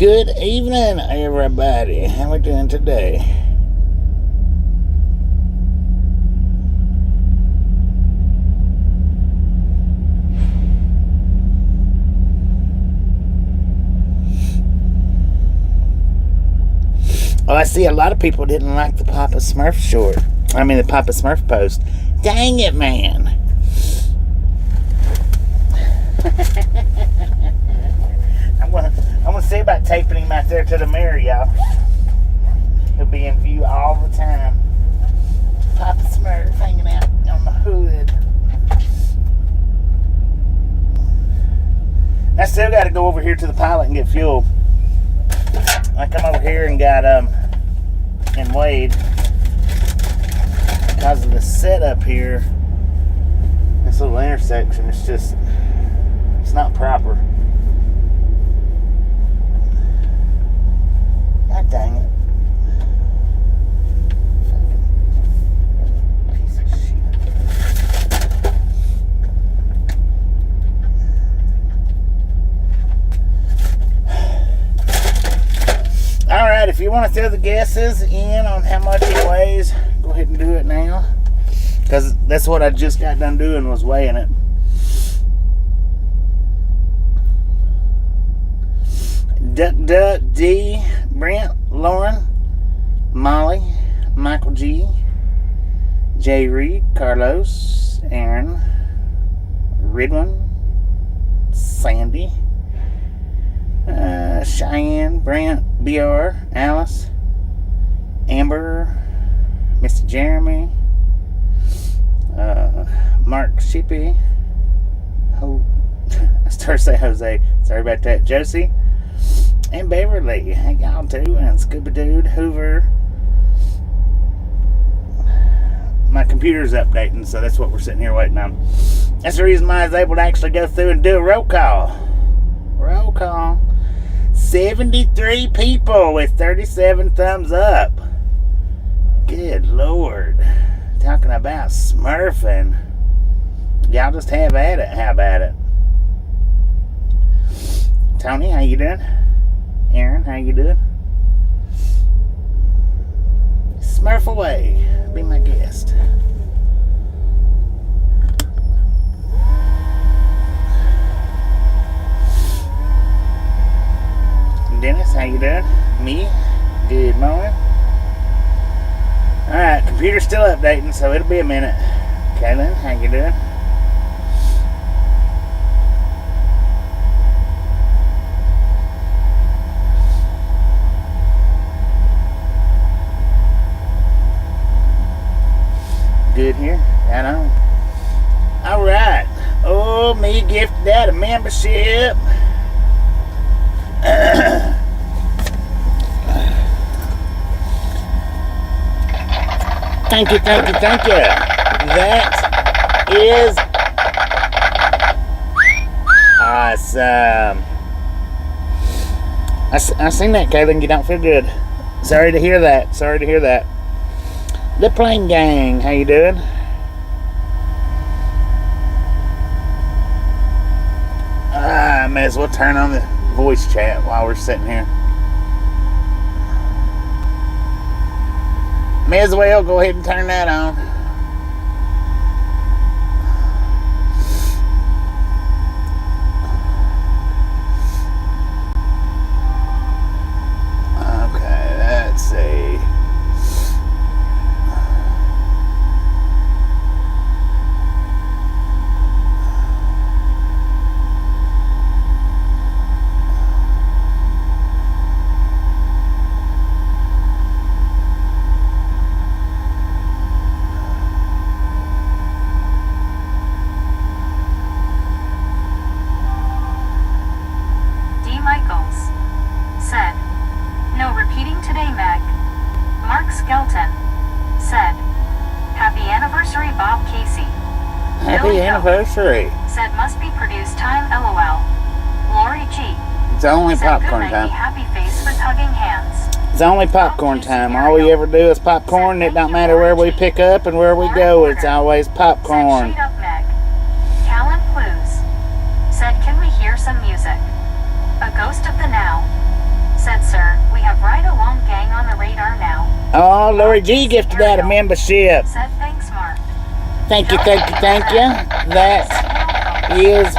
Good evening, everybody. How we doing today? Well, I see a lot of people didn't like the Papa Smurf short. I mean, the Papa Smurf post. Dang it, man. I'm gonna see about taping him out there to the mirror, y'all. He'll be in view all the time. Papa Smurf hanging out on the hood. I still got to go over here to the pilot and get fuel. I come over here and got and Wade, because of the setup here. This little intersection, it's not proper. God dang it. Fucking piece of shit. Alright, if you want to throw the guesses in on how much it weighs, go ahead and do it now. Because that's what I just got done doing, was weighing it. Duck D, Brent, Lauren, Molly, Michael G, Jay Reed, Carlos, Aaron, Ridwan, Sandy, Cheyenne, Brent, BR, Alice, Amber, Mr. Jeremy, Mark Shippey, I started to say Jose, sorry about that, Josie, and Beverly. Hey, y'all too, and Scuba Dude, Hoover. My computer's updating, so that's what we're sitting here waiting on. That's the reason why I was able to actually go through and do a roll call. Roll call. 73 people with 37 thumbs up. Good Lord. Talking about smurfing. Y'all just have at it. How about it? Tony, how you doing? Aaron, how you doing? Smurf away. Be my guest. Dennis, how you doing? Me? Good morning. Alright, computer's still updating, so it'll be a minute. Kaylin, how you doing? Good here? Right on. Alright. Oh, me gifted that a membership. Thank you. That is awesome. I seen that, Kaylin. You don't feel good. Sorry to hear that. The Plane Gang, how you doing? I may as well turn on the voice chat while we're sitting here. May as well go ahead and turn that on. Okay, let's see. Anniversary. Said must be produced time LOL. Lori G. It's only popcorn time. Happy face with hugging hands. It's only popcorn time. All we ever do is popcorn. It don't matter where we pick up and where we go. It's always popcorn. Said, up Meg. Callan Clues. Said, can we hear some music? A ghost of the now. Oh, Lori G gifted out a membership. Said thanks, Mark. Thank you, thank you, thank you. That is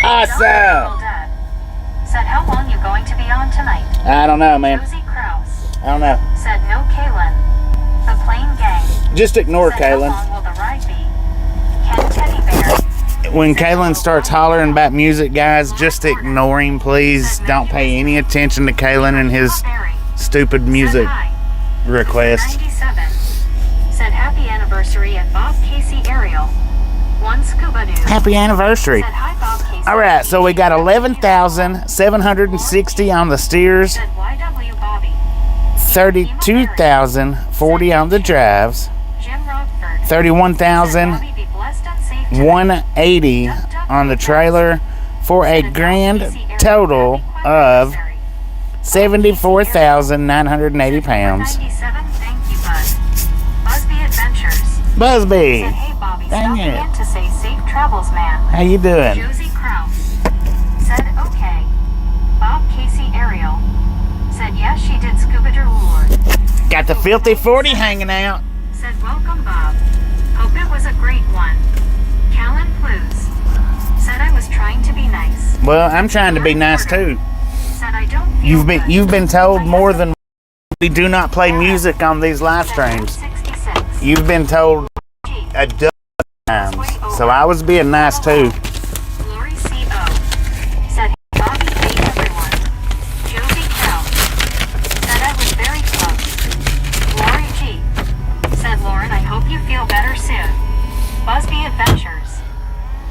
awesome. Said how long you going to be on tonight? I don't know, man. Josie Krause. I don't know. Said no, Kaylin. The Plain Gang. Just ignore Said, Kaylin. how long will the ride be? Ken Teddy Bear. When Kaylin starts hollering about music, guys, just ignore him, please. Don't pay any attention to Kaylin and his stupid music request. 97. Said happy anniversary at Bob Casey Ariel. One scuba dude. Happy anniversary. Said hi, Bob Casey. All right, so we got 11,760 on the steers, Said YW Bobby. 32,040 on the drives, Jim Rockford. 31,180 on the trailer, for a grand total of 74,980 pounds. 97. Thank you, Buzz. Busby Adventures. Busby, Said hey, Bobby. Dang Stopping it. in to say safe travels, man. how you doing? Josie Krause. Said okay. Bob Casey Ariel. Said yes, she did scuba lure. Got the filthy 40 hanging out. Said welcome, Bob. Hope it was a great one. Callan Clues. Said I was trying to be nice. Well, I'm trying to be nice too. Said I don't feel good. You've been told more than we do not play music on these live streams. 66. You've been told a dozen times, so I was being nice too. Lori C.O. Said Bobby ate everyone. Josie Krause. Said I was very close. Lori G. Said Lauren, I hope you feel better soon. Busby Adventures.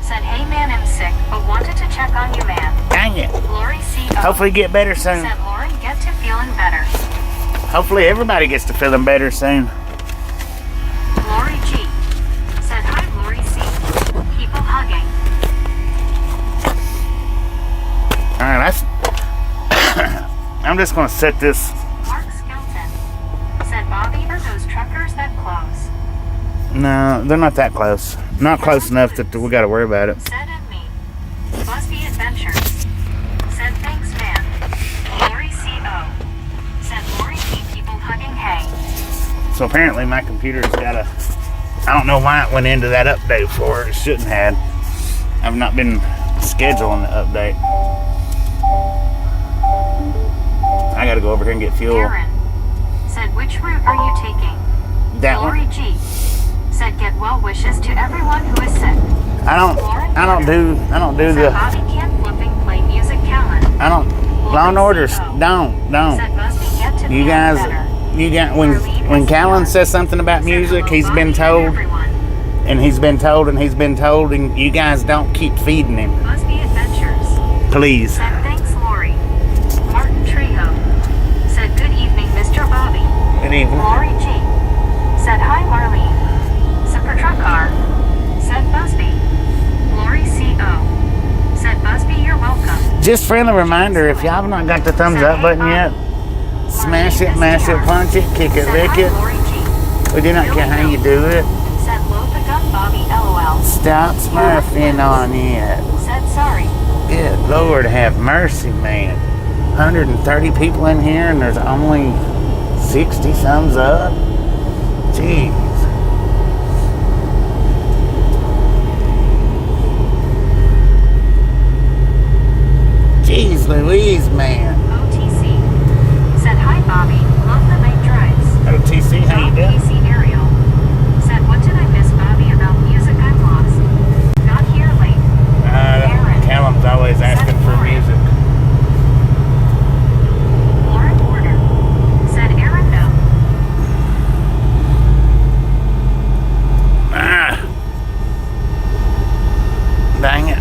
Said hey man, I'm sick, but wanted to check on you, man. Dang it. Lori C.O. Hopefully get better soon. Said Lauren, get to feeling better. Hopefully everybody gets to feeling better soon. Lori G. Said hi, Lori C. People hugging. Alright, I'm just gonna set this. Mark Skelton. Said Bobby, are those truckers that close? No, they're not that close. Not close enough that we gotta worry about it. Said and me. Busby Adventures. Said thanks, man. Lori C.O. Said Lori G. People hugging hay. So apparently my computer's got a, I don't know why it went into that update for it. It shouldn't have. I've not been scheduling the update. I gotta go over here and get fuel. Aaron. Said which route are you taking? That Lori one. G. Said get well wishes to everyone who is sick. I don't do Said the, Bobby can't flipping play music, Callan. I don't, Law and Orders, don't. Said Busby get to You feeling guys, better. when Callan says something about music, he's been told, and he's been told, and he's been told, and you guys don't keep feeding him. Busby Adventures. Please. Said thanks, Lori. Martin Trejo. Said good evening, Mr. Bobby. Good evening. Lori G. Said hi, Marlene. Super Truck Car. Said Busby. Lori C.O. Said Busby, you're welcome. Just friendly reminder, if y'all have not got the thumbs up button yet, smash it, mash it, punch it, kick it, lick it. We do not care how you do it. Said load the gun, Bobby, LOL. Stop smurfing on it. Said sorry. Good Lord, have mercy, man. 130 people in here and there's only 60 thumbs up? Jeez. Jeez Louise, man. OTC. Said hi, Bobby. Love the night drives. OTC, how you Bob doing? Casey Ariel. Said what did I miss, Bobby, about music I'm lost? Got here late. Callum's always asking for music. Lauren Porter. Said Aaron no. Dang it.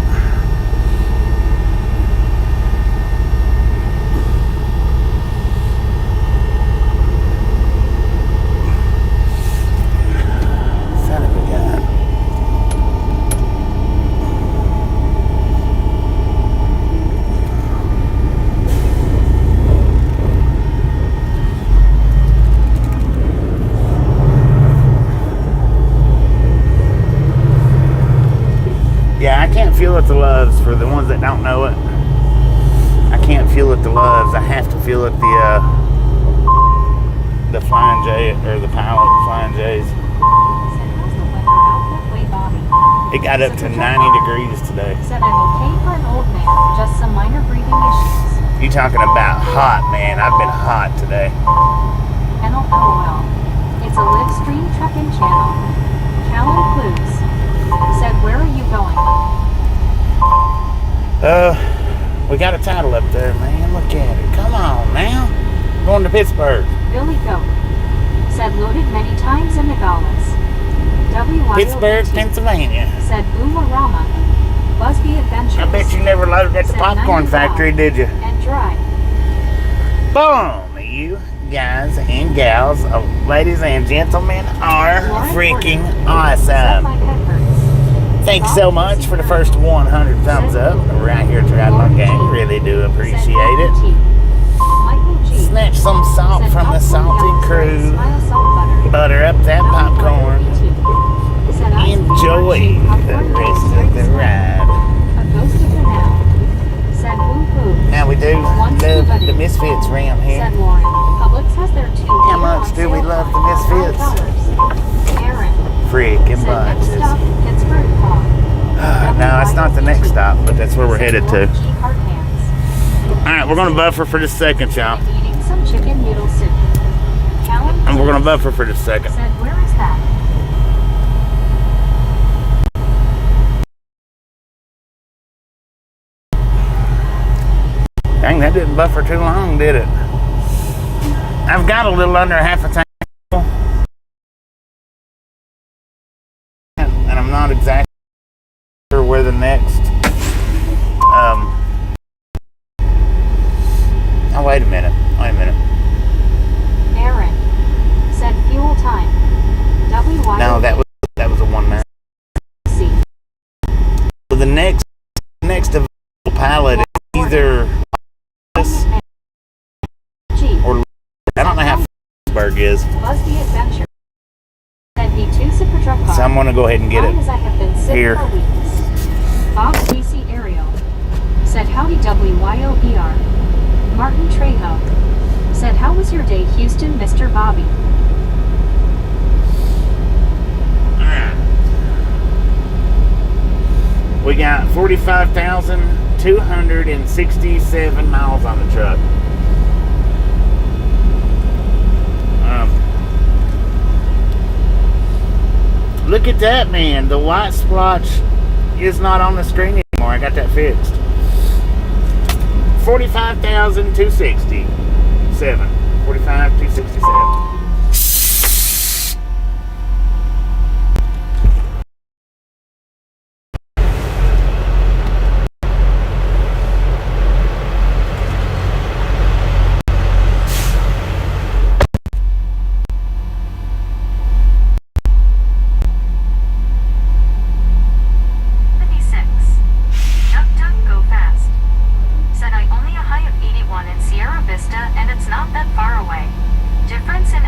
Son of a gun. Yeah, I can't feel it the loves for the ones that don't know it. I can't feel fuel at the Loves. I have to fuel at the Flying J, or the Pilot Flying J's. Said, how's the weather out that way, Bobby? It got up to 90 degrees today. Said, I'm okay for an old man. Just some minor breathing issues. You talking about hot, man. I've been hot today. LOL. It's a live stream trucking channel. Callan Clues. Said, where are you going? We got a title up there, man. Look at it. Come on now. Going to Pittsburgh. Billy Goat. Said, loaded many times in Nogales. WYOT. Pittsburgh, Pennsylvania. Said, Boomerama. Busby Adventures. I bet you never loaded at the Said, popcorn 90 factory, did you? And dry. Boom! You guys and gals, ladies and gentlemen, are freaking Said, awesome. my head hurts. Thank you so much for the first 100 thumbs up right here at Triathlon Gang. Really do appreciate it. Snatch some salt from the salty crew. Butter up that popcorn. Enjoy the rest of the ride. Now we do love the Misfits around here. How much do we love the Misfits? Freaking bunches. No, it's not the next stop, but that's where we're headed to. Alright, we're going to buffer for just a second, y'all. Eating some chicken noodle soup. And we're going to buffer for just a second. Said, where is that? Dang, that didn't buffer too long, did it? I've got a little under half a tank. And I'm not exactly sure where the next... Oh, wait a minute. Aaron. Said, fuel time. WYOT. No, that was a 1-9. So the next available pilot is either this or I don't know how Pittsburgh is. Busby Adventure. Said, the 2 super truck car. So I'm going to go ahead and get it As I have been sick here. for weeks. Bob DC Ariel. Said, howdy WYOBR. Martin Trejo. Said, how was your day, Houston, Mr. Bobby? We got 45,267 miles on the truck. Look at that, man. The white splotch is not on the screen anymore. I got that fixed. 45,267. 45,267. Difference in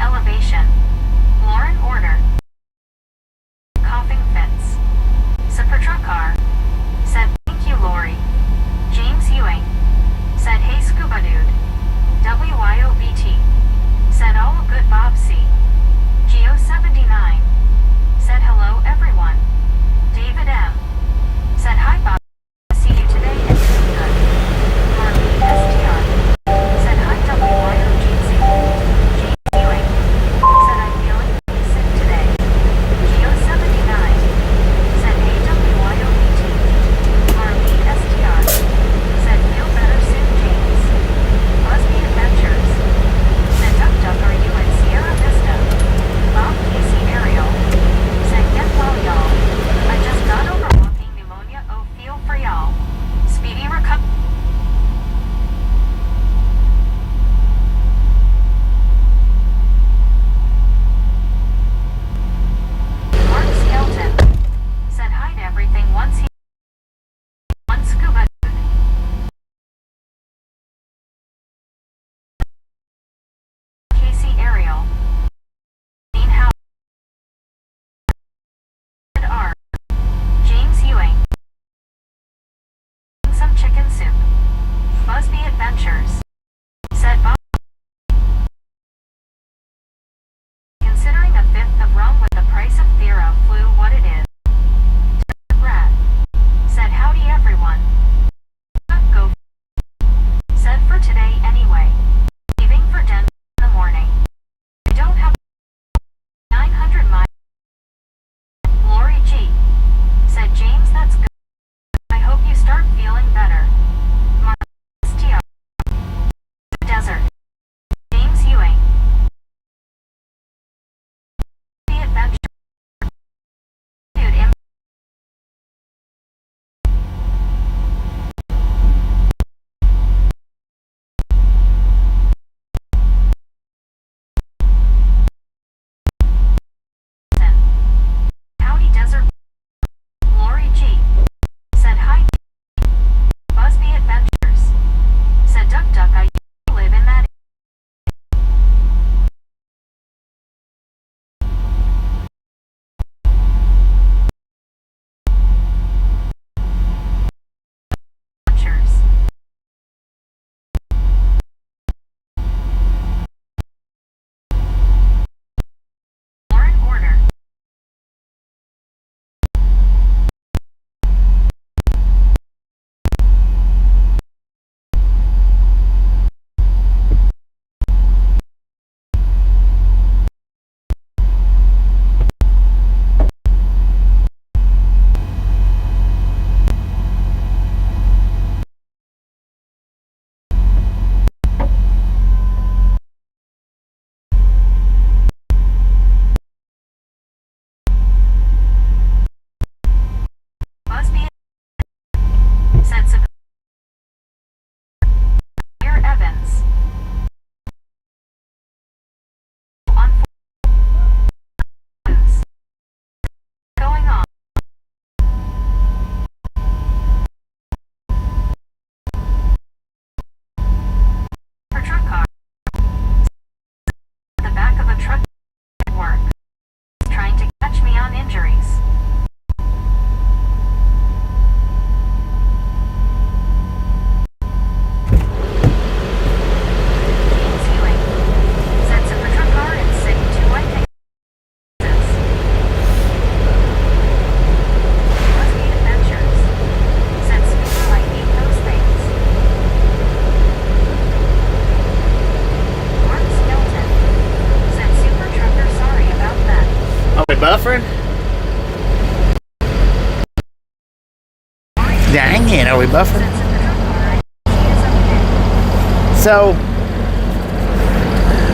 we buffing? Said Super Truck Car, she is okay. So,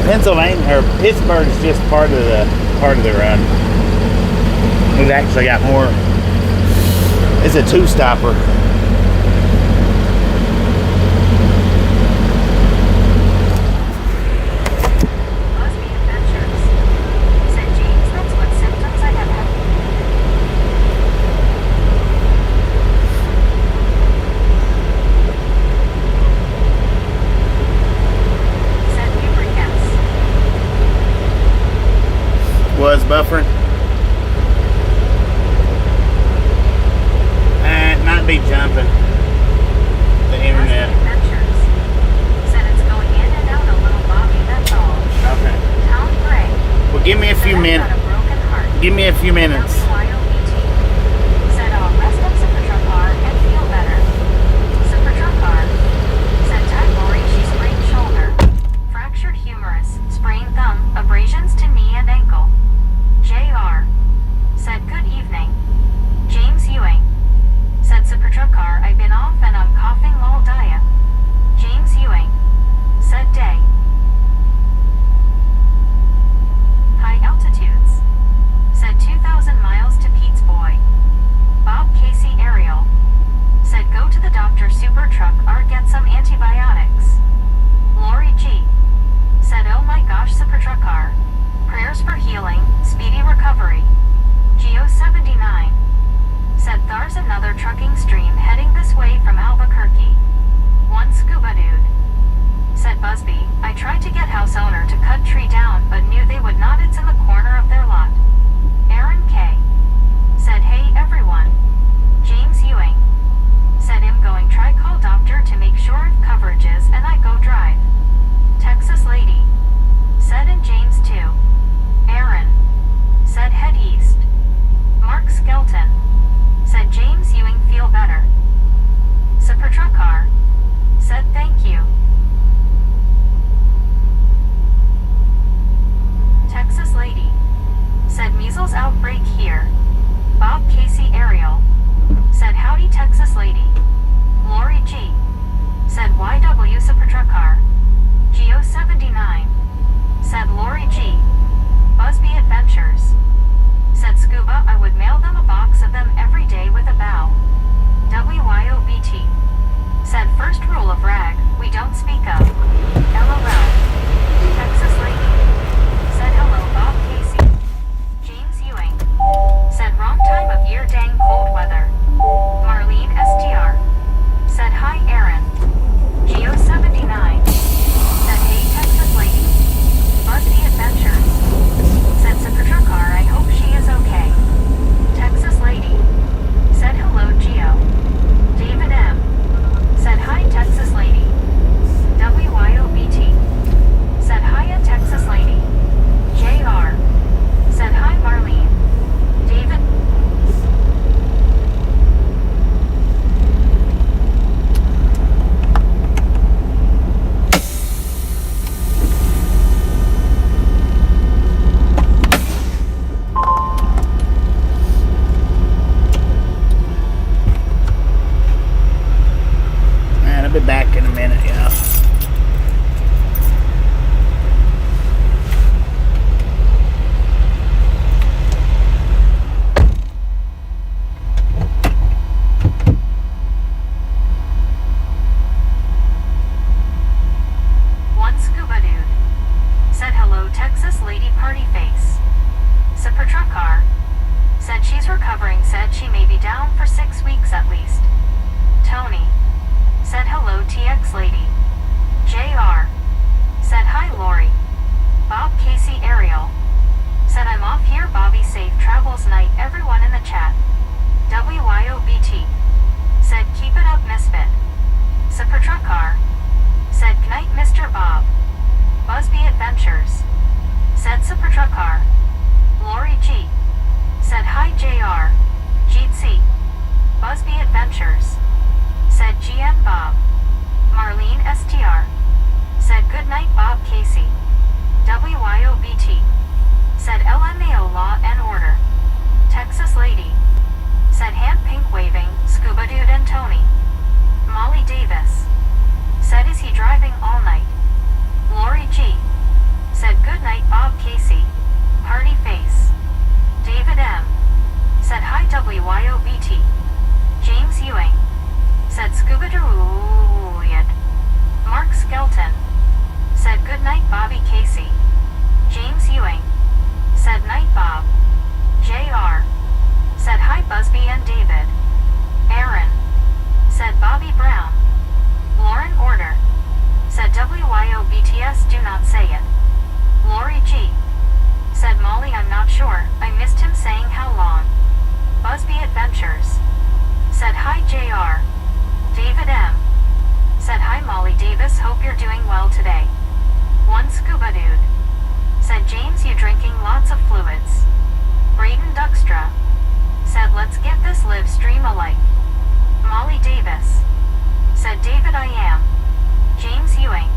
Pennsylvania or Pittsburgh is just part of the run. We've actually got more. It's a two-stopper. Busby Adventures. Said James, that's what symptoms I have had. Said lubricants. Was buffering. It might be jumping. The internet. Busby Adventures. Said it's going in and out a little, Bobby, that's all. Okay. Tom Gray. Well, give me a Said few I've minutes. got a broken heart. Give me a few minutes. WYOBT. Said I'll rest up Super Truck Car and feel better. Super Truck Car. Said tag Lori, she sprained shoulder. Fractured humerus, sprained thumb, abrasions to knee and ankle. JR. Said good evening. James Ewing. Said Super Truck Car, I've been off and I'm coughing lol dia. James Ewing. Said day. High altitudes. Said 2,000 miles to Pete's Boy. Bob Casey Ariel. Said go to the doctor Super Truck or get some antibiotics. Lori G. Said oh my gosh Super Truck Car. Prayers for healing, speedy recovery. Geo 79. Said there's another trucking stream heading this way from Albuquerque. One scuba dude. Said Busby, I tried to get house owner to cut tree down but knew they would not, it's in the corner of their lot. Aaron K. Said hey everyone. James Ewing. Said I'm going try call doctor to make sure if coverage is and I go drive. Texas lady. Said and James too. Aaron. Said head east. Mark Skelton. Said James Ewing feel better. Super Truck Car. Said thank you. Texas lady. Said measles outbreak here. Bob Casey Ariel. Said howdy Texas lady. Lori G. Said YW Super Truck Car. Geo 79. Said Lori G. Busby Adventures. Said Scuba, I would mail them a box of them every day with a bow. WYOBT. Said first rule of RAG, we don't speak of. LOL. Texas lady. Said hello Bob Casey. James Ewing. Said wrong time of year dang cold weather. Marlene STR. Said hi Aaron. Geo 79. Said hey Texas lady. Busby Adventures. Said Super Truck Car, I hope she is okay. Texas lady. Said hello Geo. David M. Said hi Texas lady. WYOBT. Said hiya Texas lady. JR. Said hi Marlene. David. Man, I'll be back in a minute, you know. One scuba dude. Said hello Texas lady party face. Super Truck Car. Said she's recovering, said she may be down for 6 weeks at least. Tony. Said hello TX lady. JR. Said hi Lori. Bob Casey Ariel. Said I'm off here Bobby safe travels night everyone in the chat. WYOBT. Said keep it up Misfit. Super Truck Car. Said knight Mr. Bob. Busby Adventures. Said Super Truck Car. Lori G. Said hi JR. Jeetsy. Busby Adventures. Said GM Bob. Marlene STR. Said goodnight Bob Casey. WYOBT. Said LMAO Law and Order. Texas lady. Said hand pink waving, Scuba Dude and Tony. TS, do not say it. Lori G. Said Molly, I'm not sure. I missed him saying how long. Busby Adventures. Said hi JR. David M. Said hi Molly Davis, hope you're doing well today. One Scuba Dude. Said James, you drinking lots of fluids. Braden Duxtra. Said let's get this live stream a like. Molly Davis. Said David, I am. James Ewing.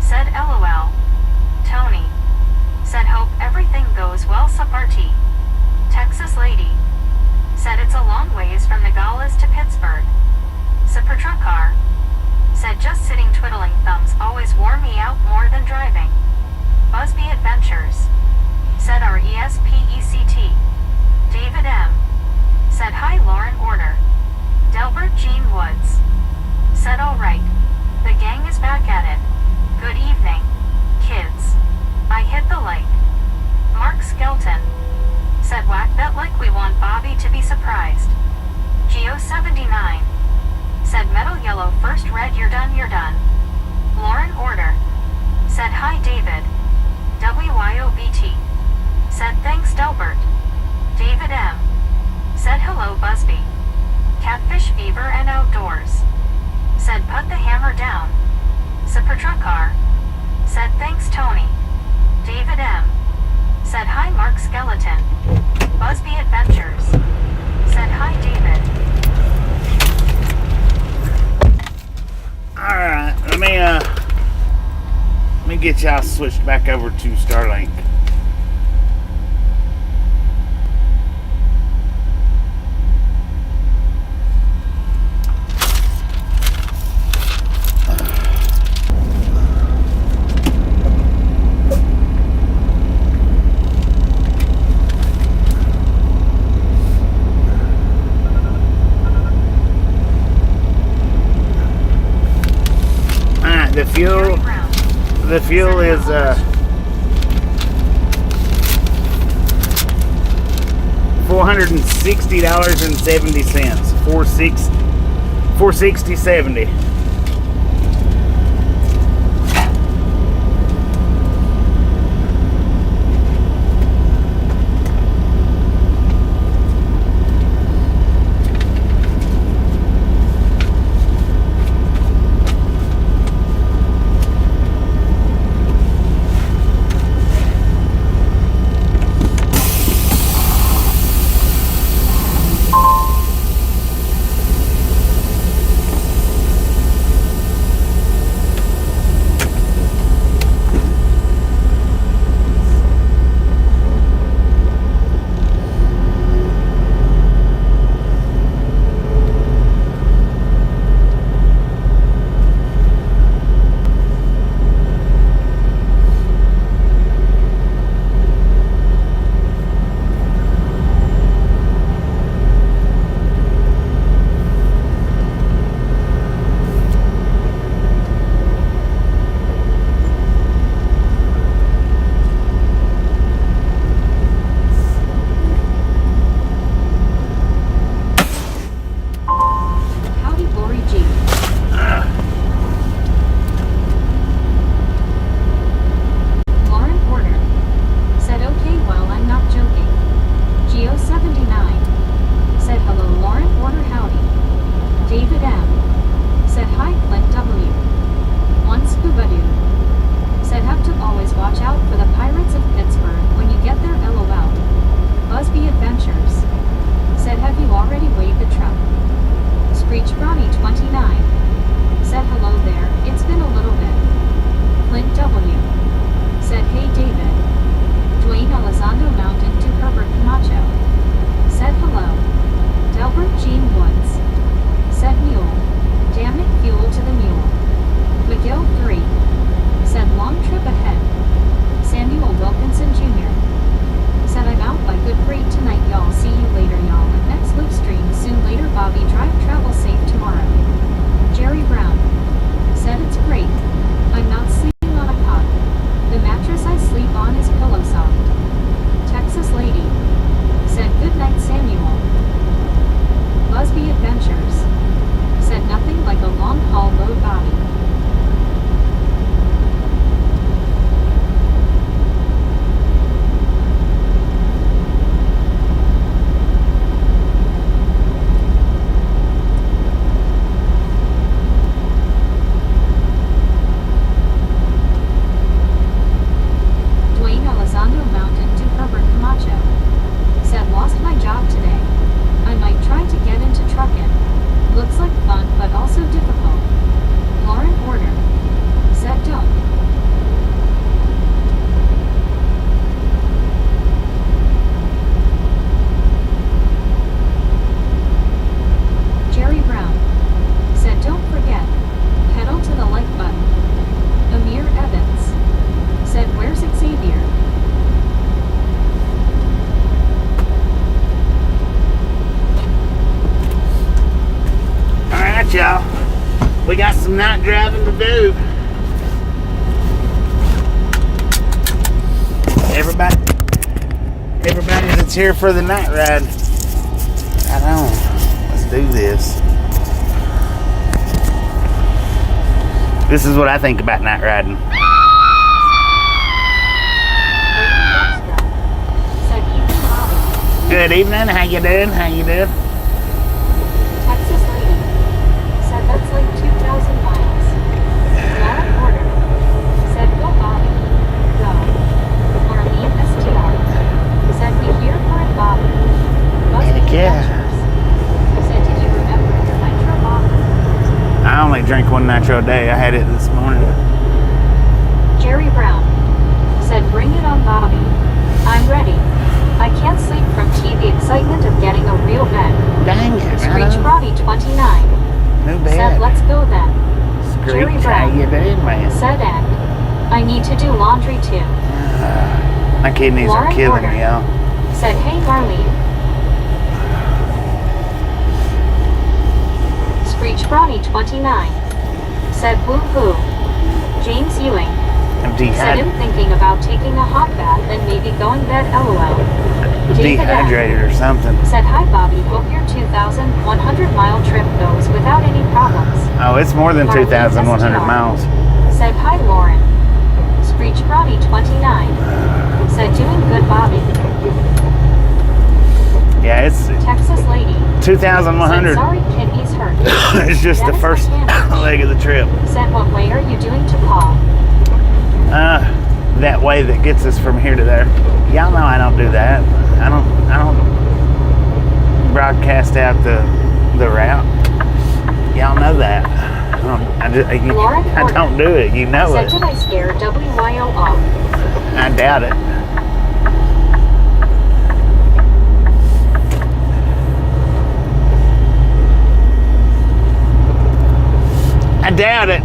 Said LOL. Tony. Said hope everything goes well Saparty. Texas Lady. Said it's a long ways from Nogales to Pittsburgh. Supertruckar. Said just sitting twiddling thumbs always wore me out more than driving. Busby Adventures. Said RESPECT. David M. Said hi Lauren Order. Delbert Jean Woods. Said alright. The gang is back at it. Good evening, kids. I hit the like. Mark Skelton. Said whack that like we want Bobby to be surprised. Geo79. Said metal yellow first red, you're done, you're done. Lauren Order. Said hi David. WYOBT. Said thanks Delbert. David M. Said hello Busby. Catfish Fever and Outdoors. Said put the hammer down. Supertruckar. Said thanks Tony. David M. Said hi Mark Skeleton. Busby Adventures. Said hi David. Alright, let me get y'all switched back over to Starlink. The fuel is $460.70. $460.70. driving to do. Everybody that's here for the night ride. Right on. Let's do this. This is what I think about night riding. Good evening. How you doing? How you doing? Texas lady said that's like 2,000 miles. Law and order said go Bobby, go. Marlene STR said we here for it Bobby. Heck yeah. Said did you remember your nitro Bobby? I only drink one nitro a day. I had it this morning. Jerry Brown said bring it on Bobby. I'm ready. I can't sleep from the excitement of getting a real bed. Dang it. Screech Ronnie 29 No bad. said let's go then. Jerry Screech, Brown how you doing, man? said and I need to do laundry too. My kidneys are Lauren killing Porter me, y'all. said hey Marlene. Screech Ronnie 29 said woo-hoo. James Ewing I'm said him thinking about taking a hot bath and maybe going bed LOL. dehydrated or something. Said hi Bobby, hope your 2,100 mile trip goes without any problems. Oh, it's more than 2,100 miles. Said hi Lauren. Screech Ronnie 29 said doing good Bobby. Yeah, it's Texas lady 2,100. said sorry kidneys hurt. It's just the Dennis first McCann leg of the trip. said what way are you doing to Paul? That way that gets us from here to there. Y'all know I don't do that. I don't broadcast out the route. Y'all know that. I don't do it. You know said it. did I scare WYO off? I doubt it. I doubt it.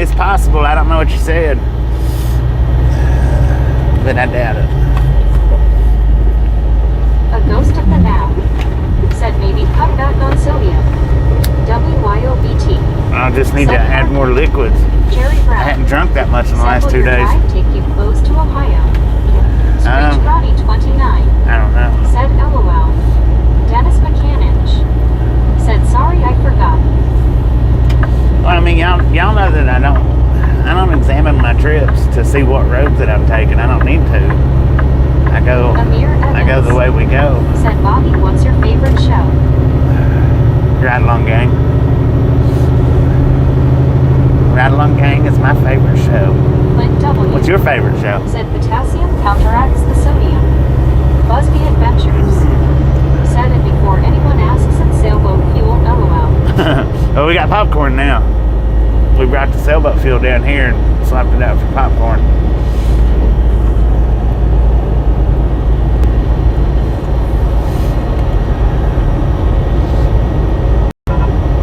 It's possible. I don't know what you said. But I doubt it. A ghost of the now said maybe cut back on sodium. WYOBT. I just need to add more liquids. Jerry I Brown hadn't drunk that much in the said, last will 2 your days. drive take you close to Ohio? Screech Ronnie 29 I don't know. said LOL. Dennis McCann said sorry I forgot. Well, I mean, y'all know that I don't examine my trips to see what roads that I'm taking. I don't need to. I go the way we go. Said Bobby, what's your favorite show? Ride Along Gang. Ride Along Gang is my favorite show. Clint W. What's your favorite show? Said potassium counteracts the sodium. Busby Adventures. Said it before anyone asks and sailboat fuel LOL. Well, we got popcorn now. We brought the sailboat fuel down here and swapped it out for popcorn.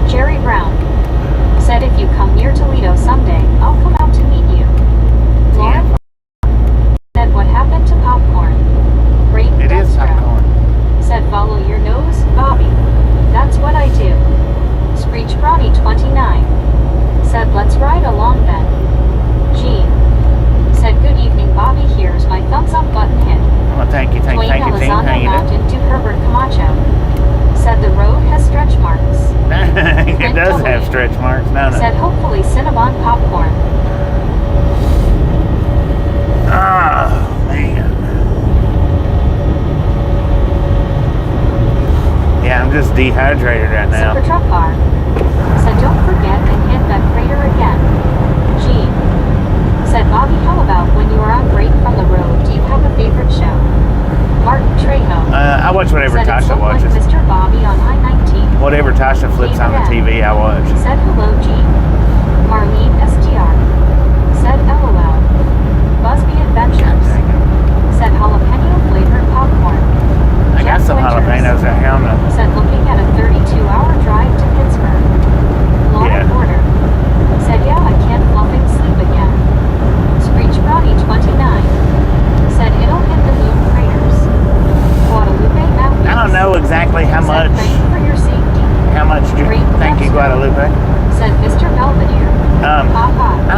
Jerry Brown said if you come near Toledo someday, I'll come out to meet you. Lauren said what happened to popcorn? Great It is popcorn. said follow your nose, Bobby. That's what I do. Screech Ronnie 29 said let's ride along then. Gene said good evening Bobby, here's my thumbs up button hit. Well, thank you, Gene. How you doing? Mountain to Herbert Camacho said the road has stretch marks. It does have stretch marks, don't it? Said hopefully Cinnabon popcorn. Oh, man. Yeah, I'm just dehydrated right now. Super truck car said don't forget and hit that crater again. Gene said Bobby, how about when you are on break from the road, do you have a favorite show? Martin Trejo I watch whatever said Tasha watches. like Mr. Bobby on I-19. Whatever Tasha flips on the TV, I watch. Said hello Gene. Marlene STR said LOL. Busby Adventures said jalapeno flavored popcorn. I got some jalapenos right here on the... Said looking at a 32-hour drive to Pittsburgh. Lauren Porter said yeah, I can't fluffing sleep again. Screech Ronnie 29 said it'll hit the moon craters. Guadalupe Mountains. I don't know exactly how much... Said thank you for your safety. How much do you... Thank you, Guadalupe. Said Mr.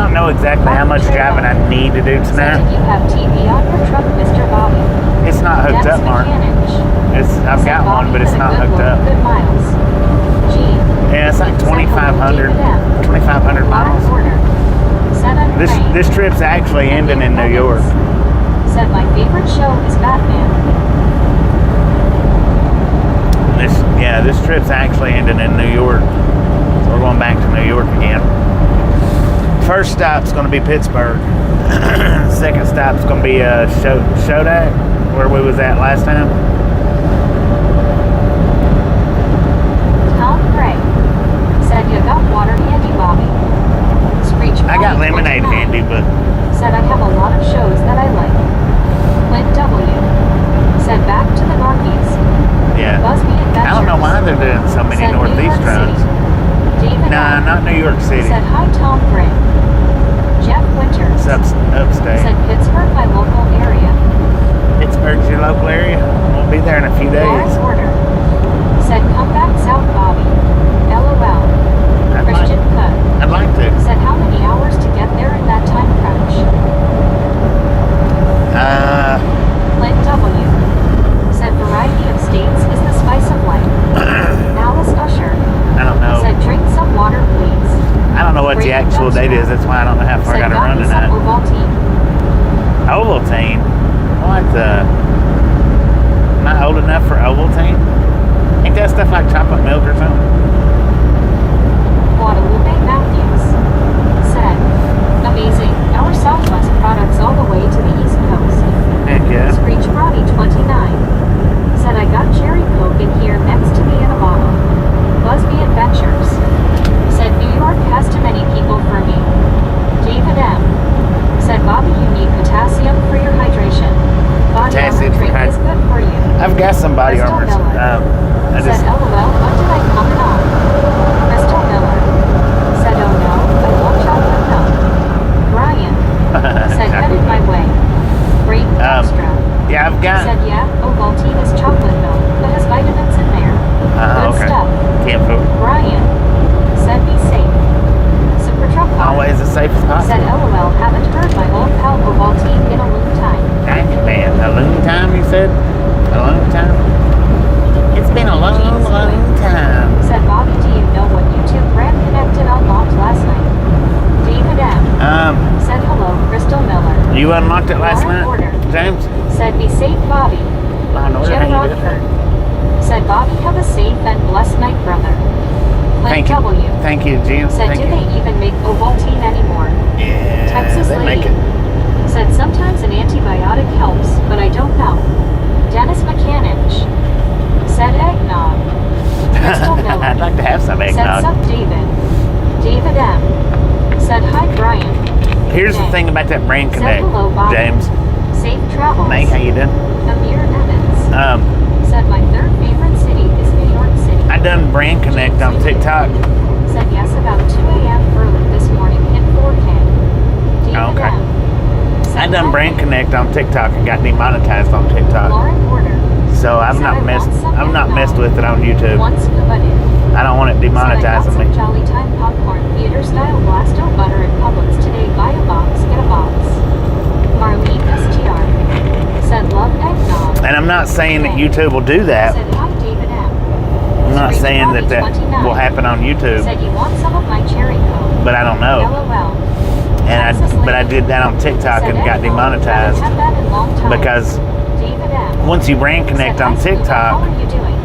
don't know exactly how much driving I need to do Said, tonight. "Do you have TV on your truck, Mr. Bobby?" It's not hooked Dennis up, Mark. Mechanic. I've Said got one, Bobby but it's had a not good hooked load, up. Good miles. Gee. Yeah, it's like Said, "Hello, 2,500 David M. 2,500 Lot miles. of order. Said, "Unexplained." This trip's actually ending in New York. Said, "My favorite show is Batman." This trip's actually ending in New York. So we're going back to New York again. First stop's going to be Pittsburgh. Second stop's going to be Shodak, where we was at last time. Tom Gray. Said, "You got water handy, Bobby." Screech I got Bobby lemonade 29. handy, but Said, "I have a lot of shows that I like." Clint W. Said, "Back to the Northeast." yeah. Busby Adventures. I don't know why they're doing so many Said, Northeast New York runs. City. David Nah, M. not New York City. Said, "Hi, Tom Gray." Jeff Winters. It's upstate. Said, "Pittsburgh, my local area." Pittsburgh's your local area. We'll be there in a few days. Lawrence Order. Said, "Come back south, Bobby." LOL. Christian Cut. I'd like to. Said, "How many hours to get there in that time crunch?" Clint W. Said, "Variety of states is the spice of life." Alice Usher. I don't know. Said, "Drink some water, please." I don't know what the Great actual date is. That's why I don't know how far I Said, got to "Got run me tonight. some Ovaltine." Ovaltine? What the? Am I old enough for Ovaltine? Ain't that stuff like chocolate milk or something? Guadalupe Matthews. Said, "Amazing. Our Southwest products all the way to the East Coast." Heck yeah. Screech Brody 29. Said, "I got cherry coke in here next to me in a bottle." Busby Adventures. Said, "New York has too many people for me." David M. Said, "Bobby, you need potassium for your hydration. Body Potassium armor for drink is good for you." I've got some body Crystal armor. Miller. I just Said, "LOL, what did I comment on?" Crystal Miller. Said, "Oh no, I love chocolate milk." Brian. Said, "Headed my way." Great extra. yeah, I've got. Said, "Yeah, Ovaltine is chocolate milk, but has vitamins in there. Good Okay. stuff." Can't fool. Brian. Said, "Be safe." Super Truck Car. Always as safe as Said, possible. "LOL, haven't heard my old pal Ovaltine in a long time." Dang it, man. A long time, you said? A long time? It's been a long, long time. Said, "Bobby, do you know what YouTube brand connected unlocked last night?" David M. Said, "Hello, Crystal Miller." You unlocked it last Law and night, Order. James? Said, "Be safe, Bobby." Law and Order, Jim how you doing? Rodford. Said, "Bobby, have a safe and blessed night, brother." Clint Thank you. W. Thank you, Jim. Said, Thank "Do you. they even make Ovaltine anymore?" Yeah, Texas they make Lady. it. Said, "Sometimes an antibiotic helps, but I don't know." Dennis Mechanic. Said, "Eggnog." Crystal Miller. I'd like to have some Said, eggnog. "Sup, David." David M. Said, "Hi, Brian." Here's the Nay. thing about that Brain Said, Connect, "Hello, Bobby." James. Safe travels. May, how you doing? Amir Evans. Said, "My third favorite city is New York City." I done Brain Connect on TikTok. Said, "Yes, about 2 a.m. early this morning in 4K. David Okay. M. Said, I done "Hi, Brain Nick." Connect on TikTok and got demonetized on TikTok. Lauren Porter. So I've Said, not "I messed. want some I've not eggnog. messed with it on YouTube. One scuba dude. I don't want it Said, "I got demonetizing some me. Jolly Time popcorn theater style blasto butter at Publix today. Buy a box, get a box." Marlene STR. Said, "Love eggnog." And I'm not saying that YouTube will do that. Said, "Hi, David M." I'm not Street saying that Bobby 29. will happen on YouTube, Said, "You want some of my cherry coke?" but I don't know. LOL. But I did that on TikTok Said, and got "Eggnog, demonetized haven't had that in long time." because David M. once you Brain Connect Said, on "Hi, Scuba, how TikTok, are you doing?"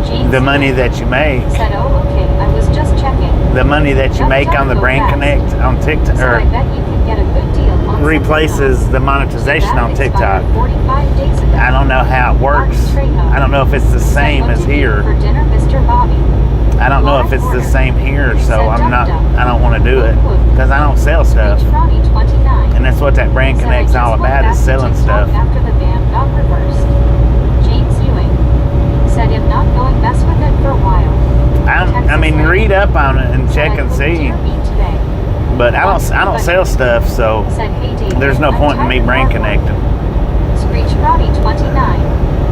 Jean the Smith money that you make, Said, "Oh, okay, I was just checking." the money that you make on the Brain Connect on TikTok, So I bet you can get a good deal on something replaces else. the monetization That on expired TikTok. 45 days ago. I don't know how it works. I don't know if it's the Said, same "What as did you eat here. for dinner, Mr. Bobby?" I don't know if it's the same here, so Said, I'm not. "Dum-dum." I don't want to do it because I don't sell stuff, Screech Ronnie 29. and that's what that Brain Said, Connect's "I all just went about, back is to selling TikTok stuff. after the ban got reversed. James Ewing. Said, "I'm not going mess with it for a while." I mean, read up on it and Said, check "I and couldn't see. hear me today." But I don't sell stuff, so Said, "Hey, David, there's no I'm point in me tired Brain of hardware." Connecting. Screech Ronnie 29.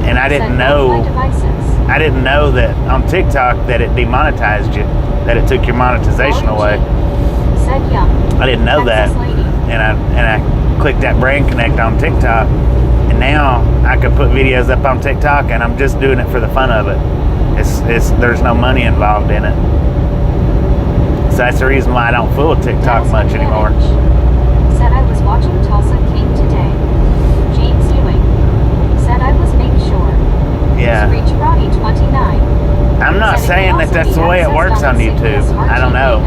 And I didn't Said, know. "Both my devices." I didn't know that on TikTok that it demonetized you, that it took your monetization Lauren away. G. Said Yum. I didn't know that, Texas lady. and I clicked that brand connect on TikTok, and now I can put videos up on TikTok, and I'm just doing it for the fun of it. It's there's no money involved in it, so that's the reason why I don't fool with TikTok Dennis much anymore. McManage. Said I was watching Tulsa King today. James Ewing. Said I was make sure Yeah. to reach Ronnie 29. I'm not saying that that's the way it works on YouTube. I don't know.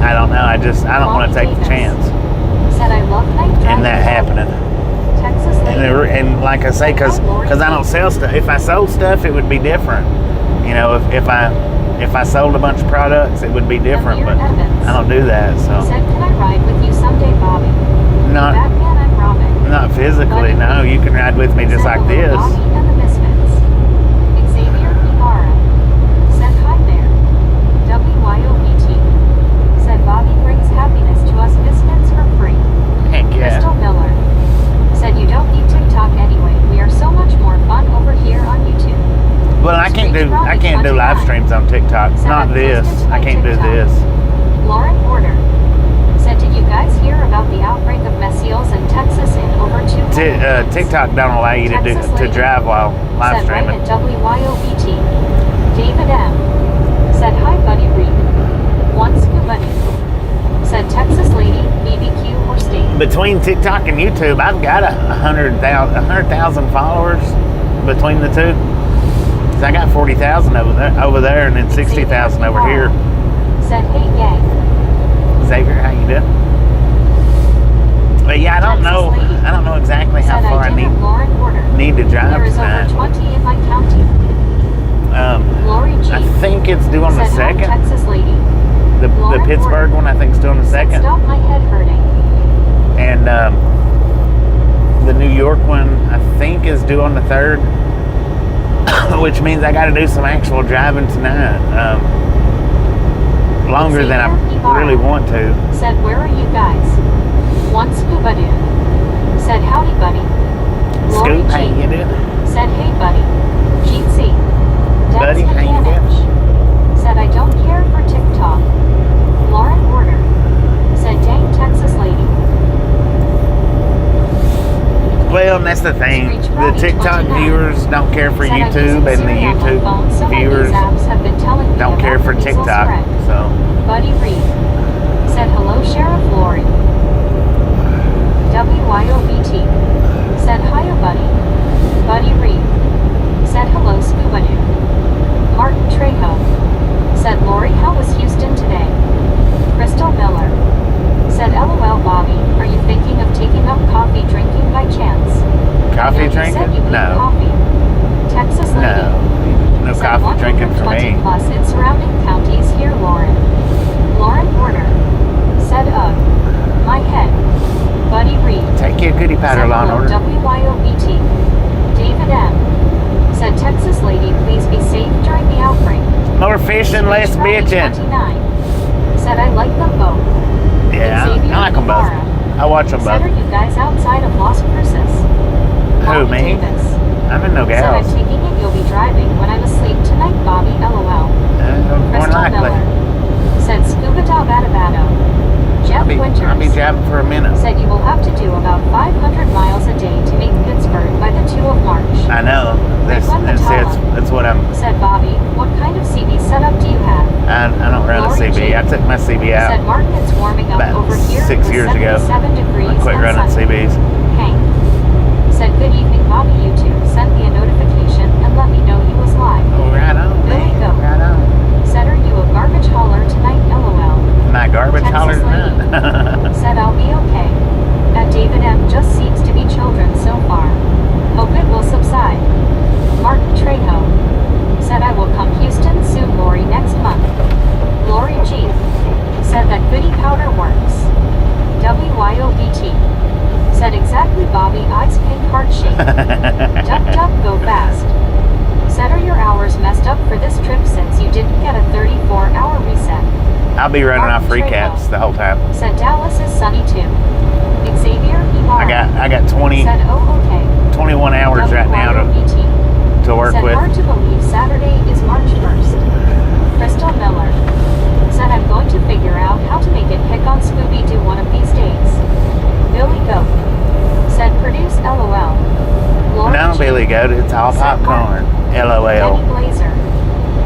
I don't know. I don't want to take the chance Said I love night in that happening. Texas lady. And like I say, because I don't sell stuff. If I sold stuff, it would be different. You know, if I sold a bunch of products, it would be different. But I don't do that. So Said, can I ride with you someday, Bobby? not Batman and Robin. not physically. No, you can ride with me just Said like hello, this. Bobby and the Misfits. Xavier Ibarra. Said hi there. WYOBT. Said Bobby brings happiness to us Misfits for free. Heck yeah. Crystal Miller. Said you don't need TikTok anyway. We are so much more fun over here on YouTube. Well, I can't do live streams on TikTok. Not this. I can't do this. Lauren Porter. Said, did you guys hear about the outbreak of mesials in Texas in over 200 TikTok don't allow you to drive while live said streaming. right at WYOBT. David M. Said hi buddy Reed. One Buddy. Said Texas lady, BBQ or steak. Between TikTok and YouTube, I've got 100,000 followers between the two. So I got 40,000 over there, and then 60,000 over here. Said hey gang. Xavier, how you doing? But yeah, I don't know exactly how far I need to drive There is tonight. over 20 in my county. Lori G. I think it's due on the Said, hi, second. Texas lady. The Pittsburgh one, I think, is due on the Said, second. stop my head hurting. And the New York one, I think, is due on the 3rd, which means I got to do some actual driving tonight. Longer than I really want to. Said, where are you guys? One Scuba Dude. Said, howdy, buddy. Lori Scoop, how G. you doing? Said, hey, buddy. GC. Buddy, how you doing? Said, I don't care for TikTok. Lauren Order. Said, dang, Texas lady. Well, and that's the thing. The TikTok viewers don't care for YouTube, and the YouTube viewers don't care for TikTok. So, Buddy Reed. Said, hello, Sheriff Lori. WYOBT. Said, hiya, buddy. Buddy Reed. Said, hello, Scuba Dude. Martin Trejo. Said, Lori, how was Houston today? Crystal Miller. Said, LOL, Bobby, are you thinking of taking up coffee drinking by chance? coffee drinking? Said you eat No. coffee. Texas lady. No Said coffee drinking for 120 me. plus in surrounding counties here, Lauren. Lauren Porter. Said, ugh. My head. Buddy Reed. Take your goodie powder, Said, Law and hello, Order. WYOBT. David M. Said, Texas lady, please be safe during the outbreak. More fishing, less bitching. 29. Said, I like them both. Yeah, Xavier I like them both. Ibarra. I watch them Said, both. are you guys outside of Las Cruces? Who, Bobby me? Davis. I'm in Said, I'm Nogales. taking it you'll be driving when I'm asleep tonight, Bobby, LOL. More Crystal likely. Miller. Said, Scuba da Badabado. Jeff Winters. I'll be driving for a minute. Said, you will have to do about 500 miles a day to make Pittsburgh by the 2 of March. I know. That's what I'm. Said, Bobby, what kind of CB setup do you have? I don't run a Lori CB. G. I took my CB out Said, Martin, it's warming up about over here. 6 with years ago. 77 degrees I quit and running sunny. CBs. Hank. Said, good evening, Bobby. YouTube sent me a notification and let me know he was live. Oh, right on. Billy Go. Right on. Said, are you a garbage hauler tonight, LOL? My garbage Texas hauler lady. tonight. Said, I'll be okay. That David M. just seems to be children so far. Hope it will subside. Martin Trejo. Said, I will come Houston soon, Lori, next month. Lori G. Said that goodie powder works. WYOBT. Said, exactly, Bobby, eyes pink, heart shape. Duck, duck, go fast. Said, are your hours messed up for this trip since you didn't get a 34-hour reset? I'll be running Martin off Trejo. recaps the whole time. Said, Dallas is sunny too. Xavier Ibarra. I got 20, Said, oh, okay. 21 hours right now to work Said, with. hard to believe Saturday is March 1st. Crystal Miller. said I'm going to figure out how to make it pick on Scooby-Doo one of these days. Billy Goat said produce LOL. Lori No, G Billy Goat, it's all said popcorn. Denny LOL. Glazer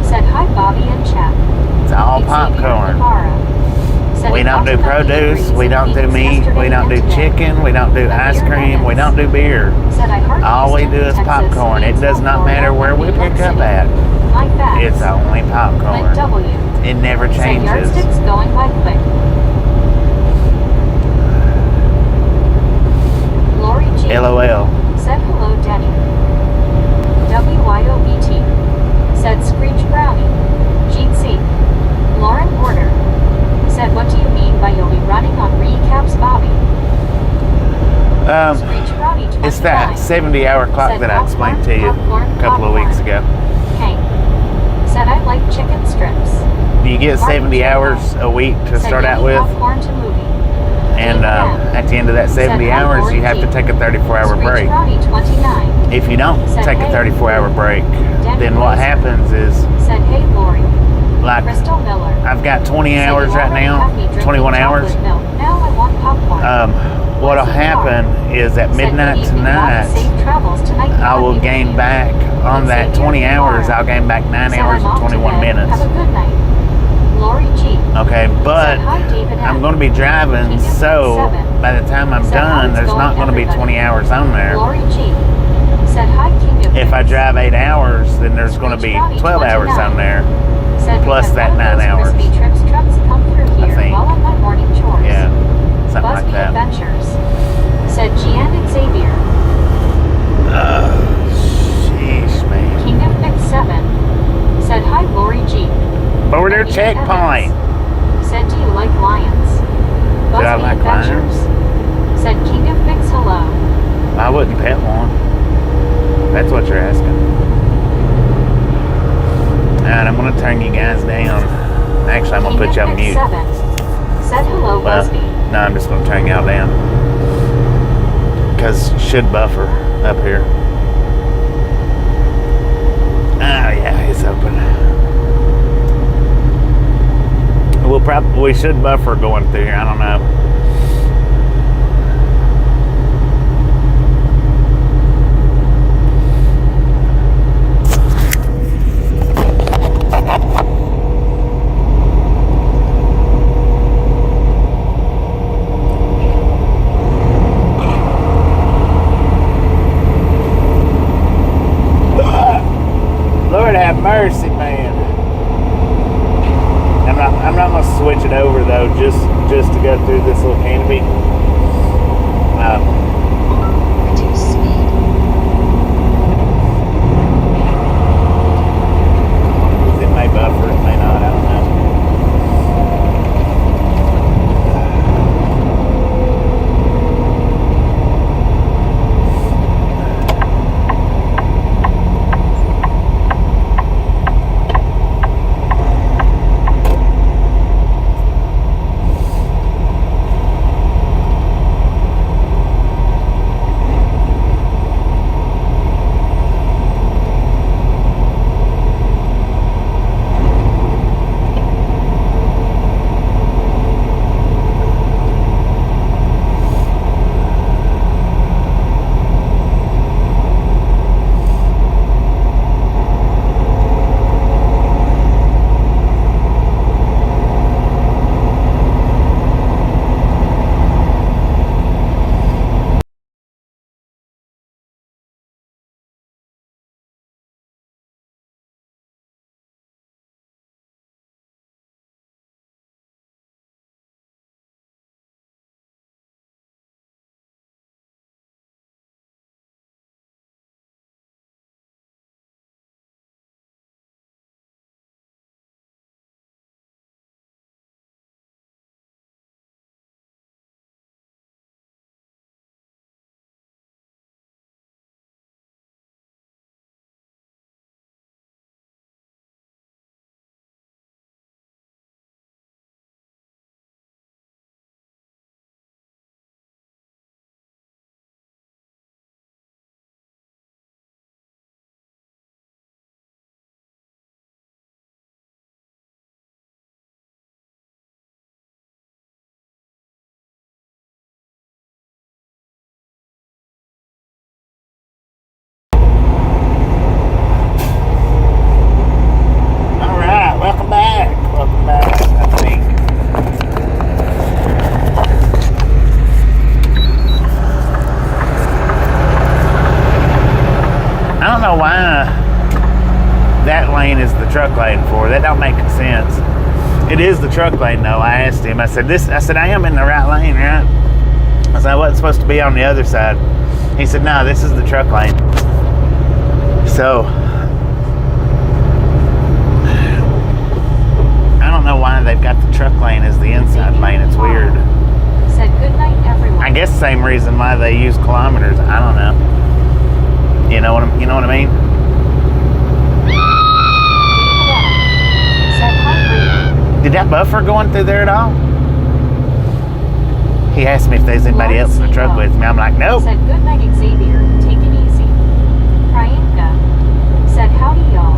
said hi Bobby and chat. It's all Xavier popcorn. Ibarra said We it don't got do to 90 produce, degrees we in don't do Phoenix meat, we yesterday don't do and today. chicken, we don't do ice Amir cream, we Evans don't do beer. said I heard All we Houston, do is Texas popcorn. It means does not Florida matter where and we New York pick up City. at. My facts It's only Clint popcorn. W It never said changes. yardsticks going by quick. Lori G LOL. said hello Denny. WYOBT said Screech Brownie. Gene C. Lauren Porter said what do you mean by you'll be running on recaps Bobby? Screech Brownie 29 It's that 70-hour clock said that I explained to you popcorn, a couple of weeks ago. Hank said I like chicken strips. You get Martin 70 Chapman hours a week to said start out yummy with, popcorn to movie. and at the end of that 70 hours, you have to take a 34-hour Screech break. Brownie 29 If you don't said, take a hey, 34-hour break, Denny then what Glazer happens is, said hey Lori. like, Crystal Miller I've got 20 said, hours "You right already now, have me drinking 21 hours. chocolate milk. Now I want popcorn. What'll Leslie happen is at said, midnight "Good evening, Bobby. tonight, Safe travels tonight. I will Bobby, gain with you." back on that Xavier 20 hours, Ibarra I'll gain back 9 said, hours I'm and off to 21 bed. minutes. Have a good night. Lori G Okay, but said, hi, David I'm M. going to be driving, King of so 7 by the time I'm said, how done, it's there's going, not going to be everybody. 20 hours on there. Lori G said, hi, King of If I Mix. drive 8 hours, then there's going to be Screech 12 Brownie hours on 29 there. said, plus "Had that one of 9 those hours." crispy Trix trucks come through I here think. while on my morning chores. Yeah, something like Busby that. Adventures said Gian and Xavier. Sheesh, man. King of Mix 7 said hi Lori G. Border Amir checkpoint. Evans said do you like lions? Do I Busby like Adventures said King of Mix hello. I wouldn't pet one. That's what you're asking. Alright, I'm going to turn you guys down. Actually, I'm going to put you on King mute. of Mix 7 said hello Well, Busby. no, I'm just going to turn y'all down. Because should buffer up here. Oh, yeah, it's open. We should buffer going through here. I don't know. Lord have mercy, man. I'm not gonna switch it over though, just to go through this little canopy. Reduce speed. It may buffer, it may not. I don't know. truck lane for? That don't make sense. It is the truck lane, though. I asked him. I said, I am in the right lane, right? I said, I wasn't supposed to be on the other side. He said, no, this is the truck lane. So, I don't know why they've got the truck lane as the inside lane. It's weird. Said good night, everyone. I guess same reason why they use kilometers. I don't know. You know what I mean? Said hi, Bree. Did that buffer going through there at all? He asked me if there's anybody else in the truck with me. I'm like, nope. Said good night, Xavier. Take it easy. Priyanka. Said howdy, y'all.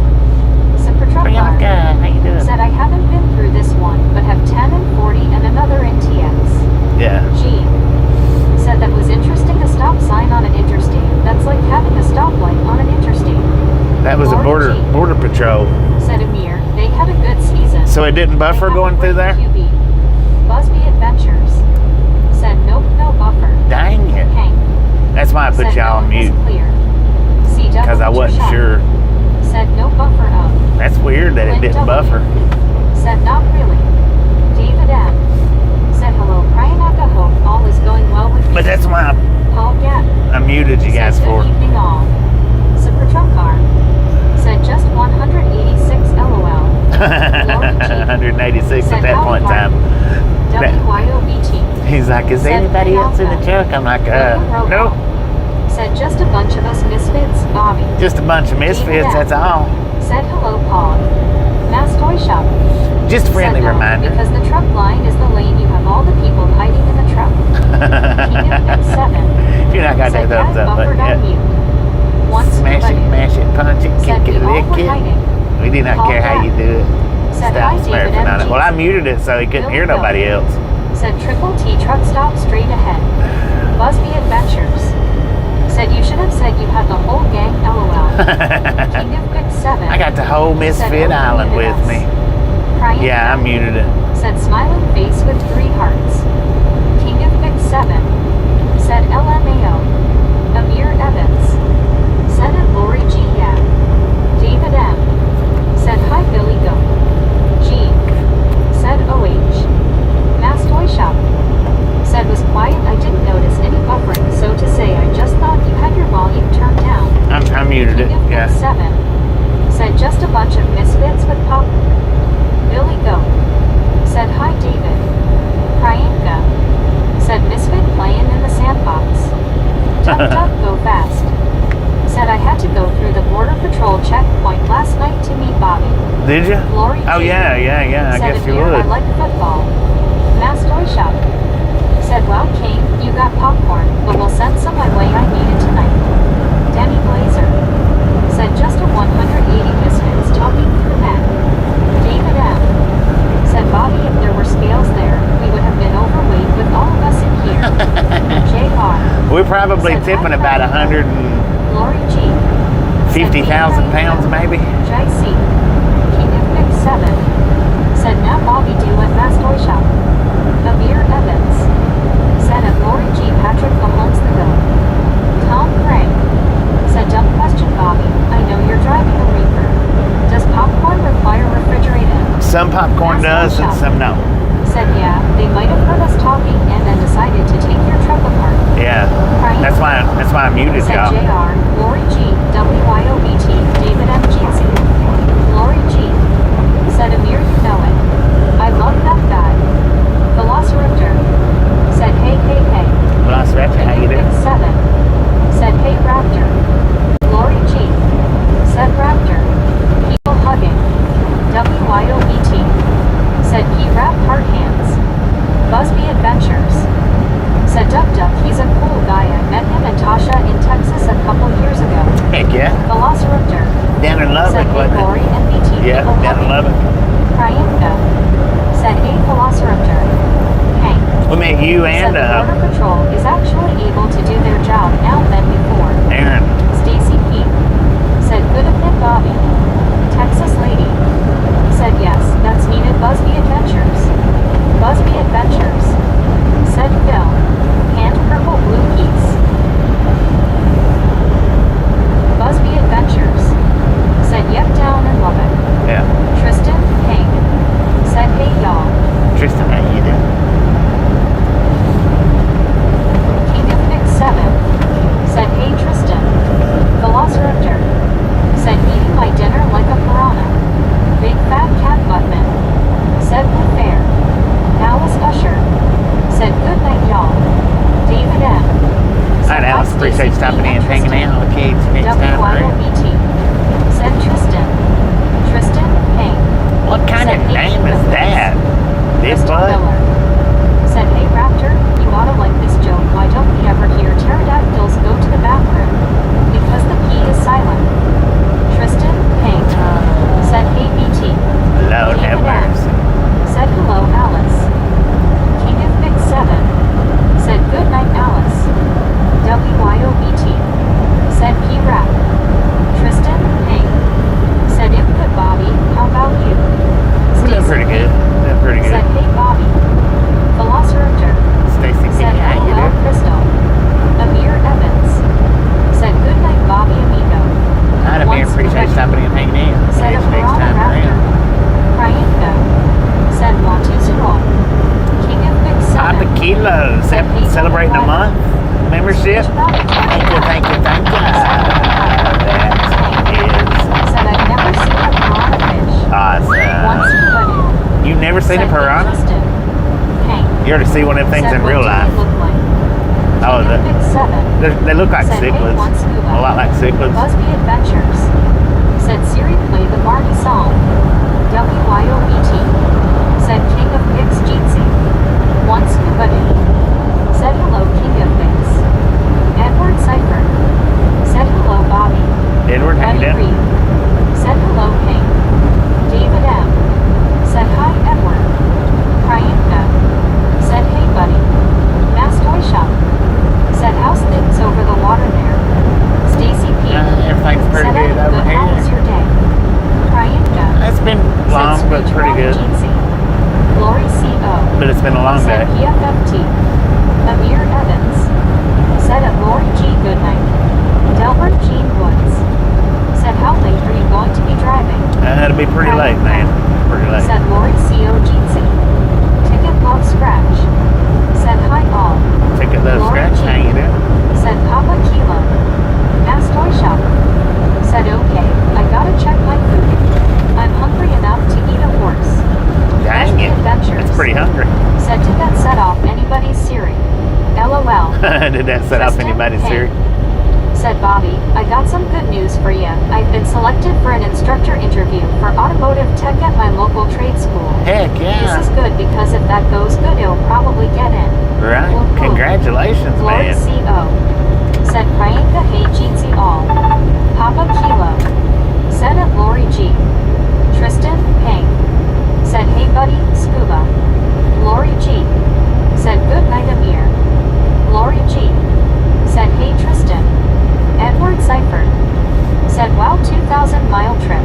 Priyanka, how you doing? Said I haven't been through this one, but have 10 and 40 and another NTX. Yeah. Gene. Said that was interesting, a stop sign on an interstate. That's like having a stoplight on an interstate. That was a Lori border G. patrol. Said Amir, they had a good season. So it didn't buffer going through there? QB. Busby Adventures. Said nope, no buffer. Dang it. Hank. That's why I put Said y'all on no, it mute. was clear. CW Because I wasn't shot. sure. Said no buffer up. That's weird that it Lynn didn't W. buffer. Said not really. David M. Said hello, Priyanka, hope all is going well with you. But that's why Paul Gatton. I muted you guys Said for. good evening all. Super Trump car. Said just 186 LOL. Lori G. 186 Said at that howdy, point in time. WYOBT. He's like, is there Said anybody else in the Priyanka. truck? I'm like, William nope. Rogal. Said just a bunch of us misfits, Bobby. Just a bunch of misfits, that's all. Said hello, Paul. Mass Toy Shop. Just a friendly Said no, reminder. because the truck line is the lane you have all the people hiding in the truck. King of Big 7. If you're not got Said that thumbs Dad up buffered button on yet. mute. Once Smash it, nobody mash it, punch it, said kick it, we all lick were it. hiding. We do not Paul care how you Gatton. do it. Said Stop hi, David smurfing on it. MG. Well, I muted it so he couldn't hear Billy nobody Bill. else. Said Triple T truck stop straight ahead. Busby Adventures. Said you should have said you had the whole gang, LOL. King of Big 7. I got the whole Misfit Island with me. Priyanka. Yeah, I muted it. Said smiling face with 3 hearts. King of Big 7. Said LMAO. Amir Evans. Said it Lori G. Yeah. David M. Said hi Billy Go. G. Said OH. Mass Toy Shop. Said was quiet, I didn't notice any buffering, so to say I just thought you had your volume turned down. I muted it, King of Big yeah. 7. Said just a bunch of misfits with pop. Billy Go. Said hi David. Priyanka. Said misfit playing in the sandbox. Tuck tuck go fast. Said I had to go through the border patrol checkpoint last night to meet Bobby. Did you? Lori Oh, G. yeah, I Said guess you Amir, I would. like football. Mass Toy Shop. Said wow King, you got popcorn, but we'll send some my way, I need it tonight. Danny Blazer. Said just a 180 misfits talking through that. David M. Said Bobby, if there were scales there, we would have been overweight with all of us in here. JR. We're probably Said tipping hi, about Priyanka. Lori G. 150,000 pounds, maybe. JC. King of Big 7. Said now Bobby do at Mass Toy Shop. Amir Evans. Said at Lori G. Patrick Mahomes the Bill. Tom Craig. Said dumb question Bobby, I know you're driving a Reaper. Does popcorn require refrigerated? Some popcorn does and some no. Said yeah, they might have heard us talking and then decided to take your truck apart. Yeah, that's why I muted Said y'all. JR, Lori G, WYOBT, David M. Jeezy. Lori G. Said Amir, you know it. I love that guy. Velociraptor. Said hey. Velociraptor, how you Big doing? 7. Said hey Raptor. Lori G. Said Raptor. People hugging. WYOBT. Said he rap heart hands. Busby Adventures. Said Duck, he's a cool guy. I met him and Tasha in Texas a couple years ago. Heck yeah. Velociraptor. Down in Said Lubbock, hey wasn't Lori it? and BT. Yeah, people down in hugging. Lubbock. Priyanka. Said hey Velociraptor. Hank. We met you Said and the Border Patrol is actually able to do their job now than before. Aaron. Stacy P. Said good evening Bobby. Texas lady. Said yes, that's needed. Busby Adventures. Busby Adventures. Said Phil. And purple blue geese. Busby Adventures. Said yep down in Lubbock. Yeah. appreciate you stopping in and hanging out with kids next time around. WYOBT. Said Tristan. Tristan Payne. What kind of name is that? This Crystal bud? Miller. Said, hey Raptor, you oughta like this joke. Why don't we ever hear pterodactyls go to the bathroom? Because the P is silent. Tristan Payne. Said, hey BT. Lord have David M. mercy. Said, hello Alice. King of Big 7. Said, good night Alice. WYOBT. Said P-Rap. Tristan Payne. Said, input Bobby, how about you? We're doing pretty good. Doing pretty good. Said, hey Bobby. Velociraptor. Stacy, Said, how you hello doing? Crystal. Amir Evans. Said, good night Bobby amigo. I'd have Once appreciate you stopping in and hanging out. Said, Catch a you next piranha time raptor. around. Kryanka. Said, want to scroll. King of Big 7. Papa Kilo, celebrating a month membership. Thank you. That Said, I've never seen a piranha fish. is awesome. Once you You've never seen a piranha? Tristan. Payne. You already see one of them things Said, in what real do life. they look like? Oh, King of Big 7. they look like Said, hey, cichlids. one scuba. A lot like cichlids. Busby Adventures. Said, Siri, play the Barney song. WYOBT. Said, King of Pigs Jeetsy. One scuba day. Said, hello, King of Pigs. Edward Cipher. Said, hello, Bobby. Edward, how you Buddy doing? Reed. Said, hello, Payne. David M. Said, hi, Edward. Kryanka. Said, hey, buddy. Mass Toy Shop. Said, how's things over the water there? Stacy P. Everything's pretty Said, good over How was here. your day? Kryanka. It's been long, Said, but Screech pretty Rock good. Jeetsy. Lori C.O. But it's been a long Said, day. PFFT. Amir Evans. Said, at Lori G. Goodnight. Delbert Jean Woods. Said, how late are you going to be driving? It'll be pretty late, man. Pretty late. Said Lori C.O. Jeetsy. Ticket Love Scratch. Said, hi all. Ticket Love Lori Scratch, G. how you doing? Said Papa Kilo. Mass Toy Shop. Said, okay, I gotta check my food. I'm hungry enough to eat a horse. Dang Busby it. Adventures. That's pretty hungry. Said, did that set off anybody's Siri? LOL. Did that set off Tristan anybody's Payne. Siri? Said Bobby, I got some good news for you. I've been selected for an instructor interview for automotive tech at my local trade school. Heck yeah. This is good because if that goes good, it'll probably get in. Right. Woohoo. Congratulations, Lori man. C.O. Said Kryanka, hey Jeetsy all. Papa Kilo. Said at Lori G. Tristan Payne. Said, hey buddy, scuba. Lori G. Said, good night Amir. Lori G. Said, hey Tristan. Edward Cipher. Said, wow, 2,000-mile trip.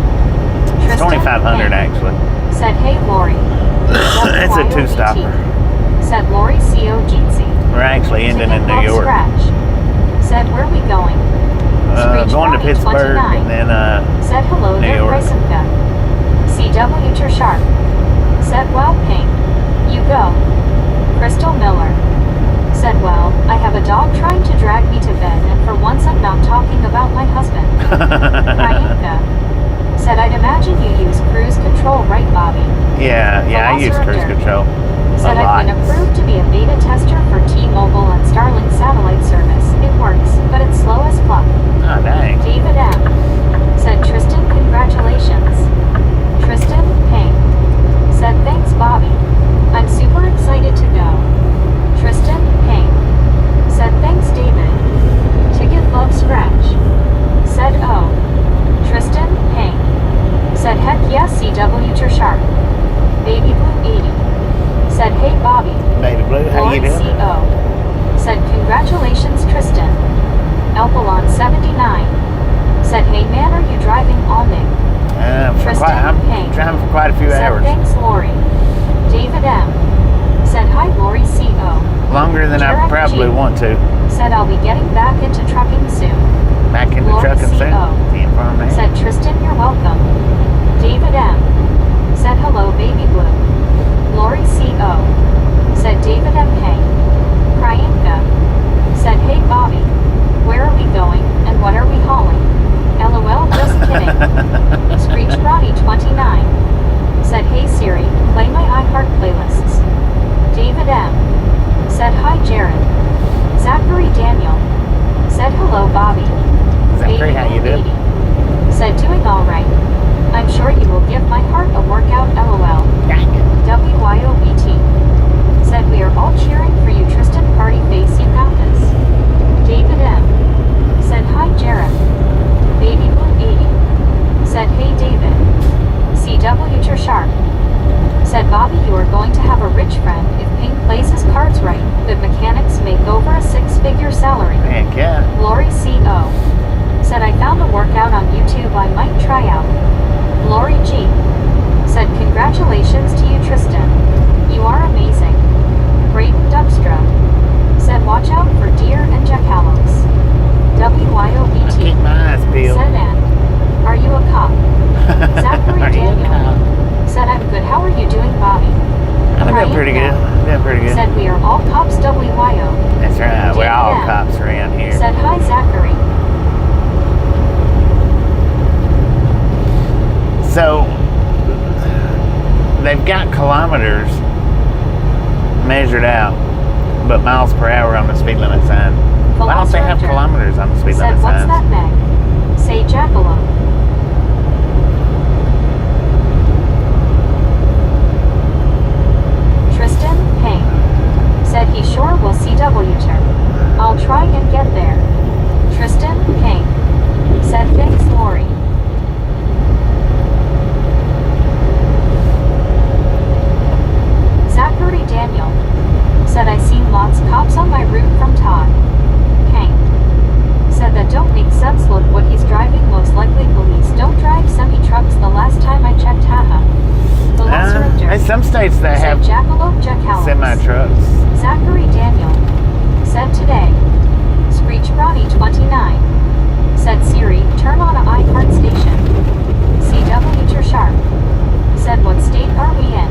It's Tristan 2,500 Payne. actually. Said, hey Lori. It's a WYOBT. two-stopper. Said Lori C.O. Jeetsy. We're actually ending in Ticket New Love York. Scratch. Said, where we going? Screech Going to Ronnie Pittsburgh 29. and then Said, hello New there, York. Brysonka. CW Sharp. Said, wow, Payne. You go. Crystal Miller. Said, well, I have a dog trying to drag me to bed, and for once I'm not talking about my husband. Kryanka. Said, I'd imagine you use cruise control, right, Bobby? Yeah, I use cruise Velociraptor. control. Said, A lot. I've been approved to be a beta tester for T-Mobile and Starlink satellite service. It works, but it's slow as fuck. Oh, dang. David M. Said, Tristan, congratulations. Tristan Payne. Said, thanks, Bobby. I'm super excited to go. Tristan Payne. Said, thanks, David. Ticket Love Scratch. Said, oh. Tristan Payne. Said, heck yes, CW Sharp. Baby Blue 80. Said, hey, Bobby. Baby Blue, how you Lord doing? C.O. Said, congratulations, Tristan. Elpalon 79. Said, hey man, are you driving all day? I'm Payne. driving for quite a few Said, hours. thanks, Lori. David M. Said, hi, Lori C.O. Longer than I Jared probably G. want to. Said, I'll be getting back into trucking soon. Back into Lord trucking soon. C.O. Can't farm that. Said, Tristan, you're welcome. David M. Said, hello, baby blue. Lori C.O. Said, David M. Payne. Kryanka. Said, hey, Bobby. Where are we going, and what are we hauling? LOL, just kidding. Screech Ronnie 29. Said, hey Siri, play my iHeart playlists. David M. Said, hi Jared. Zachary Daniel. said hello Bobby. Zachary, how you doing? 80 said doing alright. I'm sure you will give my heart a workout LOL. WYOBT said we are all cheering for you Tristan party face you got this. David M said hi Jared. Baby Blue 80 said hey David. CW Sharp said Bobby you are going to have a rich friend if Ping plays his cards right. Good mechanics make over a 6-figure salary. Heck yeah. Lori CO said I found a workout on YouTube I might try out. Lori G said congratulations to you Tristan. You are amazing. Braden Duckstra said watch out for deer and jackalopes. I WYOBT keep my eyes peeled. said and are you a cop? Zachary Are you a Daniel cop? said I'm good. How are you doing Bobby? I'm doing pretty good. I'm doing pretty good. Said we are all cops WYO. That's right. We're all JM cops around here. said hi Zachary. So they've got kilometers measured out, but miles per hour on the speed limit sign. Why don't they have Velociraptor kilometers on the speed said limit what's signs? that Meg? Say jackalope. Tristan Payne said he sure will CW turn. I'll try and get there. Tristan Payne said thanks Lori. Zachary Daniel said I seen lots cops on my route from Todd. Hank said that don't make sense. Look what he's driving. Most likely police don't drive semi-trucks the last time I checked. Haha. Velociraptor There's some states that said have jackalope jackalopes. semi-trucks. Zachary Daniel said today. Screech Ronnie 29 said Siri turn on a iHeart station. CW Sharp said what state are we in?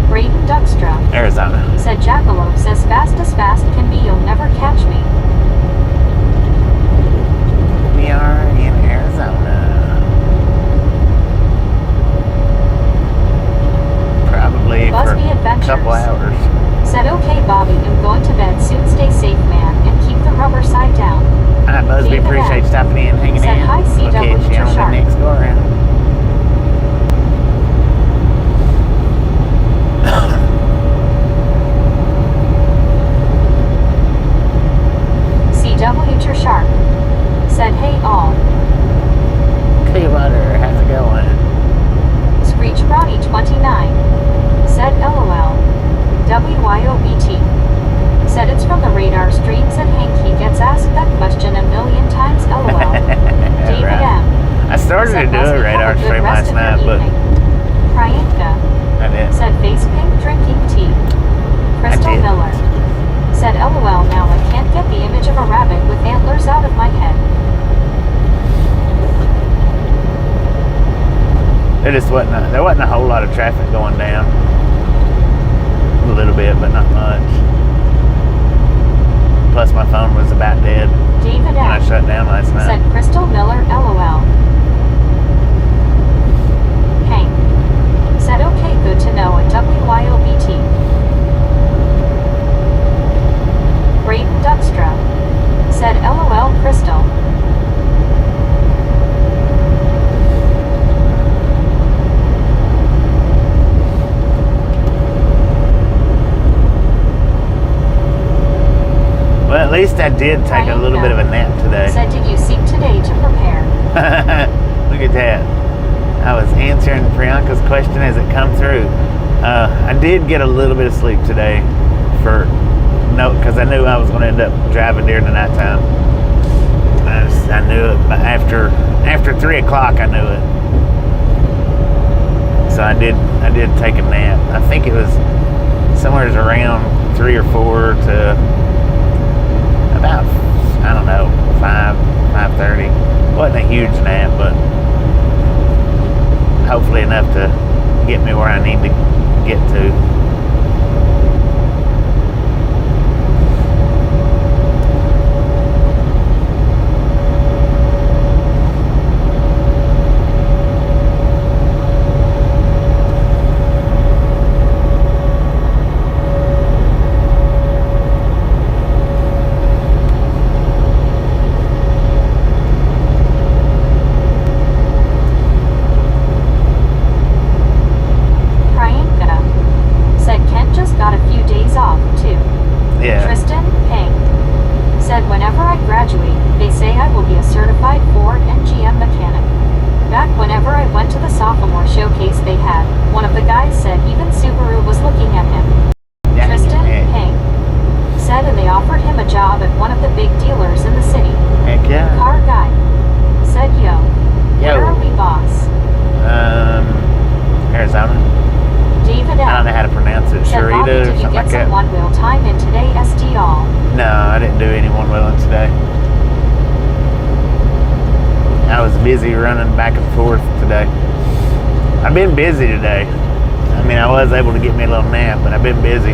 Braden Duckstra Arizona. said jackalopes as fast can be. You'll never catch me. We are in Arizona. Probably Busby for a Adventures couple hours. said okay Bobby, I'm going to bed soon. Stay safe man and keep the rubber side down. Alright, Busby, David appreciate M stopping in, hanging said in. hi We'll catch CW you on the Sharp. next go around. CW Sharp said hey all. Clearwater, how's it going? Screech Ronnie 29 said LOL. WYOBT said it's from the radar stream. Said Hank he gets asked that question a million times LOL. David Right. M I started to said do must a have radar a good stream rest last of your night, but evening. Priyanka I didn't. said face pink drinking tea. Crystal did. Miller said LOL now I can't get the image of a rabbit with antlers out of my head. There wasn't a whole lot of traffic going down. A little bit, but not much. Plus my phone was about dead David when I M shut down last night. said Crystal Miller LOL. Hank said okay good to know at WYOBT. Braden Duckstra said LOL Crystal. Well, at least I did take a little bit of a nap today. Said did you seek today to prepare? Look at that. I was answering Priyanka's question as it come through. I did get a little bit of sleep today because I knew I was going to end up driving during the nighttime. I knew it, but after 3 o'clock I knew it. So I did take a nap. I think it was somewhere around 3 or 4 to about, I don't know, 5:30. Wasn't a huge nap, but hopefully enough to get me where I need to get to. anyone willing today. I was busy running back and forth today. I've been busy today. I mean, I was able to get me a little nap, but I've been busy.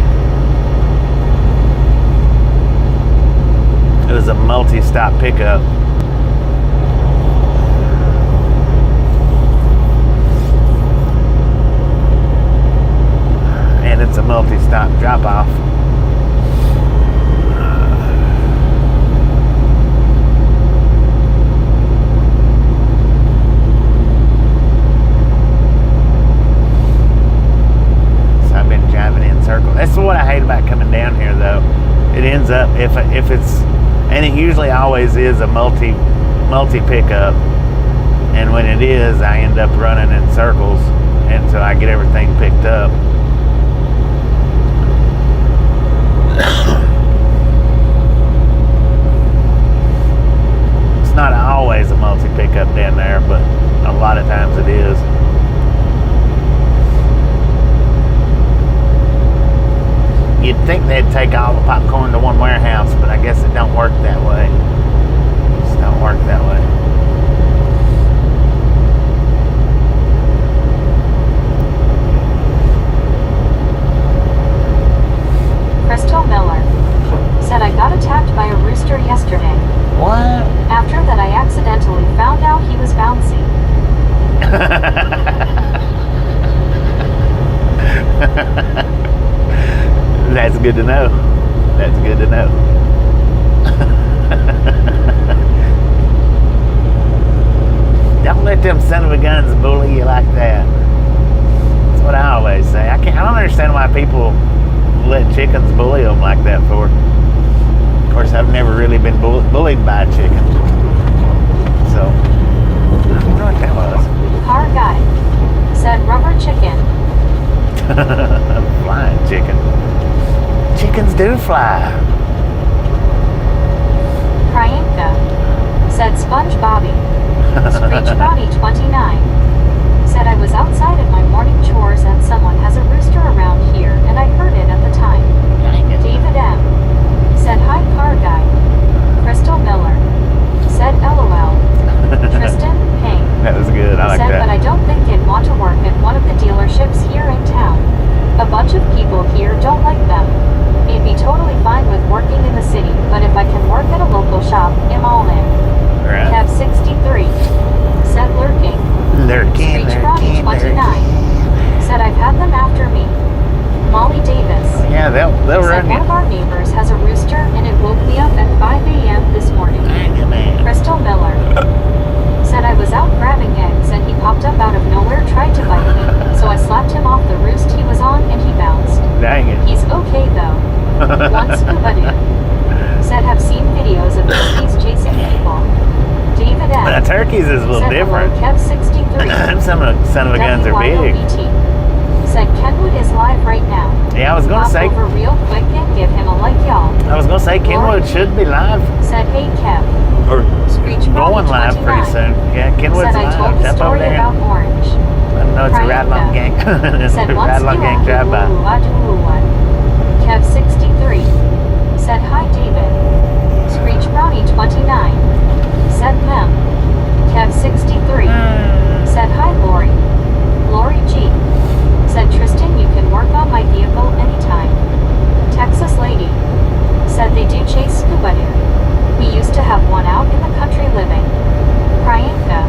It was a multi-stop pickup. And it's a multi-stop drop-off. That's what I hate about coming down here, though. It ends up if it's, and it usually always is a multi pickup, and when it is, I end up running in circles until I get everything picked up. It's not always a multi pickup down there, but a lot of times it is. You'd think they'd take all the popcorn to one warehouse, but I guess it don't work that way. It just don't work that way. Crystal Miller said, I got attacked by a rooster yesterday. What? After that, I accidentally found out he was bouncy. That's good to know. That's good to know. Don't let them son of a guns bully you like that. That's what I always say. I don't understand why people let chickens bully them like that for. Of course, I've never really been bullied by a chicken. So, I don't know what that was. Car guy said, rubber chicken. Flying chicken. Chickens do fly. Priyanka said, Sponge Bobby. Screech Bobby 29 said, I was outside of my morning chores and someone has a rooster around here and I heard it at the time. David M said, hi car guy. Crystal Miller said, LOL. Tristan Payne That was good. I like said, that. but I don't think I'd want to work at one of the dealerships here in town. A bunch of people here don't like them. I'd be totally fine with working in the city, but if I can work at a local shop, I'm all in. Right. Cab 63 said lurking. Lurking, Screech Ronnie 29 said, I've had them after me. Molly Davis Yeah, they'll said, run one of you. our neighbors has a rooster and it woke me up at 5 a.m. this morning. Dang it, man. Crystal Miller said, I was out grabbing eggs and he popped up out of nowhere, tried to bite me, so I slapped him off the roost he was on and he bounced. Dang it. He's okay though. One scuba dude said, have seen videos of turkeys chasing people. David M But turkeys is a little said, different. hello, Kev 63 Them son of a guns are big. WYOBT said, Kenwood is live right now. Yeah, I was gonna Hop say. over real quick and give him a like, y'all. I was gonna say Kenwood should be live Said, hey Kev. or Screech going Ronnie live pretty 29 soon. Yeah, Kenwood's said, I told live. the Jump over story there. about Orange. I know it's a ride along gang. It's a Said, once ride along gang drive by. Kev 63 said, hi David. Screech Brownie 29 said, Mem. Kev 63 said, hi Lori. Lori G said, Tristan, you can work on my vehicle anytime. Texas Lady said, they do chase scuba deer. We used to have one out in the country living. Priyanka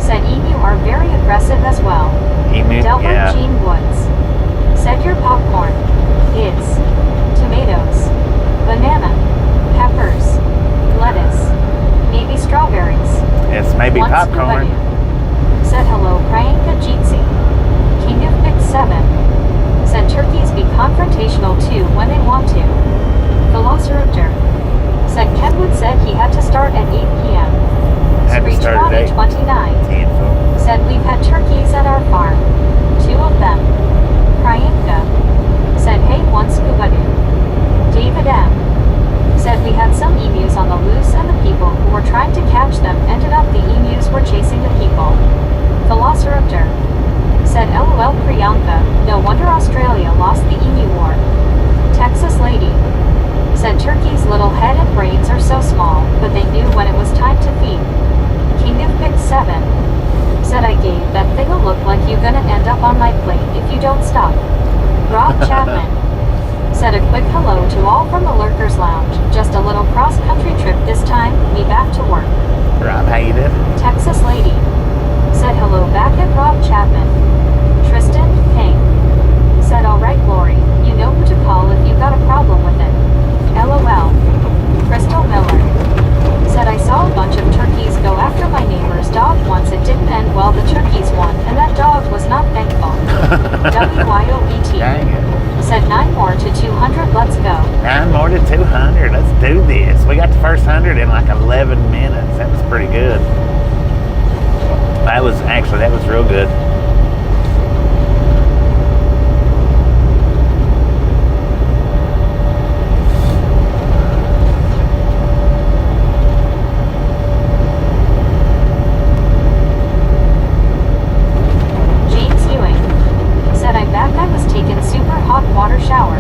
said, emu are very aggressive as well. Emu, Delbert yeah. Jean Woods said, your popcorn is tomatoes, banana, peppers, lettuce, maybe strawberries. It's maybe One popcorn. scuba dude said, hello Priyanka Jeetsy. King of Pick 7 said, turkeys be confrontational too when they want to. Velociraptor said, Kenwood said he had to start at 8 p.m. Had to Screech start at Ronnie 8. 29 Handful. said, we've had turkeys at our farm. 2 of them. Priyanka said, hey, one scuba dude. David M said, we had some emus on the loose and the people who were trying to catch them ended up the emus were chasing the people. Velociraptor said, LOL Priyanka, no wonder Australia lost the emu war. Texas Lady Said turkey's little head and brains are so small, but they knew when it was time to feed. King of Pick 7. Said I gave that thing a look like you gonna end up on my plate if you don't stop. Rob Chapman. Said a quick hello to all from the Lurkers Lounge. Just a little cross-country trip this time, me back to work. Rob, how you doing? Texas Lady. Said hello back at Rob Chapman. Tristan Ping. Said alright Lori, you know who to call if you got a problem with it. LOL. Crystal Miller. Said I saw a bunch of turkeys go after my neighbor's dog once. It didn't end well, the turkeys won, and that dog was not thankful. WYOET. Dang it. Said 9 more to 200, let's go. 9 more to 200. Let's do this. We got the first 100 in like 11 minutes. That was pretty good. That was real good. James Ewing. Said I'm back, I was taking super hot water shower.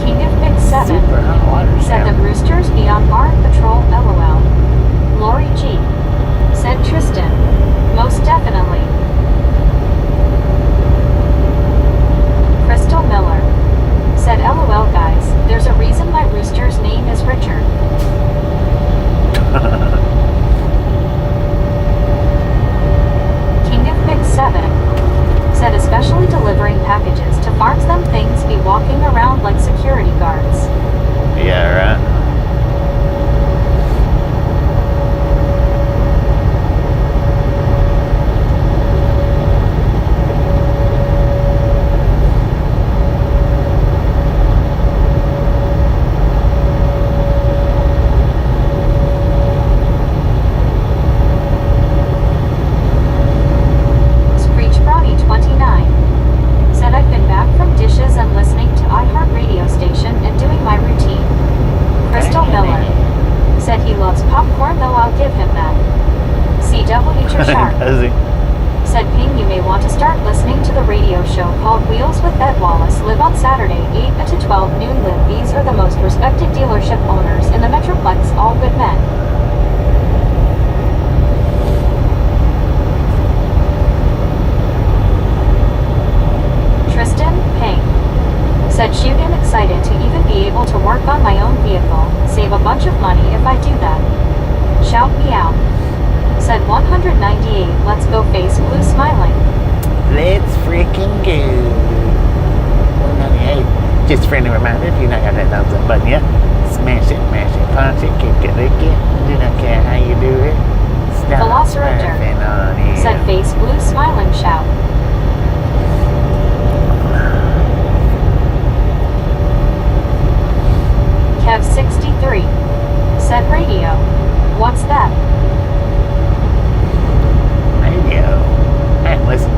King of Pick 7. Super hot water Said the shower. roosters be on bar patrol, LOL. Lori G. Said Tristan. Most definitely. Crystal Miller. Said LOL guys, there's a reason my rooster's name is Richard. King of Pick 7. Said especially delivering packages to farms, them things be walking around like security guards. Yeah, right. Screech Brownie 29. Said I've been back from dishes and listening to iHeart radio station and doing my routine. Crystal Miller. Said he loves popcorn, though I'll give him that. CW Sharp. Does he? Said Ping, you may want to start listening to the radio show called Wheels with Ed Wallace. Live on Saturday, 8 to 12 noon. Live. These are the most respected dealership owners in the Metroplex, all good men. Tristan Ping. Said shoot, am excited to even be able to work on my own vehicle. Save a bunch of money if I do that. Shout me out. Said 198, let's go, face blue smiling. Let's freaking go. 198. Just a friendly reminder, if you've not got that thumbs up button yet, smash it, mash it, punch it, kick it, lick it. Do not care how you do it. Stop Velociraptor. smurfing on it. Said face blue smiling, shout. Kev 63. Said radio. What's that? Radio. I haven't listened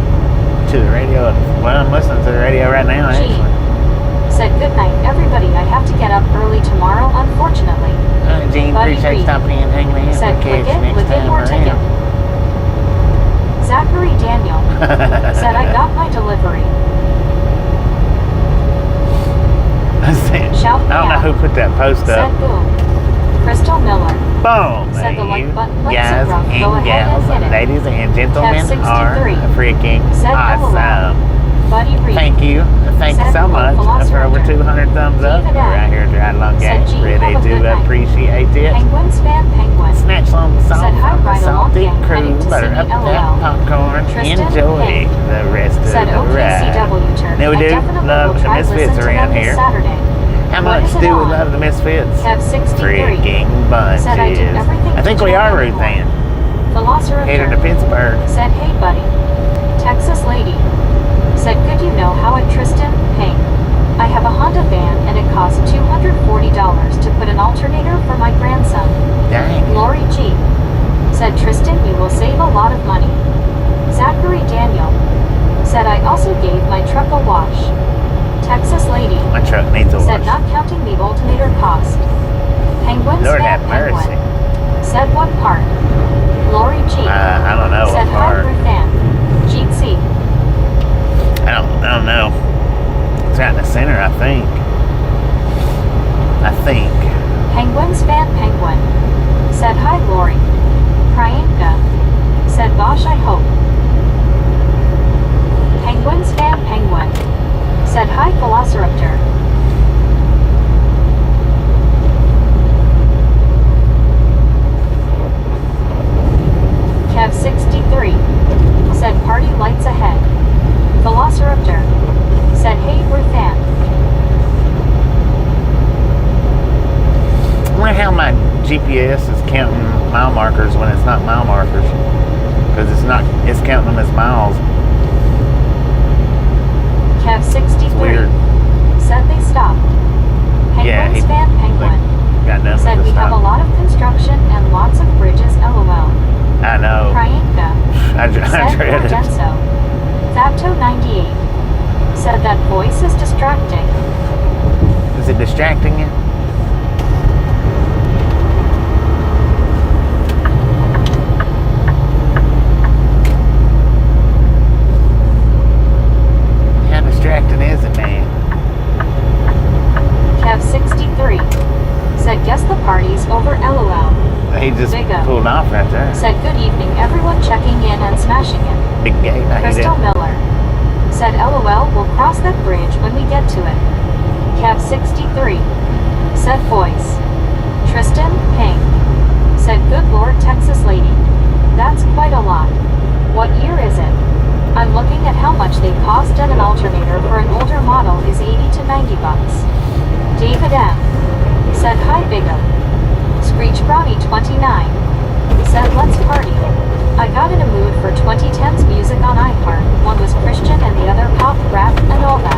to the radio. Well, I'm listening to the radio right now, Gene. actually. Said good night, everybody. I have to get up early tomorrow, unfortunately. Gene, Buddy appreciate Reed. stopping in and hanging out. Said We'll click catch you it, next lick it, time or ticket. around. Zachary Daniel. Said I got my delivery. Shout me I don't know out. who put that post Said up. boom. Crystal Miller. Boom! Said the like button plays guys it rough. Go and ahead gals, and hit it. ladies and gentlemen Kev 63. are freaking Said LOL. awesome. Buddy Reed. Thank you. Thank you Said so much for over Velociraptor. 200 thumbs up. David We're F. out here driving along, Said gang. Gene, Ready have a good to night. appreciate it. Penguins fan Penguin. Snatch some salt Said hi, from the ride along, salty gang, crew. heading to Butter see up me, that LOL. popcorn. Tristan Enjoy Pink. the rest Said of the ride. OKCW turn. Now we I do definitely love will the try Misfits listen to around them this here. Saturday. How What much is it do we on? love the Misfits? Kev 63. Freaking bunches. Said I do everything I think to we try are, to Ruth perform. Ann. Velociraptor. Headed to Pittsburgh. Said hey buddy. Texas Lady. Said good, you know how at Tristan Ping. I have a Honda van and it costs $240 to put an alternator for my grandson. Dang. Lori G. Said Tristan, you will save a lot of money. Zachary Daniel. Said I also gave my truck a wash. Texas Lady. My truck needs a Said wash. not counting the alternator cost. Penguins Lord fan have mercy. Penguin. Said what part? Lori G. I don't know Said what hi part. Ruth Ann. Jeetsy. I don't know. It's right in the center, I think. I think. Penguins fan Penguin said hi Lori. Priyanka said Bosh I hope. Penguins fan Penguin said hi Velociraptor. Kev 63 said party lights ahead. Velociraptor said hey we're fan. I wonder how my GPS is counting mile markers when it's not mile markers. Because it's counting them as miles. Kev 63 Weird. said they stopped. Penguins he- fan Penguin Got done said with we this have a time. lot of construction and lots of bridges LOL. I know. Priyanka I said dread it. Denso. Thapto 98 said that voice is distracting. Is it distracting you? How distracting is it, man? Kev 63 said guess the party's over LOL. He just Big up. pulled off right there. Said good evening everyone checking in and smashing it. Big gate. I hate Crystal it. Miller said LOL we'll cross that bridge when we get to it. Kev 63 said voice. Tristan Ping said good lord Texas lady. That's quite a lot. What year is it? I'm looking at how much they cost and an alternator for an older model is 80 to 90 bucks. David M said hi big up. Screech Brownie 29 said let's party. I got in a mood for 2010s music on iHeart. One was Christian and the other pop, rap, and all that.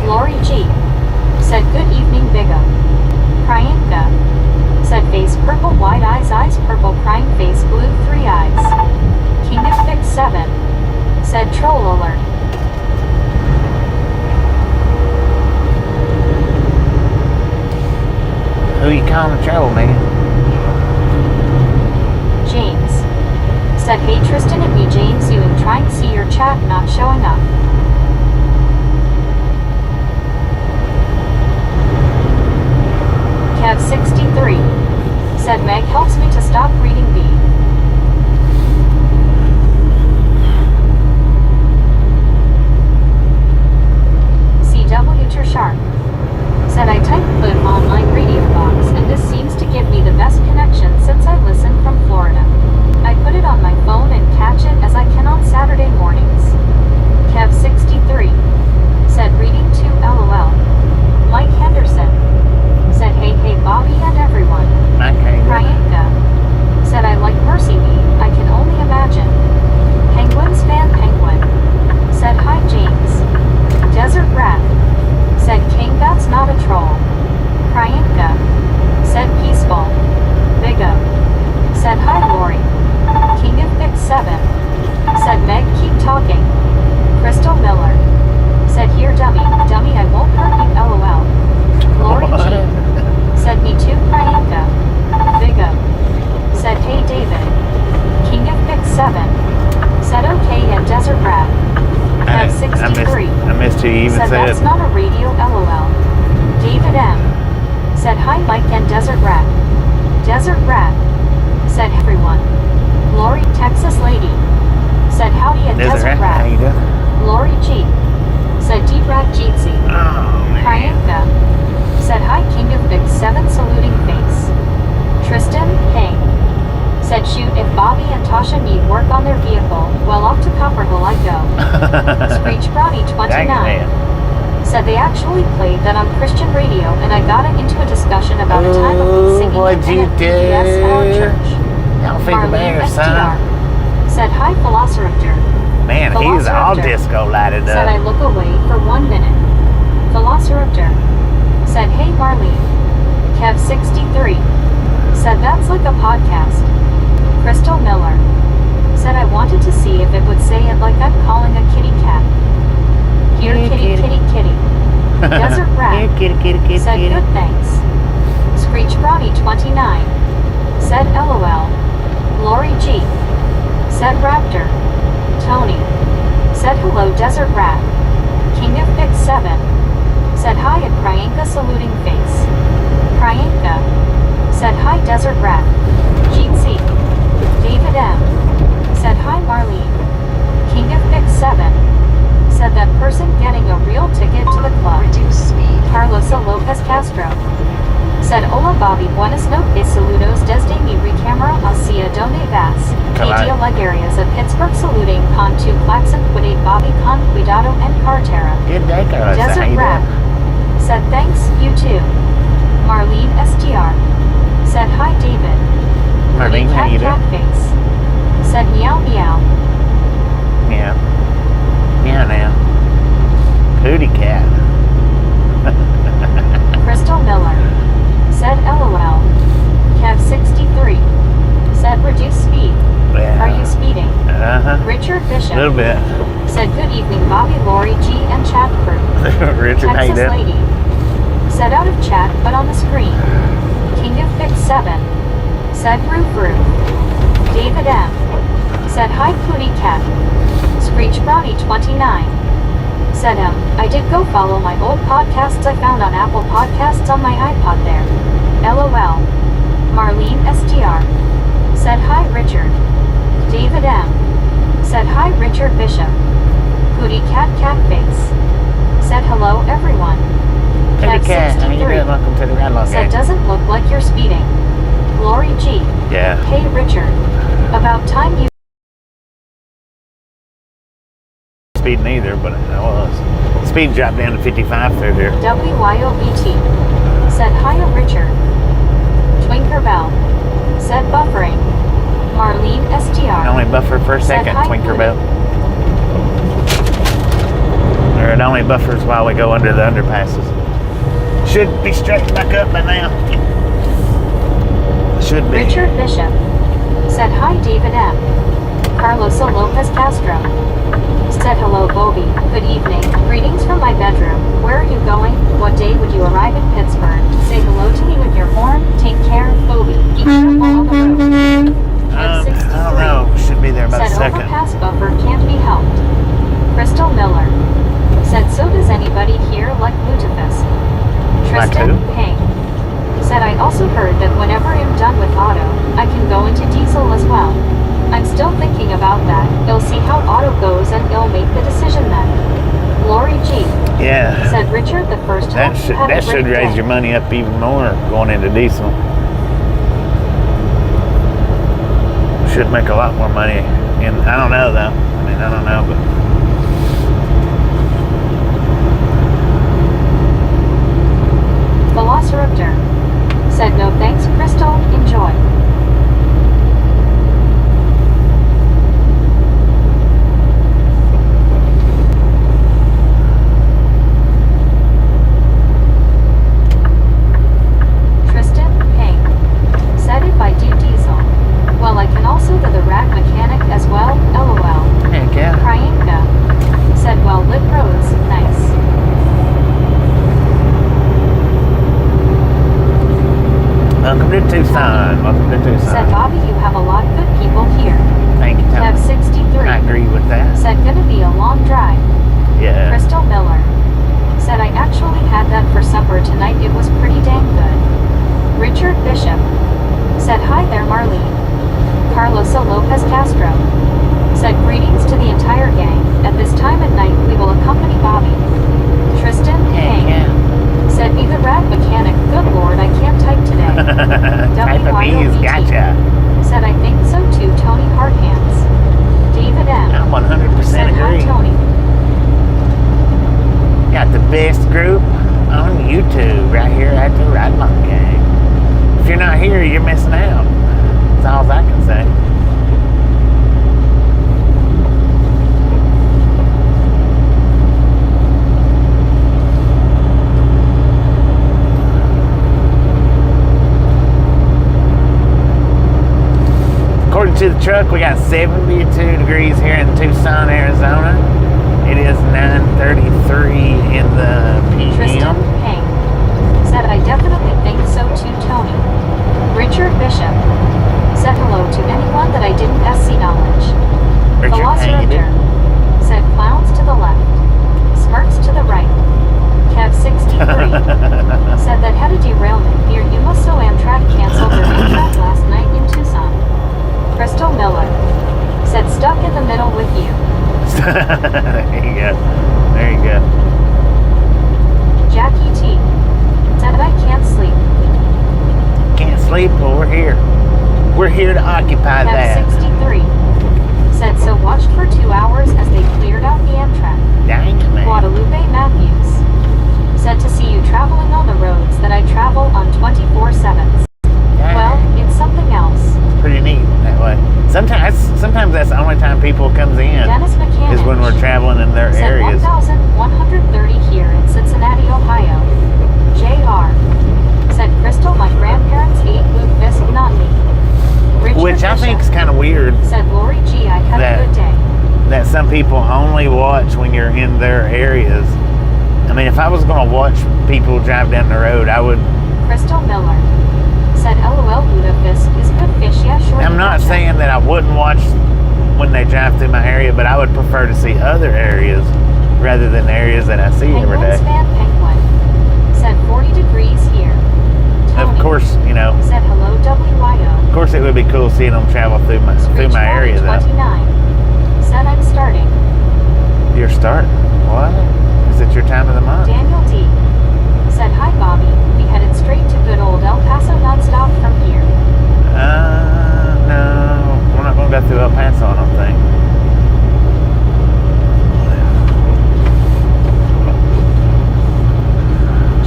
Lori G said good evening big up. Priyanka said face purple wide eyes purple crying face blue 3 eyes. King of Fix 7 said troll alert. Who you calling trouble, man? James said hey Tristan and me James you and trying to see your chat not showing up. Kev 63 said Meg helps me to stop reading B. CW Sharp said I typed put online radio box and this seems to give me the best connection since I listen from Florida. I put it on my phone and catch it as I can on Saturday mornings. Kev 63 said reading to LOL. Mike Henderson said hey Bobby and everyone. Okay. Priyanka said I like Mercy Me, I can only imagine. Penguins fan Penguin said hi James. Desert Rat said King that's not a troll. Priyanka said peaceful. Big up said hi Lori. King of Fix 7 said Meg keep talking. Crystal Miller said here dummy I won't hurt you LOL. Lori G said me too Priyanka. Big up said hey David. King of Fix 7 said okay and Desert Rat. Kev 63 I missed who you even said said. that's not a radio LOL. David M said hi Mike and Desert Rat. Desert Rat said everyone. Lori Texas lady said howdy and Desert Rat. How you doing? Lori G said Deep Rat Jeetsy. Oh, man. Priyanka said hi King of Big 7 saluting face. Tristan Ping said shoot if Bobby and Tasha need work on their vehicle, well off to Copperhill I go. Screech Brownie 29 said they actually played that on Christian radio and I got into a discussion about a time of me singing what'd it you at PBS at our do? church. Don't feel Marlene bad, SDR son. said hi Velociraptor. Man, he's all Velociraptor disco lighted said I up. look away for 1 minute. Velociraptor said hey Marlene. Kev 63 said that's like a podcast. Crystal Miller said I wanted to see if it would say it like I'm calling a kitty cat. Here kitty kitty kitty. Desert Rat Kitty, said good thanks. Screech Brownie 29 said LOL. Lori G said Raptor. Tony said hello Desert Rat. King of Fix 7 said hi at Priyanka saluting face. Desert Rat. Gene C. David M. Said hi Marlene. King of Fix 7. Said that person getting a real ticket to the club. Reduce speed. Carlosa Lopez Castro. Said hola Bobby, buenas noches, saludos desde mi recámara hacia donde vas. Media Legarias of Pittsburgh saluting con tu claxon cuidado Bobby con cuidado en carretera. Good day, Carlos. How Desert you Rat. doing? Said thanks, you too. Marlene STR. Said hi David. Marlene, how Cat you cat doing? face. Said meow meow. Yeah. Yeah, now. Pooty cat. Crystal Miller. Said LOL. Kev 63. Said reduce speed. Yeah. Are you speeding? Uh-huh. Richard A Bishop. little bit. Said good evening Bobby, Lori, G, and chat crew. Richard, how you Texas doing? Lady. Said out of chat but on the screen. King of Fix 7. Said roof roof. David M. Said hi Pooty Cat. Screech Brownie 29. Said I did go follow my old podcasts I found on Apple Podcasts on my iPod there. LOL. Marlene STR. Said hi Richard. David M. Said hi Richard Bishop. Pooty Cat Cat Face. Said hello everyone. Pooty Kev cat, how you 63. doing? Welcome to the Ride Along Said gang. doesn't look like you're speeding. Lori G. Yeah. Hey Richard. About time you Speeding either, but I was. Speed dropped down to 55 through here. WYOBT. Said hiya Richard. Twinker Bell. Said buffering. Marlene STR. Only buffer for a Said second, hi, Twinker Pooty. Bell. Or it only buffers while we go under the underpasses. Should be straightened back up by now. Should be. Richard Bishop. Said hi David M. Carlosa Lopez Castro. Said hello Bobby, good evening, greetings from my bedroom, where are you going, what day would you arrive in Pittsburgh, say hello to me with your horn, take care, Bobby, eat your on the road. I don't know, should be there about a Said second. overpass buffer can't be helped. Crystal Miller. Said so does anybody here like Lutefisk? Like Tristan who? Payne. Said I also heard that whenever I'm done with auto, I can go into diesel as well. I'm still thinking about that. I'll see how auto goes and I'll make the decision then. Lori G. Yeah. Said Richard the first That hope should had a that should great raise day. your money up even more going into diesel. Should make a lot more money. And I don't know though. I mean I don't know, but Velociraptor. Said no thanks Crystal, enjoy. Tristan Payne. Said if I do diesel, well I can also do the rag mechanic as well, LOL. heck yeah. Priyanka. Said well lit roads, nice. Welcome to Tucson. Welcome to Said Tucson. Bobby you have a lot of good people here. Thank you, Kev Tom. 63. I agree with that. Said gonna be a long drive. Yeah. Crystal Miller. Said I actually had that for supper tonight, it was pretty dang good. Richard Bishop. Said hi there Marlene. Carlosa Lopez Castro. Said greetings to the entire gang. At this time at night we will accompany Bobby. Tristan Heck Payne. yeah. Said be the rag mechanic. Good lord, I can't type today. Type of bees, gotcha. Said I think so too, Tony Hardhands. David M. I 100% Said hi agree. Tony. Got the best group on YouTube right here at the Ride Along Gang. If you're not here, you're missing out. That's all I can say. According to the truck, we got 72 degrees here in Tucson, Arizona. It is 9:33 in the Tristan p.m. Payne. Said I definitely think so too, Tony. Richard Bishop. Said hello to anyone that I didn't SC knowledge. Richard, how you Velociraptor. doing? Said clowns to the left. Smirks to the right. Kev 63. Said that had a derailment near Yuma, so Amtrak canceled their Amtrak There you go. There you go. Jackie T. Said I can't sleep. Can't sleep? Well, we're here. We're here to occupy that. Kev 63. Said so watched for 2 hours as they cleared out the Amtrak. Dang it, man. Guadalupe Matthews. Said to see you traveling on the roads that I travel on 24/7. Well, it's something else. Pretty neat that way. Sometimes that's the only time people comes in Dennis McCann is when we're traveling in their said areas. 1,130 here in Cincinnati, Ohio. JR. Said Crystal, my grandparents ate Bluefisk, not me. Richard Which I Bishop think is kind of weird said Lori G, I had a good day. that some people only watch when you're in their areas. I mean, if I was going to watch people drive down the road, I would. Crystal Miller said LOL Ludafisk is good fish, yeah, sure. I'm not saying that I wouldn't watch when they drive through my area, but I would prefer to see other areas rather than areas that I see every Penguins day. fan Penguin said 40 degrees here. Of Tony course, said hello WYO. of course, it would be cool seeing them travel through my area, though. 29 said I'm starting. You're starting? What? Is it your time of the month? Daniel D said hi Bobby. We headed straight to good old El Paso nonstop from here. No, we're not going to go through El Paso, I don't think.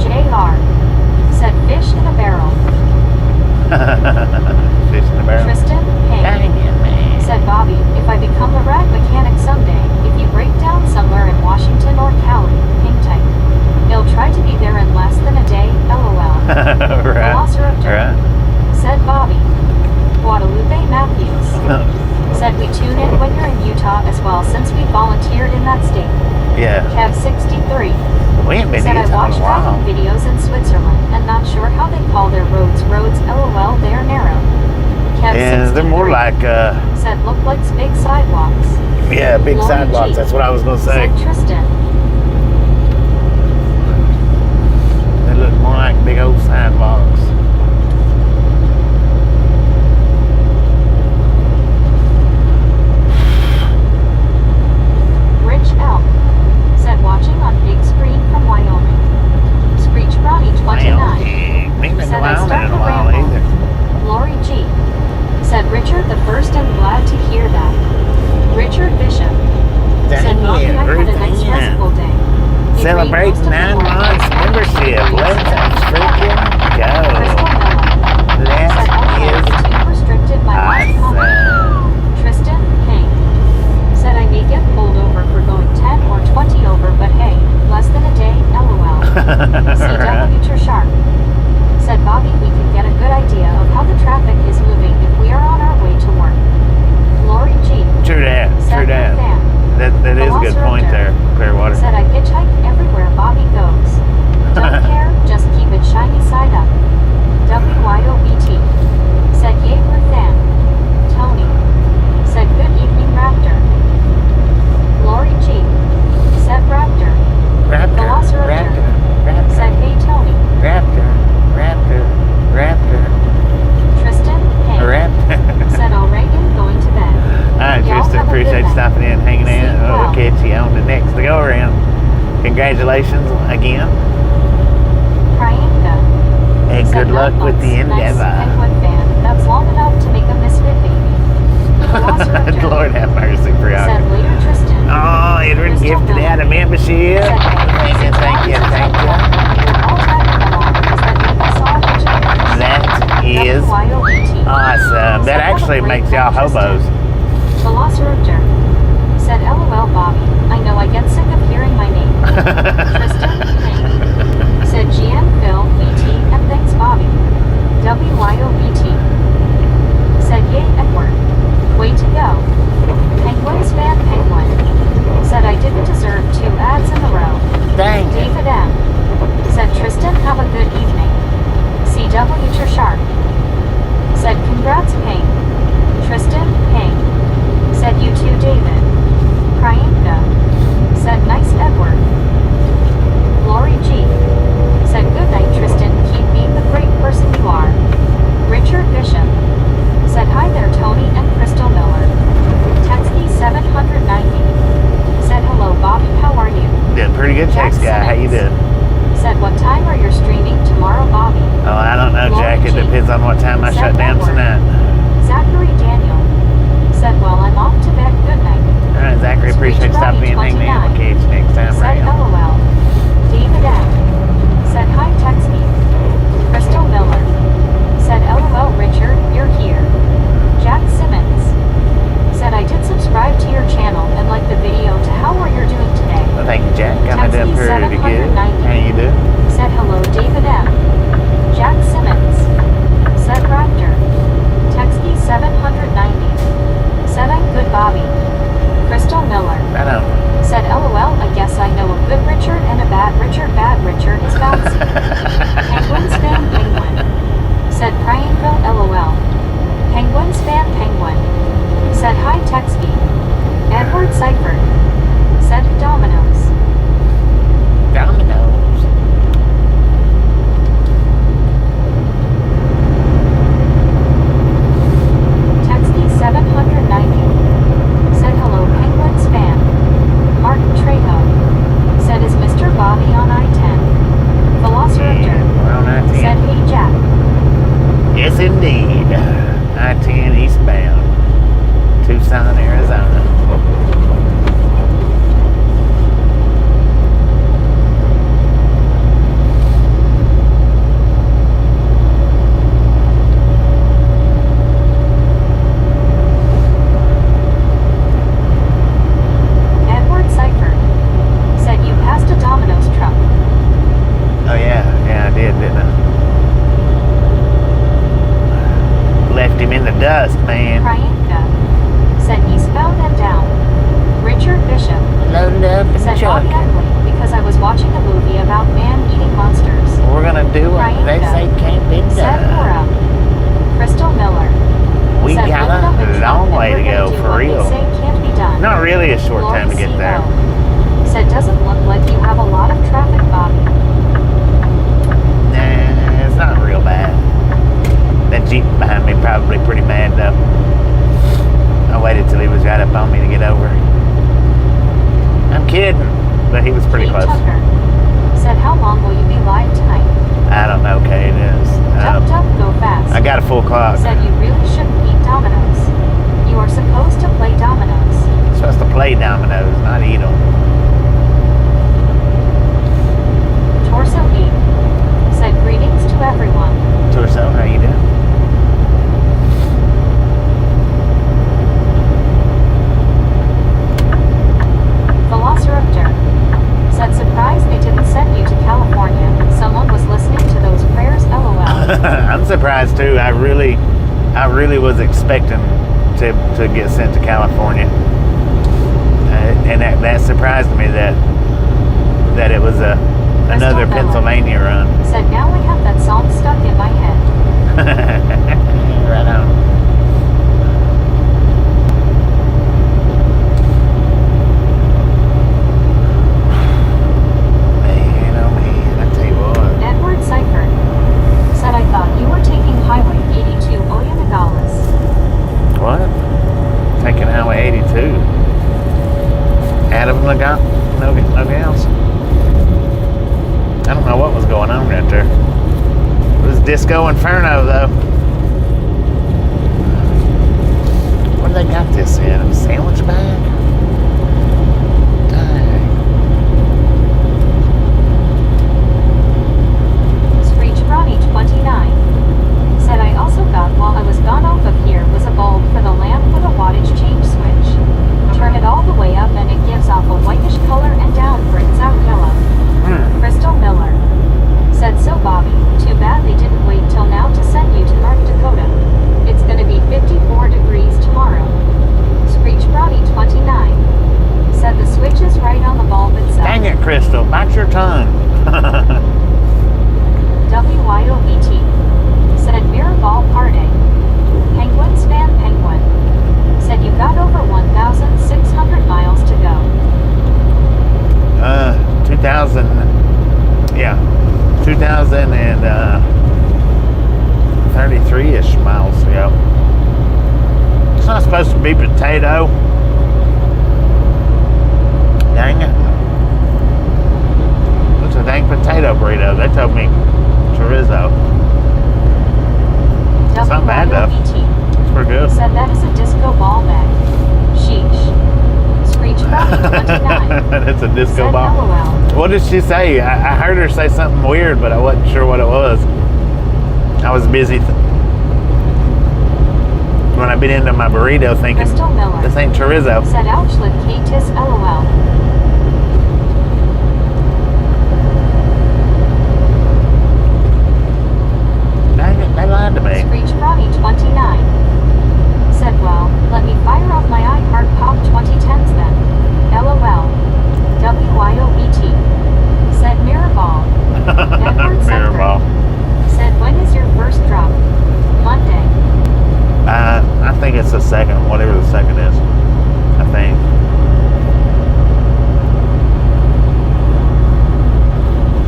JR said fish in a barrel. Fish in the barrel. Tristan Dang Payne it, man. said Bobby, if I become a rag mechanic someday, if you break down somewhere in Washington or Cali, hang tight. He'll try to be there in less than a day, LOL. Velociraptor Right. said Bobby. Guadalupe Matthews said we tune in when you're in Utah as well since we volunteered in that state. Yeah. Kev 63 We ain't been to said I Utah in watched a while. driving videos in Switzerland and not sure how they call their roads. Roads, LOL, they're narrow. Kev And they're more 63 like, said look like big sidewalks. yeah, big Lori sidewalks. G That's what I was going to say. said Tristan. They look more like big old sidewalks. Rich L said watching on big screen from Wyoming. Screech Bronny 29 We ain't been to said I Wyoming start in a the while ramble. either. Lori G said Richard the first and glad to hear that. Richard Bishop said Bobby, I had a nice restful day. It Celebrate rained most of the 9 morning. months membership. Let's freaking Crystal go. Miller said That is too restricted my life comment. awesome. Tristan Payne said I may get pulled over for going 10 or 20 over, but hey, less than a day, LOL. CW Sharp said Bobby, we can get a good idea of how the traffic is moving if we are on our way to work. Lori G True that. True said that. fan That is a good point there, Clearwater. said I hitchhike everywhere Bobby goes. Don't care, just keep it shiny side up. WYOBT said yay Ruthan. Tony said good evening Raptor. Lori G said Raptor. Raptor. Velociraptor said hey Tony. Raptor. Tristan Payne Raptor. said O'Regan going to bed. Alright, Y'all Tristan, have a good appreciate you night. stopping in, hanging See out. you We'll well. catch you on the next go around. Congratulations again, Priyanka and said good luck 9 with the months. Nice endeavor. penguin fan. That's long enough to make a misfit baby. Velociraptor Lord have mercy, said Priyanka. later Tristan. Oh, Edward Crystal gifted Miller out a membership. said Thank you. That is awesome. That actually makes y'all hobos. Velociraptor said LOL Bobby. I know I get sick of hearing my name. Tristan Payne said GM Phil VT and thanks Bobby. WYOBT said yay Edward. Way to go. Penguins fan Penguin said I didn't deserve 2 ads in a row. Dang it. David M said Tristan have a good evening. CW Sharp said congrats Payne. Tristan Payne said you too David. Priyanka said nice Edward. Lori G said good night Tristan, keep being the great person you are. Richard Bishop shut down Edward. tonight. Zachary Daniel said, well, I'm off to bed. Good night. All right, Zachary, appreciate you stopping in and hanging out. We'll catch you next time. Said Around. LOL. David M. said, hi, text me. Crystal Miller said, LOL, Richard, you're here. Jack Simmons said, I did subscribe to your channel and like the video to how are you doing today. Well, thank you, Jack. I'm Taxi doing pretty good. 790. How you doing? Said, hello, David M. Jack Simmons said, Raptor. Texky 790 said, I'm good, Bobby. Crystal Miller Right on. said, LOL, I guess I know a good Richard and a bad Richard. Bad Richard is bouncy. Penguins fan Penguin said, Triangle LOL. Penguins fan Penguin said, hi, Texky. Edward Seifert said, Dominoes. Dominoes. Texky 790 said, hello, Penguins fan. Martin Trejo said, is Mr. Bobby on I-10? Velociraptor Yeah, we're on I-10. said, hey, Jack. Yes, indeed. I-10 eastbound. Tucson, Arizona. Edward Seifert said, you passed a Domino's truck. Oh, yeah. Yeah, I did, didn't I? Left him in the dust, man. Priyanka said, eastbound and down. Richard Bishop Loaded up and said, Bobby chuck. Ugly, because I was watching a movie about man-eating monsters. We're gonna do what they say can't be Said done. Cora. Crystal Miller We said, got "Live it up in a Trump long and way to we're gonna go, do for what they real. say can't be done." Not really a short Lori time to get there. Simo said, doesn't look like you have a lot of traffic, Bobby. Nah, it's not real bad. That Jeep behind me probably pretty mad though. I waited till he was right up on me to get over. I'm kidding, but he was pretty Kate close. Tucker said, how long will you be live tonight? I don't know, Kate. It is. Duck, duck, go fast. I got a full clock. Said you really shouldn't eat Domino's. You are supposed to play Domino's. I'm supposed to play dominoes, not eat them. Torso Geek said, greetings to everyone. Torso, how you doing? Velociraptor said, surprised they didn't send you to California. Someone was listening to those prayers, LOL. I'm surprised too. I really was expecting to get sent to California, and that surprised me that it was another Miller Pennsylvania run. Said, now I have that song stuck in my head. Right on. Man, oh man, I tell you what. Edward Seifert said, I thought you were taking Highway 82 Oya Nogales. What? Taking Highway 82 out of Nogales. I don't know what was going on right there. It was Disco Inferno, though. What do they got this in? A sandwich bag? Dang. Screech Ronnie 29 said, I also got while I was gone off of here was a bulb for the lamp with a wattage change switch. Turn it all the way up and it gives off a whitish color and down brings out yellow. Crystal Miller said, so Bobby, too bad they didn't wait till now to send you to North Dakota. It's gonna be 54 degrees tomorrow. Screech Ronnie 29 said, the switch is right on the bulb itself. Dang it, Crystal. Bite your tongue. WYOBT said, Mirabal Party. Penguins fan Penguin said, you got over 1,600 miles to go. 2,033-ish miles to go. It's not supposed to be potato. Dang it. It's a dang potato burrito. They told me chorizo. It's not bad, though. WYOBT It's pretty good. said that is a disco ball bag. Sheesh. Screech Brownie 29 That's a disco said ball. LOL. What did she say? I heard her say something weird, but I wasn't sure what it was. I was busy when I bit into my burrito thinking, Crystal Miller this ain't chorizo. said ouchlet Katis LOL. Dang it, they lied to me. Screech Brownie 29 said, well, let me fire off my iHeart Pop 2010s then. LOL. WYOBT said Mirrorball. Edward Mirrorball. said, when is your first drop? Monday. I think it's the second, whatever the second is. I think.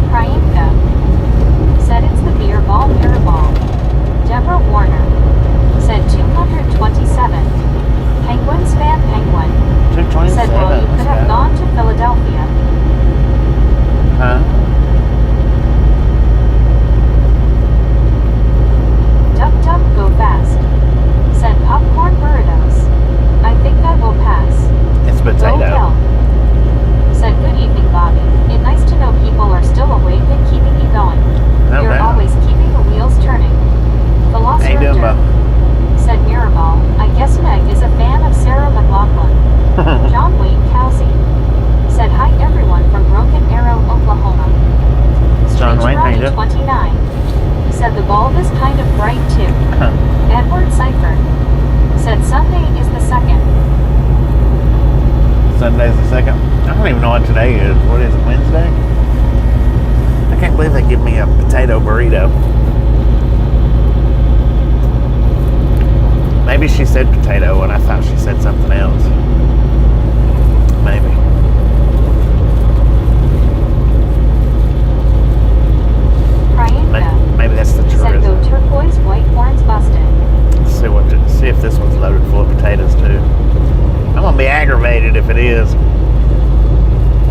Priyanka said it's the beer ball Mirrorball. Deborah Warner said 227. Penguins fan Penguin 227. said, well, you could That's have good. gone to Philadelphia. Huh? Duck duck go fast said popcorn burritos. I think I will pass. It's Go potato. Gil said, good evening, Bobby. It's nice to know people are still awake and keeping you going. No You're doubt. always keeping the wheels turning. How you doing, Velociraptor Bo? said Mirrorball. I guess Meg is a fan of Sarah McLachlan. John Wayne Kelsey said, hi everyone from Broken Arrow, Oklahoma. John Wayne, how you doing? 29 said the bulb is kind of bright too. Edward Seifert said Sunday is the 2nd. Sunday's the second. I don't even know what today is. What is it, Wednesday? I can't believe they give me a potato burrito. Maybe she said potato and I thought she said something else. Maybe. Priyanka Maybe that's the said go chorizo. turquoise white horns busted. Let's see if this one's loaded full of potatoes too. I'm gonna be aggravated if it is.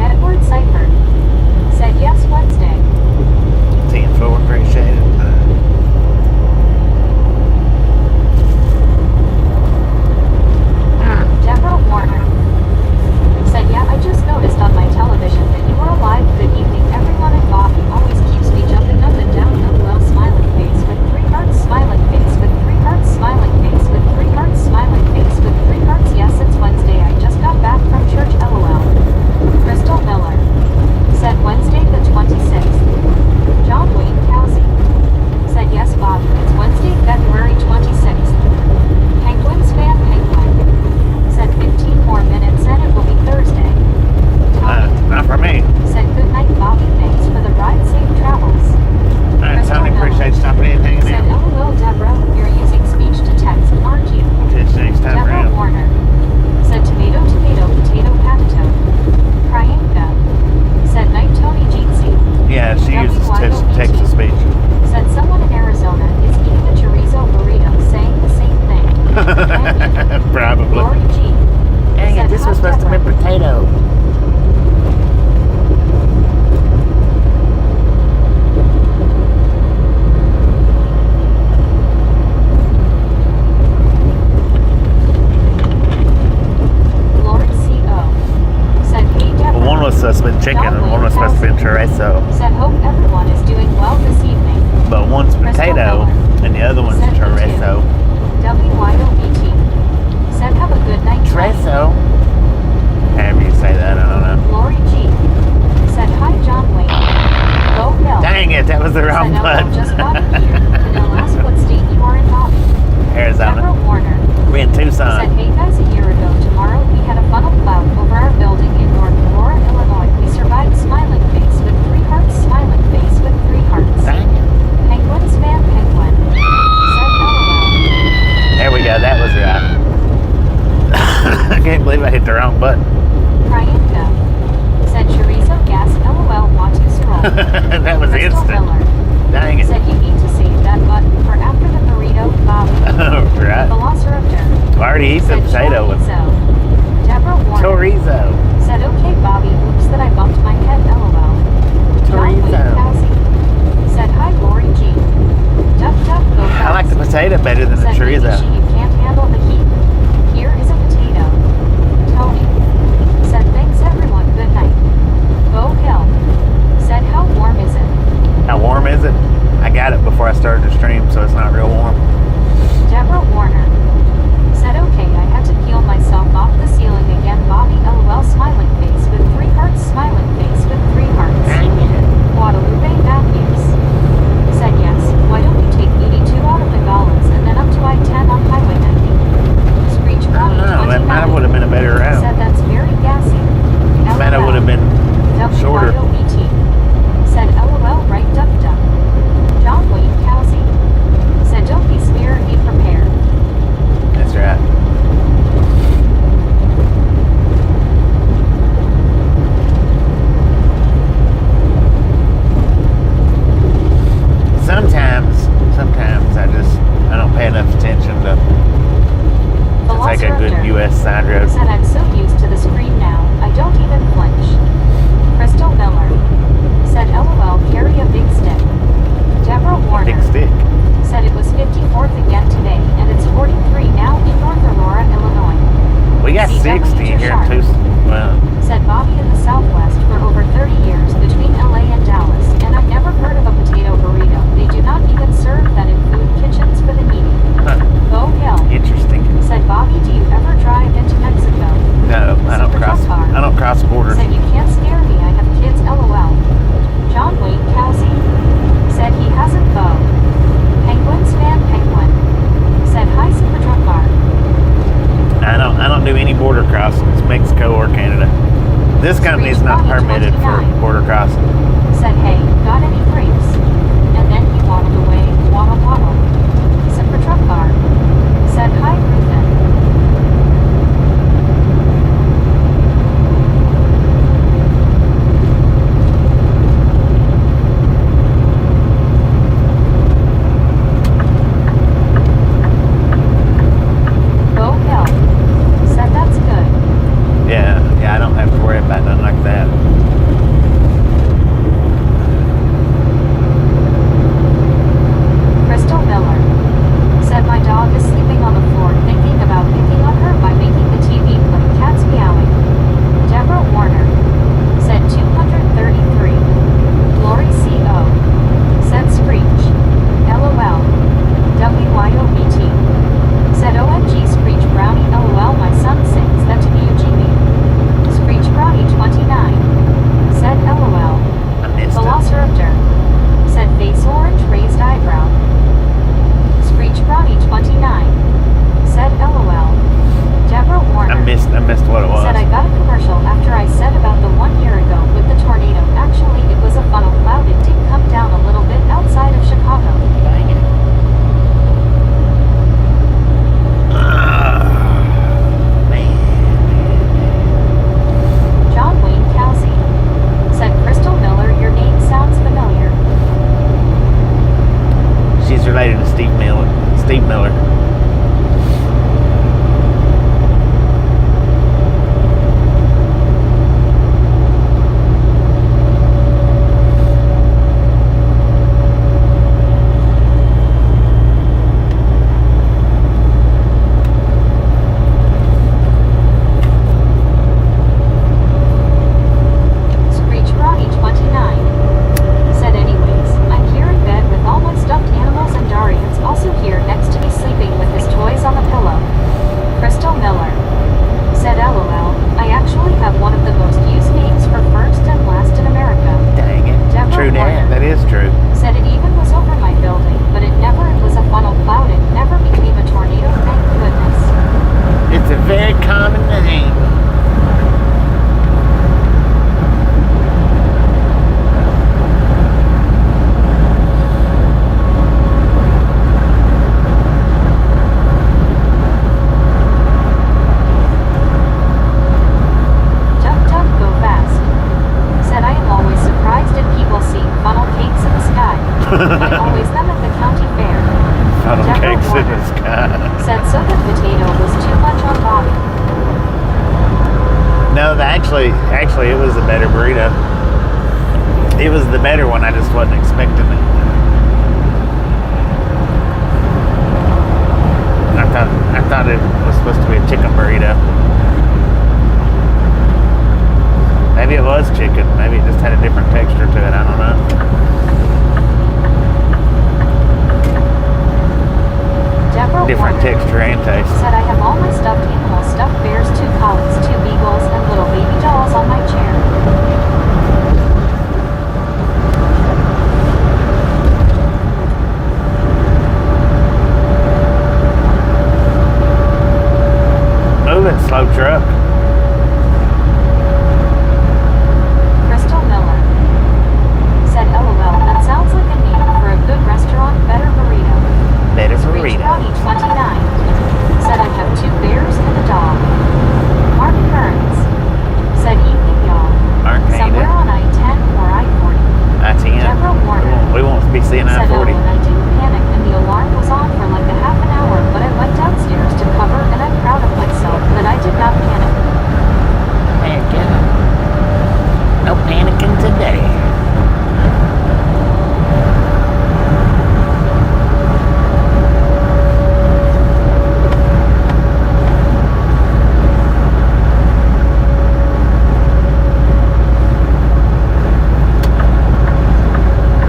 Edward Seifert said yes Wednesday. 10-4, appreciate it. Deborah Warner said, yeah, I just noticed on my television that you were alive. Good evening, everyone, and Bobby always keeps me jumping up and down. LOL smiling face with 3 hearts, smiling face with 3 hearts, smiling face with 3 hearts, smiling face with 3 hearts. Yes, it's Wednesday. I just got back from church. LOL. Crystal Miller said Wednesday the 26th. John Wayne Kelsey said, yes, Bobby, it's Wednesday, February 26th. Penguins fan Penguin said 15 more minutes and it will be Thursday. Tony Not for me. said good night, Bobby. Thanks for the ride. Safe travels. Alright, Crystal Tony, Miller appreciate stopping in and hanging said, out. LOL, Deborah, you're using speech to text, aren't you? It's next time Deborah around. Warner said tomato, tomato, potato, potato. Priyanka said night, Tony Jeetsy. Yeah, she uses text to speech. Said someone in Arizona is eating a chorizo burrito, saying the same thing. Probably. Lori G. Dang said, it, this was "Hi, supposed to be Deborah." potato. Lori C.O. said, hey, Deborah. Well, one was supposed to be chicken and one was supposed to be chorizo. Said, hope everyone is doing well this evening. But one's Crystal potato Miller and the other one's said, me too. chorizo. WYOBT said, have a good night, Tony. Chorizo? However you say that, I don't know. Lori G. said, hi, John Wayne. Go Bill. Dang it, that was the wrong said, button. just got in here. And now ask what state you are in, Bobby. Arizona. Deborah Warner We're in said, Tucson. hey guys, a year ago tomorrow we had a funnel cloud over our building in North Aurora, Illinois. We survived. Smiling face with 3 hearts, smiling face with 3 hearts. Dang it. Penguins fan Penguin said LOL. There we go, that was right. I can't believe I hit the wrong button. Priyanka said chorizo gas LOL want to scroll. That was Crystal instant. Miller Dang it. said you need to save that button for after the burrito, Bobby. Right. Velociraptor I already eat the said potato with chorizo. Deborah Warner chorizo. said, okay, Bobby, oops that I bumped my head, LOL. John Wayne Chorizo. Kelsey said, hi, Lori G. Duck, duck, go I like the potato better than the Said, tree, maybe though. she can't handle the heat. Here is a potato. Tony. Said, thanks everyone, good night. Bo Hill. Said, how warm is it? How warm is it? I got it before I started the stream, so it's not real warm. Deborah Warner. Said, okay, I had to peel myself off the ceiling again. Bobby LOL smiling face with 3 hearts. Smiling face with 3 hearts. Guadalupe Matthews. Said, yes, why don't you take 82 out of Nogales and then up to I-10 on Highway 90? Screech I Bobby don't know. That might have would 29. have been a better route. Said, that's very gassy. Might have would have been shorter. WYOBT. Said, LOL right duck duck. John Wayne Cowsey. Said, don't be scared, be prepared. That's right. Sometimes I don't pay enough attention to take a good U.S. side road. Said, I'm so used to the screen now, I don't even flinch. Crystal Miller. Said, LOL, carry a big stick. Deborah Warner. Big stick. Said it was 54th again today, and it's 43 now in North Aurora, Illinois. We got 60 here in Tucson. Well, Said Bobby in the Southwest for over 30 years between LA and Dallas, and I've never heard of a potato burrito. They do not even serve that in food kitchens for the needy. Bo Hill. interesting. Said, Bobby, do you ever drive into Mexico? No, I don't cross borders. Said, you can't scare me, I have kids, LOL. John Wayne Cowsey. Said, he hasn't though. Penguins fan Penguin. Said, hi, Super Truck Car. I don't do any border crossings, Mexico or Canada. This company is not permitted for border crossing. Said, hey, got any grapes? And then he waddled away, waddle waddle. Super Truck Car. Said, hi, Ruthen. Bo Hill. Said, that's good. Yeah, I don't have to worry about nothing like that. Crystal Miller. Said, my dog is sleeping on the floor thinking about picking on her by making the TV play cats meowing. Deborah Warner. Said 233. Glory CO. Said Screech. LOL. WYOBT. Said OMG Screech Brownie LOL, my son sings that to me Eugenie. Screech Brownie 29. Said LOL. I missed it. Velociraptor. Said face orange raised eyebrow. Screech Brownie 29. Said LOL. Deborah Warner. I missed what it was. Said I got a commercial after I said about the 1 year ago with the tornado. Actually, it was a funnel cloud. It did come down a little bit outside of Chicago. Dang it. Man. John Wayne Cowsey. Said Crystal Miller, your name sounds familiar. She's related to Steve Miller. Screech Ronnie 29. Said anyways, I'm here in bed with all my stuffed animals and Darian's also here next to me sleeping with his toys on the pillow. Crystal Miller. Said LOL, I actually have one of the most used names for first and last in America. Dang it. Deborah True Warner. that. That is true. Said it even was over my building, but it was a funnel cloud. It never became a tornado, thank goodness. It's a very common name. Duck duck go fast. Said I am always surprised at people seeing funnel cakes in the sky. I always them at the county fair. Funnel Deborah cakes in Warner. the sky. Said so the potato was too much on Bobby. No, actually, it was a better burrito. It was the better one. I just wasn't expecting it. thought it was supposed to be a chicken burrito. Maybe it was chicken. Maybe it just had a different texture to it. I don't know. Deborah Different Warner texture and taste. said, I have all my stuffed animals, stuffed bears, 2 collies, 2 beagles, and little baby dolls on my chair. Move it, slow truck. Crystal Miller said, LOL, that sounds like a name for a good restaurant, better burrito. Better Screech burrito. Brownie 29 said, I have 2 bears and a dog. Mark Burns said, evening y'all. Aren't Somewhere on I-10 or I-40. That's in. Deborah Warner We won't be seeing said, oh, I-40. and I didn't panic and the alarm was on for like a half an hour, but I went downstairs to cover and I'm proud of myself that I did not panic. Heck yeah. No panicking today.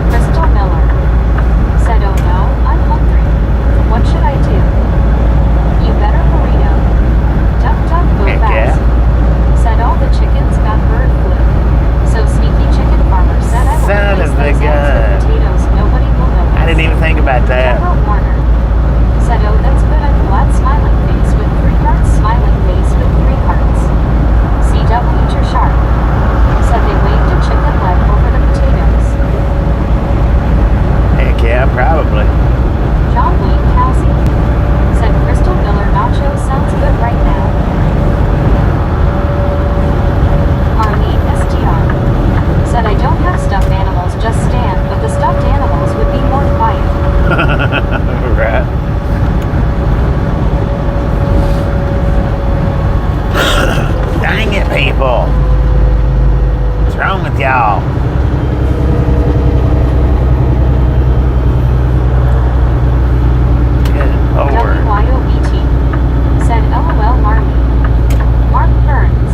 Crystal Miller said, oh no, I'm hungry. What should I do? You better burrito. Duck, duck, go Heck fast. Said all the chickens got bird flu. So sneaky chicken farmer said I will Son replace of a those eggs gun. with potatoes. Nobody will notice. I didn't even think about that. Deborah Warner said, oh, that's good. I'm glad smiling face with 3 hearts. Smiling face with 3 hearts. CW Sharp said they waved a chicken leg over the potatoes. Heck yeah, probably. John Wayne Kelsey said Crystal Miller nachos sounds good right now. Arlene SDR said I don't have stuffed animals, just Stan, but the stuffed animals would be more quiet. Right. Dang it, people. What's wrong with y'all? Good Lord. WYOBT said LOL Marmy. Mark Burns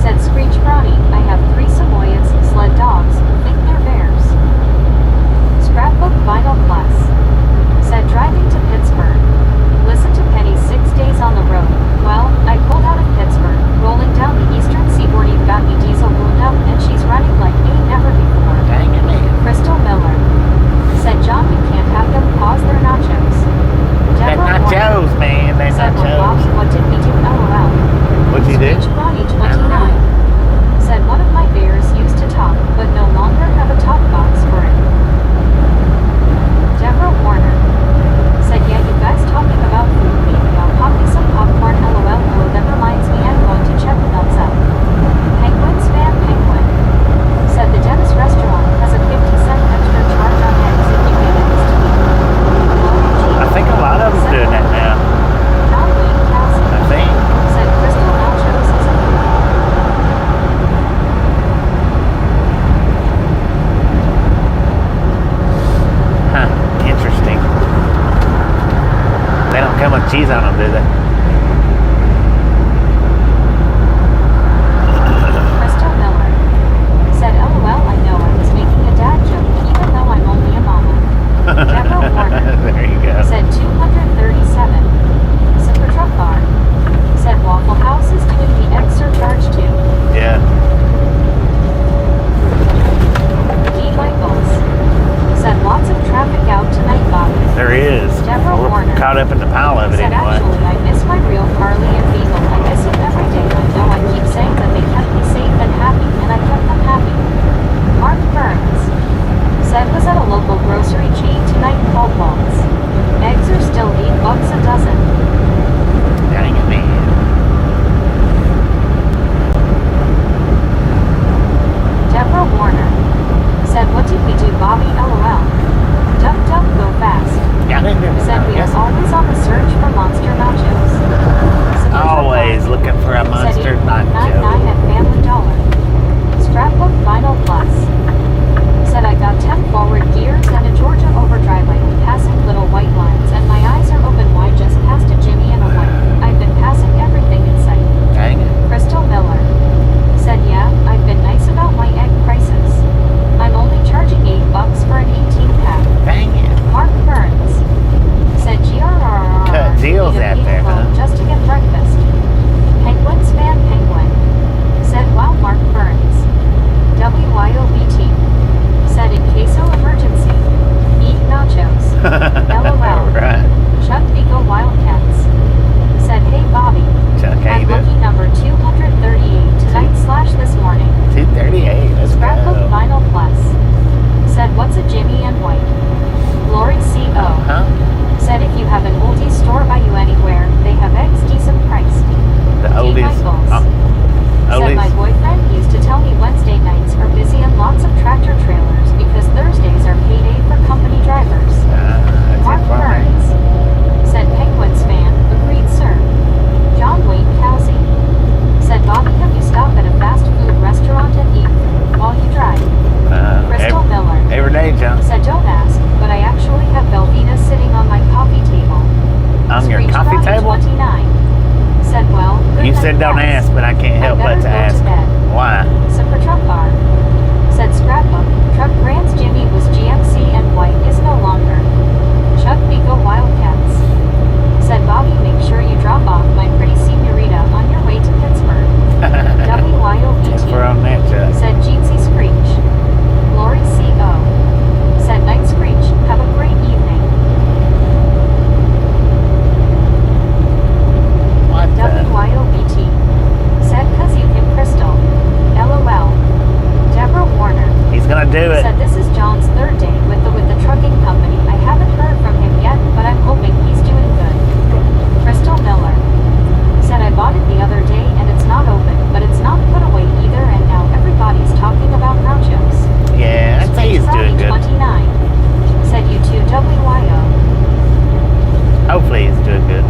said Screech Brownie, I have 3 Samoyeds, sled dogs, think they're bears. Scrapbook Vinyl Plus said driving to Pittsburgh. Listen to Penny's 6 days on the road. Well, I pulled out of Pittsburgh, rolling down the eastern seaboard. You've got me diesel wound up, and she's running like ain't never before. Dang it, man. Crystal Miller said John, we can't have them pause their nachos. They're Deborah Warner nachos, man. They're said, well, Bobby, nachos. what did we do? LOL. What'd you do? Screech Brownie I don't know. 29 said one of my bears used to talk, but no longer have a talk box for it. Deborah Warner said, yeah, you guys talking about food, maybe I'll pop me some popcorn. LOL. Oh, that reminds me, I'm going to check thumbs up. Penguins fan Penguin said the Dennis restaurant has a 50-cent extra charge on eggs if you get eggs to eat. I think a lot of them doing that now. John Wayne Kelsey I think. said Crystal Nachos is a food. Huh. Interesting. They don't come with cheese on them, do they? Crystal Miller said, LOL, I know I was making a dad joke even though I'm only a mama. Deborah Warner There you go. said 237. Super Truck Bar said Waffle House is doing the egg surcharge too. Yeah. D. Michaels said lots of traffic out tonight, Bobby. There is. Deborah We're Warner caught up in the pile of it said anyway. actually I miss said out there, well, huh? just to get breakfast. Penguins fan penguin. Said wow Mark Burns. WYOBT. Said in case of emergency. Eat nachos. LOL. Right. Chuck Vigo Wildcats. Said hey Bobby. Chuck, how you I'm lucky doing? number 238 tonight / this morning. 238. Let's Scrapbook go. Vinyl Plus. Said what's a Jimmy and White? Lori CO. Huh? Said if you have an oldies store by you anywhere, they have eggs decent priced. The D. oldies. Michaels. Said my Oldies. boyfriend used to tell me Wednesday nights are busy on lots of tractor trailers because Thursdays are payday for company drivers. That's Mark it for me. Burns. Said Penguins fan. Agreed, sir. John Wayne Kelsey. Said Bobby, have you stopped at a fast food restaurant and eat while you drive? Crystal Miller. Every day, John. Said don't ask, but I actually have Velveeta sitting on my coffee table. On your Screech coffee Brownie table? 29. Said well, good You night, said don't guys. ask, but I can't help but better to go ask. to bed. Why? Super Truck Bar. Said Scrapbook, Truck Brands Jimmy was GMC and White is no longer. Chuck Vigo Wildcats. Said Bobby, make sure you drop off my pretty senorita on your way to Pittsburgh. WYOBT. We're on that, Chuck. Said Jeansy Screech. Lori CO. Said Night Screech, have a great evening. What the? WYOBT. Said cause you hit Crystal. LOL. Deborah Warner. He's gonna do it. Said this is John's third day with the trucking company. I haven't heard from him yet, but I'm hoping he's doing good. Crystal Miller. Said I bought it the other day and it's not open, but it's not put away either, and now everybody's talking about nachos. Yeah, I'd say he's doing good. 29. Said you too, WYO. Hopefully he's doing good.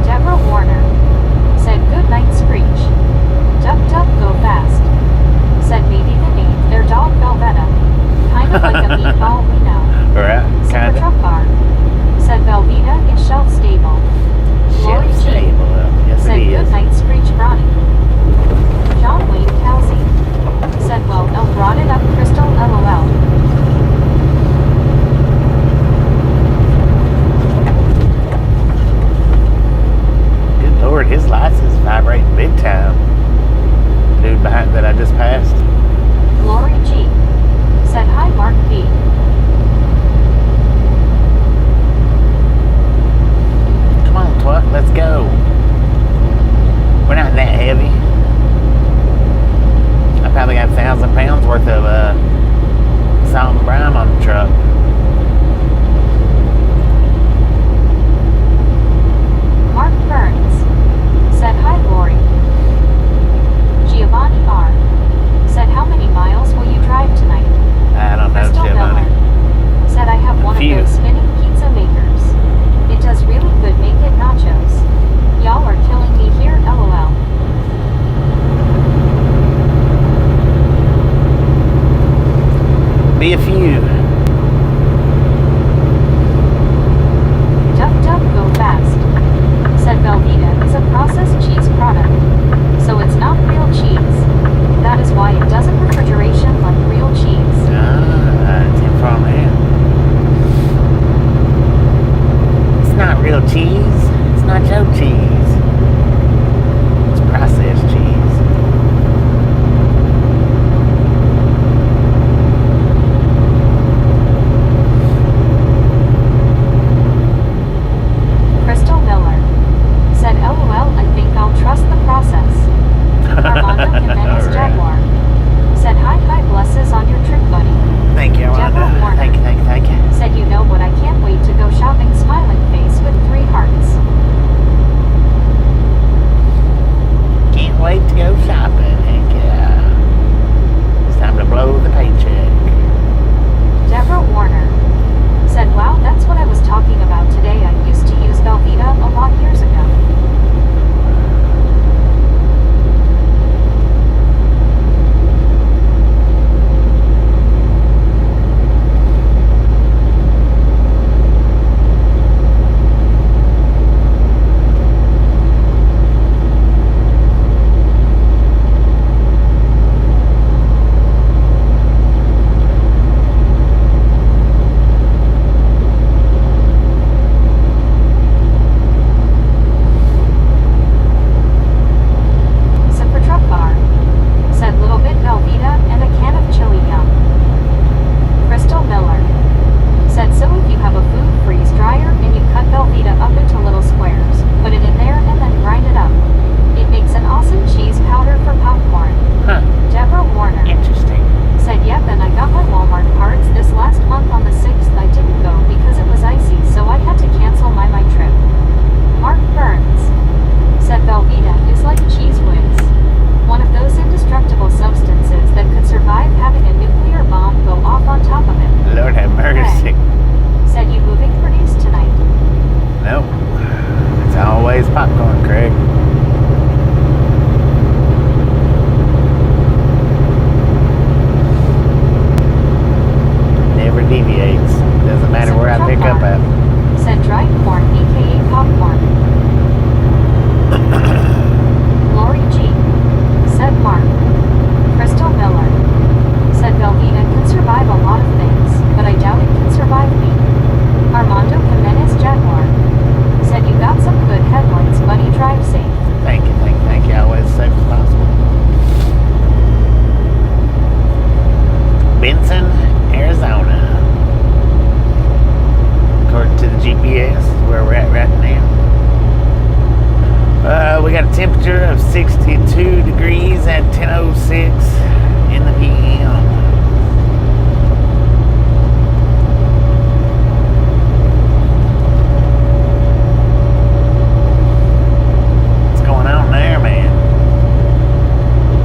Deborah Warner. Said good night Screech. Duck duck go fast. Said maybe the name their dog Velveeta. Kind of like a meatball we know. Right? Super Kind of. Truck Bar. Said Velveeta is shelf stable. Lori Shelf G. stable. Yes, Said it good is. night Screech Brownie. John Wayne Kelsey. Said well Elle brought it up Crystal LOL. Good Lord, his lights is vibrating big time. Dude behind that I just passed. Lori G. Said hi Mark B. Come on, twat, let's go. We're not that heavy. I probably got 1,000 pounds worth of salt and brine on the truck. Mark Burns. Said hi Lori. Giovanni R. Said how many miles will you drive tonight? I don't know, Crystal Giovanni. Miller. Said I have one few. of those spinning pizza makers. It does really good make it nachos. Y'all are killing me here, LOL. Be a few. Duck duck go fast. Said Velveeta is a processed cheese product. So it's not real cheese. That is why it doesn't refrigeration like real cheese. It's in front of him. It's not real cheese. It's not your cheese. It's processed cheese. Crystal Miller. Said LOL, I think I'll trust the process. Armando Jimenez Alright. Jaguar. Said hi blesses on your trip buddy. Thank you, Deborah Armando. Warner. Thank you, thank you, thank you. Said you know what, I can't wait to go shopping smiling face with 3 hearts. got a temperature of 62 degrees at 10:06 in the PM. What's going on there, man?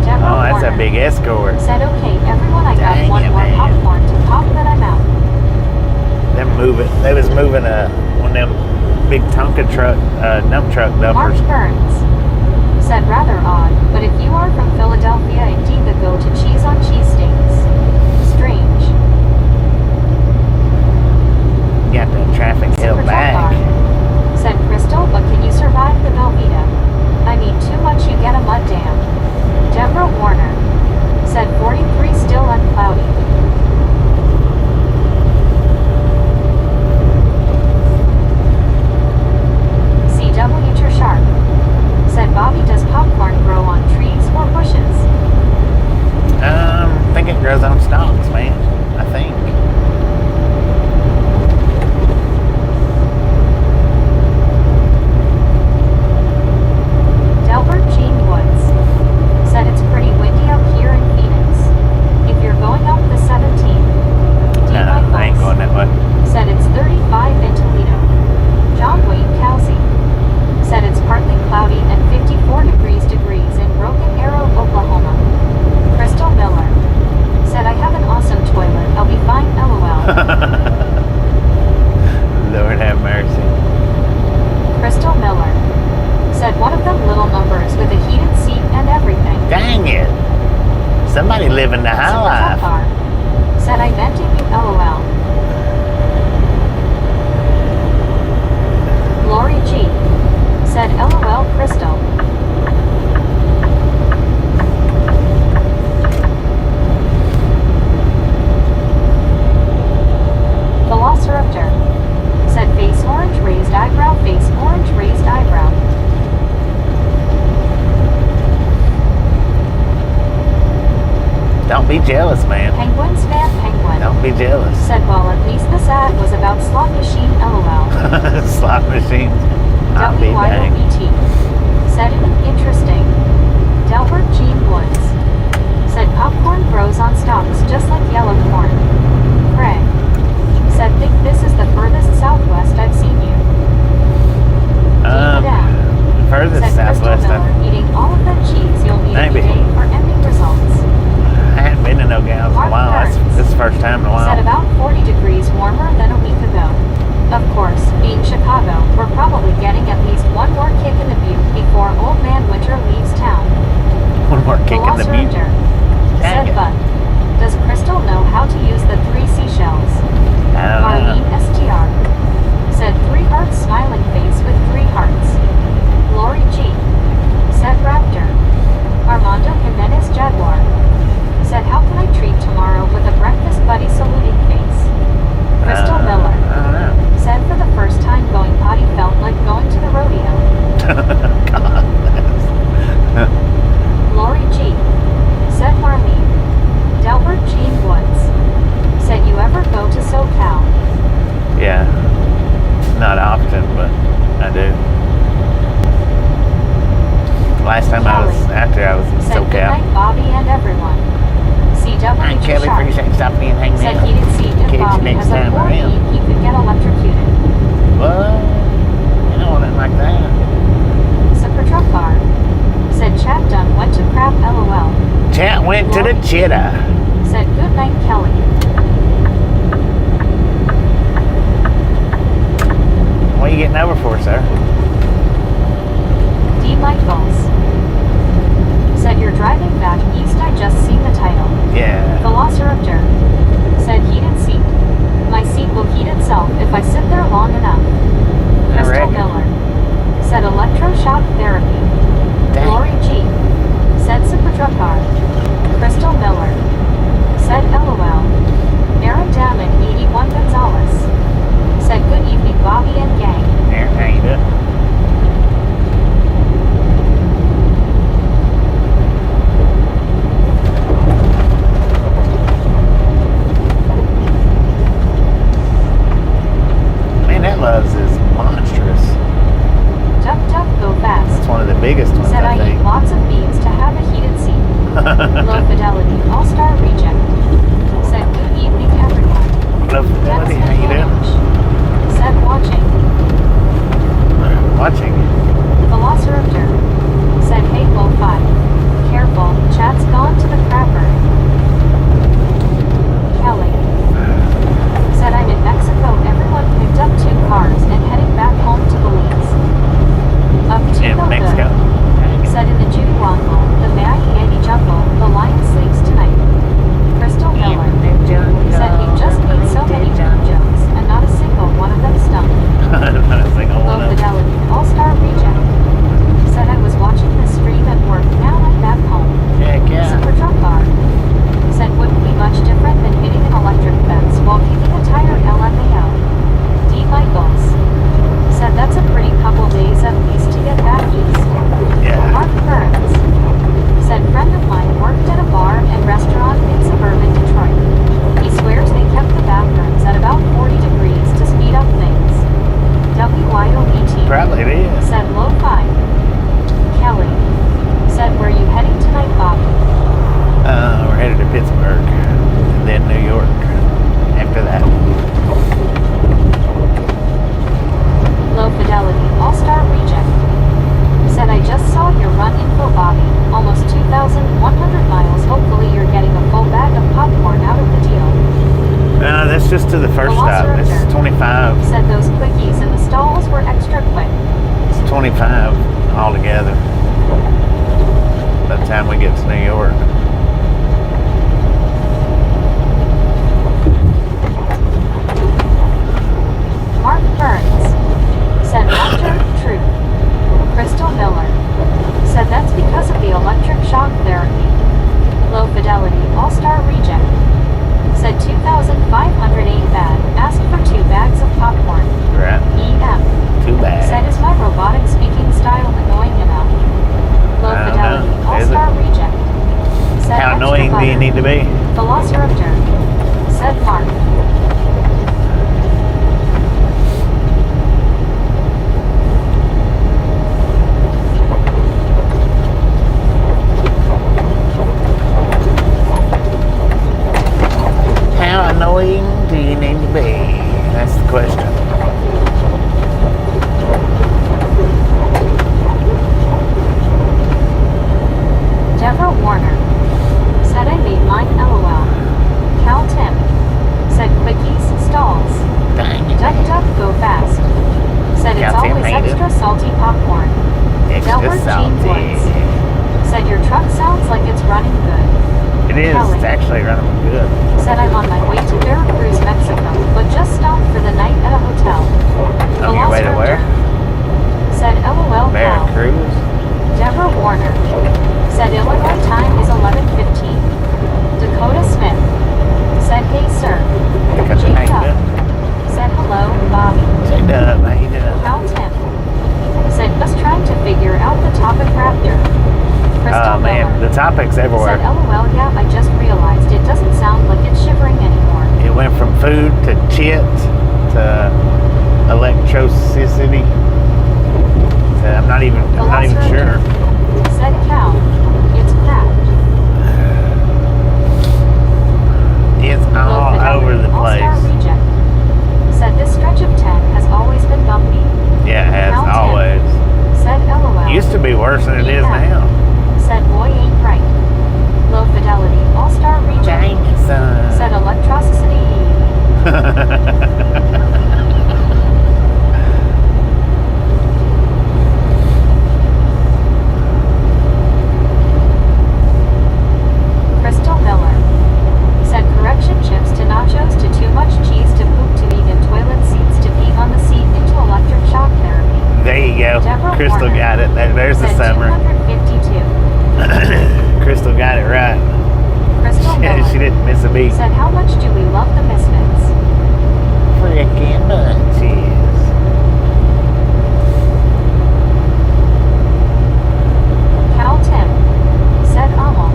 Deborah Oh, that's a Warner big escort. said, okay, everyone, I got Dang one it, more man. popcorn to pop, then I'm out. They was moving one of them big Tonka truck, dump truck Mark dumpers. Burns said, rather odd, but if you are from Philadelphia, indeed the go to cheese on cheesesteaks. Strange. Got the traffic held Super back. Bar said, Crystal, but can you survive the Velveeta? I mean, too much, you get a mud dam. Deborah Warner said, 43 still uncloudy. CW Sharp said, Bobby, does popcorn grow on trees or bushes? I think it grows on stalks, man. I think. Delbert Jean Woods said, it's pretty windy up here in Phoenix. If you're going up the 17th, D. No, I ain't going that way. said it's 35 in Toledo. John Wayne Kelsey said it's partly cloudy and 54 degrees in Broken Arrow, Oklahoma. Crystal Miller said, I have an awesome toilet. I'll be fine, LOL. Lord have mercy. Crystal Miller said, one of them little numbers with a heated seat and everything. Dang it. Somebody living the high Super life. Car said, I meant you, LOL. Lori G said, LOL, Crystal. Velociraptor said, face orange, raised eyebrow, face orange, raised eyebrow. Don't be jealous, man. Penguins fan Penguin Don't be jealous. said, well, at least this ad was about slot machine, LOL. Slot machines. I'll be dang. WYOBT said, interesting. Delbert Jean Woods said, popcorn grows on stalks just like yellow corn. Craig said, think this is the furthest southwest I've seen you. Furthest said, southwest. Crystal Miller, eating all of that cheese you'll need Maybe. every day for ending results. I hadn't been to Nogales in a Mark while. Burns This is the first time in a said while. about 40 degrees warmer than a week ago. Of course, being Chicago, we're probably getting at least one more kick in the butte before Old Man Winter leaves town. One more kick in the butte. Velociraptor said, Dang it. but does Crystal know how to use the 3 seashells? I don't know. Marlene STR said, 3 hearts smiling face with 3 hearts. Lori G said, Raptor. Armando Jimenez Jaguar said, how can I treat tomorrow with a breakfast buddy saluting face? Crystal Miller I don't know. said, for the first time going potty felt like going to the rodeo. God. Lori G said, Marlene. Delbert Jean Woods said, you ever go to SoCal? Yeah. Not often, but I do. Last time I was in said, good SoCal. night, Bobby and everyone. CW Hi, Kelly. Sharp Appreciate you stopping in and hanging said, out. heated seat if Catch you Bobby next has a time poor around. knee, he could get electrocuted. What? You know, nothing like that. Super Truck Car said, chat done, went to crap, LOL. Chat went to the cheetah. Said, good night, Kelly. What are you getting over for, sir? D. Michaels said, you're driving back east, I just seen the title. Yeah. Velociraptor said, heated seat. My seat will heat itself if I sit there long enough. Crystal reckon. Miller said, electroshock therapy. Dang. Lori G said, Super Truck Car. Crystal Miller said, LOL. Aaron Damon 81 Gonzalez said, good evening, Bobby and gang. Aaron, how you doing? Said I think. eat lots of beans to have a heated seat. Low fidelity, all-star reject. Said good evening everyone. Hello, Fidelity. How you doing? Said watching. Watching. Velociraptor. Said hey lo-fi. Careful, chat's gone to the crapper. Kelly. Said I'm in Mexico. Everyone picked up 2 cars and heading back home to Belize. Up to In no Mexico. good. Said in the Juwango, the Maggie jungle, the lion sleeps tonight. Crystal Miller. Said he just made so many poop jokes and not a single one of them stunk. Not a single Low one of them. fidelity, all-star reject. Said I was watching the stream at work, now I'm back home. Heck yeah. Super truck bar. Said wouldn't be much different than hitting an electric fence while keeping a tire LMAO. D. Michaels. Said that's a pretty couple days at least to get back east. Yeah. Mark Burns. Said friend of mine worked at a bar and restaurant in suburban Detroit. He swears they kept the bathrooms at about 40 degrees to speed up things. WYOET. Probably it is. Said lo-fi. Kelly. Said where you heading tonight, Bobby? We're headed to Pittsburgh, and then New York after that. Low fidelity, all-star reject. Said I just saw your run info, Bobby. Almost 2,100 miles. Hopefully you're getting a full bag of popcorn out of the deal. That's just to the first stop. It's 25. Said those quickies in the stalls were extra quick. It's 25 altogether. By the time we get to New York. Mark Burns. Said Roger, truth. Crystal Miller. Said that's because of the electric shock therapy. Low fidelity, all-star reject. Said 2,508 bad. Asked for 2 bags of popcorn. Right. EM. Too bad. Said is my robotic speaking style annoying enough? Low I don't fidelity, know. Is all-star reject. Said How extra annoying do you butter. need to be? Velociraptor. Said Mark. How annoying do you need to be? That's the question. Deborah Warner. Said I made mine LOL. Cal Tim. Said quickies, stalls. Dang it. Duck duck go fast. Said it's Cal Tim always made it. extra salty popcorn. Extra Delbert Jean salty. Woods. Said your truck sounds like it's running good. It is. Kelly. It's actually running good. Said I'm on my way to Veracruz, Mexico, but just stopped for the night at a hotel. On your way to where? Said LOL pal. Veracruz. Deborah Warner. Said Illinois time is 11:15. Dakota Smith. Said hey sir. Because Jake how you Duck. doing? Said hello, Bobby. Say up. How you doing? Cal Tim. Said just trying to figure out the topic raptor. Crystal Oh man, Miller. the topic's everywhere. Said LOL yeah, I just realized it doesn't sound like it's shivering anymore. It went from food to chit to electricity. So I'm not even sure. Said Cal. It's cracked. It's all over the place. All-star reject. Said this stretch of 10 has always been bumpy. Yeah, it has Cal Tim. always. Said LOL. Used to be worse than it is Yeah. now. Said boy ain't right. Low fidelity, all-star reject. Dang it, son. Said electricity. Crystal Miller. Said correction chips to nachos to too much cheese to poop to vegan toilet seats to pee on the seat into electric shock therapy. There you go. Deborah Crystal Warner. got it. There's the Said summary. 252. Crystal got it right. Crystal Miller. She didn't miss a beat. Said how much do we love the Misfits? Frickin' bunches. Cal Tim. Said Amo.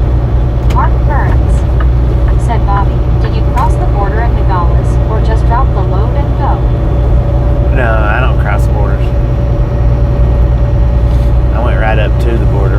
Mark Burns. Said Bobby, did you cross the border at Nogales or just drop the load and go? No, I don't cross borders. I went right up to the border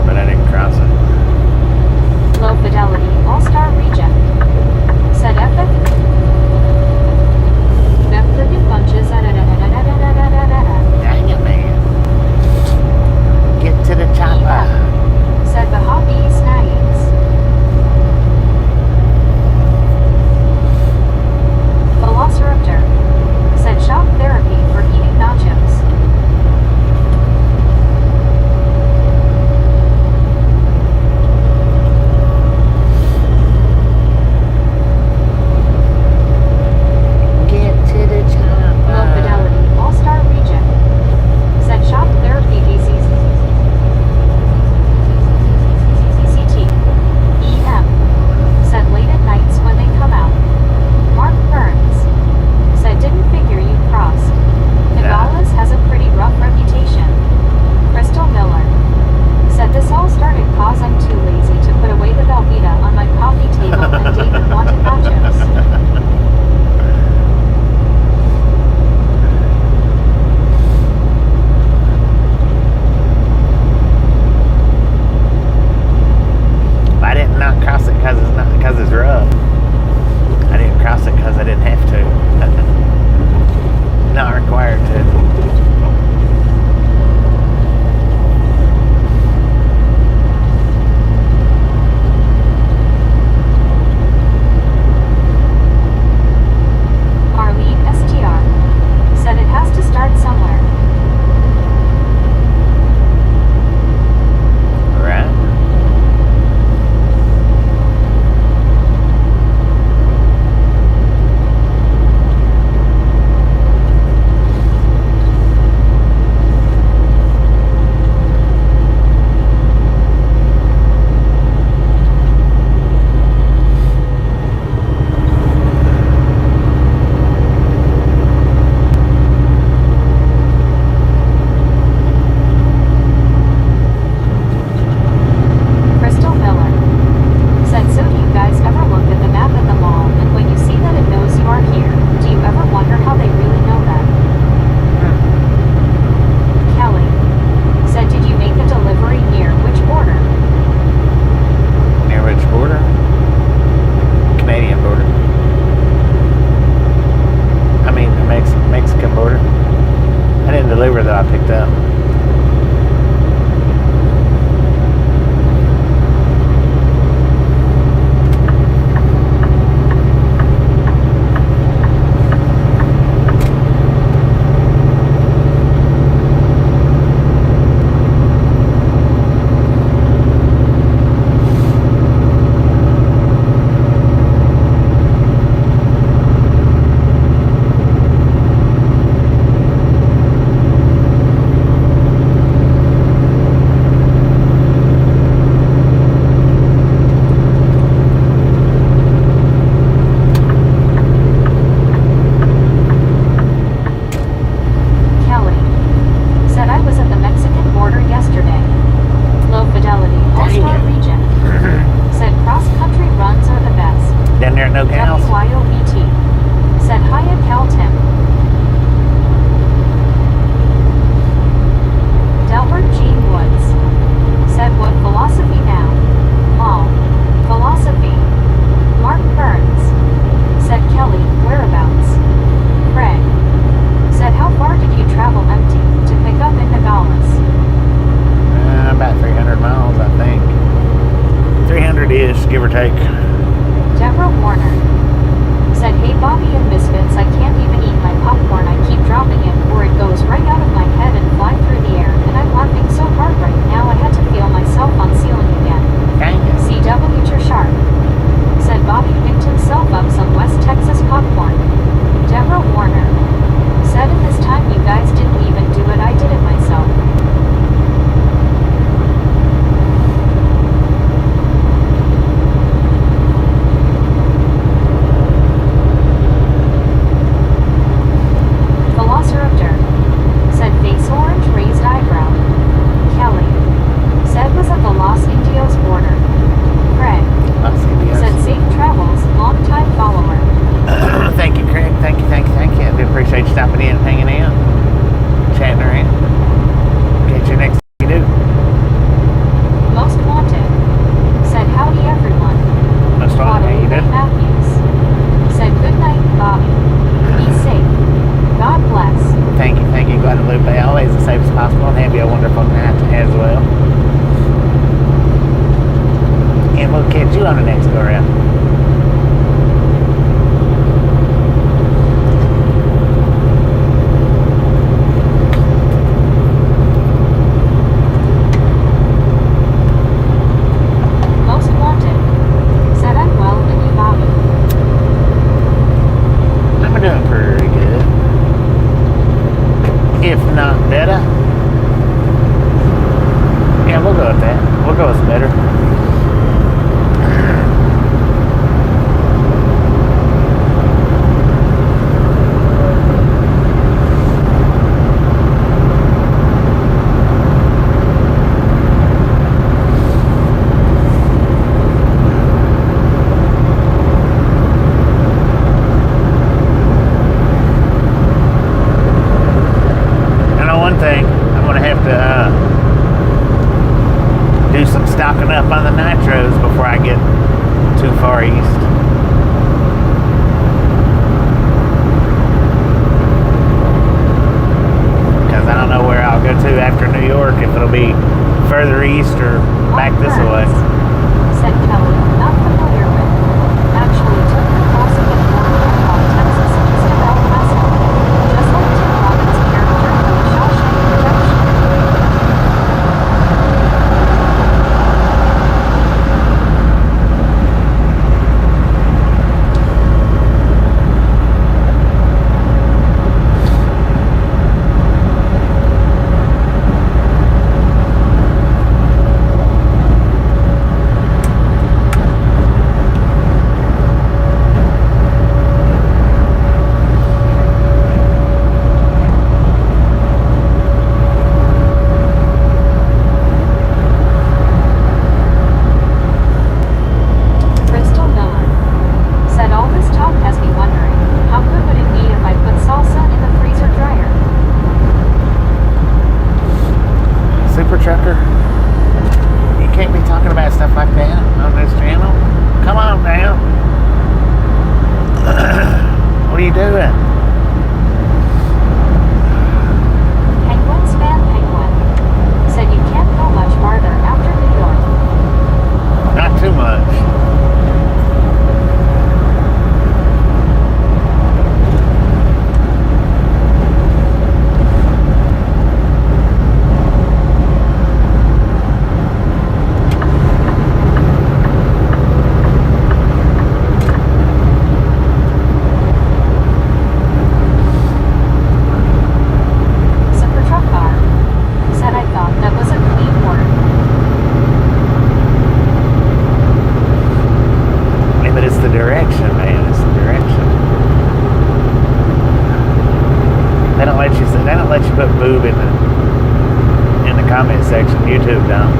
Kelly said I was at the Mexican border yesterday. Low fidelity, all-star Dang it. region. Said cross-country runs are the best. Down there at Nogales. WYOBT. Said hi at Cal Tim. Delbert Gene Woods. Said what philosophy now? Mall. Philosophy. Mark Burns. Said Kelly, whereabouts? Craig. Said how far did you travel empty to pick up in Nogales? About 300 miles, I think. 300-ish, give or take. Deborah Warner. Said hey Bobby and Misfits, I can't even eat my popcorn, I keep dropping it or it goes right out of my head and fly through the air, and I'm laughing so hard right now I had to feel myself on ceiling again. Dang it. CW Sharp. Said Bobby picked himself up some West Texas popcorn. Deborah Warner. Said in this time you guys didn't even do it, I did it myself. Velociraptor. Said face orange, raised eyebrow. Kelly. Said was at the Los Indios border. Craig. Los Indios. Said safe travels, long time follower. Thank you, Craig. Thank you. I do appreciate you stopping in, hanging out, chatting around. Catch you next time you do. Most wanted. Said howdy everyone. Most wanted, how you Guadalupe do? Matthews. Said good night, Bobby. Be safe. God bless. Thank you, Guadalupe. Always as safe as possible, and have you a wonderful night as well. And we'll catch you on the next go around. Most wanted. Said I'm well and you, Bobby. I'm doing pretty good. If not better. Yeah, we'll go with that. We'll go with better. Thing, I'm gonna have to do some stocking up on the nitros before I get too far east. Because I don't know where I'll go to after New York, if it'll be further east or back this way. Said Kelly, not familiar with. Actually took the crossing at Fort Texas just about last week. Just like Tim Robbins' character from The Shawshank Redemption. What are you doing? Penguins fan comment section. YouTube don't.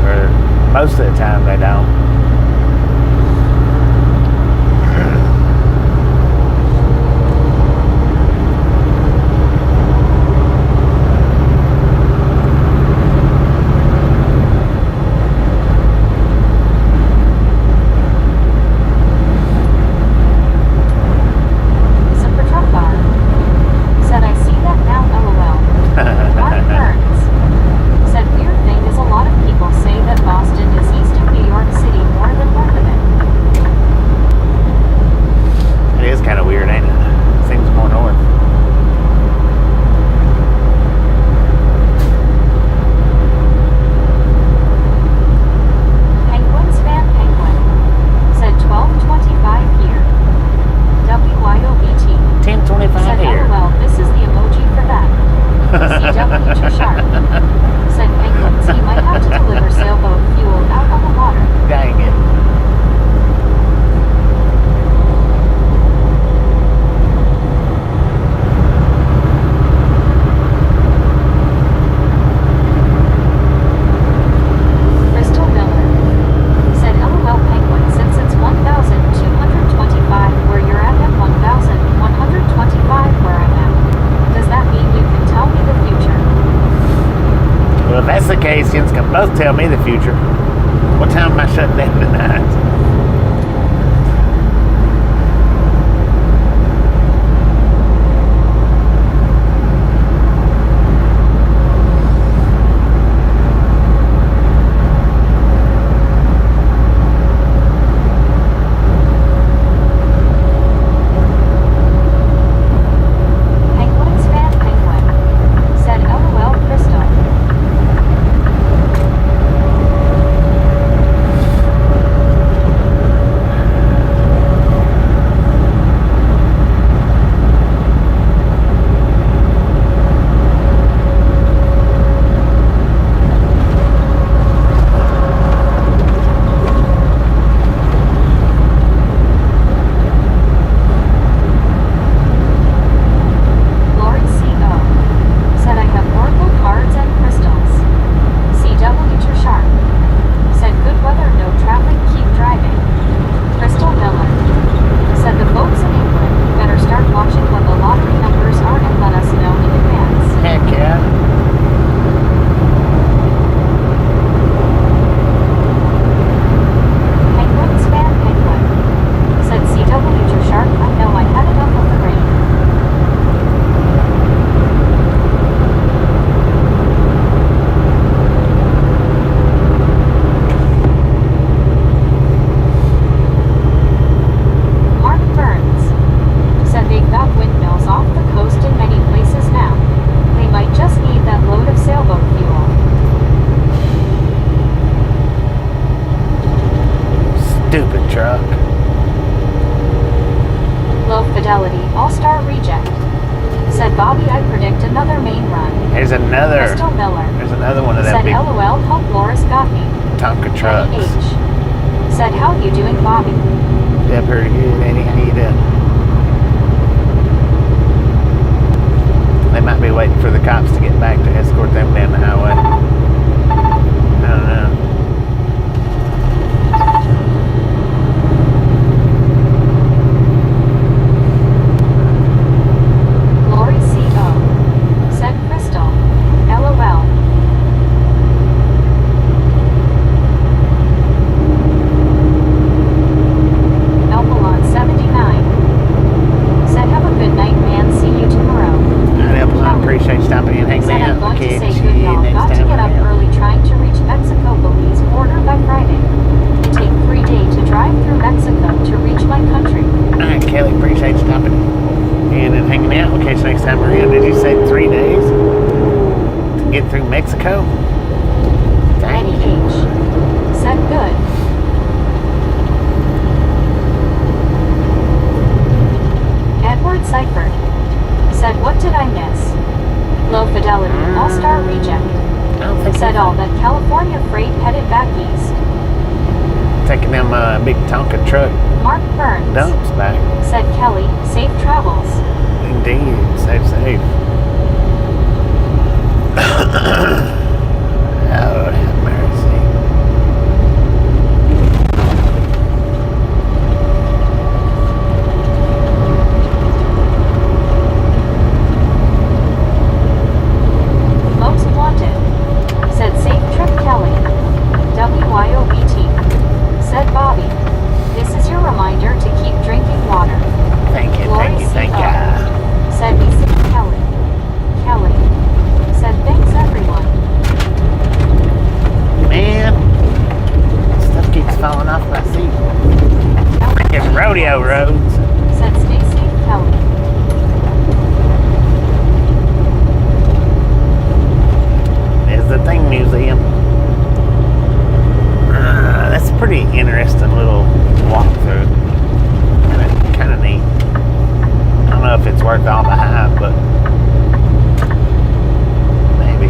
Or most of the time they don't. Super Truck Bar said, I see that now, lol. Mark Burns said, weird thing is a lot of people say that Boston is east of New York City more than north of it. It is kind of weird, ain't it? Seems more north. Penguins fan Penguin said 1225 here. WYOBT 10:25 said, here. LOL, this is the emoji for that. CW too sharp. Said Penguins, he might have to deliver sailboat fuel out on the water. Dang it. Crystal Miller said, LOL Penguin, since it's 1,225 where you're at and 1,125 where I'm at. Does that mean you can tell me the future? Well, if that's the case, you can both tell me the future. What time am I shutting down tonight? Penguins fan Penguin said, LOL Crystal. Lord C.O. said, I have oracle cards and crystals. CW too sharp said, good weather, no traffic, keep driving. Crystal Miller said, the folks in England better start watching what the lottery numbers are and let us know in advance. Heck yeah. Penguins fan Penguin said, CW too sharp, I know I had enough of the rain. Mark Burns said, they've got windmills off the coast in many places now. They might just need that load of sailboat fuel. Stupid truck. Low fidelity, all-star reject. Said, Bobby, I predict another main run. There's another. Crystal Miller There's another one of them said, big LOL, hope Loris got me. Tonka Eddie trucks. H said, how you doing, Bobby? Yeah, pretty good, Eddie. How you doing? They might be waiting for the cops to get back to escort them down the highway. I don't know. Lori C.O. said, Crystal. LOL. Elpalon 79 said, have a good night, man. See you tomorrow. I appreciate stopping in and hanging Said, I'm out. going to Catch say you good y'all. next Got to time get up around. early trying to reach Mexico-Belize border by Friday. It take 3 days to drive through Mexico to reach my country. Alright, Kelly, appreciate stopping in and hanging out. We'll catch you next time around. Did you say 3 days to get through Mexico? Eddie Dang. H said, good. Edward Seifert said, what did I miss? Low fidelity, all-star reject. I don't think Said so. all that California freight headed back east. taking them big Tonka truck Mark Burns dumps back. said, Kelly, safe travels. Indeed, safe. Lord have mercy. Most wanted said, safe trip, Kelly. WYOBT said, Bobby, this is your reminder to keep drinking water. Thank you. Said, be safe, Kelly. Kelly said, thanks, everyone. Man, stuff keeps falling off my seat. Freaking rodeo roads. Said, stay safe, Kelly. There's the Thing Museum. That's a pretty interesting little walkthrough. Kind of neat. I don't know if it's worth all the hype, but maybe.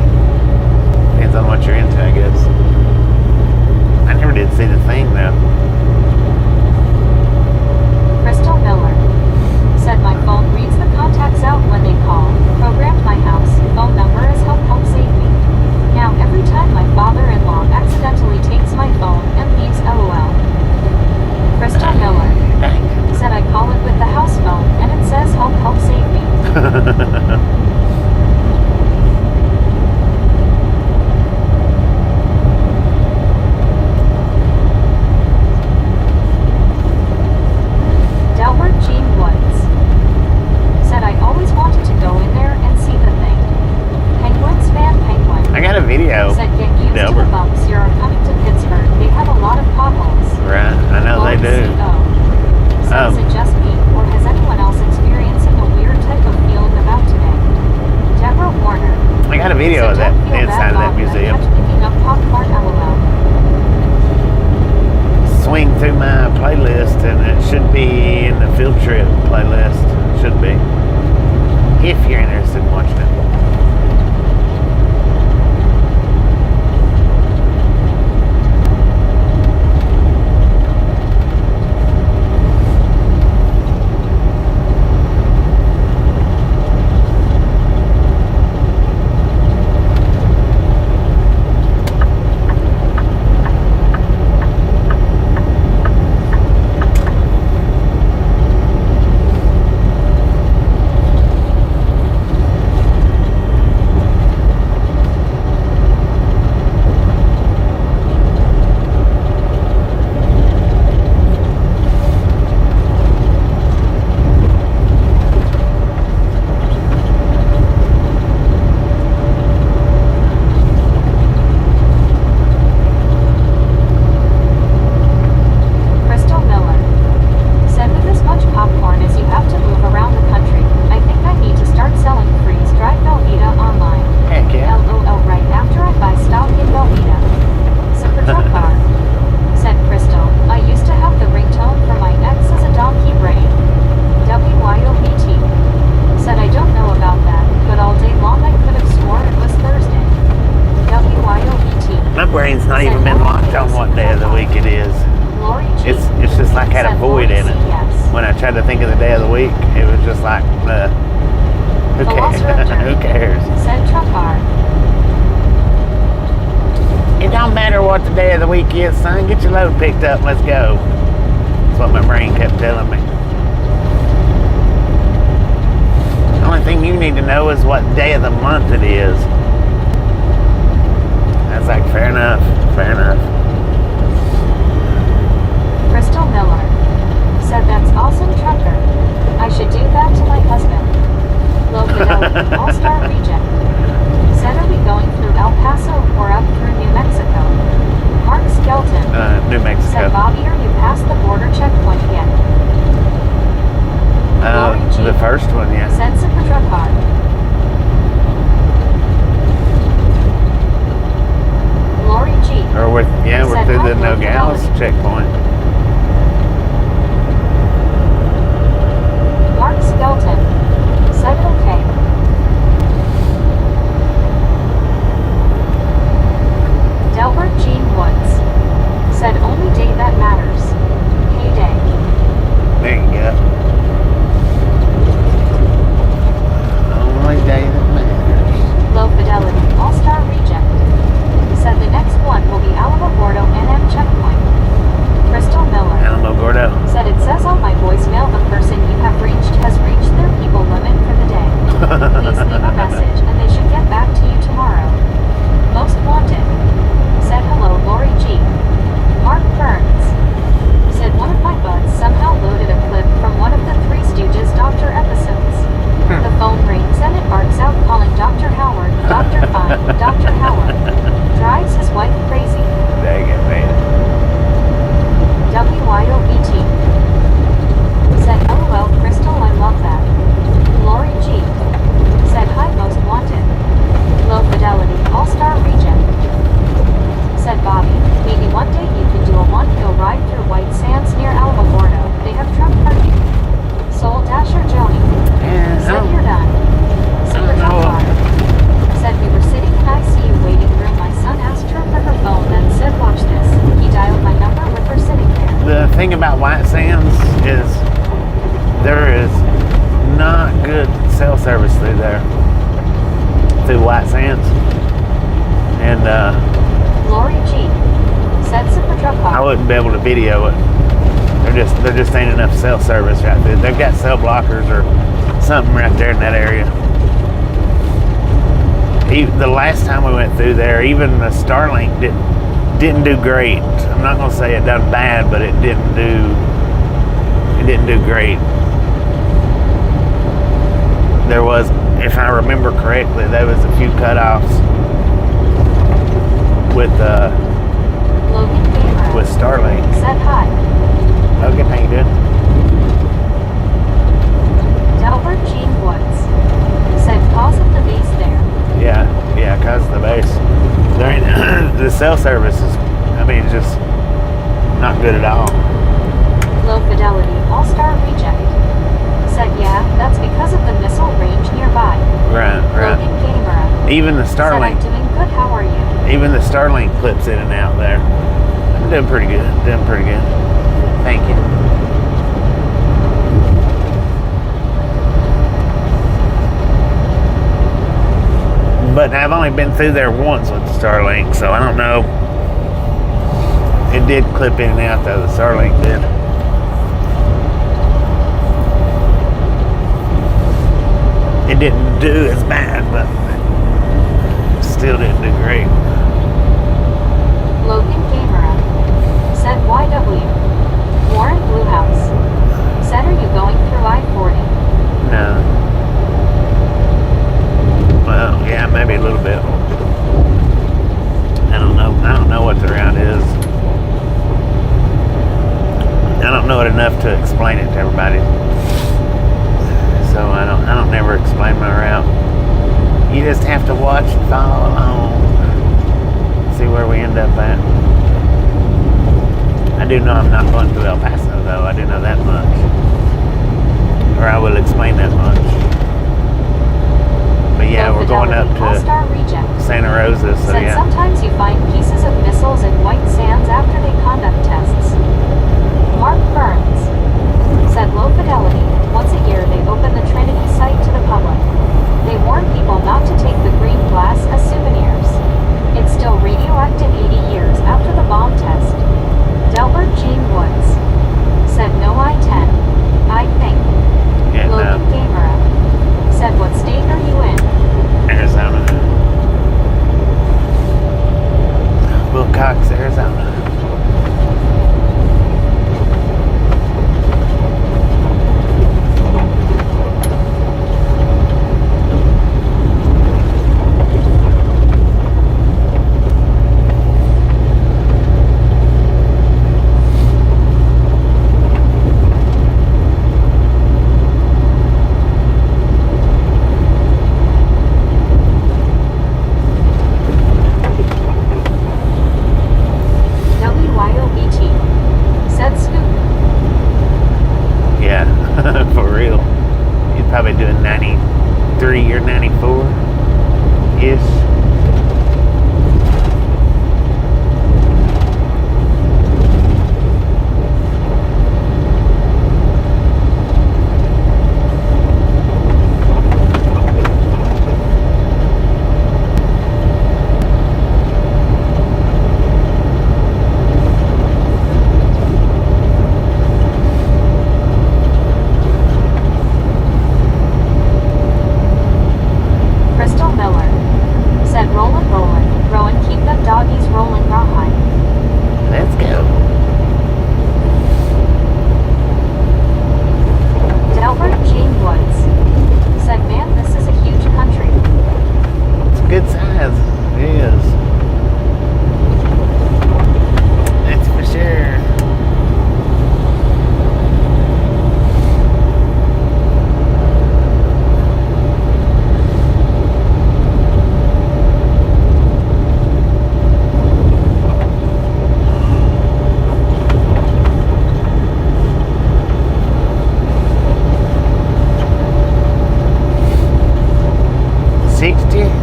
Depends on what you're into, I guess. I never did see the thing, though. Crystal Miller said, my phone reads the contacts out when they call. Programmed my house. Phone number is help save me. Now every time my father-in-law accidentally takes my phone and leaves LOL. Crystal Miller said, I call it with the house phone and it says help save me. Delbert Jean Woods said, I always wanted to go in there and see the thing. Penguins fan Penguin I got a video. said, get used Delbert. to the bumps. You're coming to Pittsburgh. They have a lot of potholes. Right, I know they do. So is it just me, or has anyone else experiencing a weird type of feeling about today? Deborah Warner I got a video said, of that don't feel inside bad, of that Bob. I museum. kept picking up popcorn, LOL. Swing through my playlist, and it should be in the field trip playlist. It should be, if you're interested in watching it. Crystal Miller said, with as much popcorn as you have to move around the country, I think I need to start selling freeze-dried Velveeta online. Heck yeah. LOL right after I buy stock in Velveeta. Super truck car said, Crystal, I used to have the ringtone for my ex as a donkey brain. WYOBT said, I don't know about that, but all day long I could have swore it was Thursday. WYOBT My brain's not even been locked on what day of the week it is. Lori G It's just like had a said, void Lori in it. C, yes. When I tried to think of the day of the week, it was just like, who cares? Who cares? Said truck car. It don't matter what the day of the week is, son. Get your load picked up. Let's go. That's what my brain kept telling me. The only thing you need to know is what day of the month it is. That's like, fair enough. Crystal Miller said, that's awesome, trucker. I should do that to my husband. Locadelli, All-Star Region said, are we going through El Paso or up through New Mexico? Mark Skelton New Mexico. said, Bobby, are you past the border checkpoint yet? Lori G The first one, yeah. said, super truck car. Lori G We're said, through the "Hi, Nogales Locadelli." checkpoint. Mark Skelton said, okay. Delbert Jean Woods said, only day that matters. good cell service through there, through White Sands. And Lori G said Super Truck I Hawk. wouldn't be able to video it. There just ain't enough cell service right there. They've got cell blockers or something right there in that area. The last time we went through there, even the Starlink didn't do great. I'm not gonna say it done bad, but it didn't do great. There was, if I remember correctly, there was a few cutoffs with Logan Gamer with Starlink. said hi. Logan, how you doing? Delbert Gene Woods said cause of the base there. Yeah, cause of the base. There ain't, the cell service is, I mean, just not good at all. Low Fidelity All-Star Reject said yeah, that's because of the missile range nearby. Right. Logan Gamer Even the said I'm Starlink, doing good, how are you? even the Starlink clips in and out there. I'm doing pretty good. Thank you. But I've only been through there once with the Starlink, so I don't know. It did clip in and out though, the Starlink did. It didn't do as bad, but still didn't do great. Logan Gamer said YW. Warren Bluehouse said are you going through I-40? No. Well, yeah, maybe a little bit. I don't know what the route is. I don't know it enough to explain it to everybody. So I don't never explain my route. You just have to watch and follow along. See where we end up at. I do know I'm not going through El Paso though. I do know that much. Or I will explain that much. But yeah, Low we're going up Fidelity to All-Star Reject Santa Rosa, so said yeah. sometimes you find pieces of missiles in White Sands after they conduct tests. Mark Burns said Low Fidelity, once a year they open the Trinity site to the public. They warn people not to take the green glass as souvenirs. It's still radioactive 80 years after the bomb test. Delbert Gene Woods said no I-10, I think. Yeah, Logan no. Gamer said what state are you in? Arizona. Wilcox, Arizona. WYOBT said scoop. Yeah, for real. He's probably doing 93 or 94-ish. Crystal Miller said rollin', rollin', Rowan, keep them doggies rolling rawhide. Let's go. Delbert Gene Woods said man this is a huge country. It's a good size. It is. That's for sure.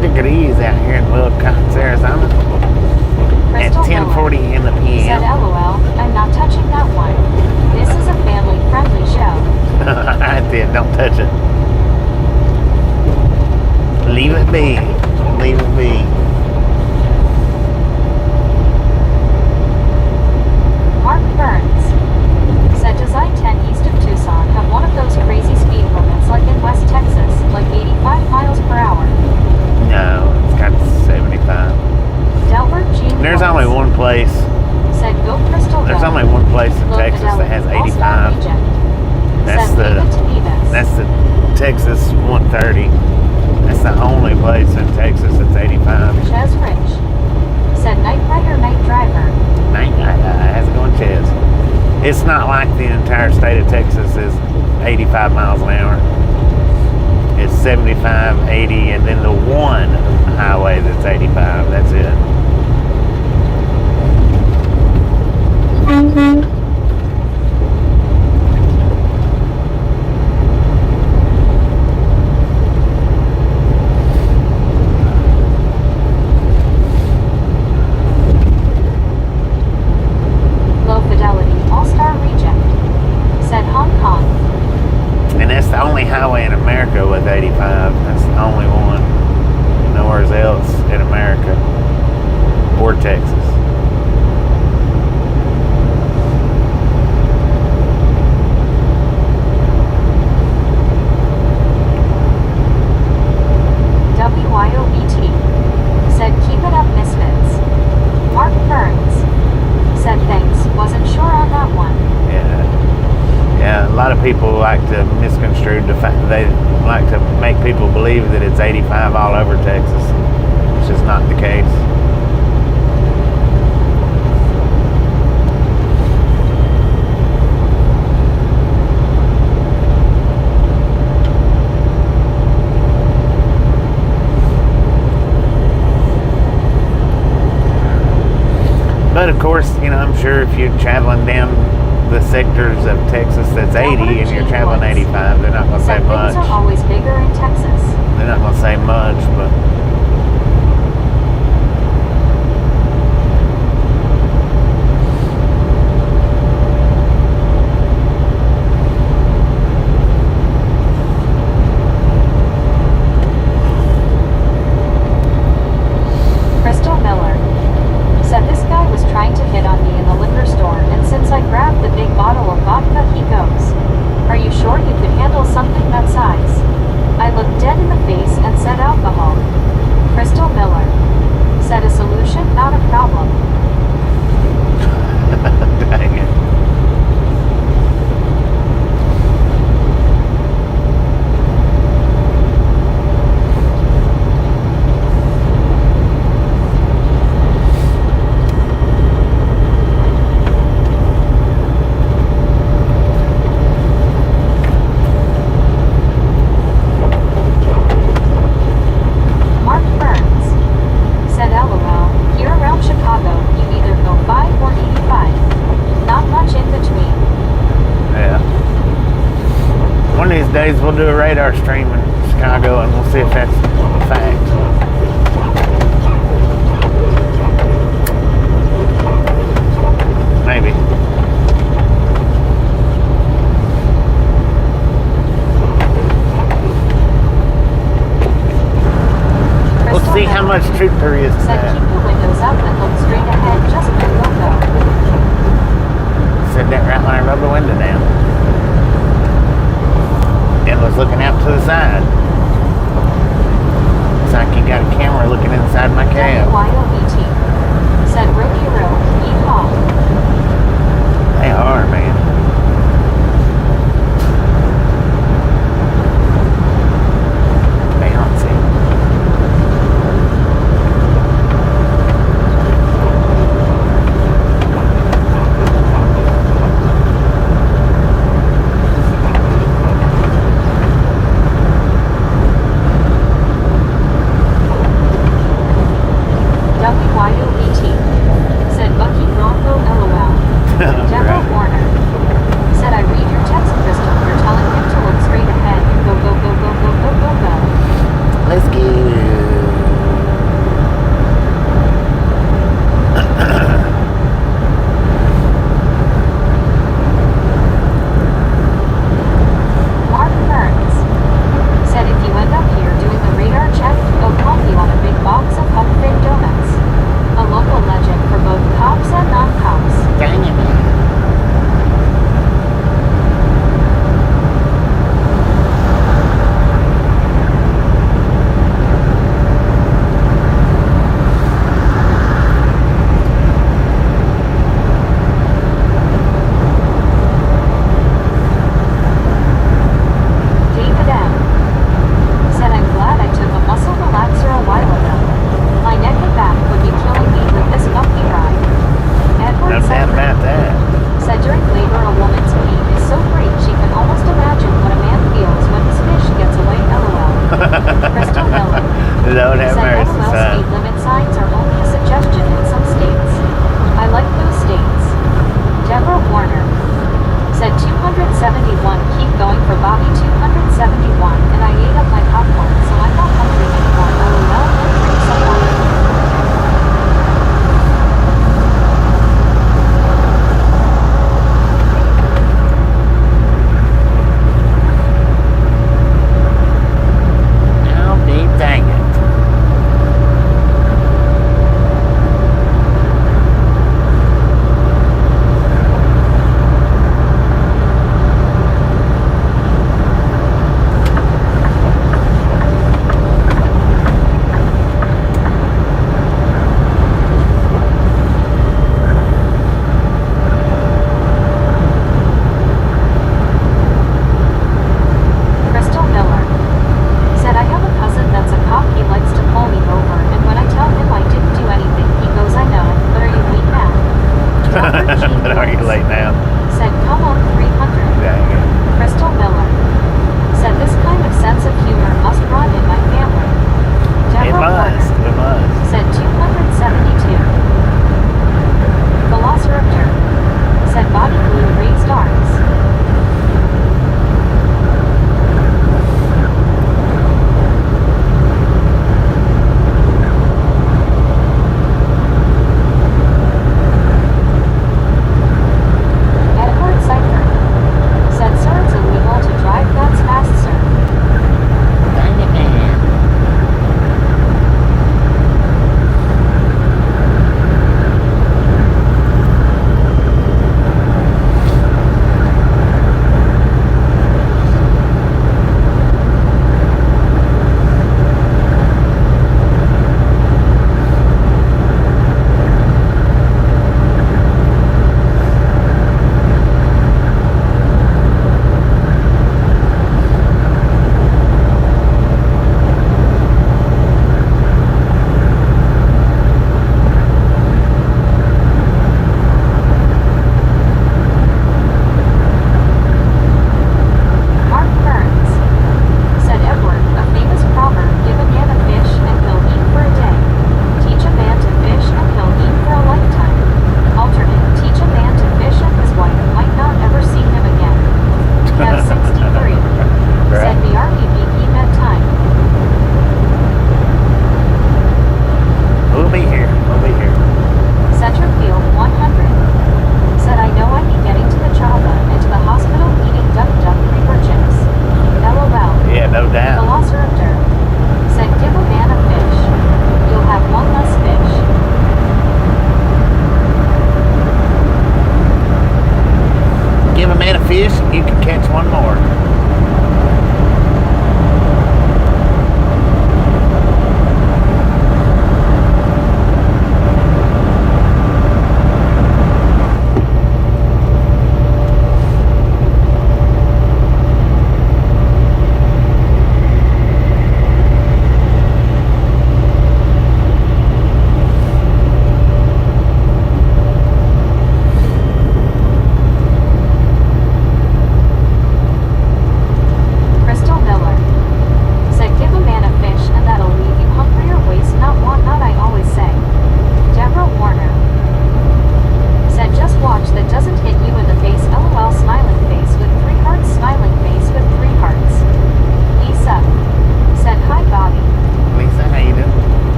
Degrees out here in Wilcox, Arizona at Crystal 10:40 in the Miller said p.m. LOL, I'm not touching that one. This is a family friendly show. I did, don't touch it. Leave it be. Leave it be. Mark Burns said, does I-10 east of Tucson have one of those crazy speed limits like in West Texas, like 85 miles per hour? No, it's got 75. Delbert Jean There's Lawrence only one place. said, go Crystal There's Valley. only one place in Low Texas that has fidelity, all-star 85. reject. That's Said, leave it to Beavis. That's the Texas 130. That's the only place in Texas that's 85. Ches Rich said, night rider, night driver. How's it going, Ches? It's not like the entire state of Texas is 85 miles an hour. It's 75, 80, and then the one highway that's 85. That's it. Low fidelity, all-star reject. Said Hong Kong. And that's the only highway in America with 85. That's the only one. Nowhere else in America or Texas. WYOBT said, keep it up, misfits. Mark Burns said, thanks, wasn't sure on that one. Yeah, a lot of people like to misconstrue the fact they like to make people believe that it's 85 all over Texas. It's just not the case. But of course, you know, I'm sure if you're traveling down the sectors of Texas that's 80 and you're traveling 85, they're not going to say Said much. things are always bigger in Texas. They're not going to say much, but Crystal Miller said, this guy was trying to hit on me in the liquor store, and since I grabbed the big bottle of vodka, he goes, are you sure you could handle something that size? I looked dead in the face and said, alcohol. Crystal Miller said, a solution, not a problem. dang it. Mark Burns said, LOL, here around Chicago, you either go 5 or 85. Not much in between. Yeah. One of these days we'll do a radar stream in Chicago and we'll see if that's a fact. Maybe. We'll Crystal see how Miller much truth there is to said, that. keep your windows up and look straight ahead, just go, go, go. Said that right when I rubbed the window down. And was looking out to the side. Looks like you got a camera looking inside my cab. WYOBT said, really real, yeehaw. They are, man. Bouncy. WYOBT said, Bucky Bronco LOL. Deborah Right. Warner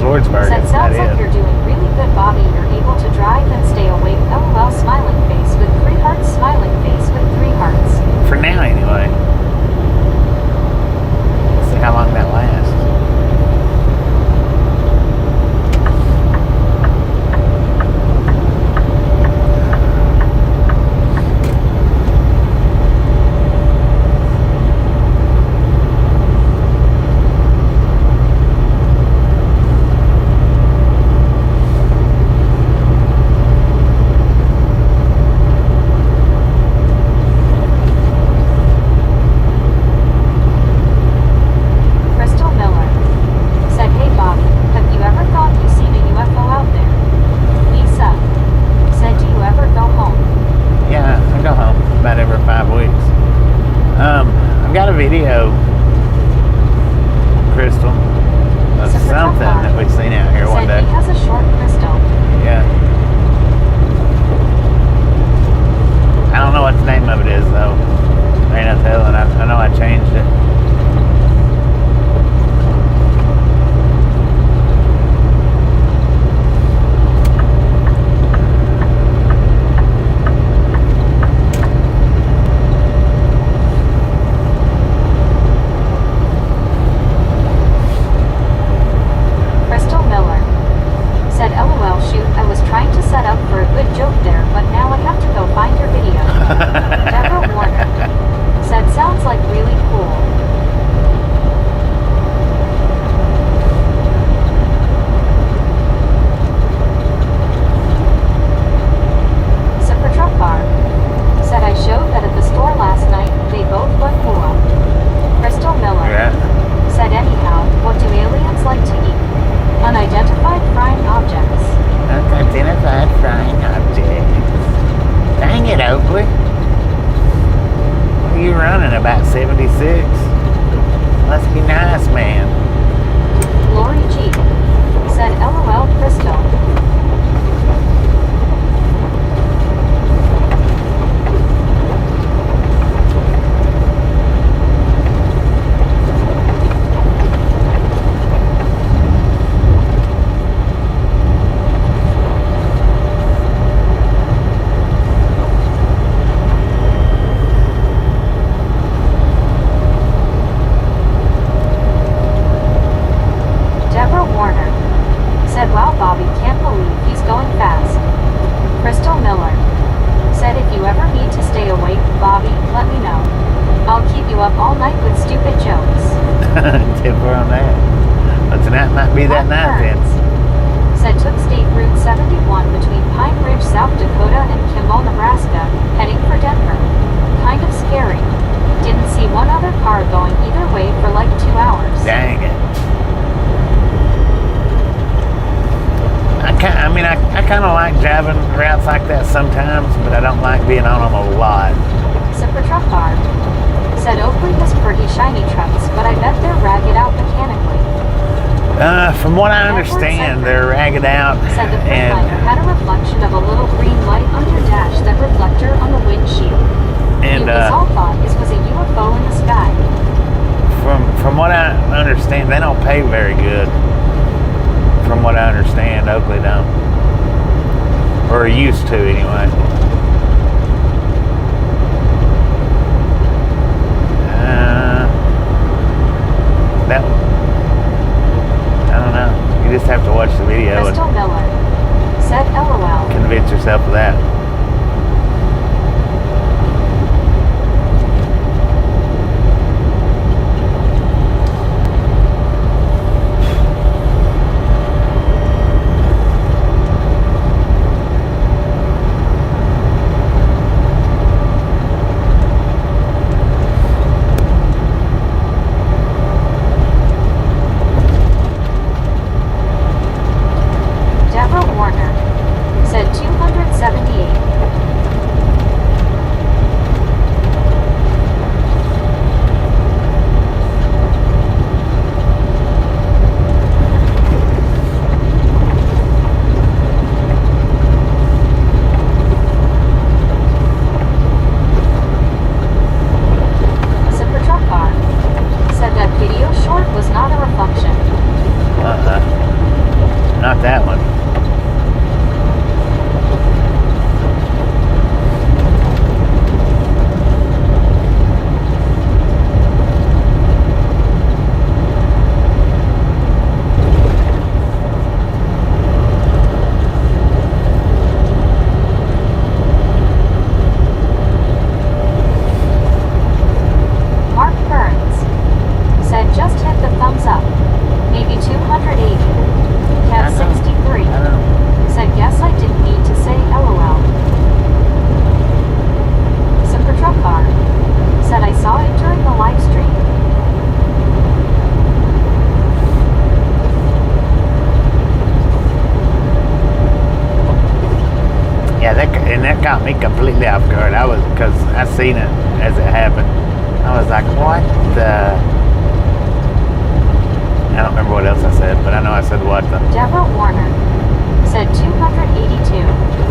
Lordsburg. Said, That's about sounds like it. you're doing really good, Bobby. You're able to drive and stay awake. LOL, smiling face with 3 hearts, smiling face with 3 hearts. For now, anyway. Let's see how long that lasts. Crystal Miller said, hey Bobby, have you ever thought you've seen a UFO out there? Lisa said, do you ever go home? Yeah, I go home about every 5 weeks. I've got a video, Crystal, of So for something Trump that we've seen out here one said day. he has a short crystal. Yeah. I don't know what the name of it is though. I ain't no telling. I know I changed it. Crystal Miller said, LOL, shoot, I was trying to set up for a good joke there, but now I have to go find your video. Deborah Warner said, sounds like really cool. Super Truck Bar said, I showed that at the store last night, they both look cool. Crystal Miller Yeah. said, anyhow, what do aliens like to eat? Unidentified frying objects. Unidentified flying object. Dang it, Oakley. What are you running, about 76? Must be nice, man. Lori G said, LOL, Crystal. Deborah Warner said, wow, Bobby, can't believe he's going fast. Crystal Miller said, if you ever need to stay awake, Bobby, let me know. I'll keep you up all night with stupid jokes. Tip her on that. But tonight might be that night then. Said, took State Route 71 between Pine Ridge, South Dakota and Kimball, Nebraska, heading for Denver. Kind of scary. Didn't see one other car going either way for like 2 hours. Dang it. I kind of like driving routes like that sometimes, but I don't like being on them a lot. Super Truck Bar said, Oakley has pretty shiny trucks, but I bet they're ragged out mechanically. From what I understand, they're ragged out, Said the and Freightliner had a reflection of a little green light on your dash, that reflector on the windshield. And, you all thought this was a UFO in the sky. from what I understand, they don't pay very good. From what I understand, Oakley don't, or used to anyway. That I don't know. You just have to watch the video Crystal Miller said, LOL. and convince yourself of that. Deborah Warner said, 278 not that one. Mark Burns said just hit the thumbs up. Maybe 280. Kev 63 I know. said yes, I didn't need to say LOL. Super Truck Car said I saw it during the live stream. Yeah, that caught me completely off guard. Because I seen it as it happened. I was like, what the? I don't remember what else I said, but I know I said what the. Deborah Warner said 282.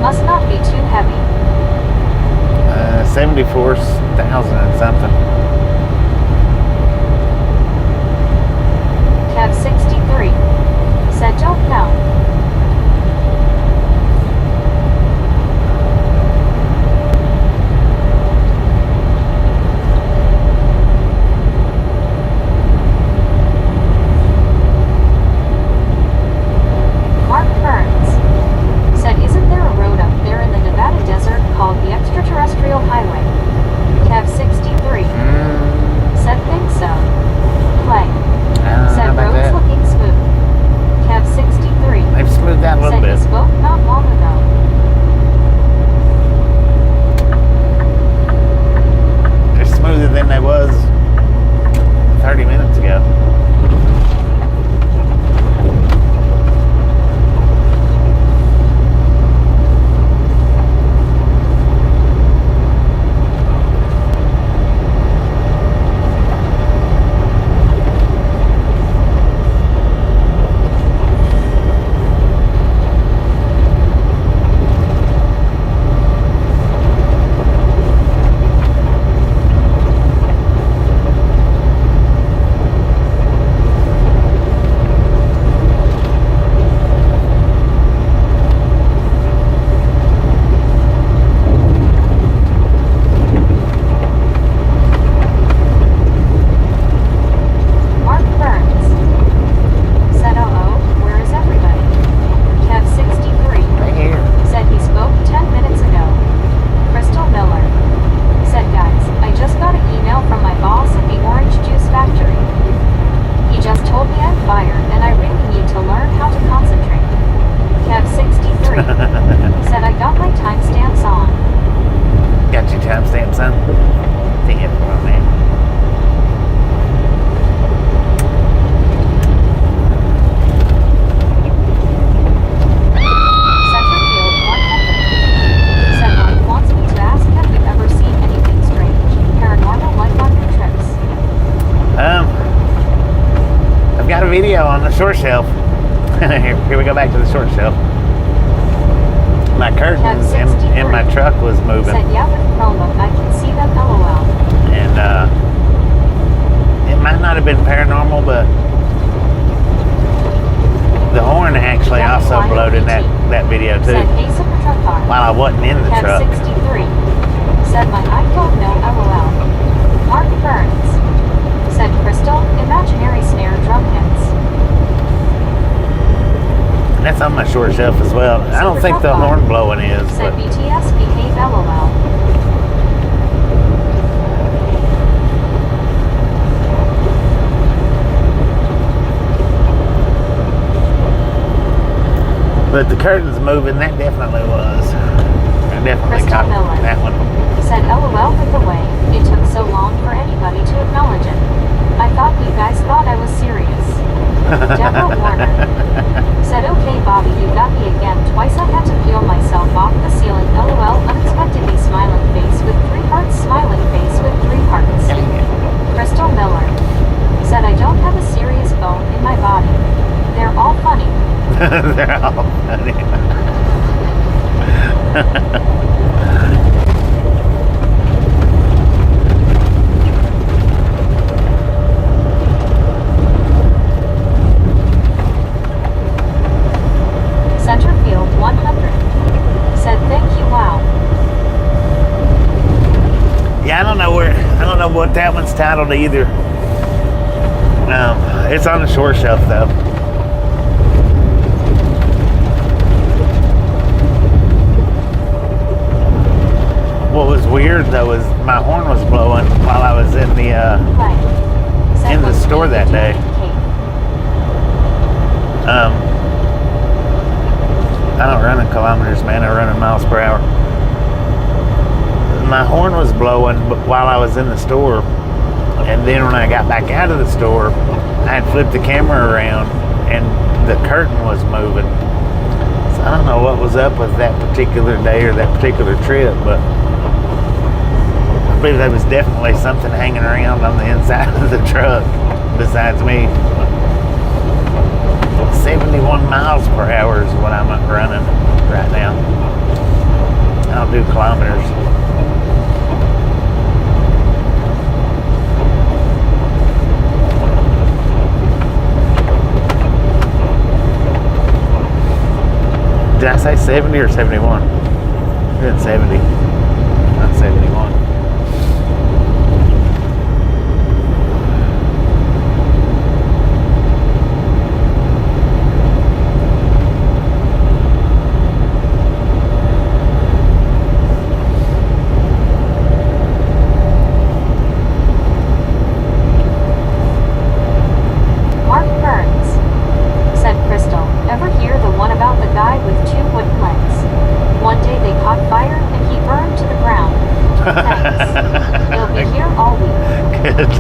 Must not be too heavy. 74,000 and something. Kev 63 said don't know. Mark Burns said isn't there a road up there in the Nevada desert called the Extraterrestrial Highway? Kev 63 said think so. Play said roads looking smooth. Kev 63 They've smoothed out a little said bit. he spoke not long ago. They're smoother than they was 30 minutes ago. Mark Burns said where is everybody? Kev 63 Right here. said he spoke 10 minutes ago. Crystal Miller said guys, I just got an email from my boss at the orange juice factory. He just told me I'm fired and I really need to learn how to concentrate. Kev 63 said I got my timestamps on. Got your timestamp, son? Damn, oh, man. Centerfield 100 said Mike wants me to ask have you ever seen anything strange, paranormal like on your trips? I've got a video on the short shelf. Here we go back to the short shelf. My curtains in my truck was moving. Said yeah with Chromebook I can see them LOL. And been paranormal, but the horn actually also blowed in that video too. Said Ace of the truck car. While I wasn't in the Kev truck. 63. Said my iPhone no LOL. Mark Burns. Said Crystal, imaginary snare drum hits. That's on my short shelf as well. I don't think the horn blowing is, Said but BTS behave LOL. but the curtains moving, that definitely was. I definitely Crystal caught Miller. that one. Said LOL with the way it took so long for anybody to acknowledge it. I thought you guys thought I was serious. Deborah Warner. Said okay Bobby, you got me again. Twice I had to peel myself off the ceiling. LOL unexpectedly smiling face with 3 hearts. Smiling face with 3 hearts. Crystal Miller. Said I don't have a serious bone in my body. They're all funny. They're all funny. Centerfield 100. Said thank you, wow. Yeah, I don't know what that one's titled either. It's on the short shelf though. What was weird though is my horn was blowing while I was in the store that day. I don't run in kilometers, man. I run in miles per hour. My horn was blowing while I was in the store, and then when I got back out of the store, I had flipped the camera around, and the curtain was moving. So I don't know what was up with that particular day or that particular trip, but I believe there was definitely something hanging around on the inside of the truck besides me. 71 miles per hour is what I'm running right now. I don't do kilometers. Did I say 70 or 71? I did 70, not 71.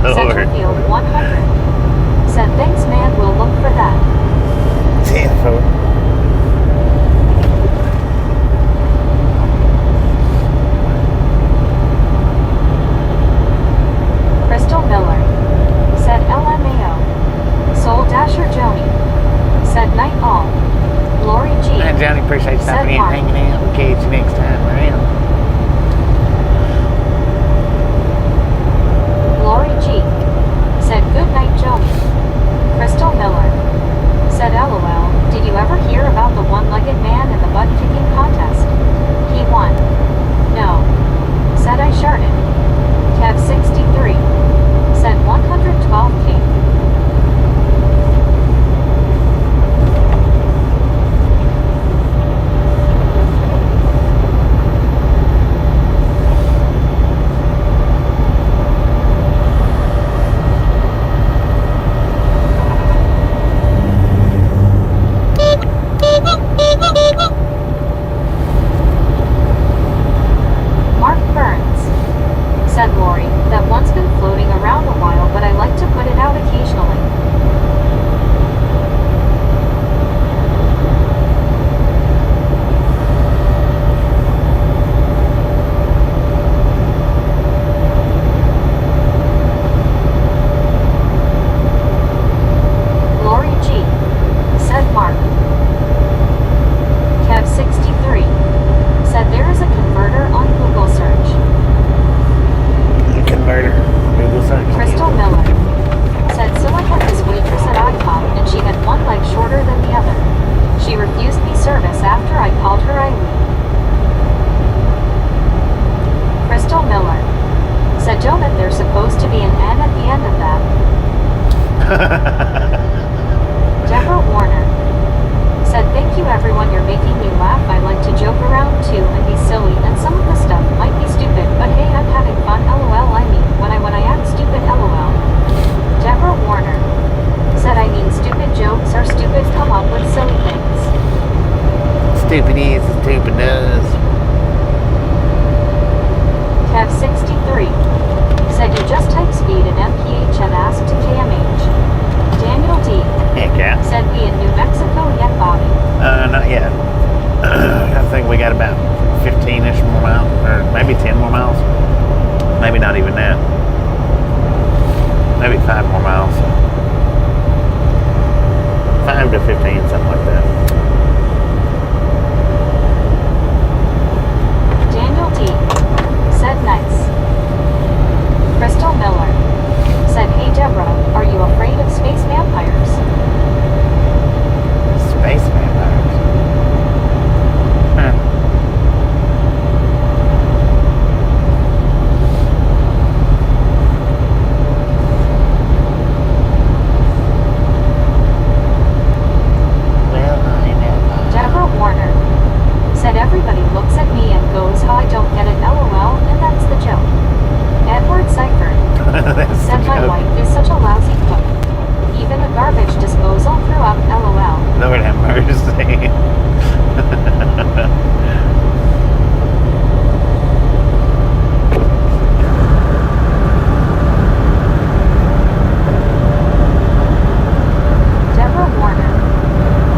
Centerfield 100. Said thanks man, we'll look for that. Crystal Miller. Said LMAO. Soul Dasher Joni. Said night all. Lori G. Hi Johnny, appreciate you stopping in and hanging out. We'll catch you next time around. Lori G. Said good night Joni. Crystal Miller. Said LOL, did you ever hear about the one-legged man in the butt-kicking contest? He won. No. Said I sharted. Kev 63. Said Deborah Warner said, "Thank you everyone, you're making me laugh. I like to joke around too and be silly, and some of the stuff might be stupid, but hey, I'm having fun. LOL. I mean, when I act stupid, LOL." Deborah Warner said, "I mean, stupid jokes are stupid. Come up with silly things." Stupid is, stupid does. Kev 63 said, "You just type speed in MPH and ask to KMH." Daniel D Heck yeah. said, "We in New Mexico yet, Bobby?" Not yet. I think we got about 15-ish more miles, or maybe 10 more miles. Maybe not even that. Maybe 5 more miles. 5 to 15, something like that. Daniel D said, "Nice." Crystal Miller said, "Hey Deborah, are you afraid of space vampires?" Space vampires. Huh. Well, I know. Deborah Warner said, "Everybody looks at me and goes, how I don't get it, LOL, and that's the joke." Edward Seifert That's said, the "My joke. wife is such a lousy cook. Even the garbage disposal threw up, LOL." Lord have mercy. Deborah Warner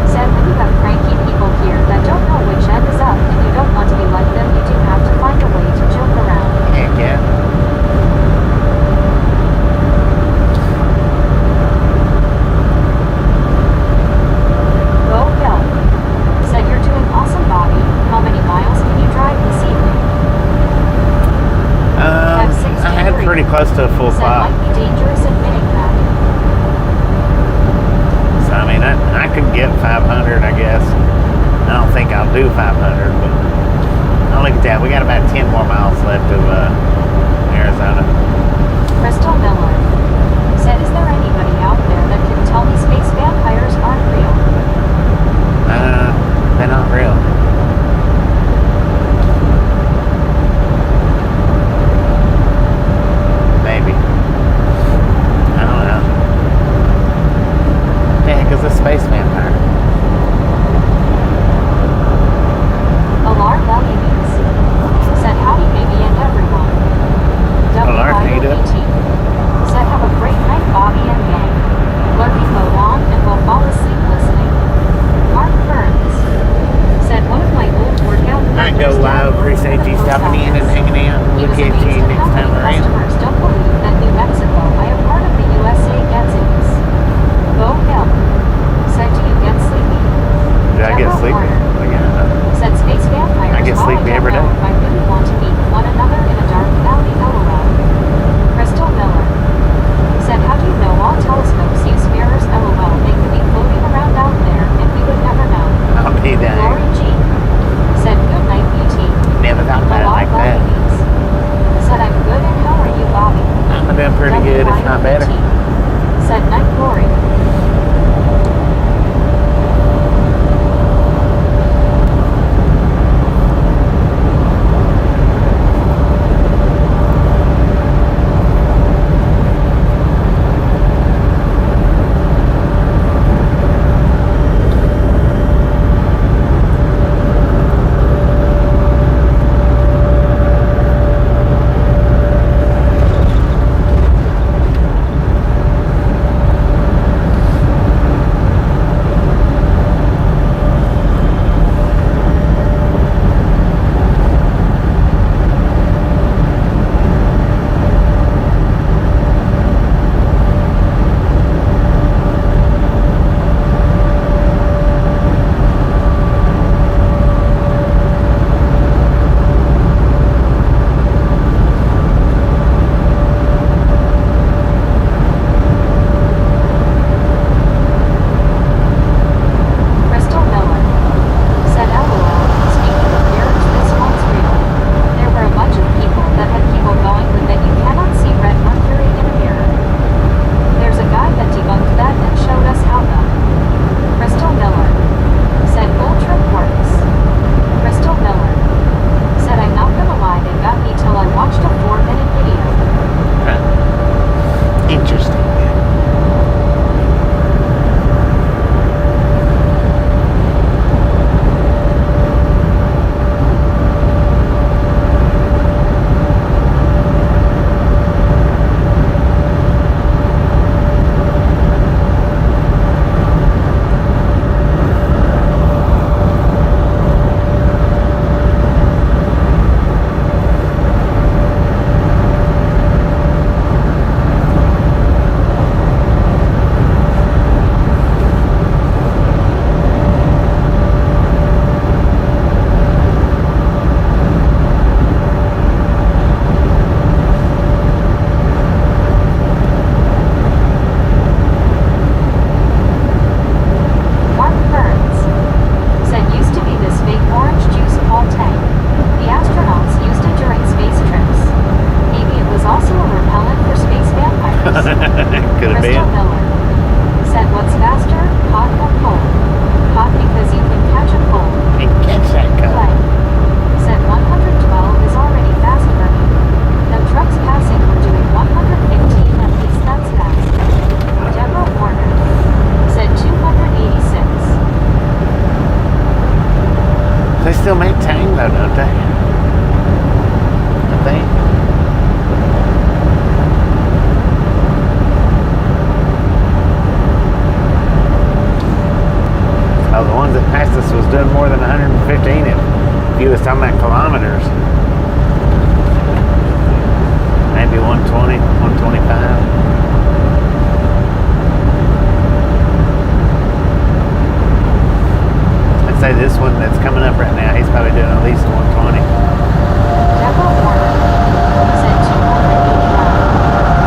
said, "When you have cranky people here that don't know which end is up and you don't want to be like them, you do have to find a way to joke around." Heck yeah. Bo Hill said, "You're doing awesome, Bobby. How many miles could be Crystal it. Miller said, what's faster, hot or cold? Hot because you can catch a cold. Hey, catch that Clay cold. said 112 is already fast for me. No trucks passing were doing 115, at least that's fast. Deborah Warner said 286. They still make tang though, don't they? Don't they? Oh, the ones that passed us was doing more than 115 if you was talking about kilometers. Maybe 120, 125. I'd say this one that's coming up right now, he's probably doing at least 120. Deborah Warner said 289.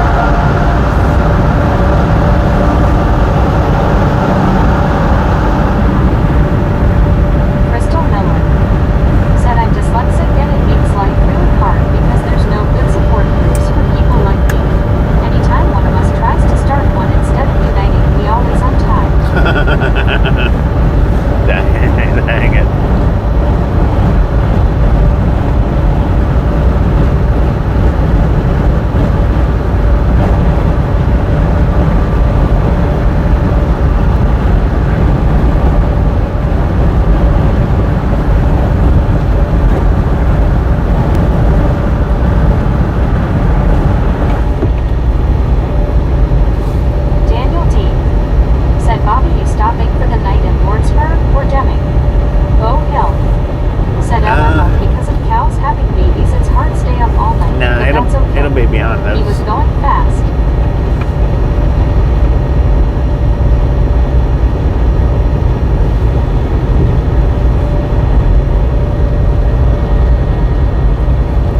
Crystal Miller said, I'm dyslexic and it makes life really hard because there's no good support groups for people like me. Anytime one of us tries to start one, instead of uniting, we always untie. Dang it. Daniel D. said, Bobby, you stopping for the night in Lordsburg or Deming? Bo Hill said, Eleanor, because of cows having babies, it's hard to stay up all night. No, but that's okay. it'll be beyond He was those. going fast.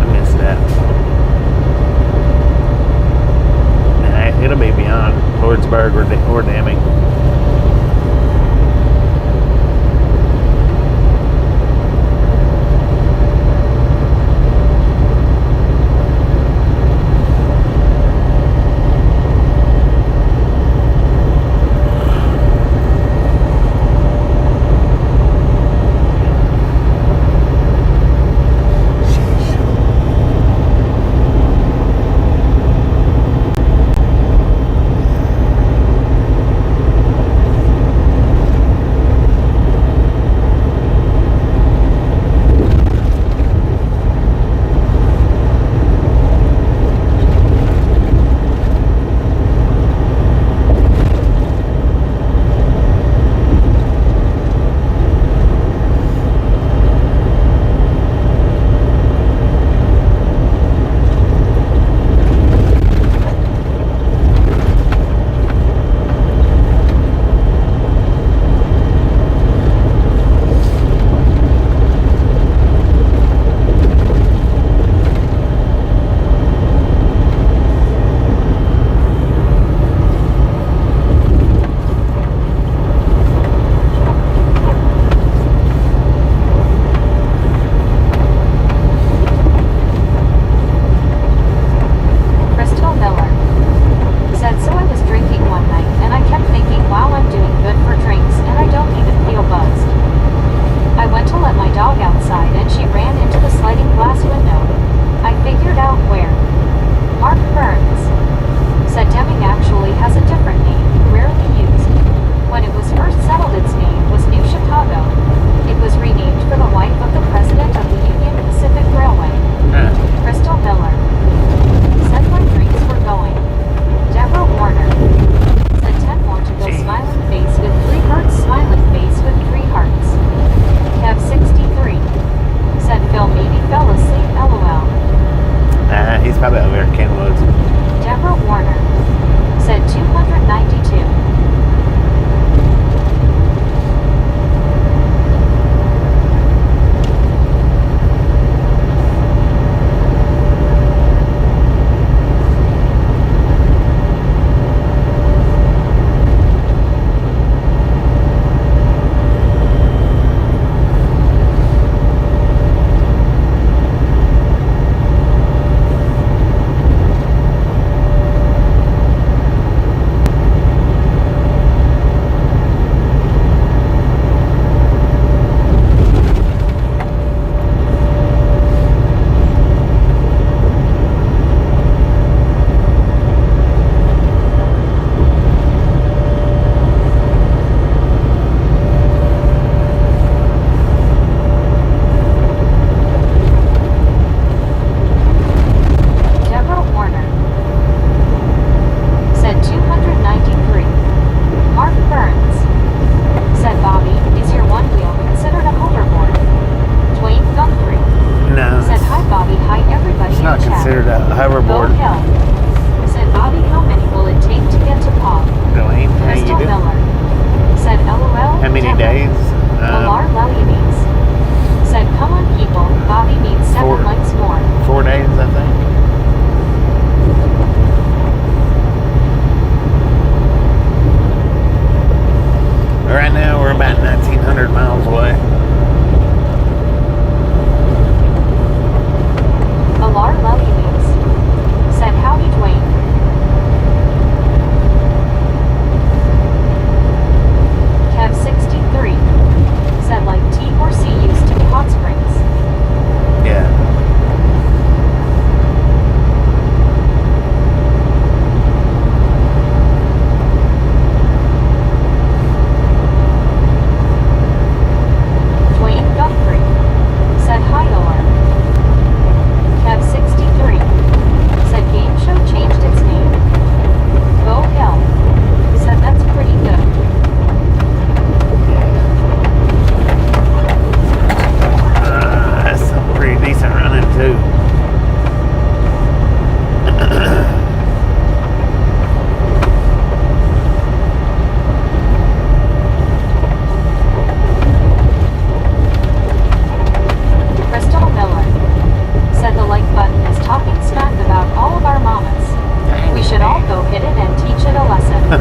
I missed that. Nah, it'll be beyond Lordsburg or Deming.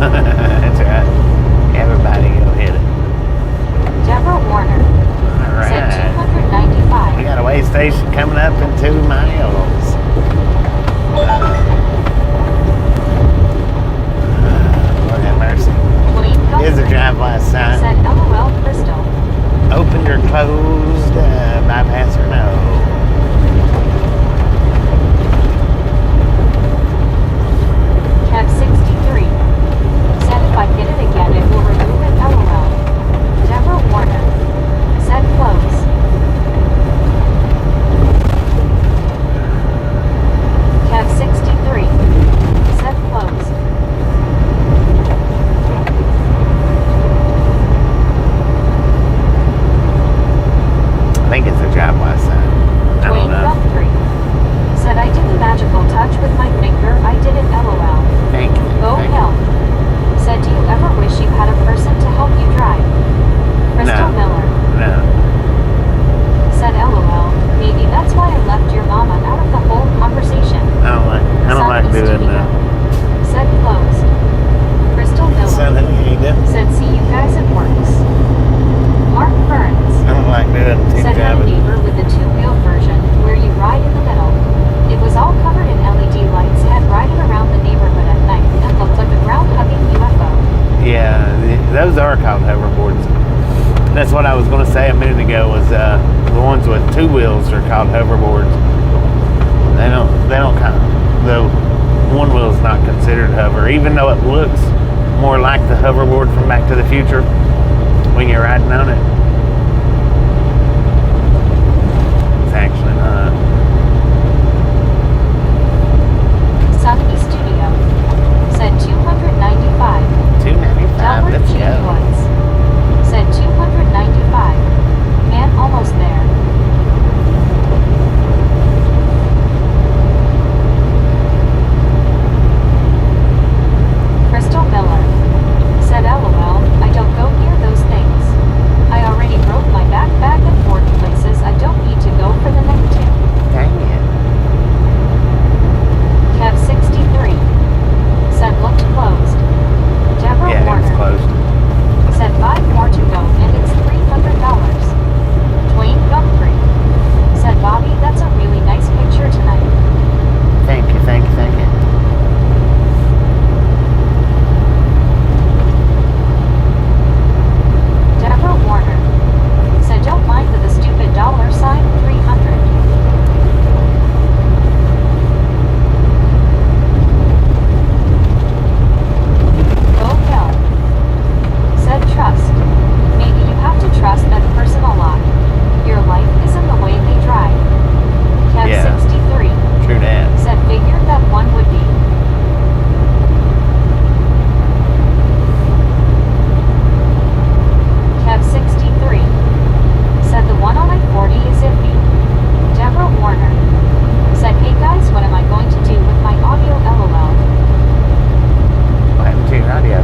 That's right. Everybody go hit it. Deborah Warner said Alright. 295. We got a way station coming up in 2 miles. Lord have mercy. Wayne Here's the Guthrie drive-by sign. said LOL Crystal. Opened or closed, bypass or no. Kev 63 said if I hit it again it will remove it LOL. Deborah Warner said close. Kev 63 said closed. I think it's a drive-by sign. I don't Wayne know. Guthrie said I did the magical touch with my finger. I did it LOL. Thank you. Go Thank you. Hill said do you ever wish you had a person to help you drive? Crystal No. Miller No. said LOL. Maybe that's why I left your mama out of the whole conversation. I don't like Sunny doing Studio that. said closed. Crystal Miller Something you need to. said see you guys at works. Mark Burns I don't like doing too said had a driving. neighbor with the two-wheel version where you ride in the middle. It was all covered in LED lights, had riding around the neighborhood at night and looked like a ground-hugging UFO. Yeah, those are called hoverboards. That's what I was going to say a minute ago. Was the ones with 2 wheels are called hoverboards. They don't kind of. The one wheel is not considered hover, even though it looks more like the hoverboard from Back to the Future when you're riding on it. It's actually not. Sunny Studio said 295. 295. Delbert Let's G. go. Woods said 295. Man, almost there. Crystal Miller said LOL, I don't go near those things. I already broke my back and forth places. I don't need to go for the next 2. Dang it. Kev 63 said looked closed. Deborah Yeah, Warner it's closed. said 5 more to go and it's $300. Dwayne Guthrie said Bobby, that's a really nice picture tonight. Thank you, thank you, thank you. Deborah Warner said don't mind with a stupid $300. Go Hill said trust. Maybe you have to trust that person a lot. Your life isn't the way they drive. Kev Yeah. 63 True that. said figured that one would be. Kev 63 said the one on I-40 is iffy. Deborah Warner said hey guys, what am I going to do with my audio LOL? What happened to your audio?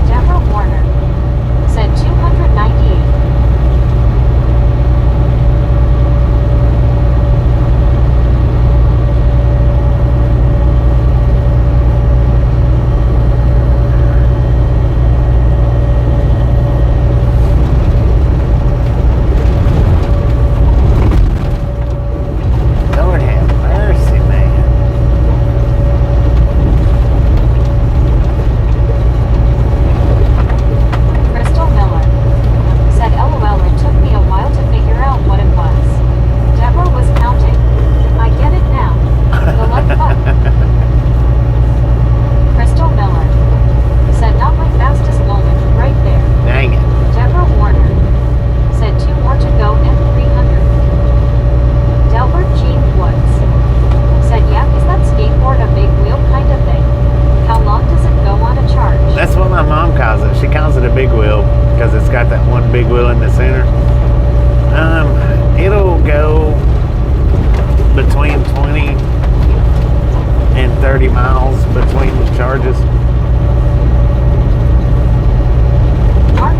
Deborah Warner said 298. Lord have mercy, man. Crystal Miller said LOL, it took me a while to figure out what it was. Deborah was counting. I get it now. The like button. Crystal Miller said not my fastest moment, right there. Dang it. Deborah Warner said 2 more to go and 300. Delbert G. Woods said yeah, is that skateboard a big wheel kind of thing? How long does it go on a charge? That's what my mom calls it. She calls it a big wheel because it's got that one big wheel in the center. It'll go between 20 and 30 miles between the charges. Mark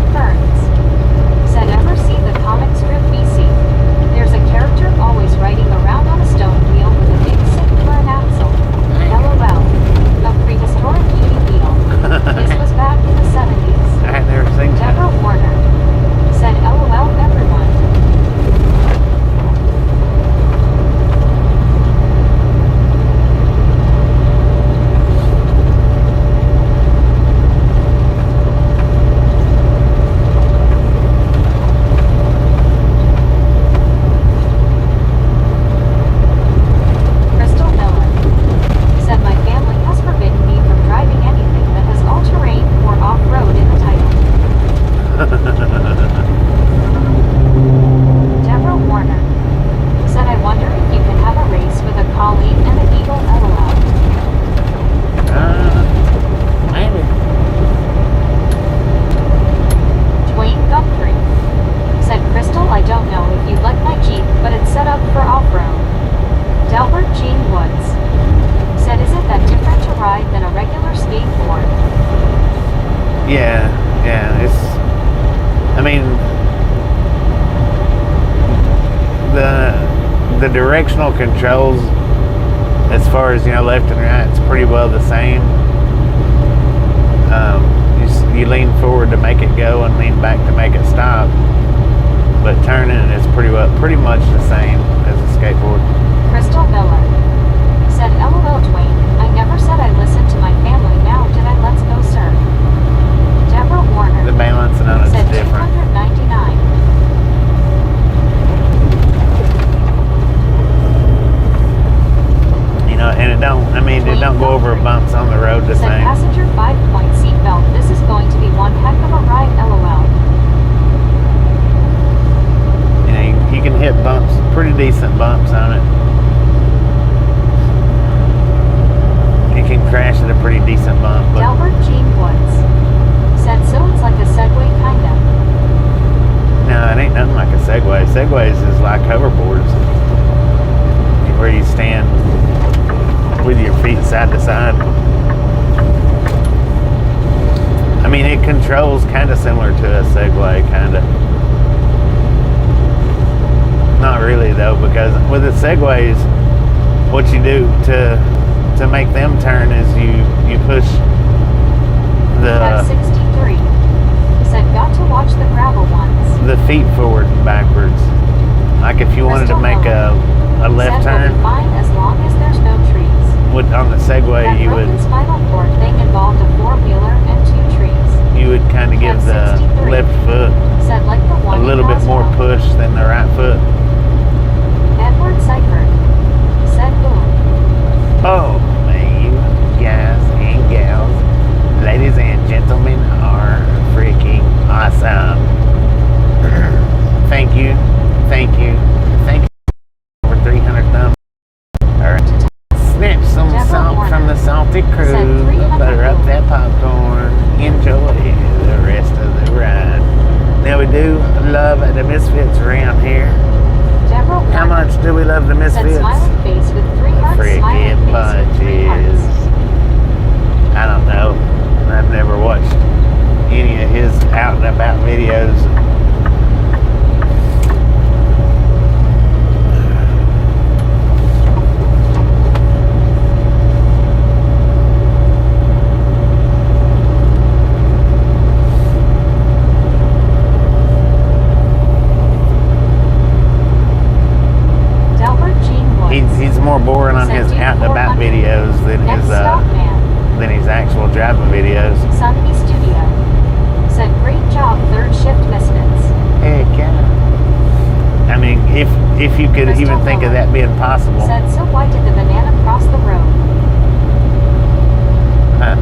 Deborah Warner said, I wonder if you can have a race with a colleen and a beagle, LOL. Maybe. Dwayne Guthrie said, Crystal, I don't know if you like my Jeep, but it's set up for off-road. Delbert Jean Woods said, is it that different to ride than a regular skateboard? Yeah, it's, I mean, the directional controls, as far as, left and right, it's pretty well the same. You lean forward to make it go and lean back to make it stop. But turning is pretty much the same as a skateboard. Crystal Miller said, LOL Dwayne, I never said I listened to my family, now did I? Let's go surf. Deborah Warner The balancing on it's said different. $299. And it don't go over bumps on the road the said, same. passenger 5-point seatbelt, this is going to be one heck of a ride, LOL. You can hit bumps, pretty decent bumps on it. You can crash at a pretty decent bump. But Delbert Jean Woods said, so it's like a Segway, kinda. no, it ain't nothing like a Segway. Segways is like hoverboards, where you stand with your feet side to side. I mean, it controls kind of similar to a Segway, kind of. Not really though, because with the Segways, what you do to make them turn is you push At 63 said, got to watch the gravel ones. the feet forward and backwards. Like if you wanted to make a left said, turn will be fine as long as there's no trees. on the Segway, That you broken would spinal cord thing involved a four-wheeler and 2 trees. kind of give At the 63 left foot said, like the a one little in bit more Roswell. push than the right foot. Edward Seifert said, boom. Oh, man, you guys and gals, ladies and gentlemen, are freaking awesome. Thank you for 300 thumbs. Alright, snatch some salt from the salty crew, butter up that popcorn, enjoy the rest of the ride. Now we do love the Misfits around here. Deborah How Warner much do we love the said, Misfits? smiling face with 3 hearts, Freaking smiling face with 3 bunches. hearts. I don't know. I've never watched any of his out and about videos. Delbert Jean Woods He's more boring on his out and about videos than Next his stop, man. actual driving videos. Sunny Studio said, great job, third shift Misfits. Heck yeah. I mean, if you could Crystal even think of Miller that being possible. said, so why did the banana cross the road? Huh?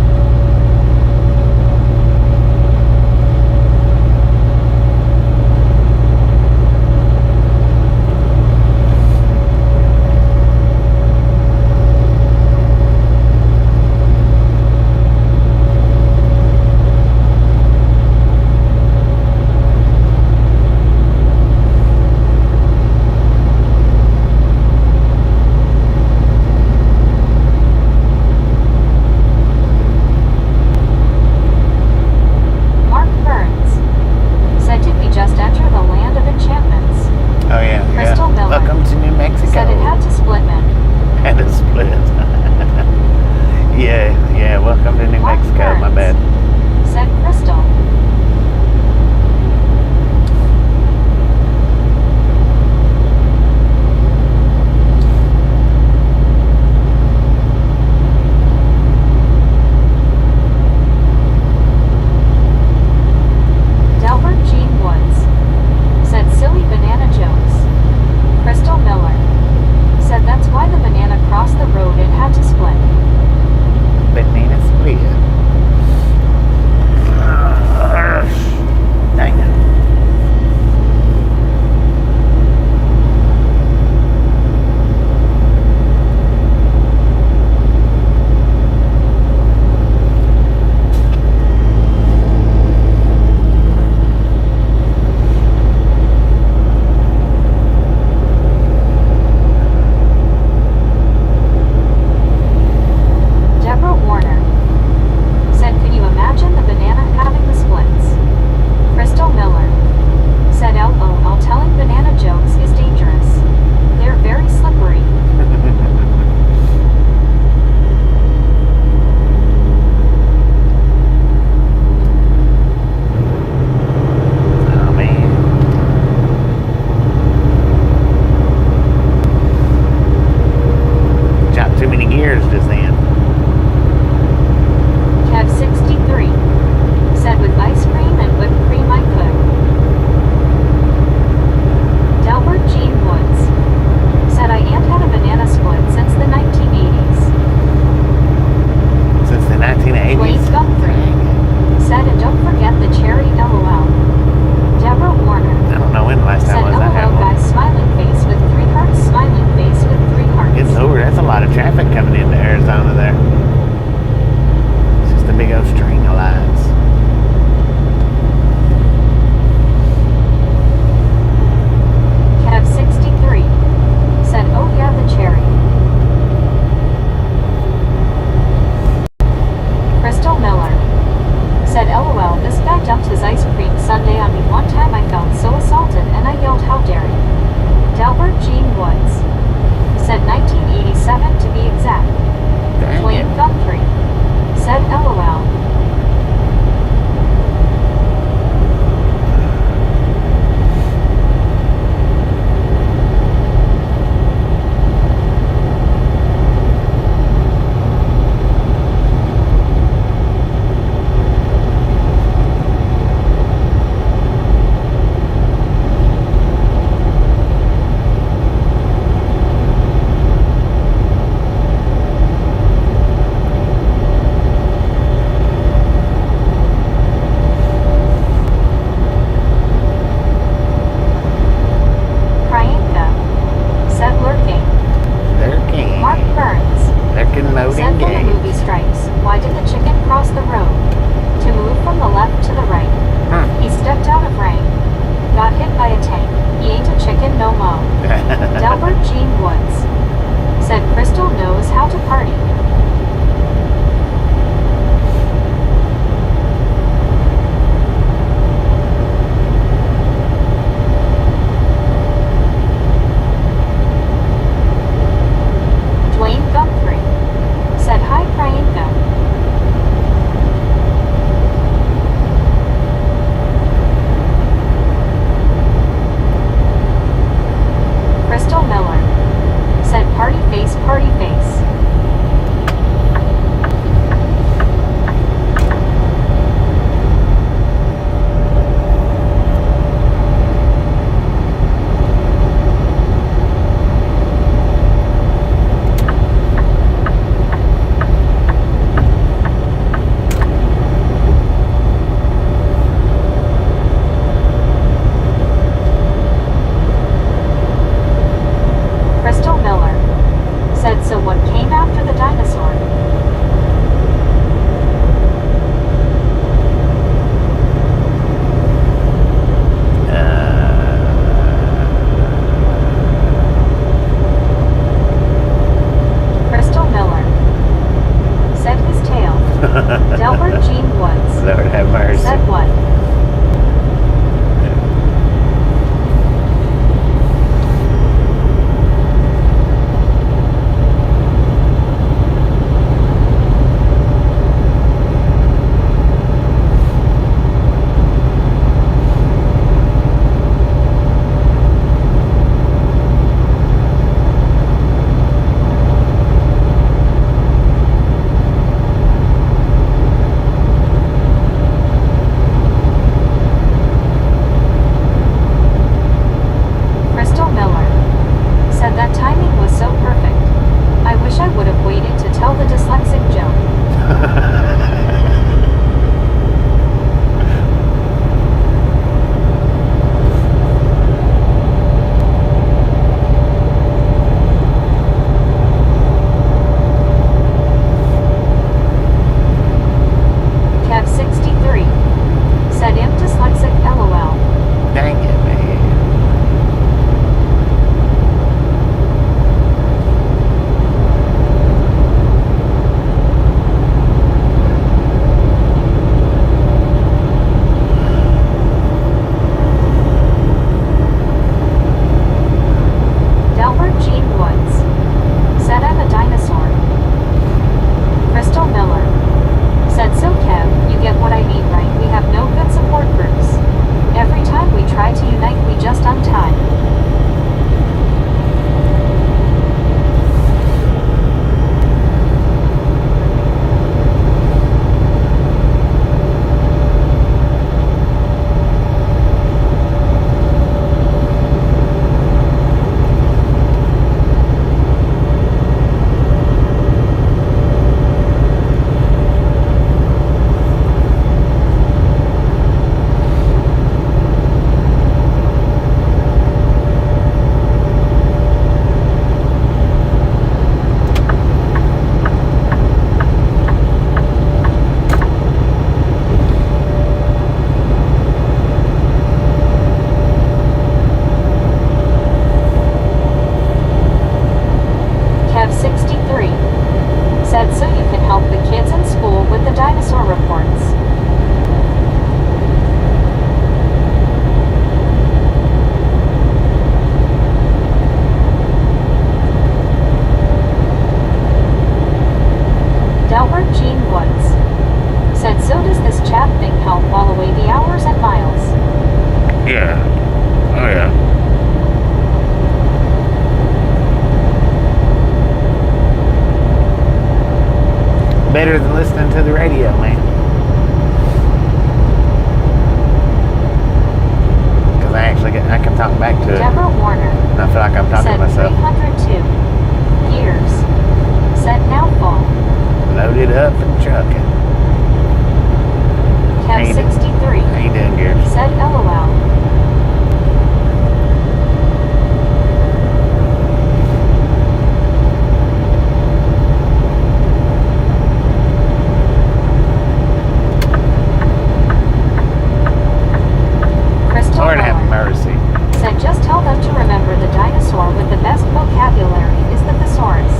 Crystal Lord have Miller mercy. said just tell them to remember the dinosaur with the best vocabulary is the thesaurus.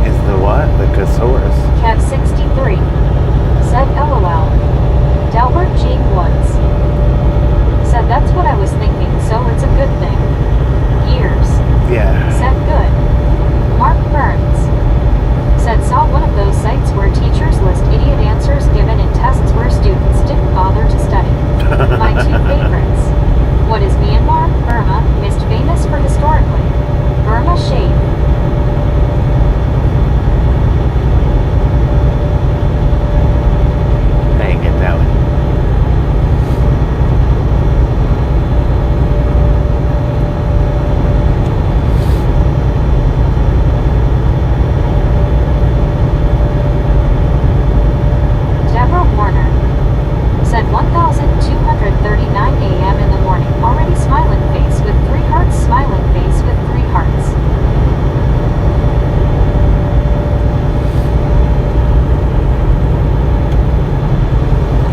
Is the what? The thesaurus. Kev 63 said LOL. Delbert G. Woods said that's what I was thinking, so it's a good thing. Years Yeah. said good. Mark Burns said saw one of those sites where teachers list idiot answers given in tests where students didn't bother to study. My two favorites. What is Myanmar? Burma, mist famous for historically. Burma shade. I ain't get that one. Deborah Warner said 1239 a.m. in the morning. Already smiling face with 3 hearts. Smiling face with 3 hearts.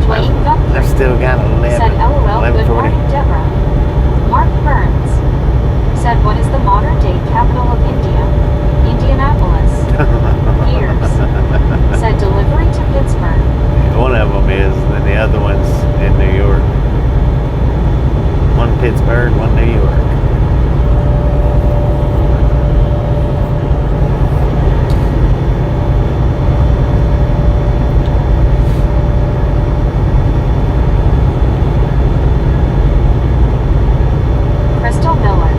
Dwayne I've Guthrie still got 11. said LOL. Good 11:40. morning, Deborah. Mark Burns said what is the modern day capital of India? Indianapolis. Years said delivery to Pittsburgh. One of them is, and the other one's in New York. One Pittsburgh, one New York. Crystal Miller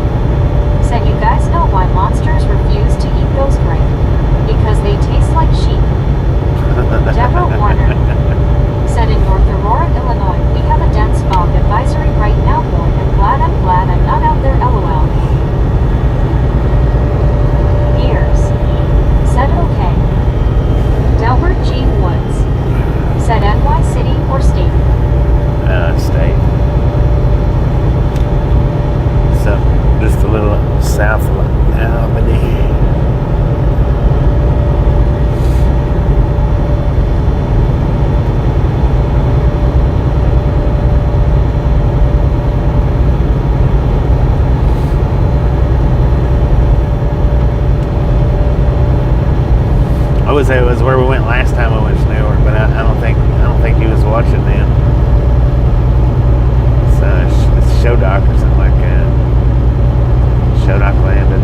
said you guys know why monsters refuse to eat ghost ring? Because they taste like sheep. Deborah Warner said in North Aurora, Illinois, we have a dense fog advisory right now, boy. I'm glad I'm not out there, LOL. Years said okay. Delbert G. Woods said NY city or state. State. So, just a little south of Albany. I would say it was where we went last time we went to New York, but I don't think he was watching then. It's Show Doc or something like that. Show Doc landed.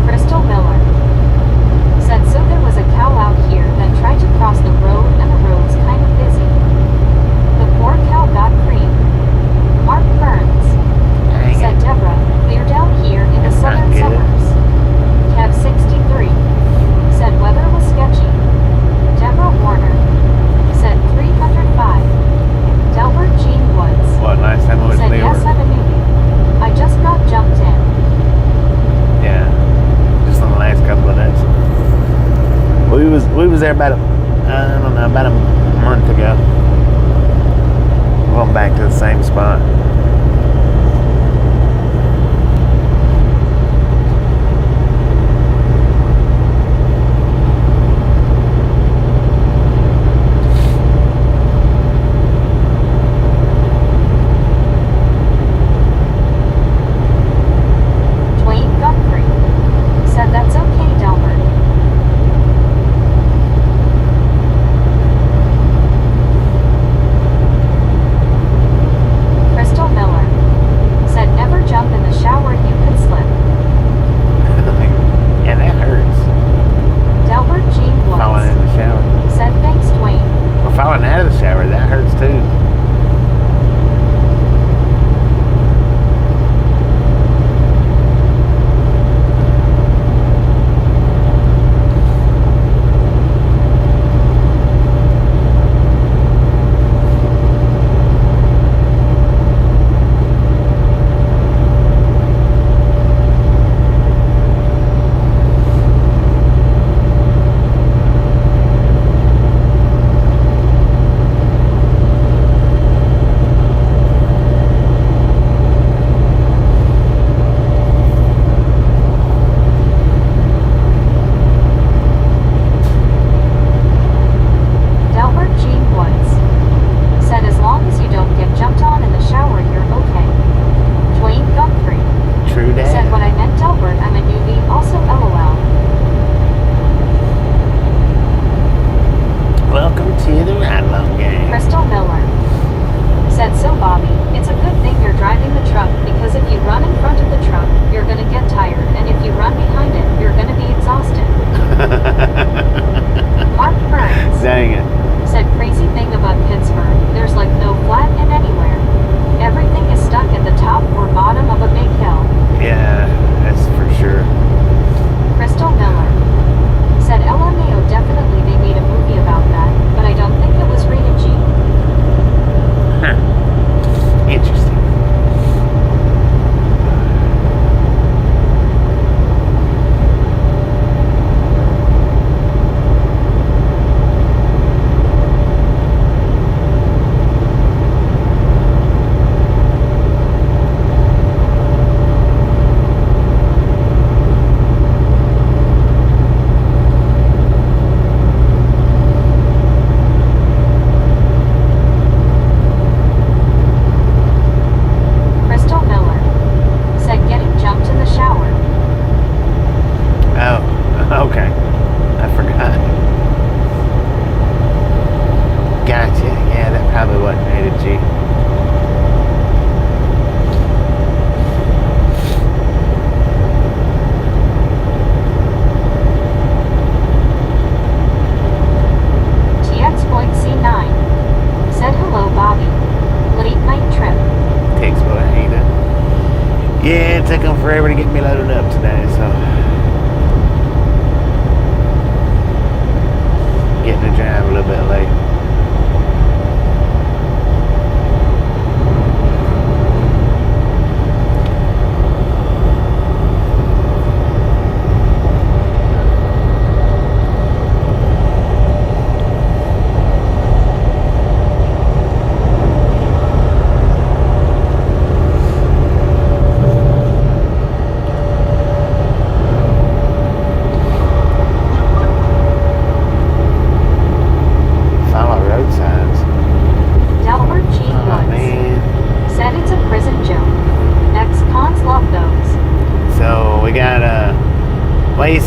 Crystal Miller said so there was a cow out here that tried to cross the road and the road's kind of busy. The poor cow got creamed. Mark Burns Dang said it. Deborah, clear down here in the That's not southern good. suburbs. Kev 63 said weather was sketchy. Deborah Warner said 305. Delbert Jean Woods What, last time we went to said New York? yes, I'm a newbie. I just got jumped in. Yeah, just in the last couple of days. We was there about about a month ago. Going back to the same spot. Dwayne Guthrie said that's okay, Delbert. Crystal it took them forever to get me loaded up today, so getting the drive a little bit late.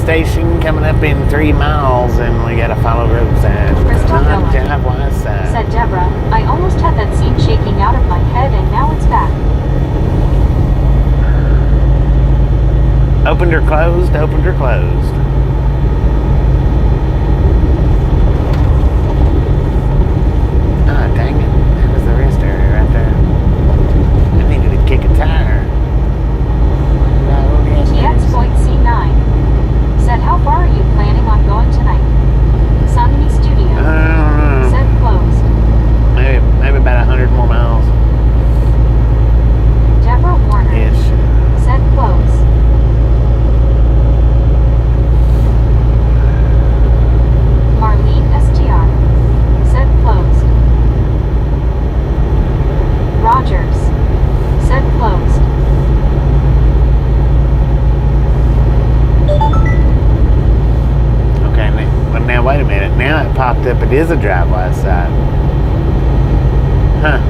Station coming up in 3 miles, and we gotta follow road signs. Crystal Village. Drive west side. Said Deborah, I almost had that scene shaking out of my head and now it's back. Opened or closed? Opened or closed? Ah, dang it. That was the rest area right there. I needed to kick a tire. TX C9 said, how far are you planning on going tonight? Sunny Studio said closed. Maybe about 100 more miles. Deborah Warner said close. Marlene STR said closed. Rogers said closed. Now wait a minute. Now it popped up. It is a drive west side. Huh.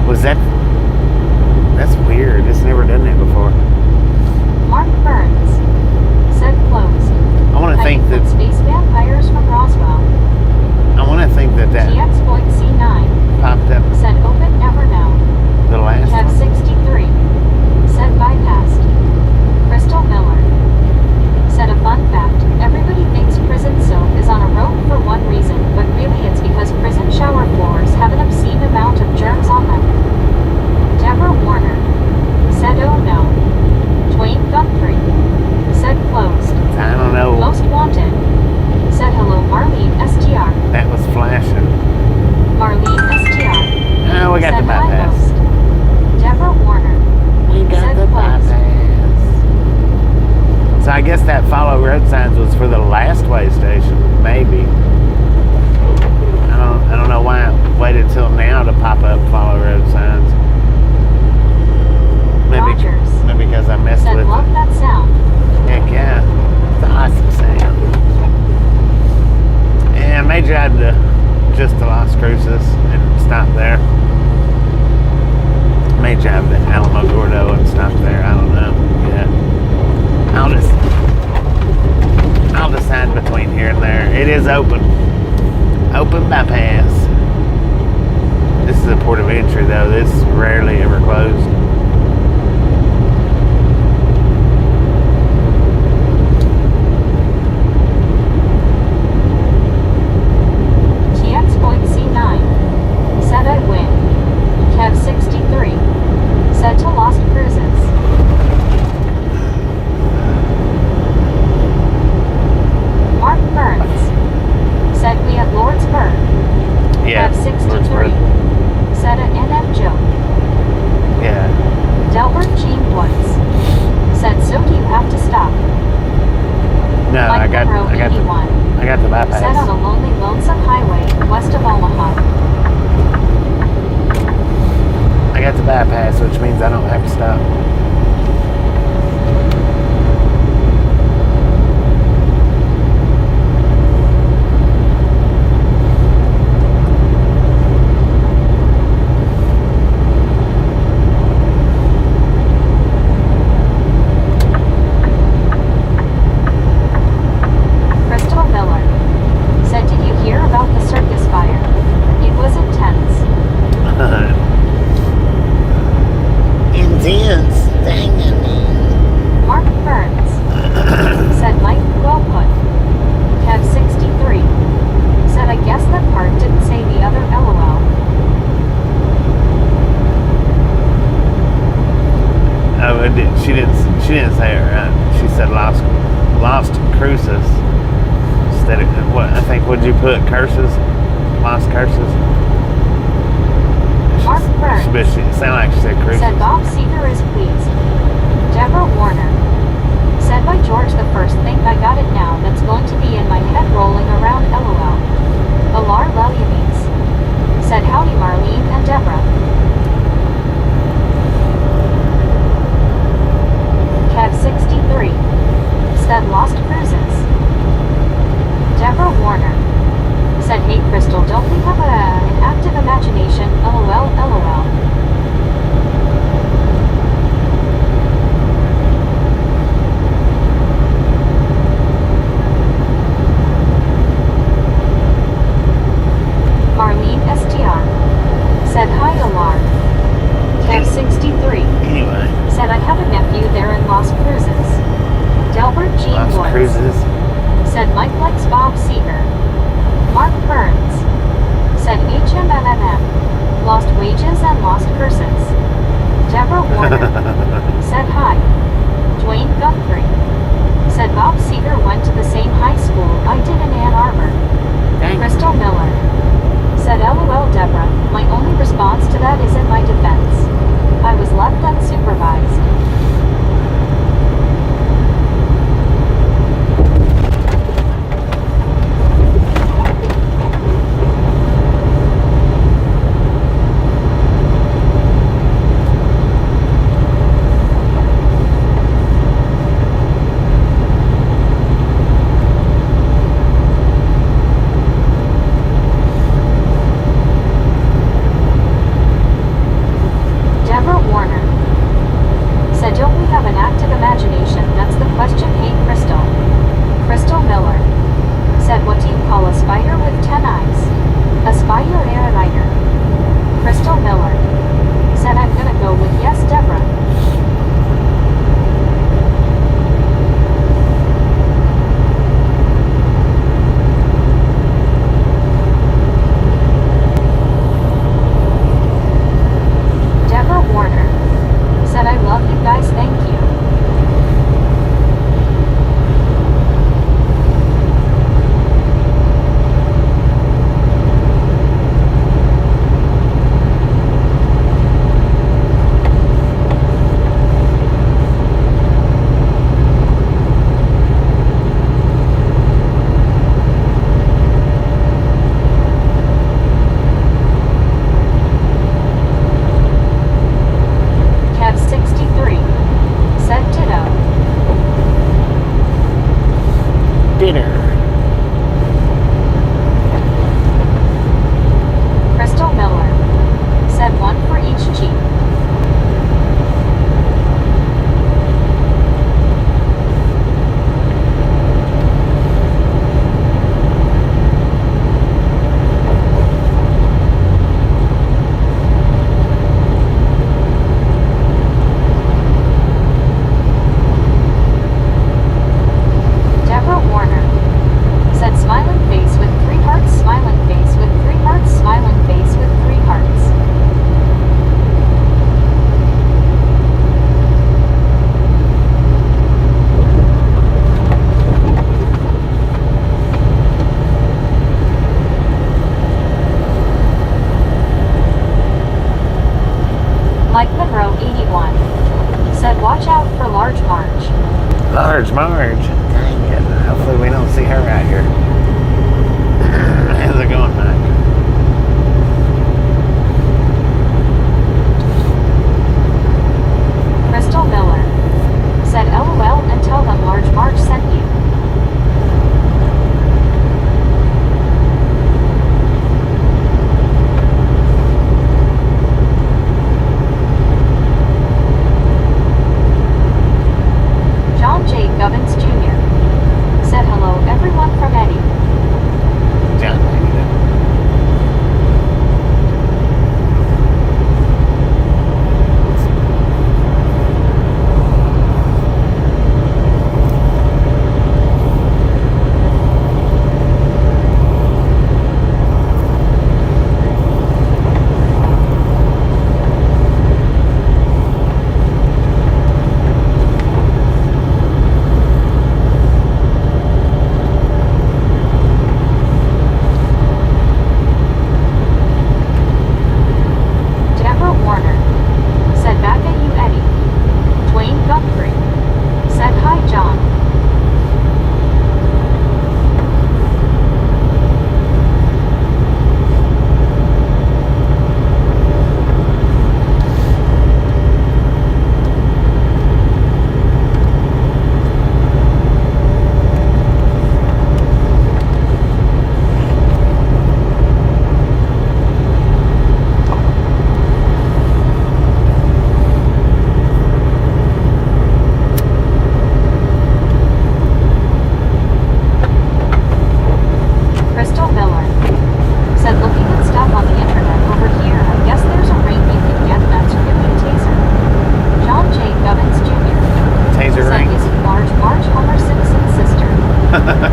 Was that? That's weird. It's never done that before. Mark Burns said closed. I want to think that Space Vampires from Roswell. I want to think that TX C9 popped up. Said open never known. The last Tab one. 63 said bypassed. Crystal Miller said a fun fact, everybody thinks prison soap is on a rope for one reason, but really it's because prison shower floors have an obscene amount of germs on them. Deborah Warner said oh no. Dwayne Guthrie said closed. I don't know. Most wanted said hello Marlene STR. That was flashing. Marlene STR. Oh, we got said the bypass. host. Deborah Warner We got said the closed. bypass. So I guess that follow road signs was for the last way station, maybe. I don't know why it waited till now to pop up follow road signs. Maybe because I messed said with love it. that sound. Heck yeah, it's an awesome sound. And I may drive just to Las Cruces and stop there. I may drive to Alamo Gordo and stop there. I don't know. Yeah. I'll decide between here and there. It is open. Open bypass. This is a port of entry though. This is rarely ever closed. TX C9 said I win. Kev 63 said to Las Cruces. Mark Burns said we at Lordsburg. Yeah. Kev 63 said an NM joke. Yeah. Delbert Gene Woods said so do you have to stop? No, Mike I got Monroe 81 the bypass. said on a lonely, lonesome highway west of Omaha. I got the bypass, which means I don't have to stop. Intense. Cruces. Instead of what I think, would you put curses? Las Cruces. Mark Burns It sounded like she said Cruces. said Bob Seeger is pleased. Deborah Warner said by George the first thing I got it now that's going to be in my head rolling around LOL. Alar Lelianes said howdy Marlene and Deborah. Kev 63 said Lost Cruises. Deborah Warner said hey Crystal, don't we have an active imagination? LOL LOL. Marlene STR said hi Alar. Kev 63 Anyway, said I have a nephew there in Las Cruces. Delbert G. Las Woods Cruces. said Mike likes Bob Seeger. Mark Burns said HMMMM, lost wages and lost curses. Deborah Warner said hi. Dwayne Guthrie said Bob Seeger went to the same high school I did in Ann Arbor. Dang. Crystal Miller said LOL Deborah, my only response to that is in my defense. I was left unsupervised. Deborah Warner said don't we have an active imagination? That's the question. Hey Crystal. Crystal Miller said what do you call a spider with 10 eyes? A spider air rider. Crystal Miller said I'm gonna go with yes Deborah. Deborah Warner said I love you guys, thank you. Kev 63 said ditto. Dinner. Crystal Miller said one for each cheek. Deborah Warner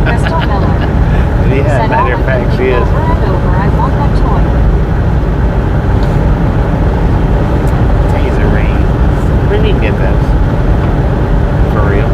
Crystal Miller. Yeah, Said, matter of "Oh, fact, she is. over and over, I want that toy." Taser rings. We need to get those. For real.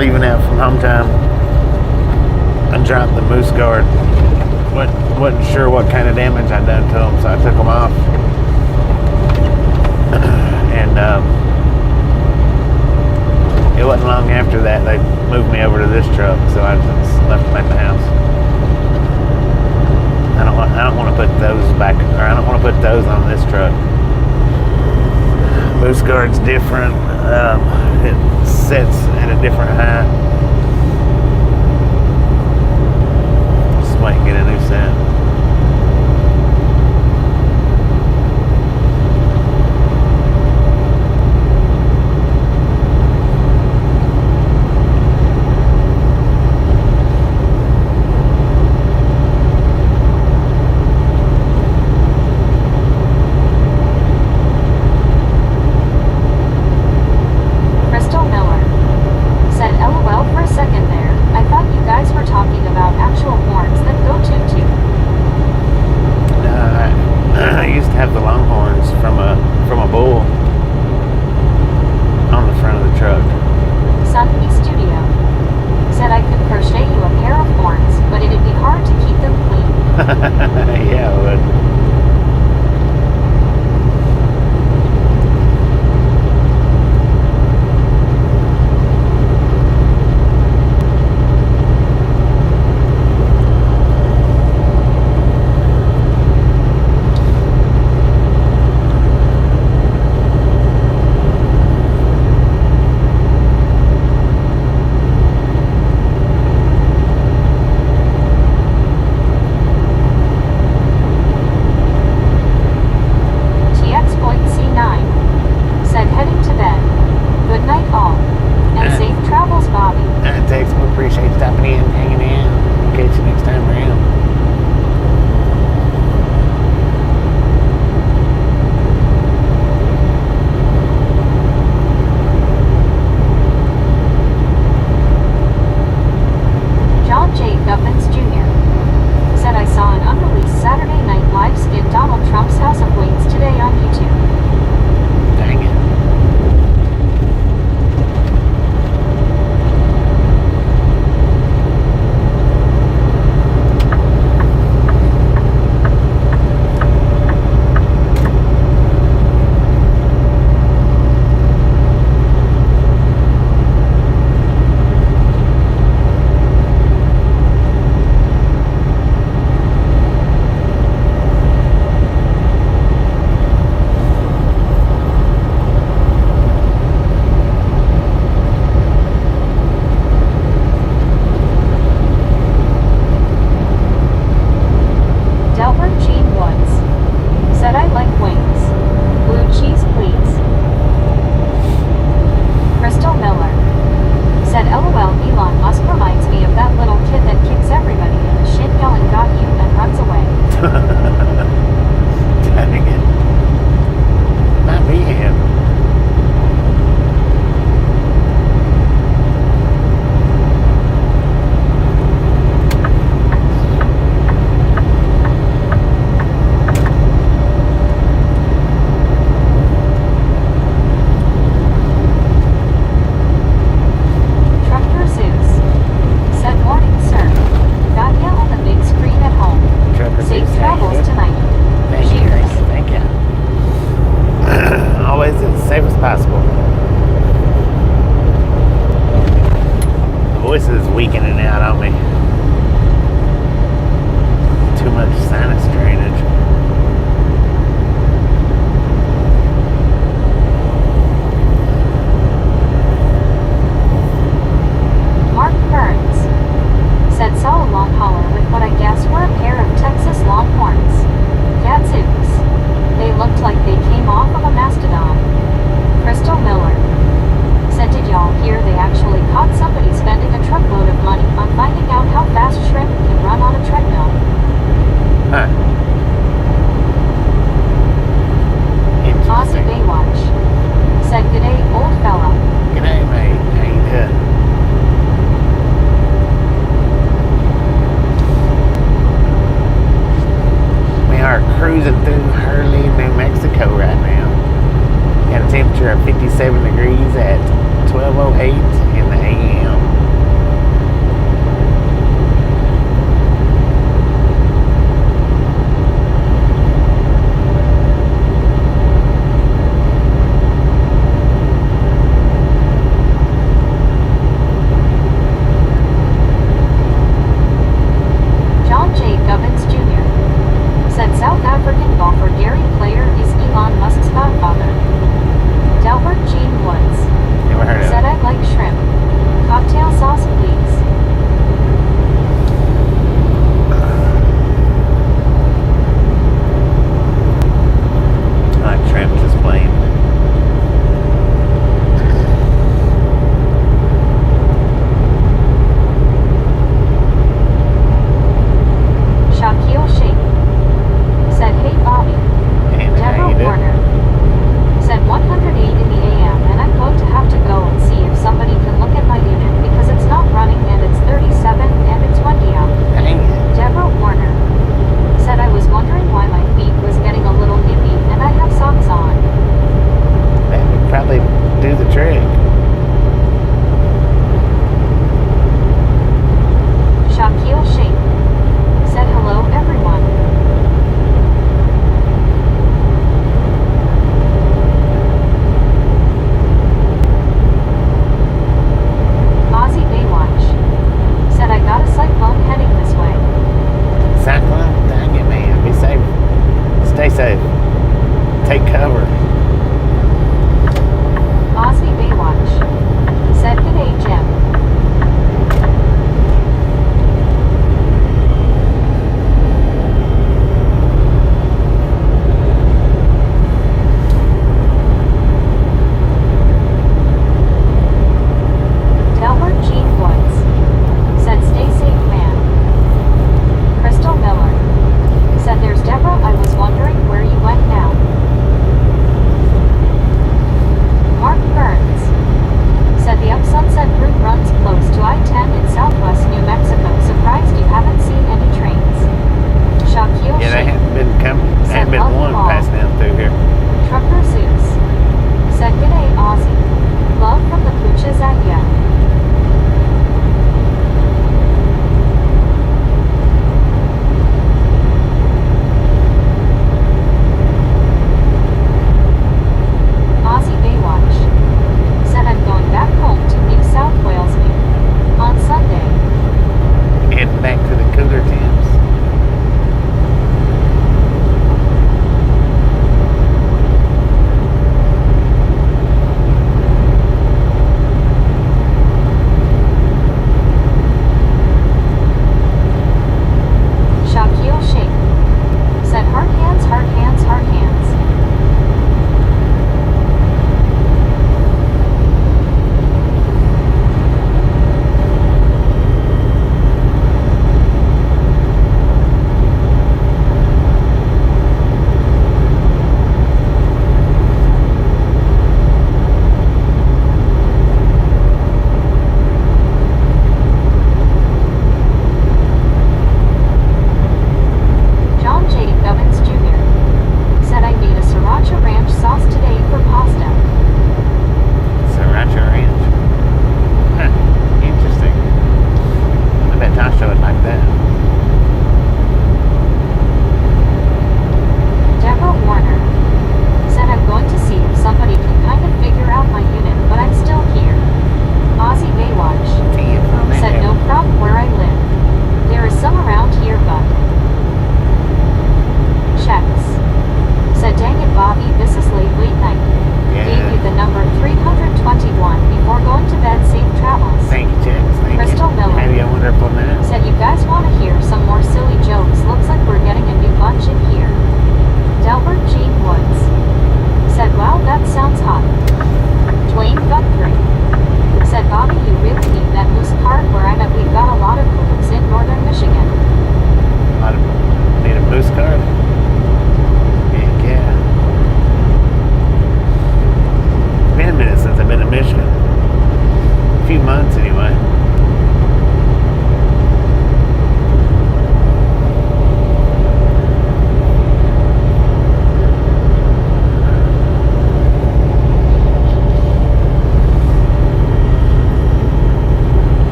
leaving out from home time, I dropped the moose guard. Wasn't sure what kind of damage I'd done to them, so I took them off. And it wasn't long after that they moved me over to this truck, so I just left them at the house. I don't want to put those back, or I don't want to put those on this truck. Moose guard's different. It sets at a different height. Just wait and get a new set. Yeah, it would. voice is weakening out on me. Too much sinus drainage. Mark Burns said saw a long hauler with what I guess were a pair of Texas Longhorns. Gadzooks. They looked like they came off of a mastodon. Crystal Miller said, did y'all hear they actually caught somebody spending a truckload of money on finding out how fast shrimp can run on a treadmill? Huh. Aussie Baywatch said, g'day old fella. G'day mate, how you doing? We are cruising through Hurley, New Mexico right now. Got a temperature of 57 degrees at 12:08 in the AM.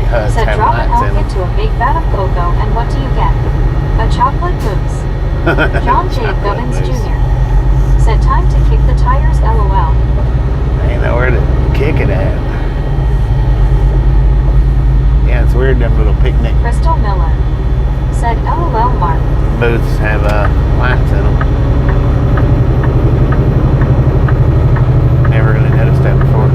huts Said have drop an lights elk in them. into a big vat of cocoa and what do you get? A chocolate mousse. John J. Chocolate Gubbins mousse. Jr. Said time to kick the tires, LOL. Ain't nowhere to kick it at. Yeah, it's weird them little picnic Crystal Miller. Said LOL Mark. booths have lights in them. Never really noticed that before.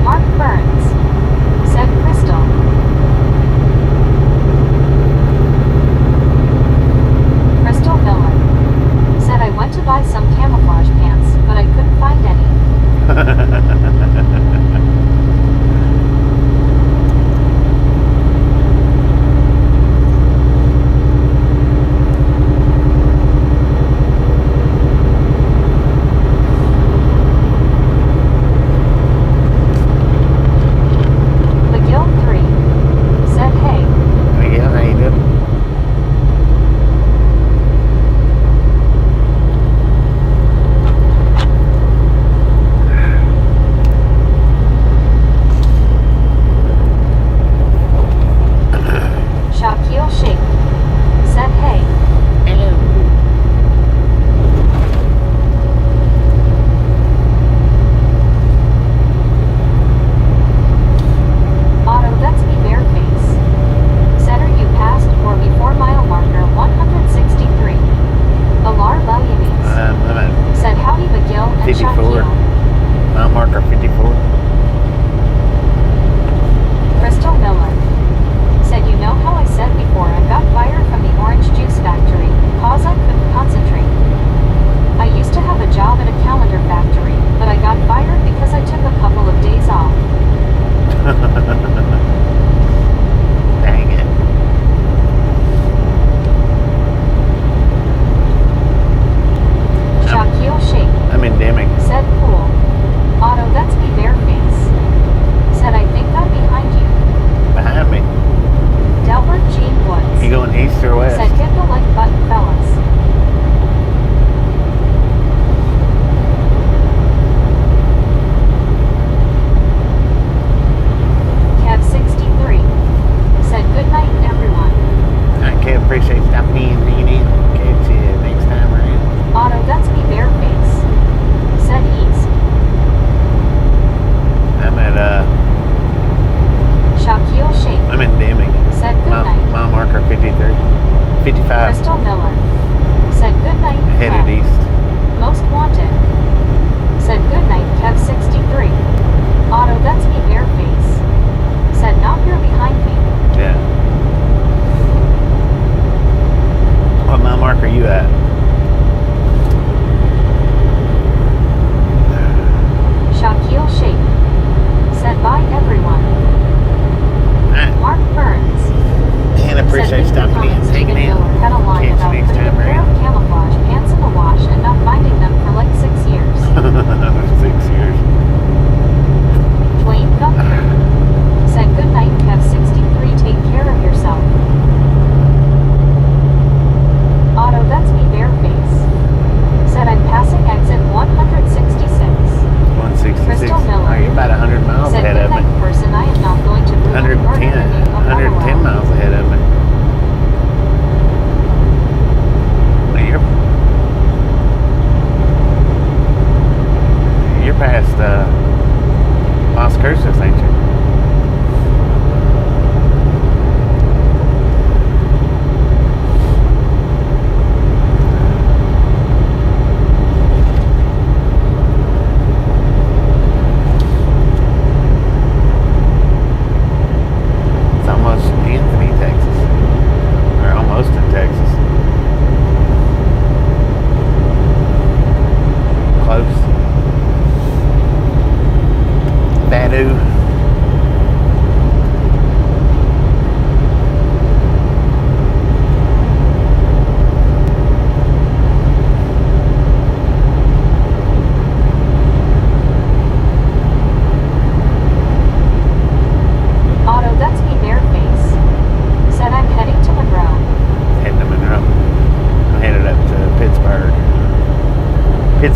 Mark Burns. Said Crystal. Crystal Miller. Said I went to buy some camouflage pants, but I couldn't find any. McGill 3. Said hey. Yeah, how you doing? Shaquille Shake. Said hey. Hello. Otto, that's me bareface. Said are you past or before mile marker 163? Alar Values. I'm at Said howdy McGill and 54. Shaquille. mile marker 54. Crystal Miller. Said you know how I said before I got fired from the orange juice factory, cause I couldn't concentrate. I used to have a job at a calendar factory, but I got fired because I took a couple of days off. Dang it. Shaquille Shake. I'm endemic. Said cool. Otto, that's me bareface. Said I think I'm behind you. Behind me. Delbert Jean Woods. You going east or west? Said hit the like button, fellas. Kev 63. Said good night, everyone. I can't appreciate stopping in and hanging in. Catch you next time around. Otto, that's me bareface. Said east. I'm at Shaquille Shake. I'm endemic. Said good night. Mile marker 53. 55. Crystal Miller. Said good night, Headed Kev. east. Most wanted. Said good night, Kev 63. Otto, that's me bareface. Said now you're behind me. Yeah. What mile marker are you at? Shaquille Shake. Said bye everyone. Mark Burns. And appreciate Said stopping in, hanging in. Had a line Catch about you next putting a time pair of around. camouflage pants in the wash and not finding them for like 6 years. 6 years. Dwayne Gunther. Said good night, Kev 63. Take care of yourself. Otto, that's me bareface. Said I'm passing exit 166. 166. Crystal Miller. Oh, you're about 100 miles Said ahead good of me. night, person. I am not going to ruin the 110. name of 110 LOL. miles ahead of me. Well, you're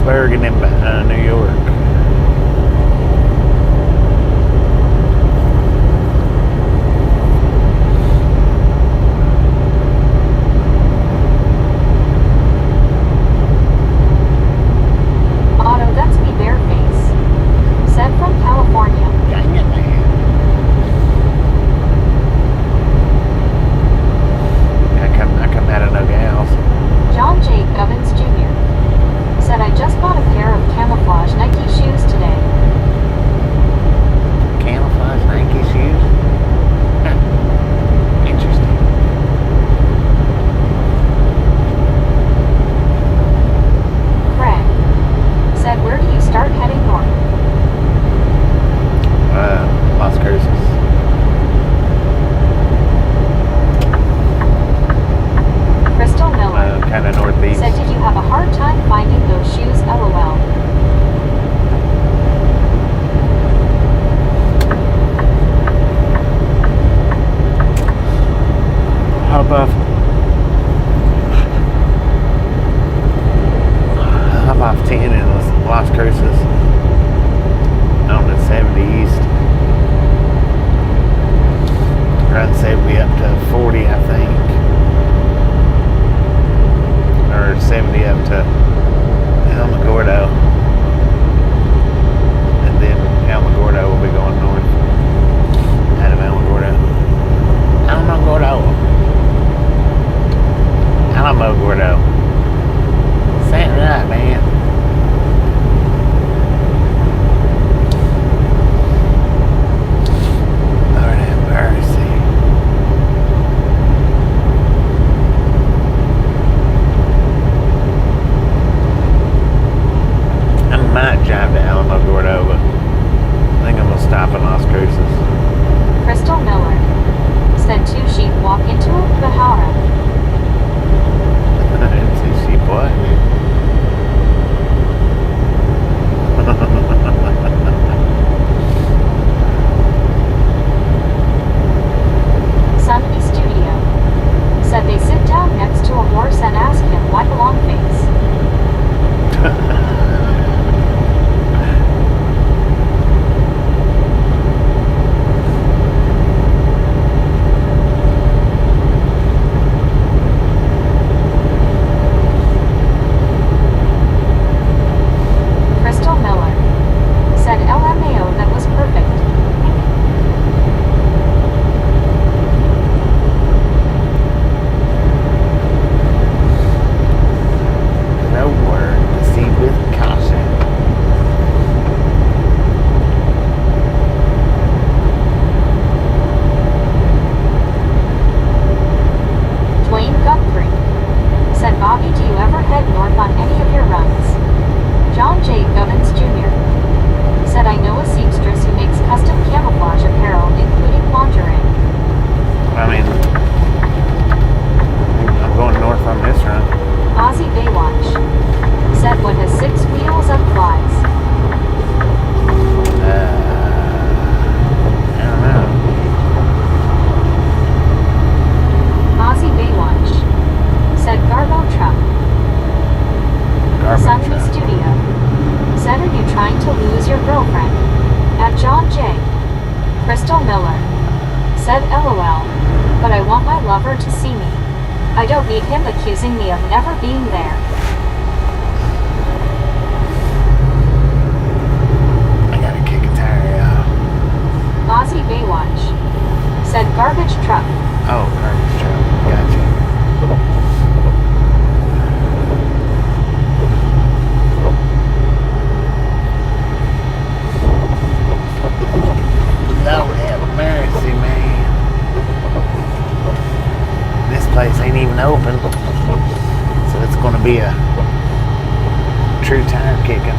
Pittsburgh and then New York. Otto, that's me, Bareface. Said from California. Dang it, man. I come out of Nogales. John J. Govins Jr. said, I just bought a pair of camouflage Nike shoes today. Camouflage Nike shoes? Huh. Interesting. Craig said, where do you start heading north? Las Cruces. Crystal Miller Kind of northeast. said, did you have a hard time finding those shoes? LOL. Hop off 10 in Las Cruces on the 70 east. Run 70 up to 40, I think. Or 70 up to Alamogordo. And then Alamogordo will be going north out of Alamogordo. Alamogordo. Say it right, man. Lord have mercy. I might drive to Alamogordo, but I think I'm gonna stop in Las Cruces. Crystal Miller said, two sheep walk into a Bahara. Two sheep what? Sunny Studio said they sit down next to a horse and ask him why the long face. Crystal Miller said, LMAO, that was perfect. No word. Proceed with caution. Dwayne Guthrie said, Bobby, do you ever head north on any of your runs? John J. Govins Jr. said, I know a seamstress who makes custom camouflage apparel, including lingerie. I mean, I'm going north on this run. Ozzy Baywatch said, what has 6 wheels and flies? I don't know. Ozzy Baywatch said, Garbo Truck. Garbage Sunny truck. Studio said, are you trying to lose your girlfriend? At John J. Crystal Miller said, LOL, but I want my lover to see me. I don't need him accusing me of never being there. I gotta kick a tire out. Ozzy Baywatch said, garbage truck. Oh, garbage truck. Gotcha. Lord have mercy, man. This place ain't even open, so it's gonna be a true tire kicking.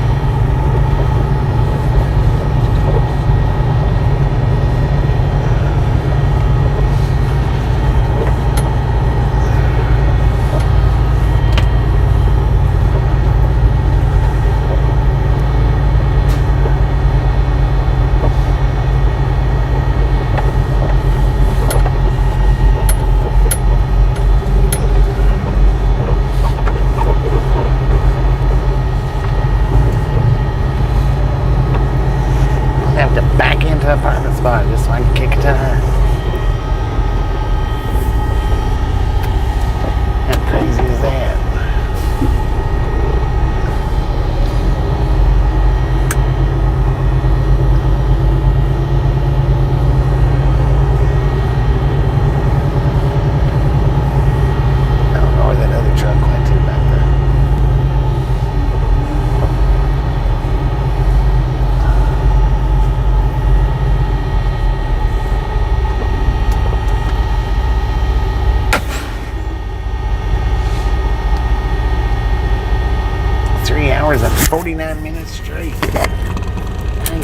hours and 49 minutes straight. Dang.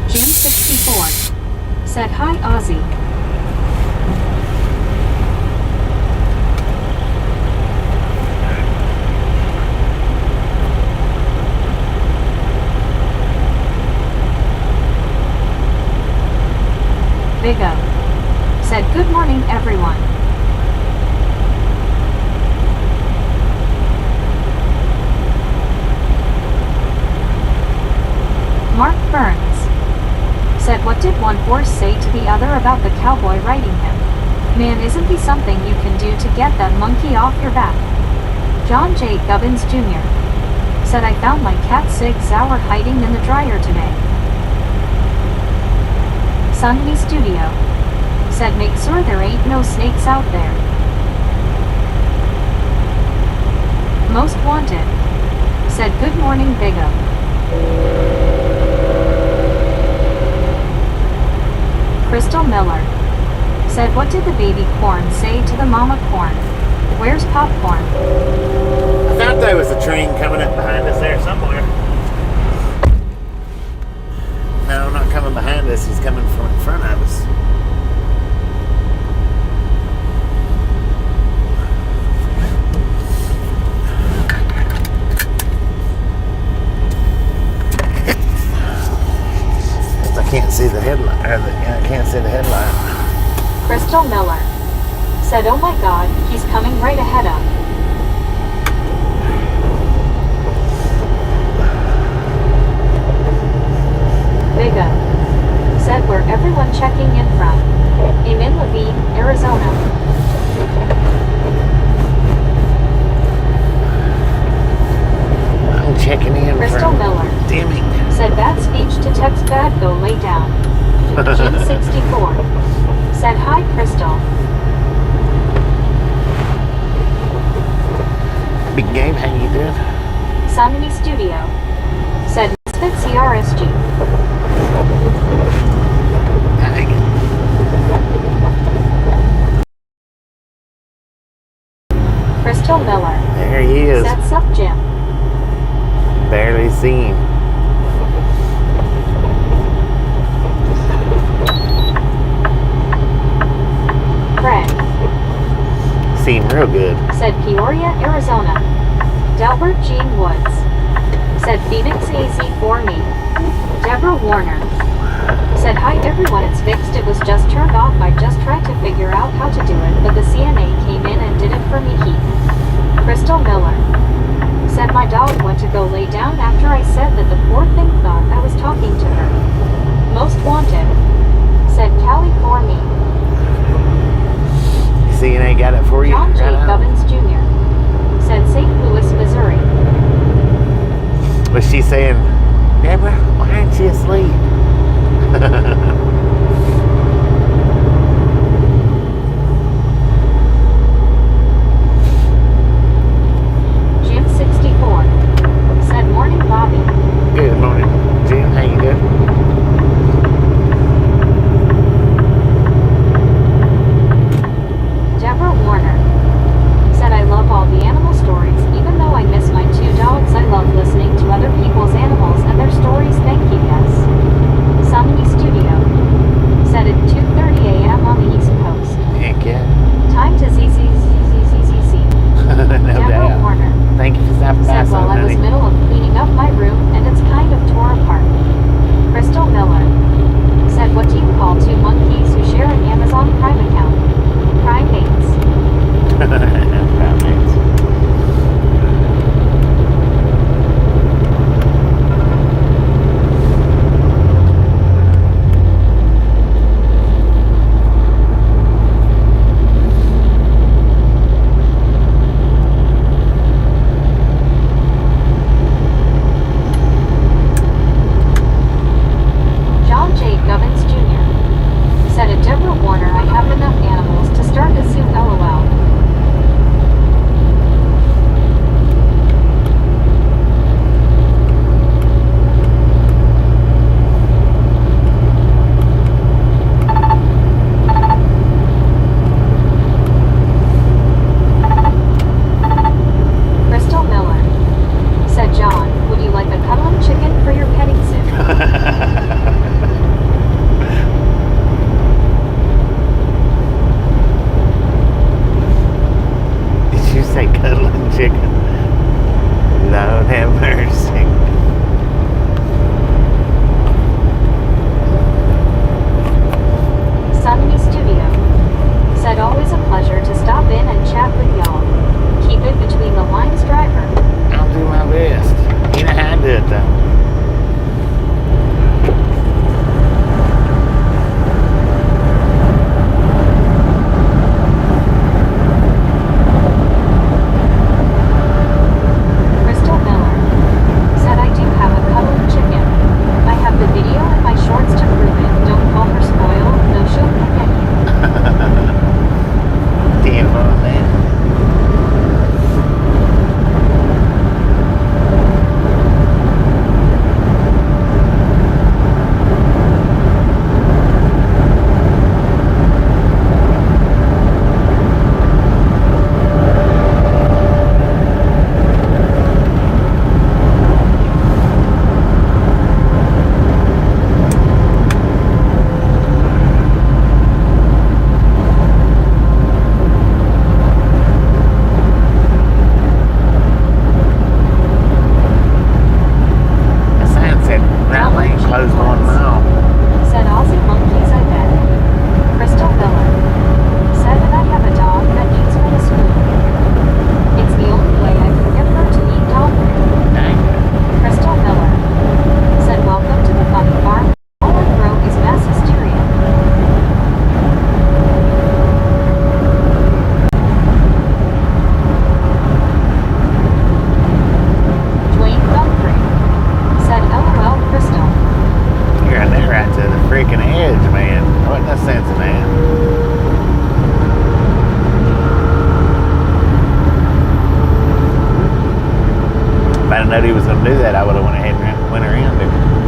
Jim64 said, "Hi, Ozzy. Big O said, "Good morning, everyone." Mark Burns said, "What did one horse say to the other about the cowboy riding him? Man, isn't he something you can do to get that monkey off your back?" John J. Gubbins Jr. said, "I found my cat Sig Sauer hiding in the dryer today." Sunny Studio said, "Make sure there ain't no snakes out there." Most Wanted said, "Good morning, Big O." Crystal Miller said, "What did the baby corn say to the mama corn? Where's popcorn?" I thought there was a train coming up behind us there somewhere. No, not coming behind us. He's coming from in front of us. I can't see the headlight. I can't see the headlight. Crystal Miller said, "Oh my God, he's coming right ahead of." Big O said, "Where everyone checking in from? I'm in Levine, Arizona." I'm checking in Crystal from Miller Deming. said, "Bad speech to text bad, go lay down." Jim64 said, "Hi, Crystal." Big Game, how you doing? Sunny Studio said, "Misfit CRSG." Dang it. Crystal Miller There he is. said, "Sup, Jim." Barely seen. Craig Seen real good. said, "Peoria, Arizona." Delbert Jean Woods said, "Phoenix easy for me." Deborah Warner said, "Hi everyone, it's fixed. It was just turned off. I just tried to figure out how to do it, but the CNA came in and did it for me." Crystal Miller said, "My dog went to go lay down after I said that the poor thing thought I was talking to her." Most Wanted said, "California." CNA got it for you? John J. Right on. Gubbins Jr. said, "St. Louis, Missouri." Was she saying, "Deborah, why aren't you asleep?" Jim64 said, "Morning, Bobby." Good morning, Jim. How you doing? Deborah Warner said, "I love all the animal stories. Even though I miss my two dogs, I love listening to other people's animals and their stories. Thank you, yes." Sunny Studio known he was going to do that, I would have went ahead and went around him.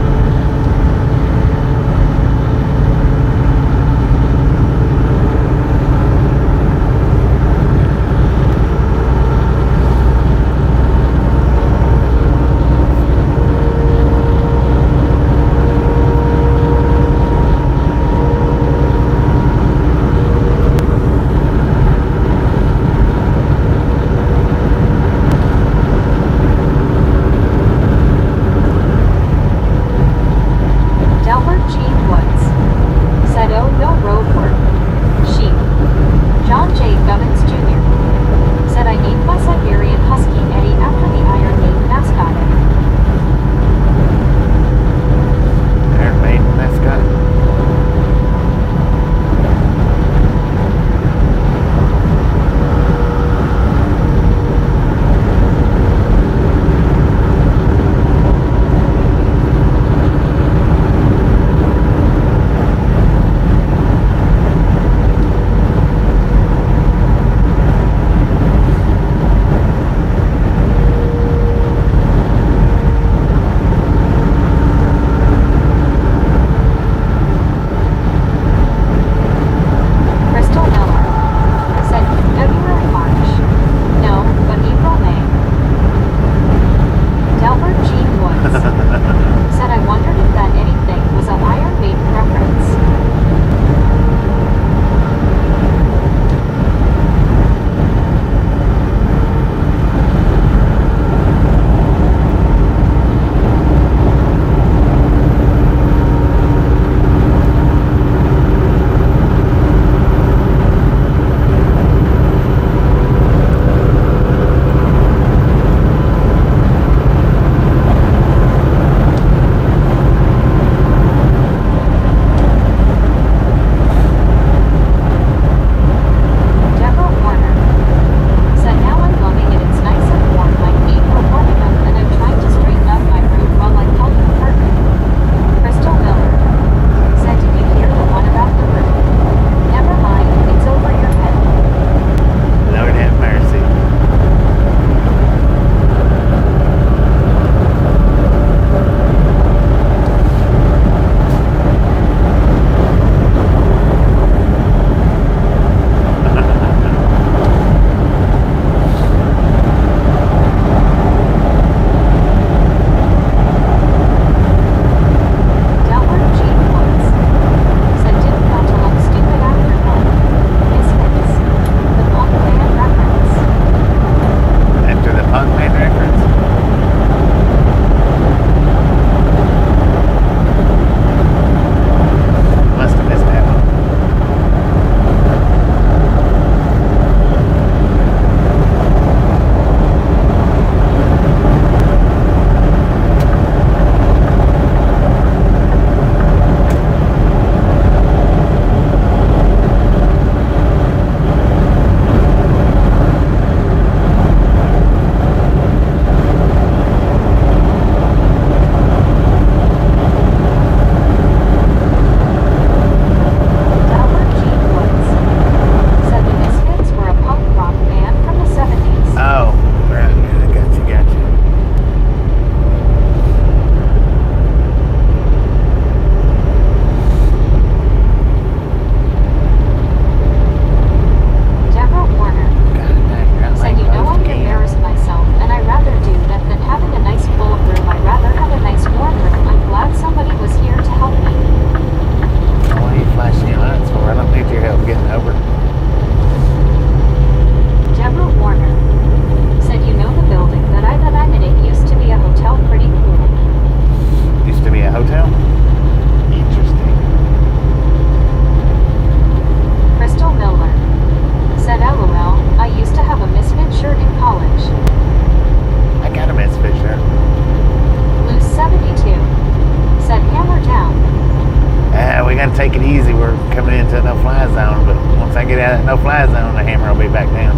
No-fly zone, the hammer will be back down.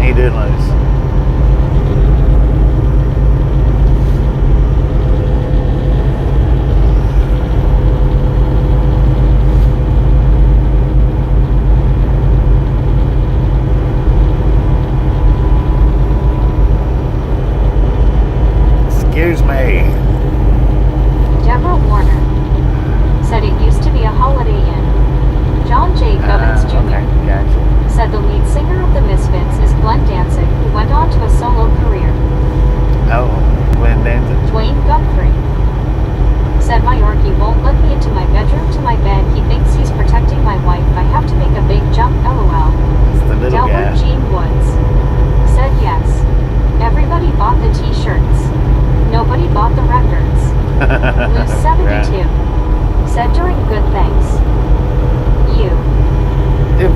Ain't doing loose.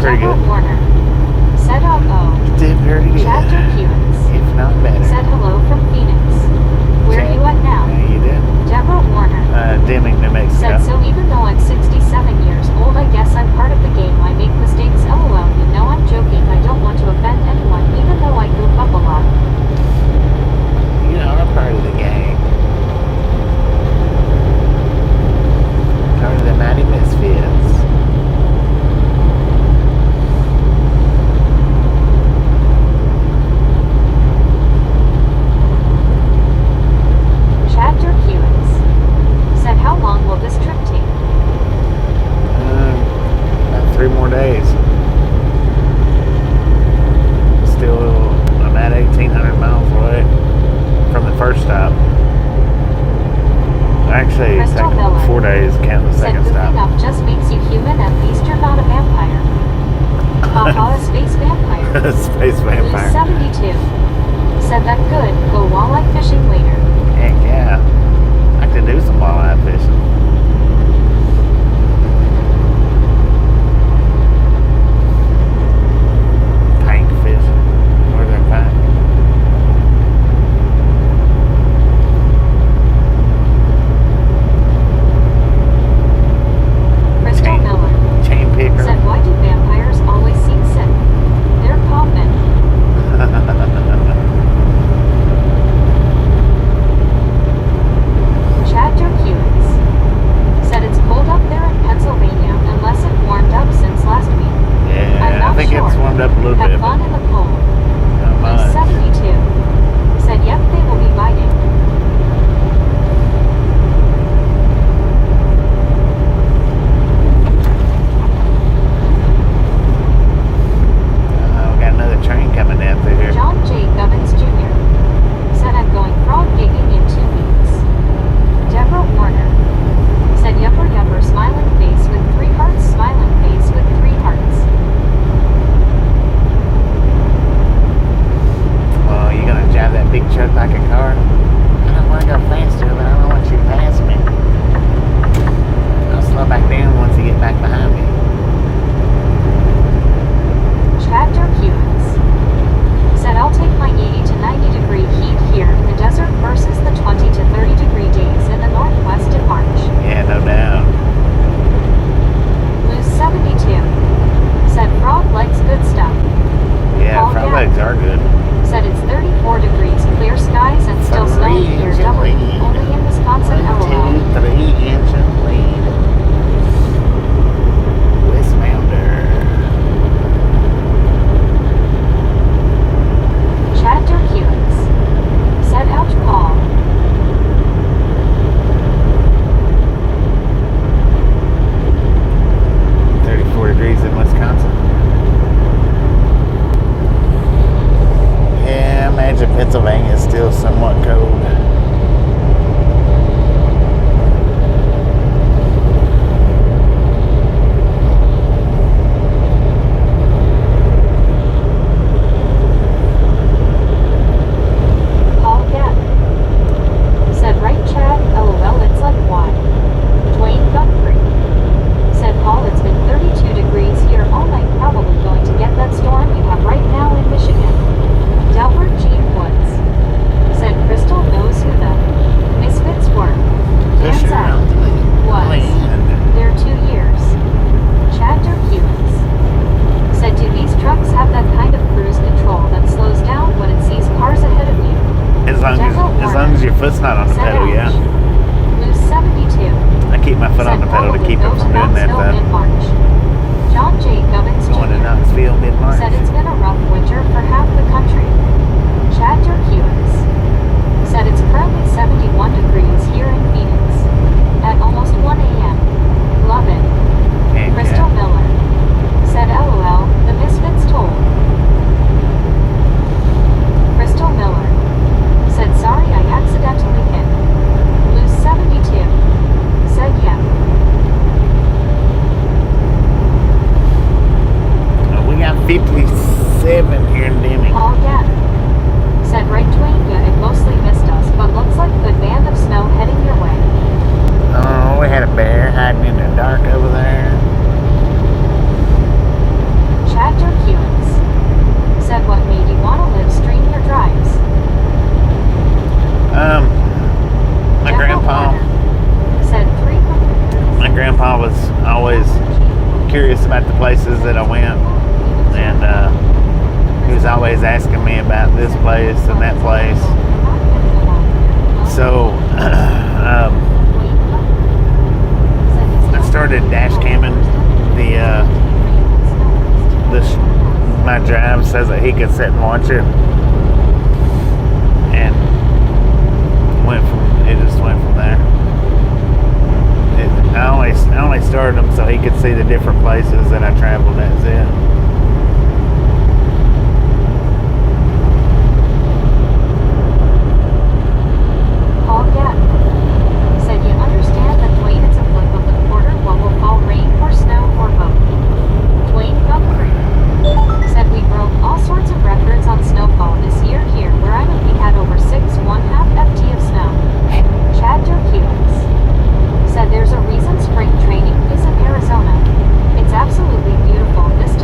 pretty Deborah good. Warner said Did pretty good. Chad Durkewitz If not better. said hello from Phoenix. Where are you at now? Yeah, you did. Deborah Warner Deming, New Mexico. said, so even though I'm 67 years old, I guess I'm part of the game. I make mistakes, LOL. You know I'm joking. I don't want to offend anyone, even though I goof up a lot. You are part of the game. Part of the Mighty Misfits. Chad Durkewitz said, how long will this trip take? About 3 more days. Still about 1,800 miles away from the first stop. Actually, it's Crystal taking Miller 4 days, counting the said, second goofing stop. up just makes you human. At least you're not a vampire. Haha, a space vampire. Space vampire. Lose 72 said, that good. Go walleye fishing later. Heck yeah. I could do some walleye fishing. Pike fishing. Northern pike. Crystal Miller Chain picker. said, why do vampires always seem sick? They're coughing. Chad Durkewitz said, it's cold up there in Pennsylvania unless it warmed up since last week. I'm Yeah, not I think sure. it's warmed up a little Have bit. fun in the cold. Not much. 72 said, yep, they will be biting. We got another train coming down through here. John J. Gubbins Jr. said, I'm going frog gigging in 2 weeks. Deborah Warner said, yupper yupper, smiling face with 3 hearts, smiling face with 3 hearts. Well, you gonna drive that big truck like a car? I don't want to go faster, but I don't want you to pass me. I'll slow back down once you get back behind me. Chad Durkewitz said, I'll take my 80 to 90 degree heat here in the desert versus the 20 to 30 degree days in the Northwest in March. Yeah, no doubt. Lose 72 said, frog legs good stuff. Yeah, Paul frog Gavin legs are good. said, it's 34 degrees, clear skies, and still snowing here. Inch Double lead. only in Wisconsin, 1, LOL. 2, 3 inch lead. Westmounder. Chad Durkewitz said, ouch, Paul. Degrees in Wisconsin. Yeah, I imagine Pennsylvania is still somewhat cold. Paul Gavin said, right, Chad? LOL, it's like why? Dwayne Guthrie said, Paul, it's been 32 degrees here all night, probably going to get that storm you have right now in Michigan. Delbert Gene Woods said, Crystal knows who the Misfits were. Hands up. Was. There 2 years. Chad Durkewitz said, do these trucks have that kind of cruise control that slows down when it sees cars ahead of you? As long as your foot's not on the Said pedal, ouch. yeah. Lose 72 I keep my foot on the pedal to keep it from doing that though. March. John J. Gubbins Going to Jr. Knoxville mid-March. said it's been a rough winter for half the country. Chad Durkewitz said it's currently 71 degrees here in Phoenix at almost 1 a.m. Love it. Heck Crystal yeah. Miller said, LOL, the Misfits told. Crystal Miller said, sorry, I accidentally hit. Lose 72 said, yeah. We got 57 here in Deming. Paul Gavin said, right, Dwayne, yeah, it mostly missed us, but looks like a good band of snow heading your way. Oh, we had a bear hiding in the dark over there. he's always asking me about this place and that place. So I started dash camming my drive so that he could sit and watch it, and it just went from there. I only started them so he could see the different places that I traveled. That's it. Paul Gatt said, "You understand that Dwayne is a flip of the quarter. What will fall, rain or snow or both?" Dwayne Guthrie said, "We broke all sorts of records on snowfall this year here where I'm at. We had over 6.5 ft of snow." Chad Durkewitz said, "There's a reason spring training is in Arizona. It's absolutely beautiful. This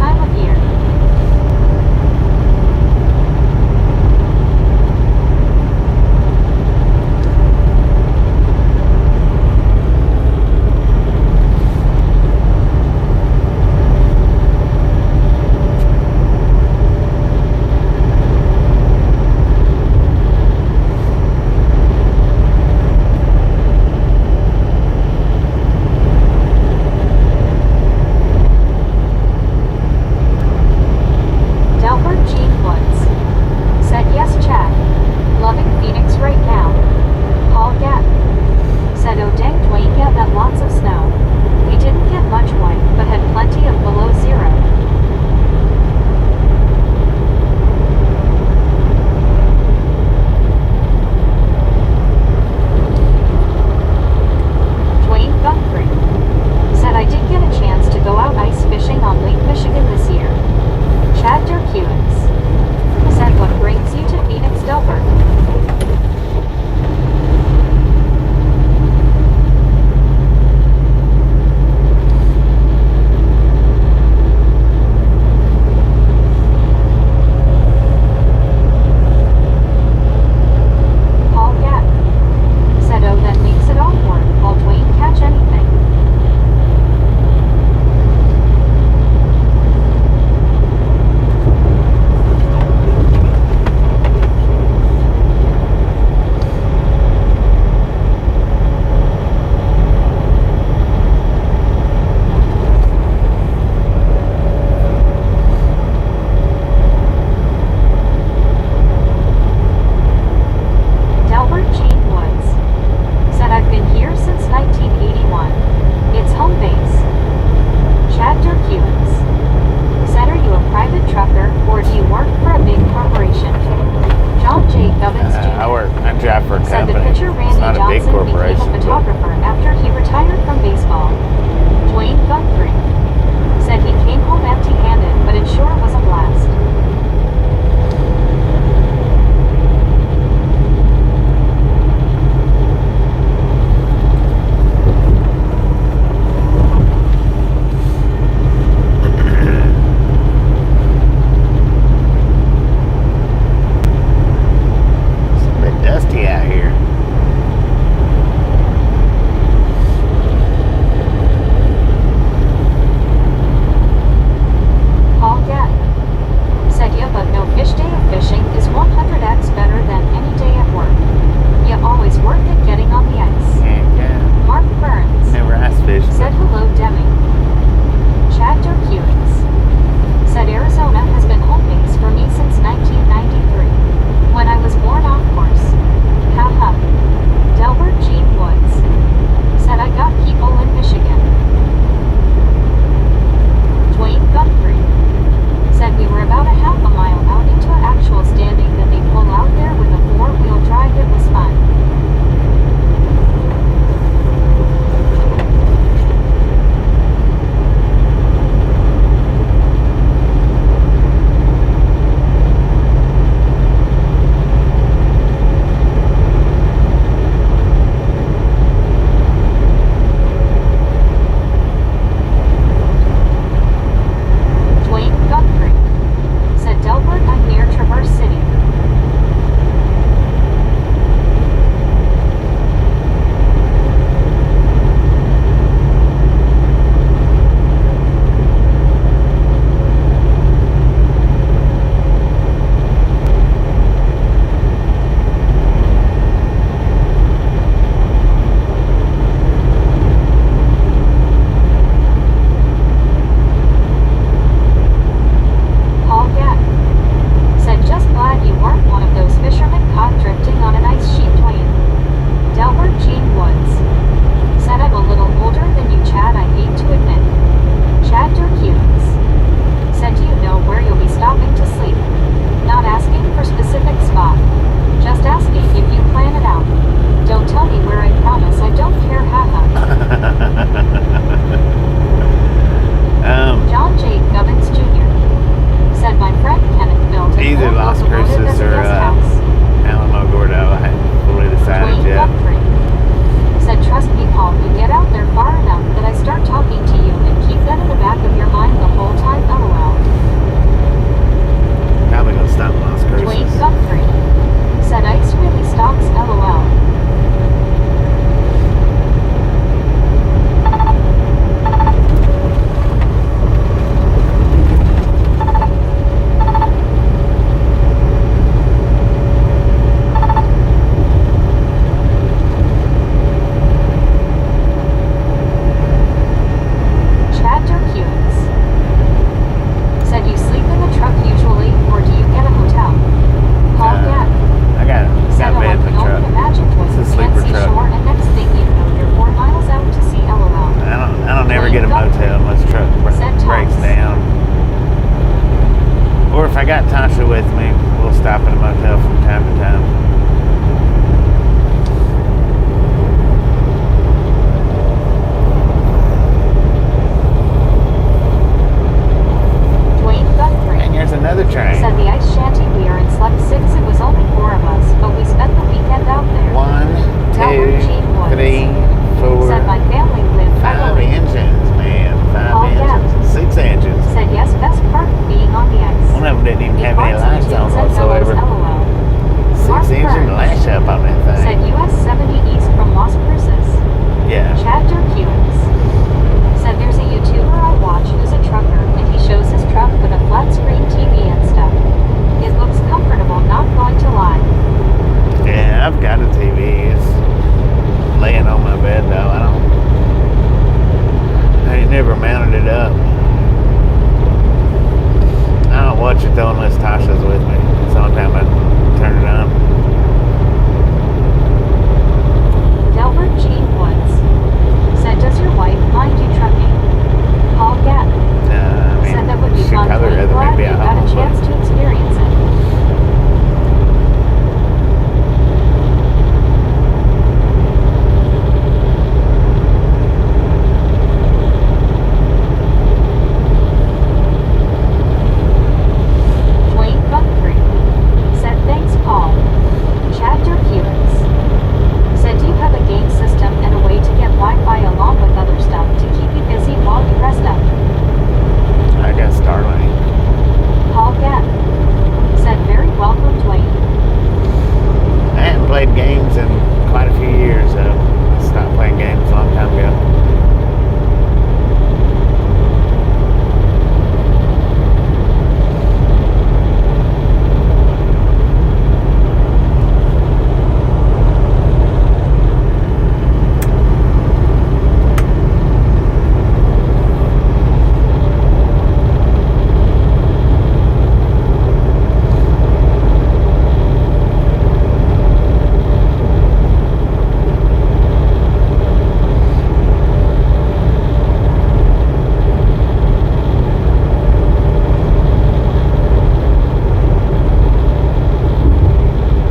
if I got Tasha with me, we'll stop at a motel from time to time. Dwayne Guthrie And there's another train. said the ice shanty we are in slept 6. It was only 4 of us, but we spent the weekend out there. 1, 2, 3, 4, Said my family lived 5 heavily. engines, man. 5 Oh, yeah. engines. 6 engines. Said yes, best part being on the ice. One of them didn't even have any lights on whatsoever. 6 engine lash up on that Said thing. US 70 east from Las Cruces. Yeah. Chad Durkewitz said there's a YouTuber I watch who's a trucker, and he shows his truck with a flat screen TV and stuff. It looks comfortable, not going to lie. Yeah, I've got a TV. It's laying on my bed though. I ain't never mounted it up. I don't watch it though unless Tasha's with me. It's the only time I turn it on. Delbert Gene Woods said, does your wife mind you trucking? Paul Gatton I mean, said that would be she'd fun. probably We're rather glad me be you at got home, a chance to experience it. Dwayne Guthrie said, thanks, Paul. Chad Durkewitz said, do you have a game system and a way to get Wi-Fi along with other stuff to keep you busy while you rest up? I got Starlink. Paul Gatton said, very welcome, Dwayne. I haven't played games in quite a few years. I stopped playing games a long time ago.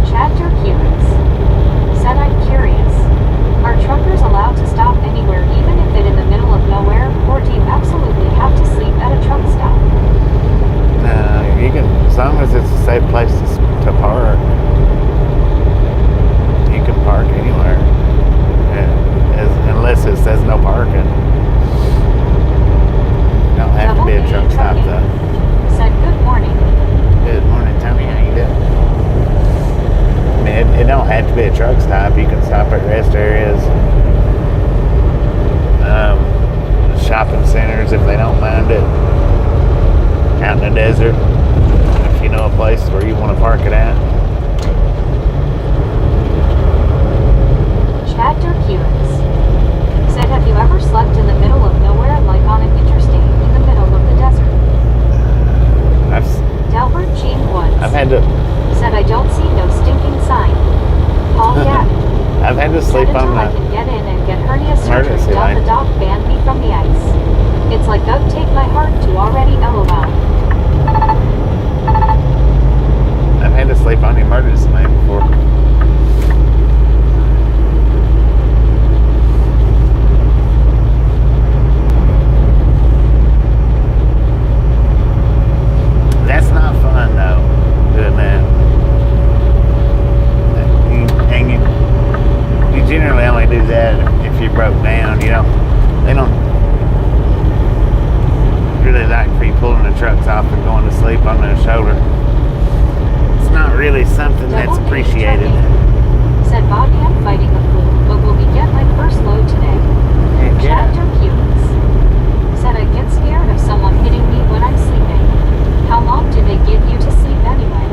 Chad Durkewitz said, I'm curious. Are truckers allowed to stop anywhere, even if it's in the middle of nowhere, or do you absolutely have to sleep at a truck stop? No, you can, as long as it's a safe place to park. You can park anywhere. Unless it says no parking. Don't have to be a truck stop though. Said, good morning. Good morning, Tommy. How you doing? I mean, it don't have to be a truck stop. You can stop at rest areas, shopping centers if they don't mind it. Out in the desert, if you know a place where you want to park it at. Chad Durkewitz said, have you ever slept in the middle of nowhere, like on an interstate in the middle of the desert? Delbert Gene Woods I've had to. said, I don't see no stinking sign. Paul Gatton I've had to said, sleep until on I can the. get in and get hernia surgery emergency done, the line. doc banned me from the ice. It's like they'll take my heart to already LOL. I've had to sleep on the emergency line before. That's not fun though, doing that. You generally only do that if you broke down. They don't really like for you pulling the trucks off and going to sleep on their shoulder. It's not really something that's Double A appreciated. trucking said, Bobby, I'm fighting the flu, but will we get my first load today? Heck Chad yeah. Durkewitz said, I get scared of someone hitting me when I'm sleeping. How long do they give you to sleep anyway?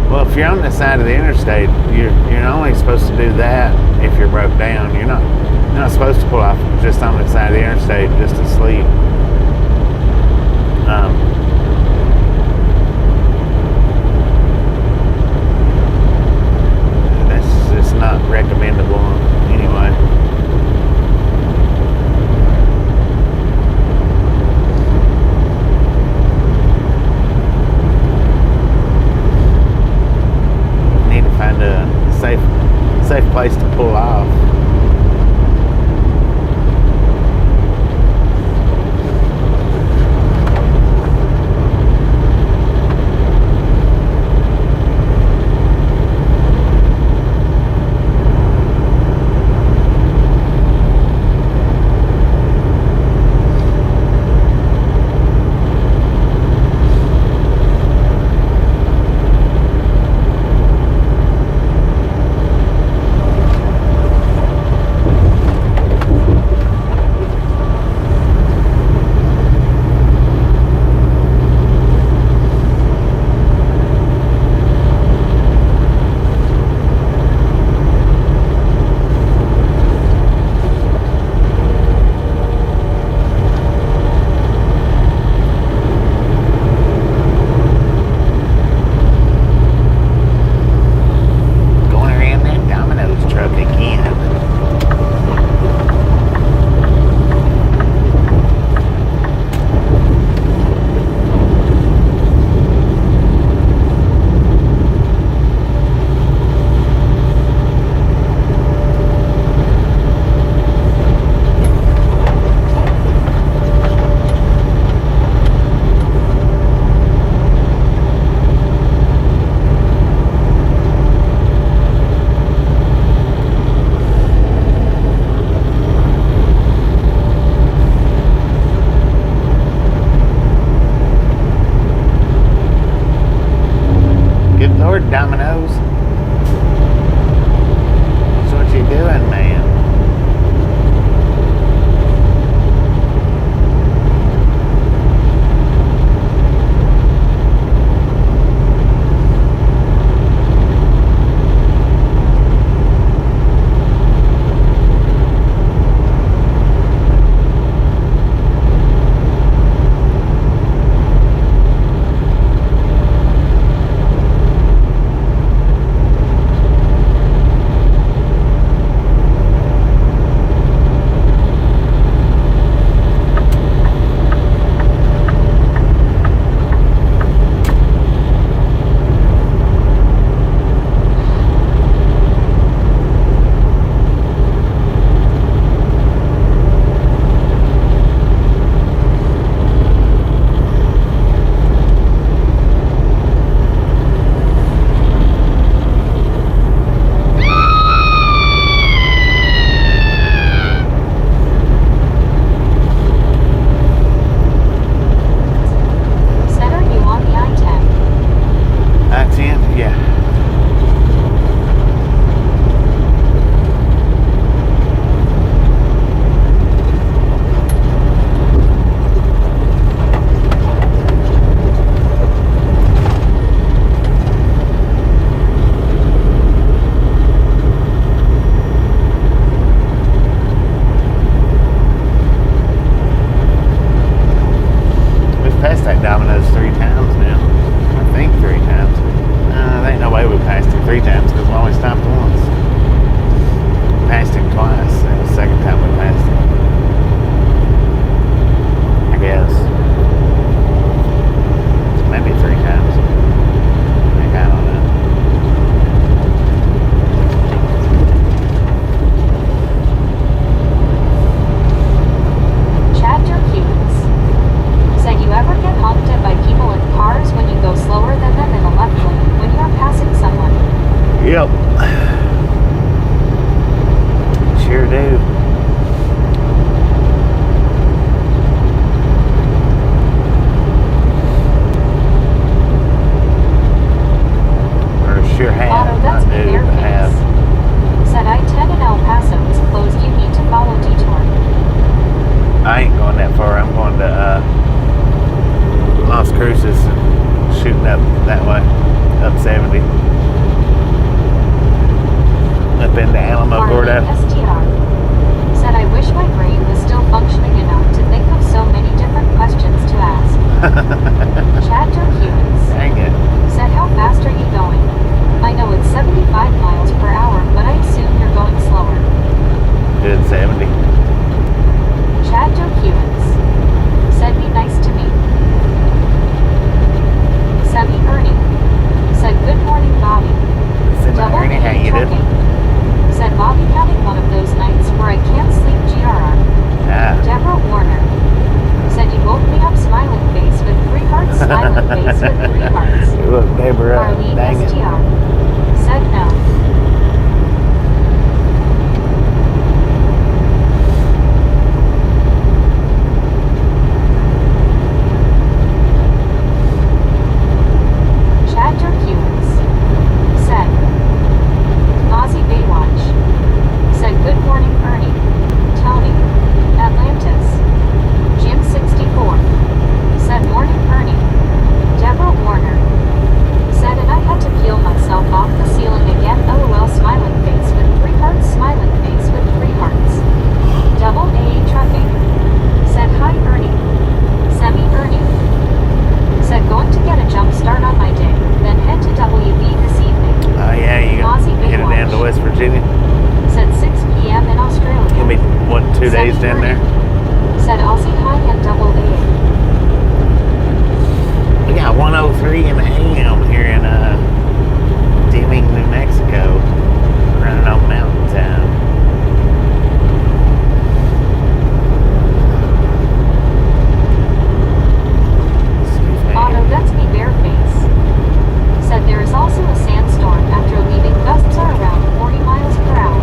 Well, if you're on the side of the interstate, you're only supposed to do that if you're broke down. You're not supposed to pull off just on the side of the interstate just to sleep. That's just not recommendable anyway. Chad Joe Dang it. said, how fast are you going? I know it's 75 miles per hour, but I assume you're going slower. Good 70. Chad Joe said, be nice to me. Semi Ernie said, good morning, Bobby. Semi Double Ernie, how you doing? trucking said, Bobby having one of those nights where I can't sleep, GRR. Ah. Deborah Warner said, you woke me up, smiling face with 3 hearts, smiling face with 3 hearts. Look, Deborah, Marlene dang it. STR said no. Chad Durkewitz said, Ozzy Baywatch said, good morning, Ernie. Tony, Atlantis. Jim 64 said, morning, Ernie. Deborah Warner said, and I had to peel myself off the ceiling again, LOL, smiling face with 3 hearts, smiling face with 3 hearts. Double A trucking said, hi, Ernie. Semi Ernie said, going to get a jump start on my day, then head to WB this evening. Oh, yeah, you Ozzy headed down Baywatch to West Virginia. said 6 p.m. in Australia. You'll be, what, 2 days Semi down there? Ernie said, Aussie high and double A. We got 103 in the AM here in Deming, New Mexico, running on Mountain Time. Excuse me. Otto, that's me, Bareface said, there is also a sandstorm after leaving. Gusts are around 40 miles per hour.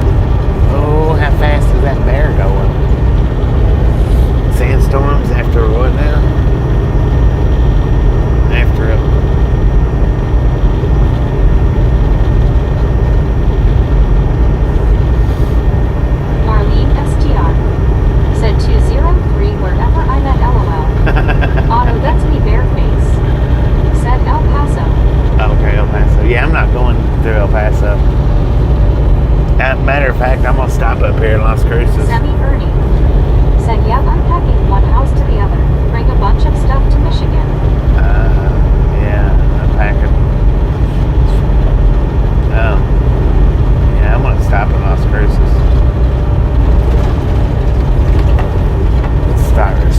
Oh, how fast is that bear going? Sandstorms after what now? After a Marlene STR said 203 wherever I'm at, LOL. Otto, that's me, Bareface said, El Paso. Okay, El Paso. Yeah, I'm not going through El Paso. Matter of fact, I'm gonna stop up here in Las Cruces. Semi Ernie said, yeah, I'm packing one house to the other. Bring a bunch of stuff to Michigan. Yeah, I'm packing. Oh, yeah, I'm gonna stop in Las Cruces.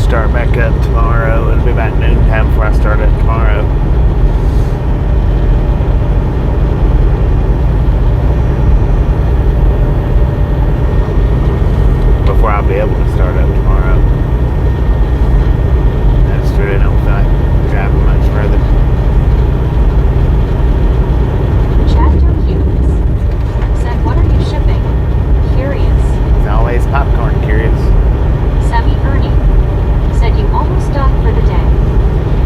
Start back up tomorrow. It'll be about noontime before I start up tomorrow. Before I'll be able to start up tomorrow. That's true. I don't feel like driving much further. Chad Hughes said, what are you shipping? Curious. It's always popcorn curious. Semi Ernie said, you almost done for the day.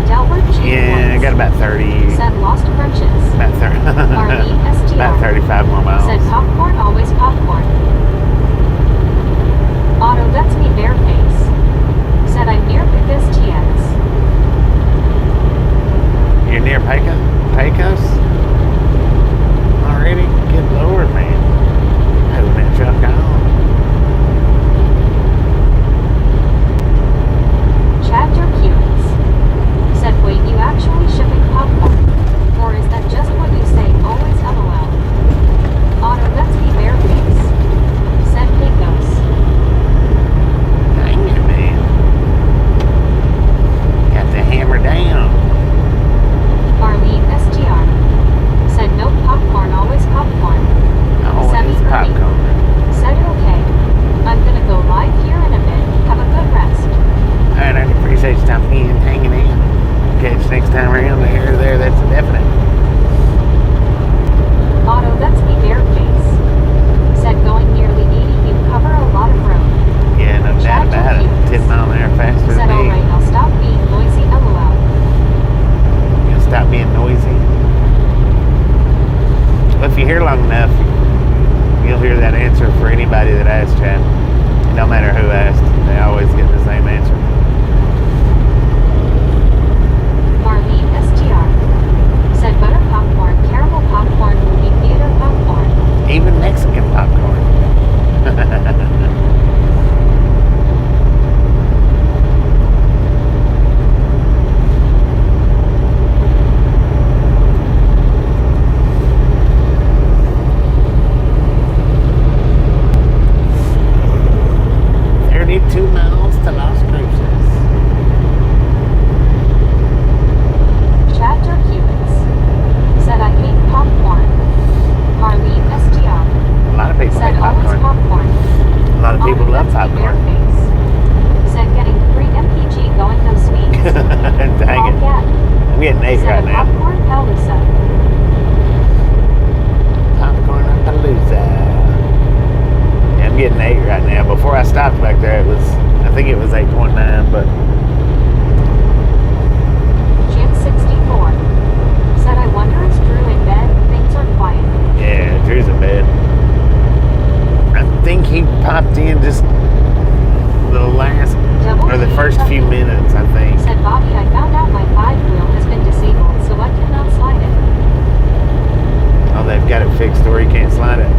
Delbert G. Yeah, I got about 30. said, lost crunches. About 30. Marlene STR About 35 more miles. said, popcorn, always popcorn. Otto, that's me, Bareface said, I'm near Pecos, TX. You're near Pecos? Already? Good Lord, man. Moving that truck on. Chad Hughes said, wait, you actually shipping popcorn? Or is that just what you say, always LOL? Otto, that's me, Bareface said, Pecos. Dang it, man. Got to hammer down. Marlene STR said, no popcorn, always popcorn. Always Semi popcorn. said, okay, I'm gonna go live here in a bit. Have a good rest. Alright, I appreciate you stopping in and hanging in. Catch you next time around there, that's a definite. Otto, that's me, Bareface said, going nearly 80, you cover a lot of road. Yeah, no doubt about it. 10 mile an hour faster Said, than me. alright, I'll stop being noisy, LOL. You'll stop being noisy. Well, if you hear long enough, you'll hear that answer for anybody that asks, Chad. No matter who asked, they always get the same answer. Marlene STR said, butter popcorn, caramel popcorn, movie theater popcorn. Even Mexican popcorn. getting 8 said right a now. popcorn palooza. Popcorn Palooza. Yeah, I'm getting 8 right now. Before I stopped back there, it was, I think it was 8.9, but Jim 64 said, I wonder is Drew in bed? Things are quiet. yeah, Drew's in bed. I think he popped in just the last, or the first few minutes, I think. Said Bobby, I found out my 5-wheel has been disabled, so I cannot slide it. Oh, they've got it fixed where you can't slide it.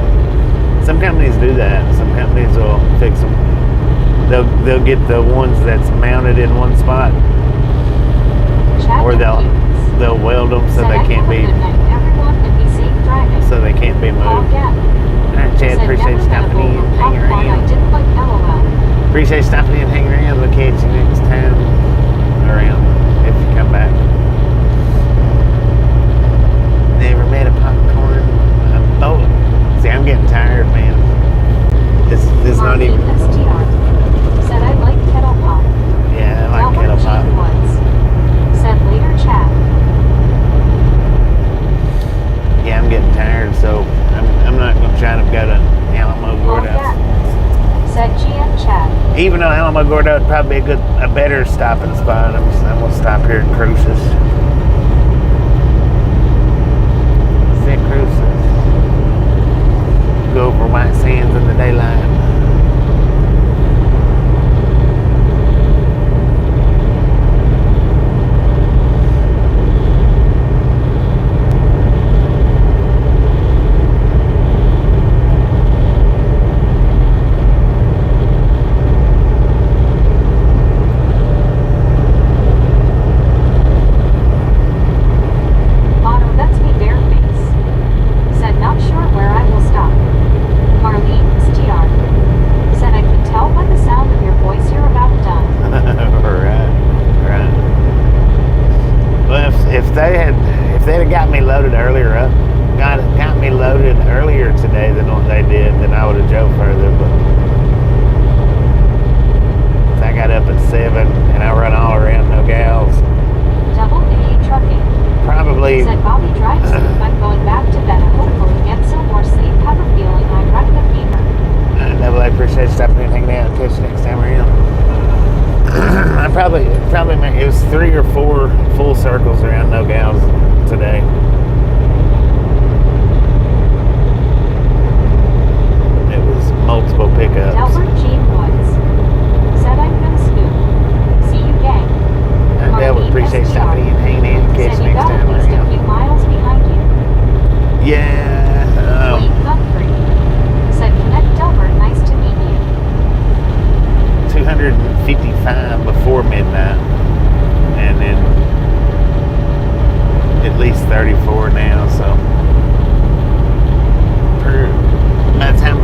Some companies do that. Some companies will fix them. They'll get the ones that's mounted in one spot, Chad or they'll Hughes weld them so said, they I can't have a be good night, everyone, and be safe driving. so they can't be Paul moved. Gavin All right, Chad, said, appreciate you never met a stopping in, bowl of hanging popcorn I around. didn't like LOL. Appreciate you stopping in, hanging around. We'll catch you next time around if you come back. Never met a popcorn. Oh, see, I'm getting tired, man. It's not even. STR said, I like kettle pop. Yeah, I like Albert kettle pop. Gene Woods said, later Chad. Yeah, I'm getting tired, so I'm not going to try to go to Alamo Paul Gordo. Gavin said, GM Chad. Even though Alamo Gordo would probably be a better stopping spot, I'm going to stop here at Cruces. Sit Cruces. Go over white sands in the daylight. Otto, that's me bareface. Said, not sure where I will stop. Marlene STR said, I can tell by the sound of your voice you're about done. Right. Well, if they'd have got me loaded got me loaded earlier today than what they did, then I would have drove further. But I got up at 7 and I run all around Nogales. Double A trucking. Probably. Said Bobby, drive safe. I'm going back to bed and hopefully get some more sleep. Have a feeling I'm running a fever. Double A, appreciate you stopping in, hanging out. Catch you next time around. I probably it was 3 or 4 full circles around Nogales today. It was multiple pickups. Delbert Gene Woods said, I'm gonna scoop. See you, gang. Delbert, appreciate you stopping in, hanging out. Catch Said you you next got time at least a around. few miles behind you. Yeah. Wayne Humphrey said, connect Delbert, nice to meet you. 255 before midnight, and then at least 34 now. So by the time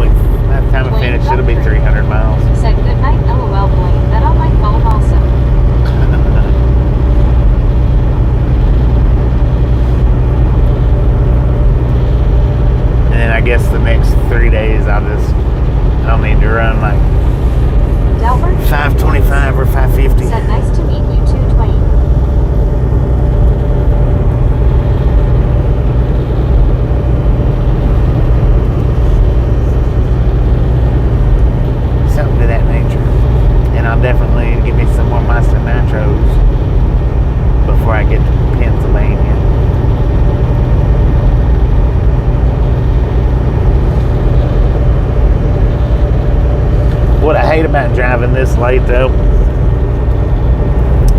we finish, it'll be 300 miles. Said, good night, LOL, Blaine. That on my phone also. And then I guess the next 3 days I'll need to run like Delbert 525 or 550. said, nice to meet you too, Twain. Something to that nature. And I'll definitely give me some more Monster Nitros before I get to Pennsylvania. What I hate about driving this late though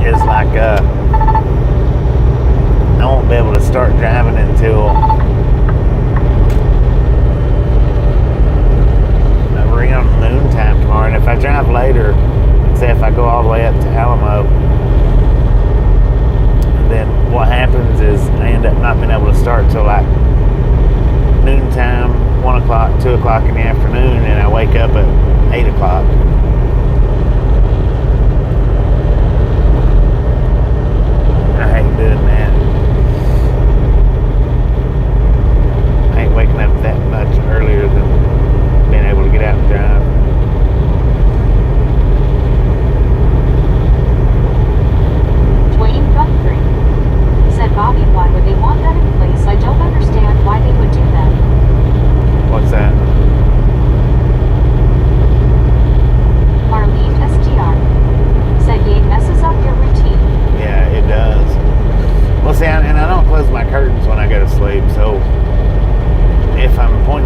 is like I won't be able to start driving until around noontime tomorrow. And if I drive later, say if I go all the way up to Alamo, then what happens is I end up not being able to start till like noontime, 1 o'clock, 2 o'clock in the afternoon, and I wake up at 8 o'clock. I hate doing that. I ain't waking up that much earlier than being able to get out and drive. Dwayne Guthrie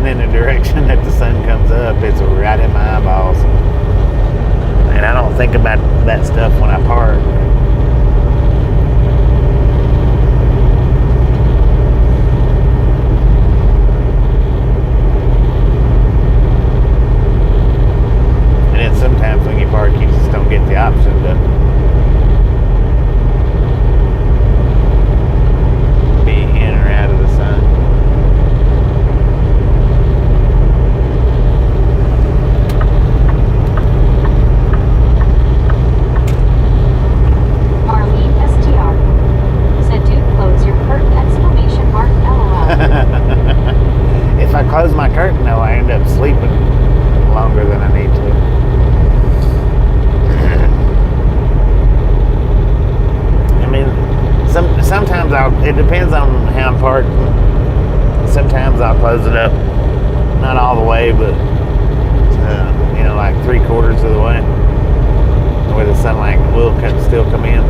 in the direction that the sun comes up, it's right in my eyeballs. And I don't think about that stuff when I park. And then sometimes when you park, you just don't get the option to be in or out of the sun. Marlene STR said, "Dude, close your curtain!" Exclamation mark. LOL. If I close my curtain, though, I end up sleeping longer than I need to. I mean, sometimes it depends on how I'm parked. Sometimes I'll close it up, not all the way, but like 3/4 of the way, where the sunlight will still come in.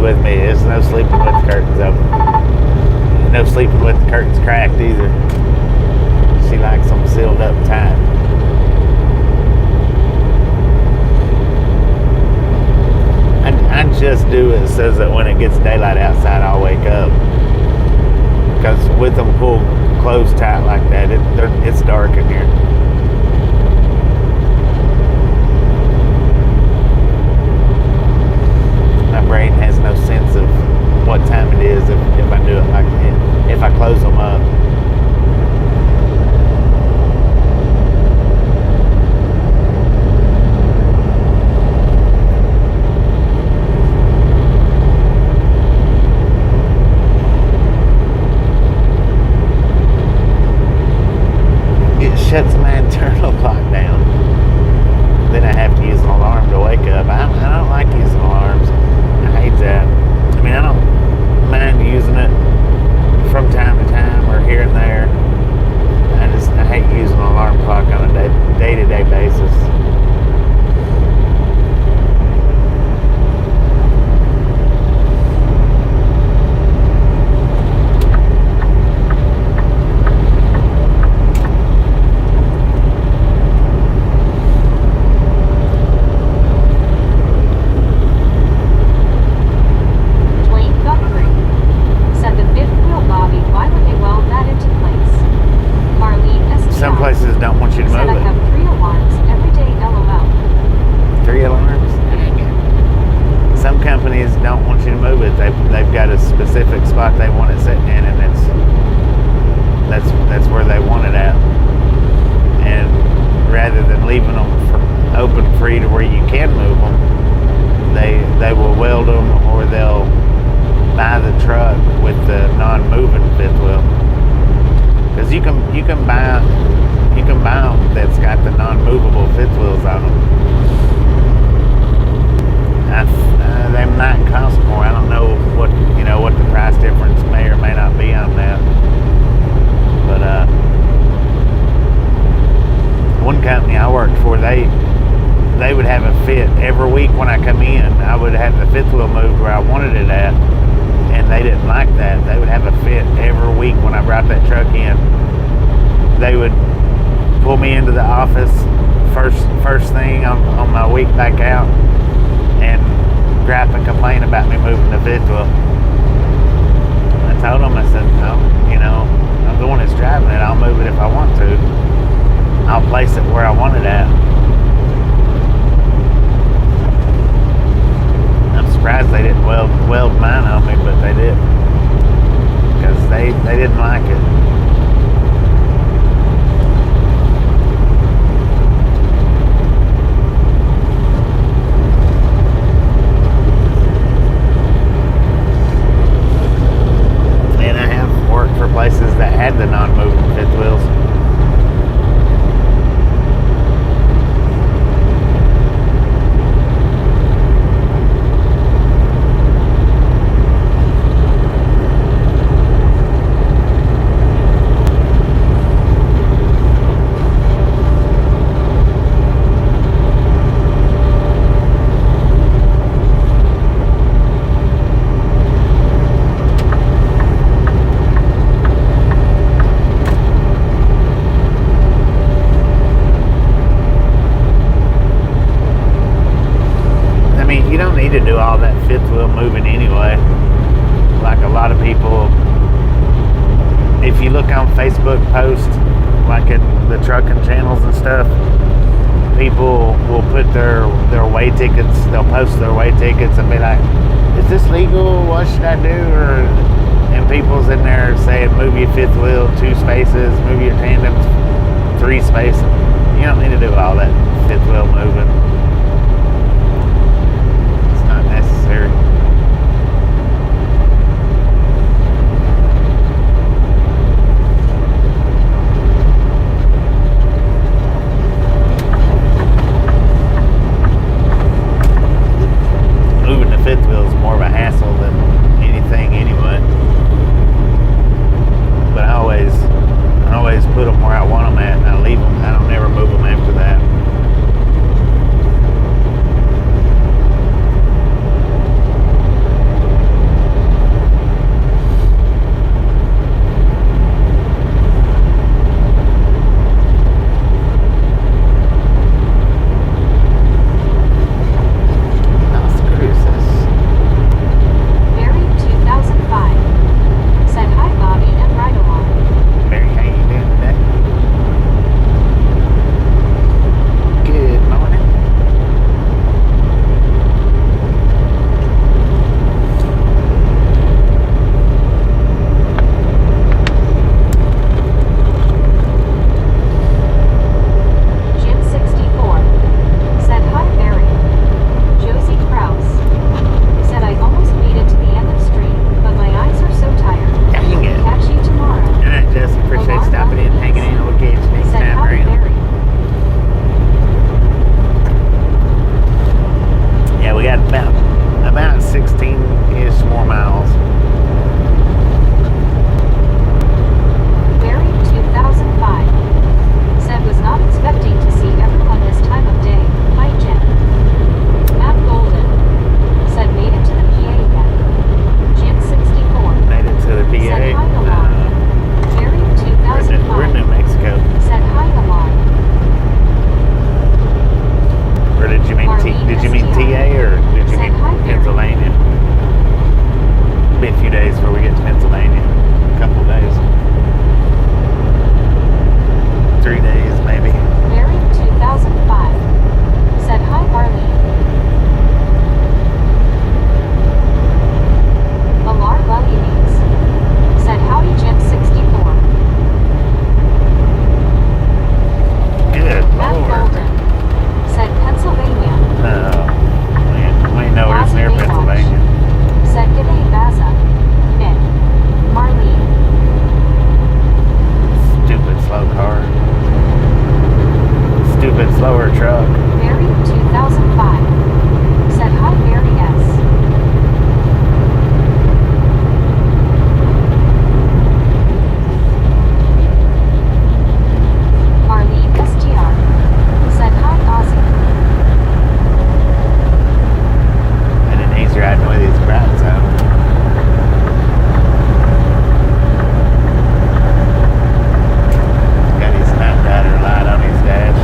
With me, it's no sleeping with the curtains open. No sleeping with the curtains cracked either. She likes them sealed up tight. I just do it so that when it gets daylight outside, I'll wake up. Because with them pulled closed tight like that, it's dark in here. My brain has no sense of what time it is if I do it like that, if I close them up. It shuts my internal clock down. Then I have to use an alarm to wake up. I don't like using alarms. I hate that. I mean, I don't mind using it from time to time or here and there. I hate using an alarm clock on a day-to-day basis. Some places don't want you to move Said I it. have 3 alarms every day. LOL. 3 alarms? Some companies don't want you to move it. They've got a specific spot they want it sitting in, and that's where they want it at. And rather than leaving them open free to where you can move them, they will weld them, or they'll buy the truck with the non-moving fifth wheel. Because you can buy them that's got the non-movable fifth wheels on them. They might cost more. I don't know what the price difference may or may not be on that. But one company I worked for, they would have a fit every week when I come in. I would have the fifth wheel moved where I wanted it at, and they didn't like that. They would have a fit every week when I brought that truck in. They would pull me into the office first thing on my week back out, and gripe and complain about me moving to Fifthville. I told them, I said, no, I'm the one that's driving it. I'll move it if I want to. I'll place it where I want it at. I'm surprised they didn't weld mine on me, but they did. Because they didn't like it. And I have worked for places that had the non-moving fifth wheels. To do all that fifth wheel moving anyway. Like a lot of people, if you look on Facebook posts, like in the trucking channels and stuff, people will put their weigh tickets, they'll post their weigh tickets and be like, is this legal? What should I do? And people's in there saying, move your fifth wheel 2 spaces, move your tandem 3 spaces. You don't need to do all that fifth wheel moving. Necessary. Moving the fifth wheel is more of a hassle than anything anyway. But I always put them where I want them at, and I leave them. I don't ever move them after that. About 16-ish more miles. Barry 2005 said was not expecting to see everyone this time of day. Hi Jen. Matt Golden said made it to the PA yet. Jim 64 Made it to the PA. Said hi Alon. Barry 2005 we're in New Mexico. Said hi Alon. Or did you mean TA or did you mean Pennsylvania? It'll be a few days before we get to Pennsylvania. A couple of days. 3 days maybe. Barry 2005 said hi Marlene. Alar Lullies said howdy Jim 64. Good Matt Lord. Golden said Pennsylvania. We ain't nowhere near Pennsylvania. Said g'day Baza. Nick. Marlene. Stupid slow car. Stupid slower truck. Barry 2005 said hi Barry S. Marlene STR said hi Ozzy. And then he's riding with his brights out. Got his Night Rider light on his dash.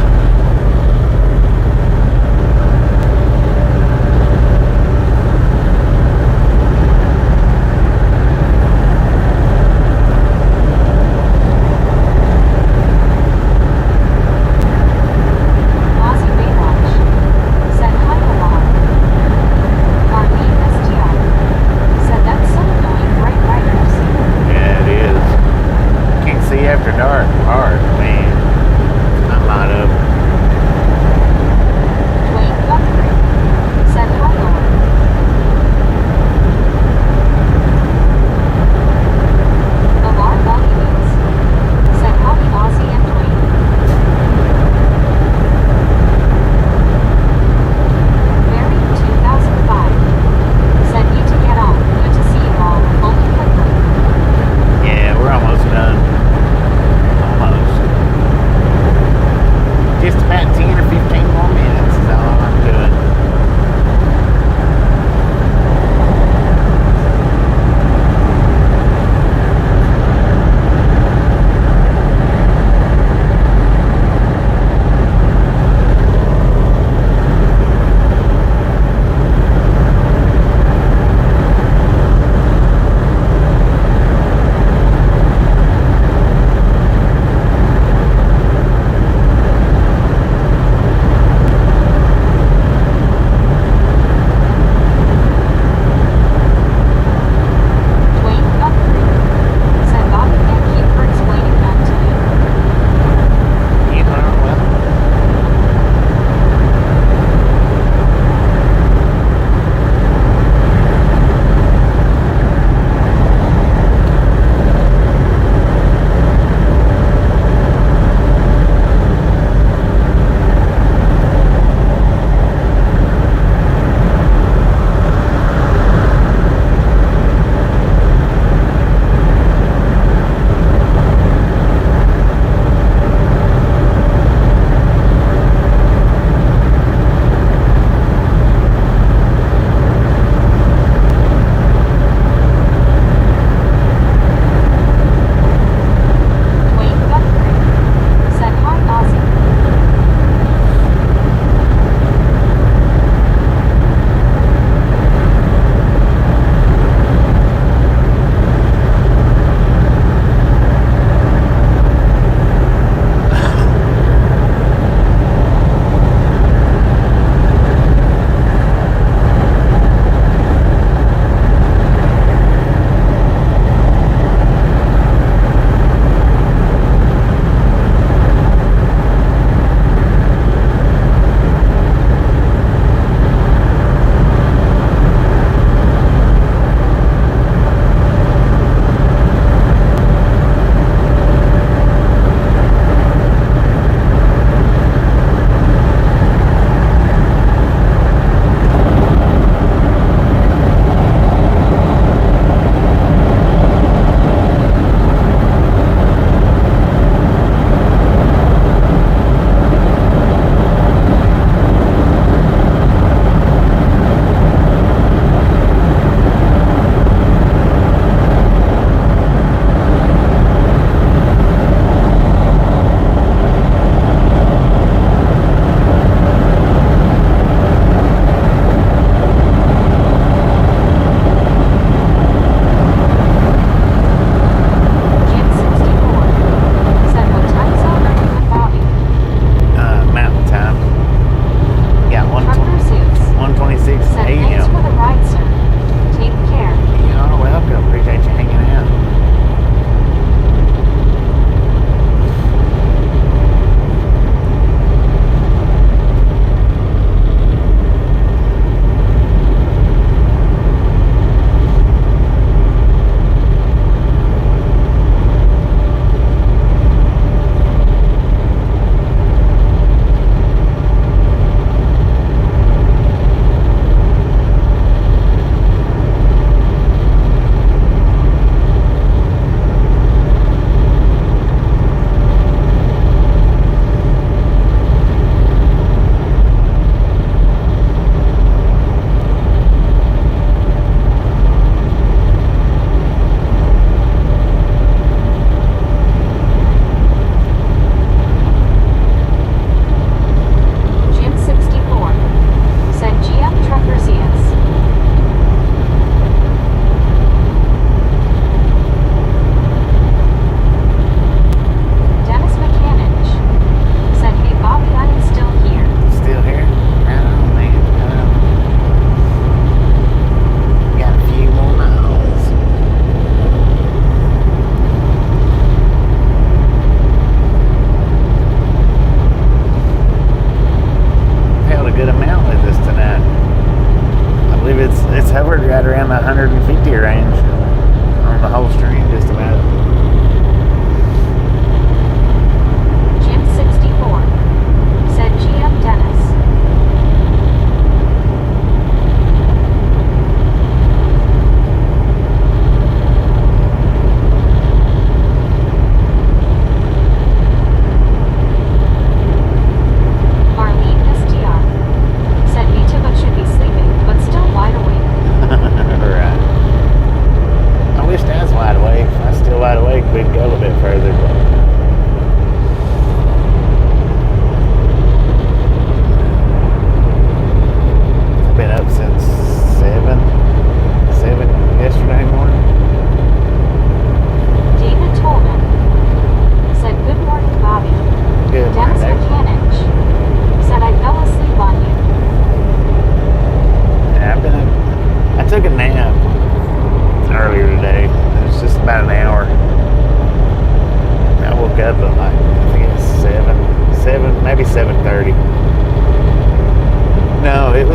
6:30. No, it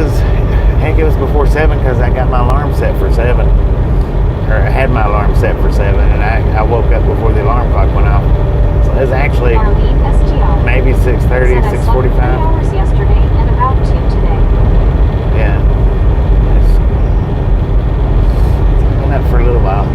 was before 7 because I got my alarm set for 7. Or I had my alarm set for 7, and I woke up before the alarm clock went off. So it was actually Marlene STR. maybe 6:30, Said I slept 3 6:45. hours yesterday and about 2 today. Yeah. It's been up for a little while.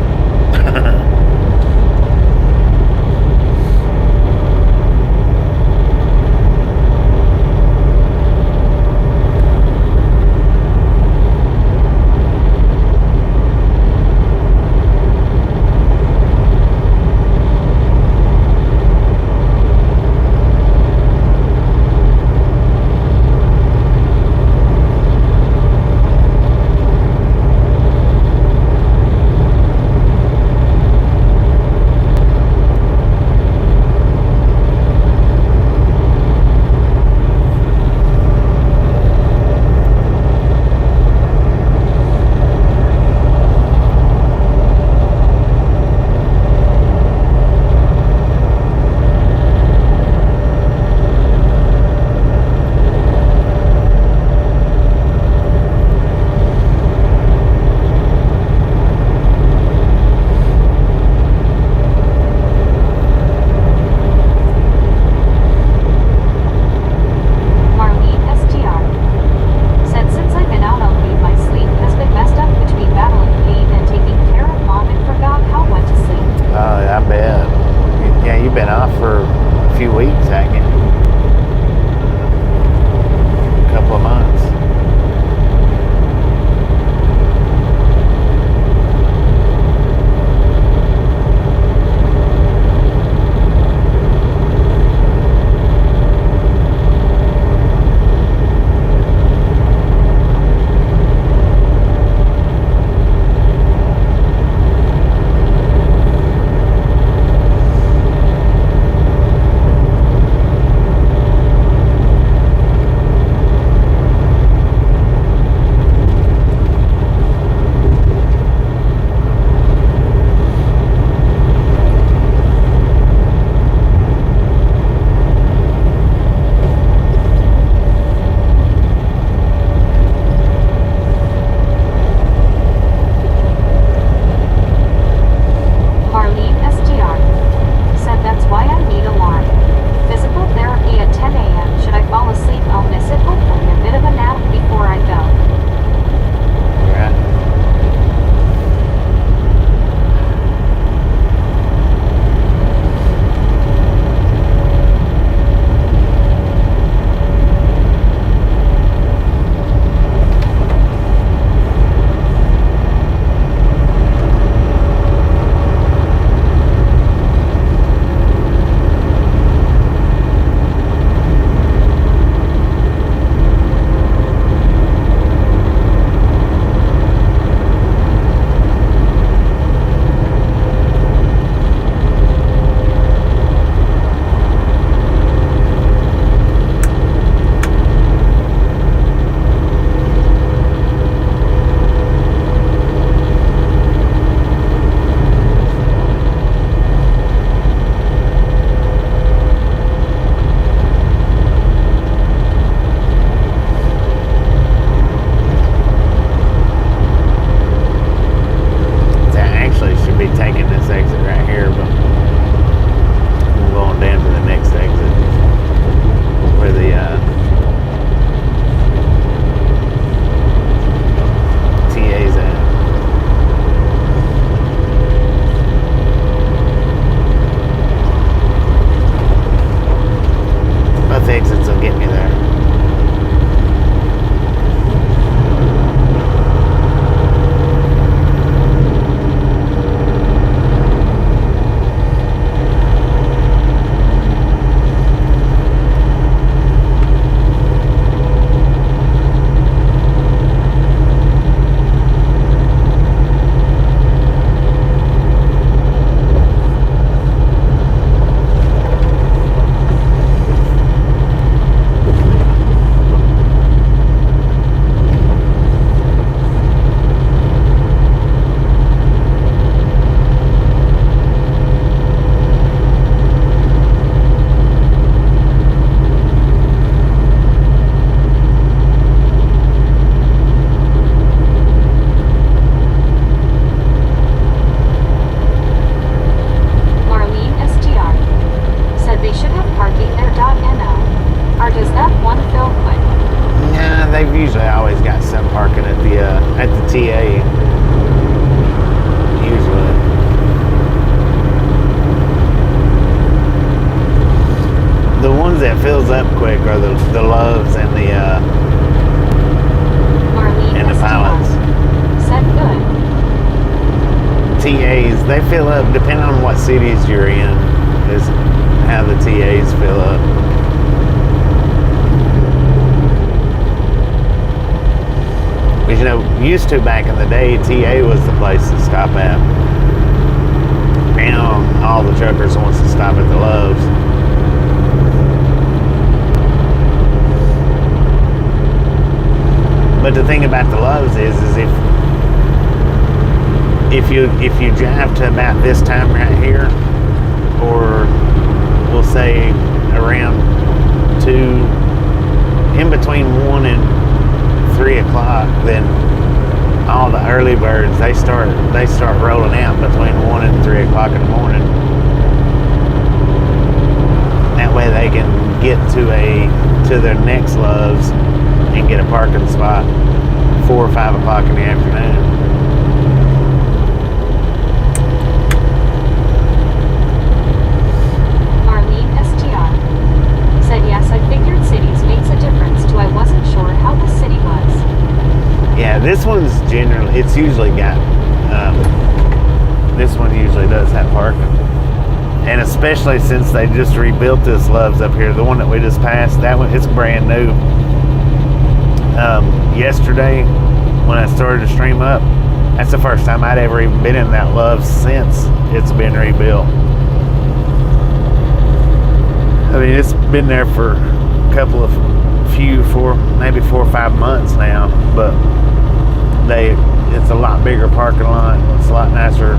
Marlene STR. Said since I've been out on leave, my sleep has been messed up between battling pain and taking care of mom and forgot how went to sleep. Oh, I bet. Yeah, you've been off for a few weeks, haven't you? A couple of months. Marlene STR. Said that's why I need alarm. Physical therapy at 10 a.m. Should I fall asleep, I'll miss it. Hopefully a bit of a nap before I go. Yeah. So I actually should be taking this exit right here, but I'm going down to the next exit where the TA's at. Both exits will get me there. they've usually always got some parking at the TA. Usually. The ones that fills up quick are the Loves and the Pilots. Said good. TAs, they fill up depending on what cities you're in, is how the TAs fill up. Because, you know, used to back in the day, TA was the place to stop at. Now all the truckers wants to stop at the Loves. But the thing about the Loves is if you drive to about this time right here, or we'll say around 2, in between 1 and 3 o'clock, then all the early birds they start rolling out between 1 and 3 o'clock in the morning. That way they can get to their next Loves and get a parking spot 4 or 5 o'clock in the afternoon. Marlene STR said yes, I figured cities makes a difference too. I wasn't sure how the city was. Yeah, this one's it's usually got, this one usually does have parking. And especially since they just rebuilt this Loves up here, the one that we just passed, that one, it's brand new. Yesterday, when I started to stream up, that's the first time I'd ever even been in that Loves since it's been rebuilt. I mean, it's been there for a couple of maybe 4 or 5 months now, but it's a lot bigger parking lot. It's a lot nicer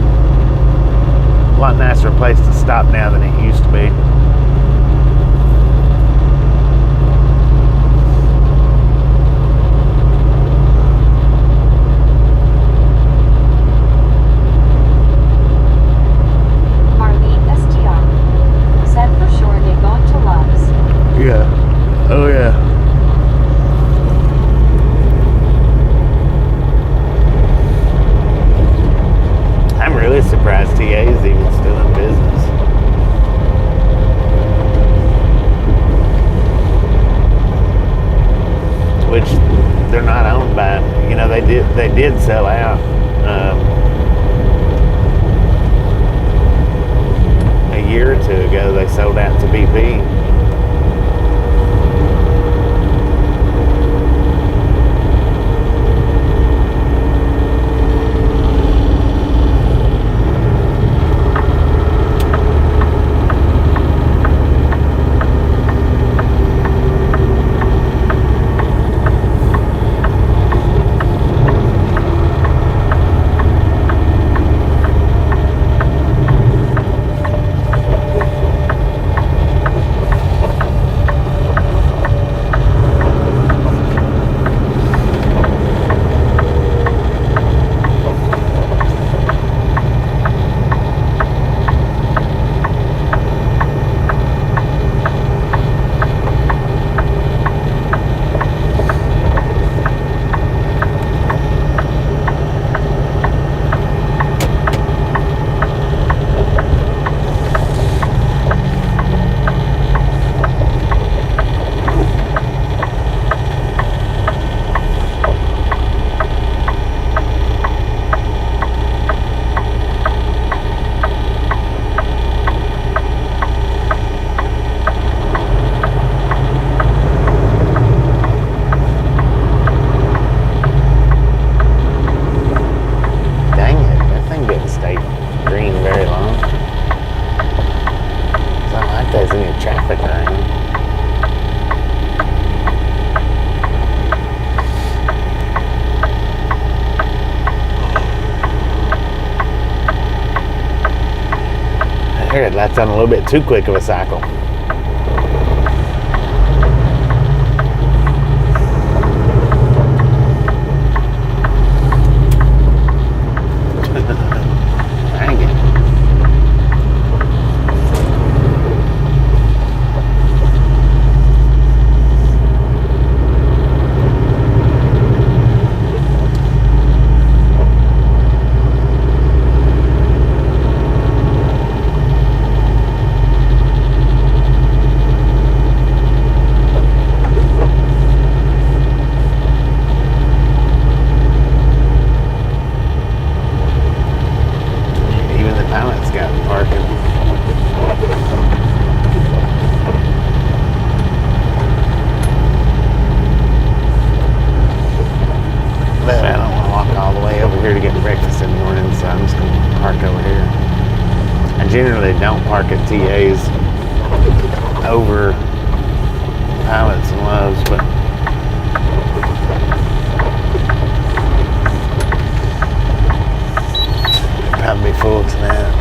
place to stop now than it used to be. Yeah. Oh, yeah. I'm really surprised TA is even still in business. Which they're not owned by, you know, they did sell out. A year or 2 ago, they sold out to BP. Headlights on a little bit too quick of a cycle. Dang it. generally don't park at TAs over Pilots and Loves, but probably be full tonight.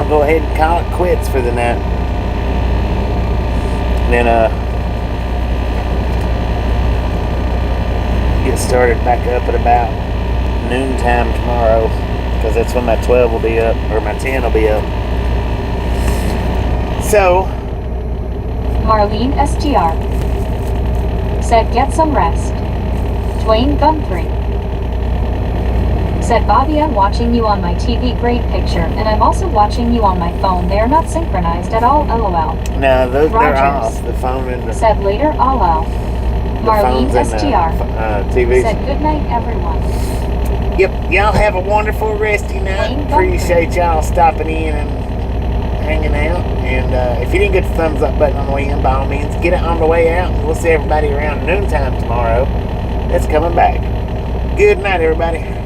Go ahead and call it quits for the night. Then get started back up at about noontime tomorrow, because that's when my 12 will be up, or my 10 will be up. So Marlene STR said get some rest. Dwayne Gunthree said Bobby, I'm watching you on my TV, great picture, and I'm also watching you on my phone. They are not synchronized at all, lol. No, those Rogers are off. The phone and the said later, lol. Marlene STR TV. said good night, everyone. Yep, y'all have a wonderful resty night. Appreciate y'all stopping in and hanging out. And if you didn't get the thumbs up button on the way in, by all means, get it on the way out. And we'll see everybody around noontime tomorrow. That's coming back. Good night, everybody.